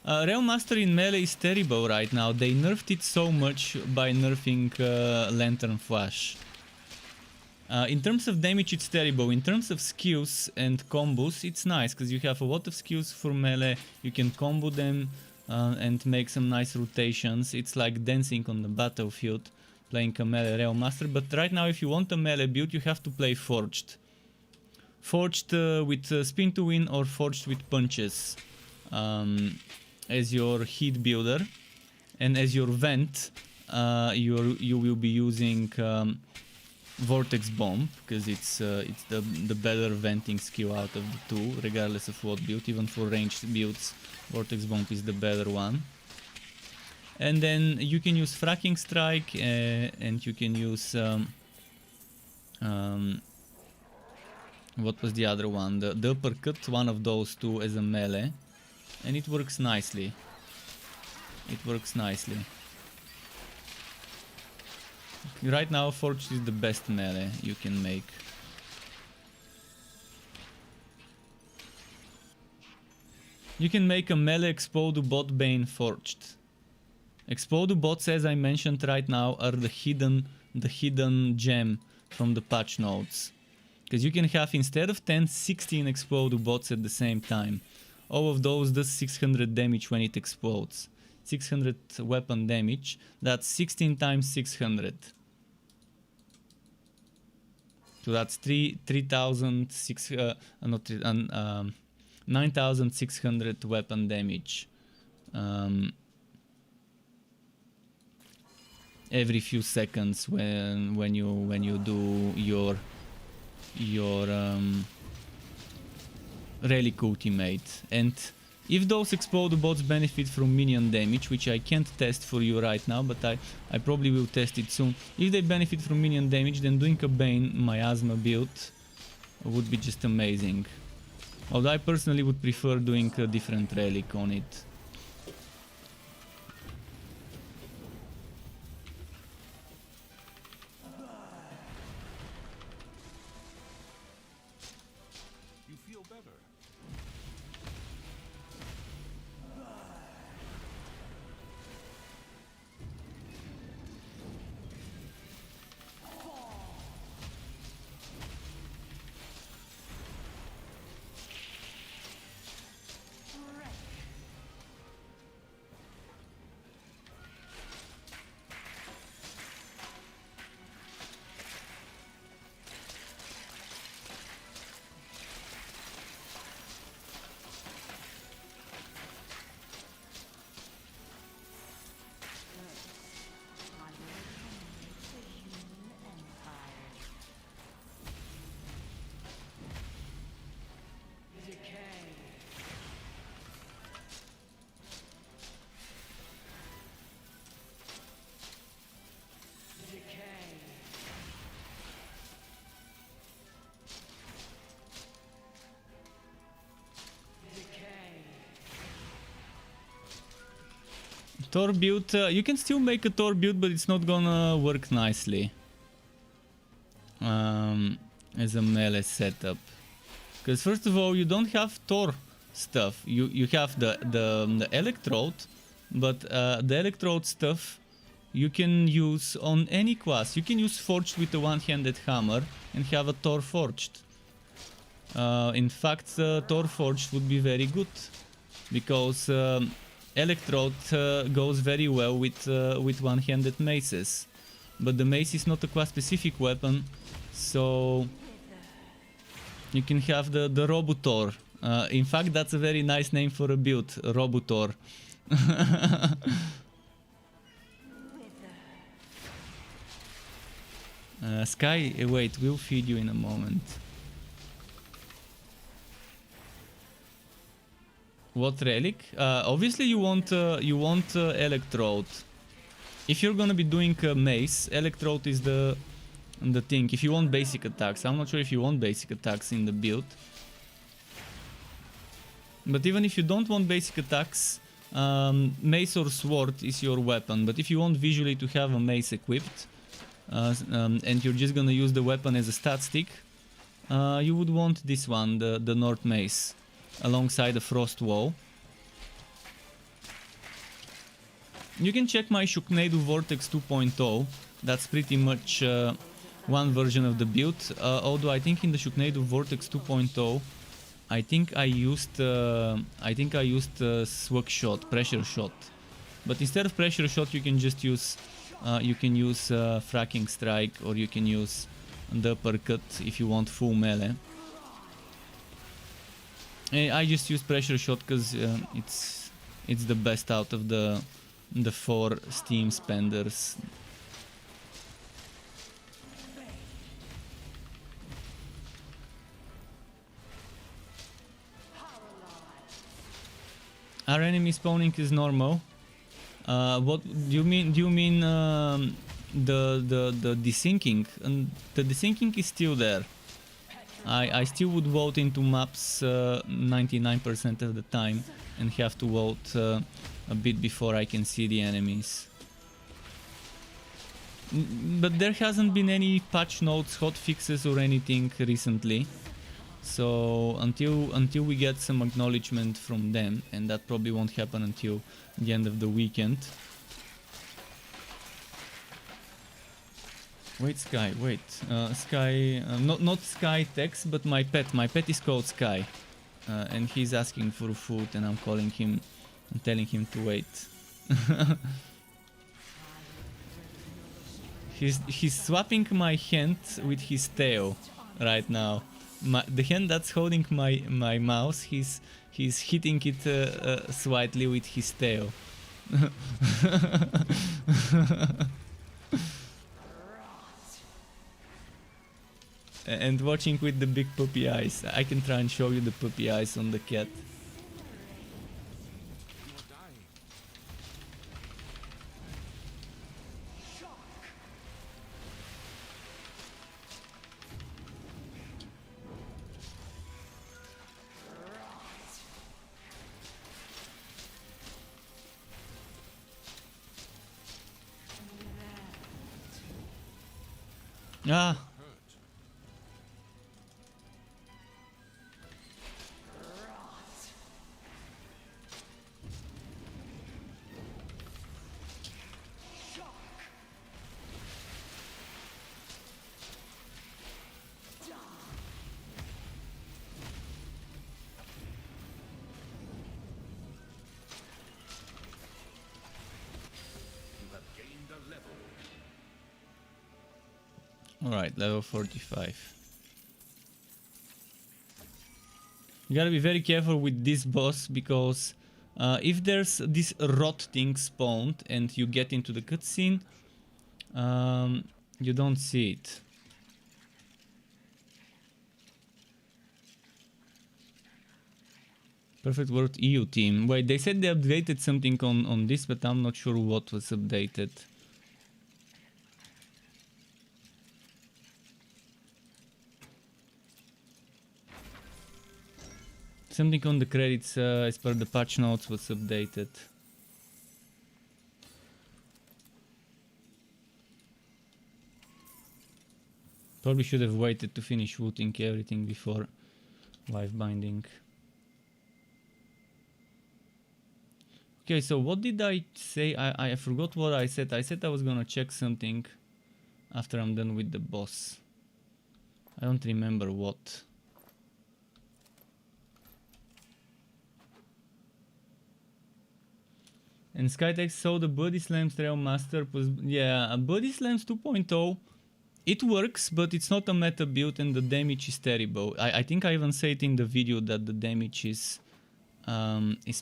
Realm Master in melee is terrible right now. They nerfed it so much by nerfing Lantern Flash. In terms of damage it's terrible. In terms of skills and combos it's nice, because you have a lot of skills for melee. You can combo them and make some nice rotations. It's like dancing on the battlefield, playing a melee Realm Master. But right now if you want a melee build you have to play Forged. Forged with Spin to Win or Forged with Punches as your heat builder. And as your vent you will be using Vortex Bomb, because it's the better venting skill out of the two, regardless of what build. Even for ranged builds, Vortex Bomb is the better one. And then you can use Fracking Strike and you can use what was the other one? The Uppercut, one of those two as a melee, and it works nicely. It works nicely. Right now Forged is the best melee you can make. You can make a melee Explode Bot Bane Forged. Explode bots, as I mentioned right now, are the hidden gem from the patch notes. Because you can have, instead of 10, 16 Explode bots at the same time. All of those does 600 damage when it explodes. 600 weapon damage, that's 16 times 600. So that's 9,600 weapon damage every few seconds when you do your relic ultimate. And if those explode bots benefit from minion damage, which I can't test for you right now, but I probably will test it soon. If they benefit from minion damage, then doing a Bane Miasma build would be just amazing. Although I personally would prefer doing a different relic on it. You feel better. Thor build, you can still make a Thor build, but it's not gonna work nicely as a melee setup. Because first of all, you don't have Thor stuff. You have the Electrode, but the Electrode stuff you can use on any class. You can use Forged with a one-handed hammer and have a Thor Forged. In fact, Thor Forged would be very good, because Electrode goes very well with one-handed maces, but the mace is not a class-specific weapon, so you can have the Robotor. In fact, that's a very nice name for a build, Robotor. Sky, wait, we'll feed you in a moment. What relic? Obviously you want Electrode. If you're gonna be doing mace, Electrode is the thing. If you want basic attacks, I'm not sure if you want basic attacks in the build. But even if you don't want basic attacks, mace or sword is your weapon. But if you want visually to have a mace equipped, and you're just gonna use the weapon as a stat stick, you would want this one, the North Mace, alongside the Frost Wall. You can check my Shugnado Vortex 2.0. That's pretty much one version of the build. Although I think in the Shugnado Vortex 2.0, I think I used Swag Shot, Pressure Shot. But instead of Pressure Shot, you can just use Fracking Strike, or you can use the Uppercut if you want full melee. I just use Pressure Shot because it's the best out of the 4 Steam spenders. Our enemy spawning is normal. What do you mean? Do you mean the desyncing? And the desyncing is still there. I still would vote into maps 99% of the time and have to vote a bit before I can see the enemies. But there hasn't been any patch notes, hotfixes or anything recently. So until we get some acknowledgement from them, and that probably won't happen until the end of the weekend. Wait, Sky, wait. Sky, not Sky Tex, but my pet. My pet is called Sky. And he's asking for food, and I'm calling him and telling him to wait. He's swapping my hand with his tail right now. The hand that's holding my mouse, he's hitting it slightly with his tail. And watching with the big puppy eyes. I can try and show you the puppy eyes on the cat. Ah. Alright, level 45. You gotta be very careful with this boss, because if there's this rot thing spawned and you get into the cutscene, you don't see it. Perfect World EU team. Wait, they said they updated something on this, but I'm not sure what was updated. Something on the credits as per the patch notes was updated. Probably should have waited to finish looting everything before live binding. Okay, so what did I say? I forgot what I said. I said I was gonna check something after I'm done with the boss. I don't remember what. And Skytex saw the Body Slams Trail Master was, yeah, Body Slams 2.0. It works, but it's not a meta build and the damage is terrible. I think I even said in the video that the damage is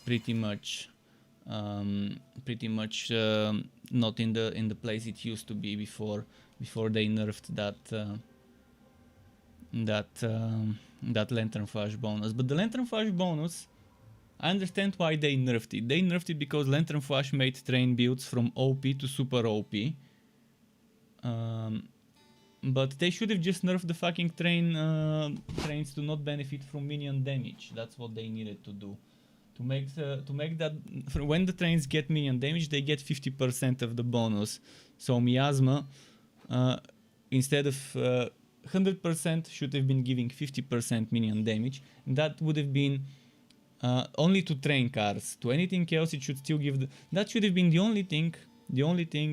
pretty much not in the place it used to be before they nerfed that Lantern Flash bonus. But the Lantern Flash bonus, I understand why they nerfed it. They nerfed it because Lantern Flash made train builds from OP to super OP. But they should have just nerfed the fucking trains to not benefit from minion damage. That's what they needed to do. To make that, when the trains get minion damage, they get 50% of the bonus. So Miasma, instead of 100% should have been giving 50% minion damage. And that would have been only to train cars. To anything else, it should still give. That should have been the only thing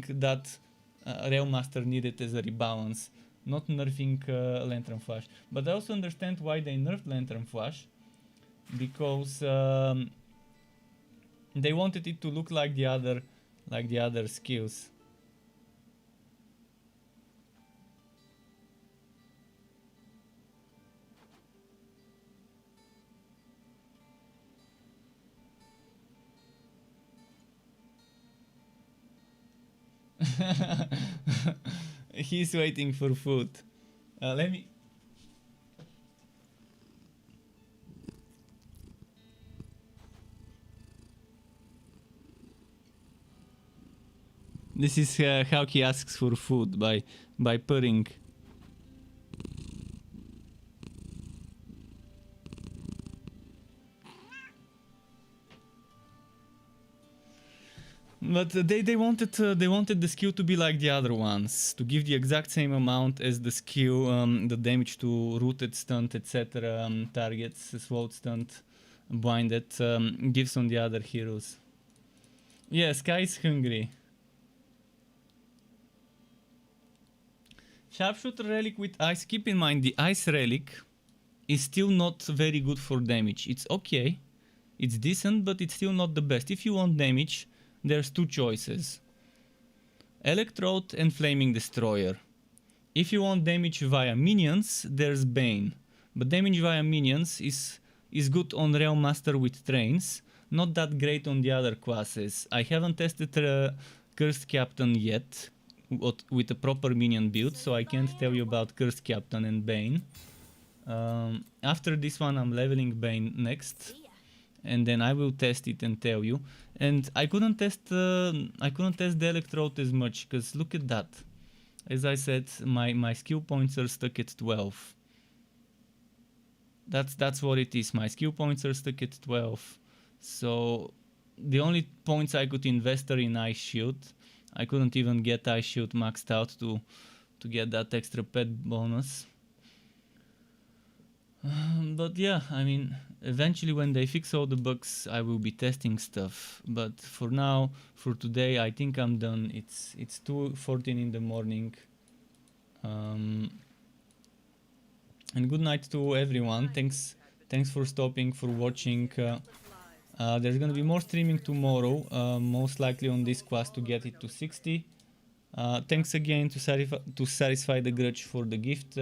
that Railmaster needed as a rebalance, not nerfing Lantern Flash. But I also understand why they nerfed Lantern Flash, because they wanted it to look like the other skills. He's waiting for food. Let me. This is how he asks for food, by purring. But they wanted the skill to be like the other ones, to give the exact same amount as the skill, the damage to rooted, stunned, etc. Targets, sword stunned, blinded gives on the other heroes. Yeah, Sky's hungry. Sharpshooter relic with ice. Keep in mind, the ice relic is still not very good for damage. It's okay, it's decent, but it's still not the best. If you want damage, there's two choices: Electrode and Flaming Destroyer. If you want damage via minions, there's Bane. But damage via minions is good on Realmaster with trains, not that great on the other classes. I haven't tested Cursed Captain yet with a proper minion build, so I can't tell you about Cursed Captain and Bane. After this one, I'm leveling Bane next, and then I will test it and tell you. And I couldn't test the Electrode as much, because look at that. As I said, my skill points are stuck at 12. That's what it is. My skill points are stuck at 12. So the only points I could invest are in Ice Shield. I couldn't even get Ice Shield maxed out to get that extra pet bonus. But yeah, I mean, eventually when they fix all the bugs, I will be testing stuff. But for now, for today, I think I'm done. It's 2:14 in the morning. And good night to everyone. Thanks for stopping, for watching. There's gonna be more streaming tomorrow, most likely on this class to get it to 60. Thanks again to satisfy the grudge for the gift.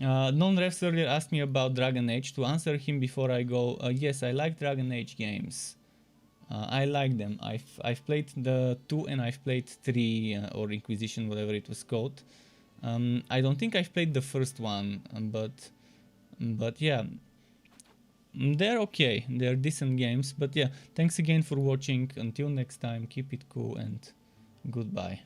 Non-refs earlier asked me about Dragon Age. To answer him before I go, yes, I like Dragon Age games. I like them. I've played the 2 and I've played 3, or Inquisition, whatever it was called. I don't think I've played the first one, but yeah, they're okay. They're decent games. But yeah, thanks again for watching. Until next time, keep it cool and goodbye.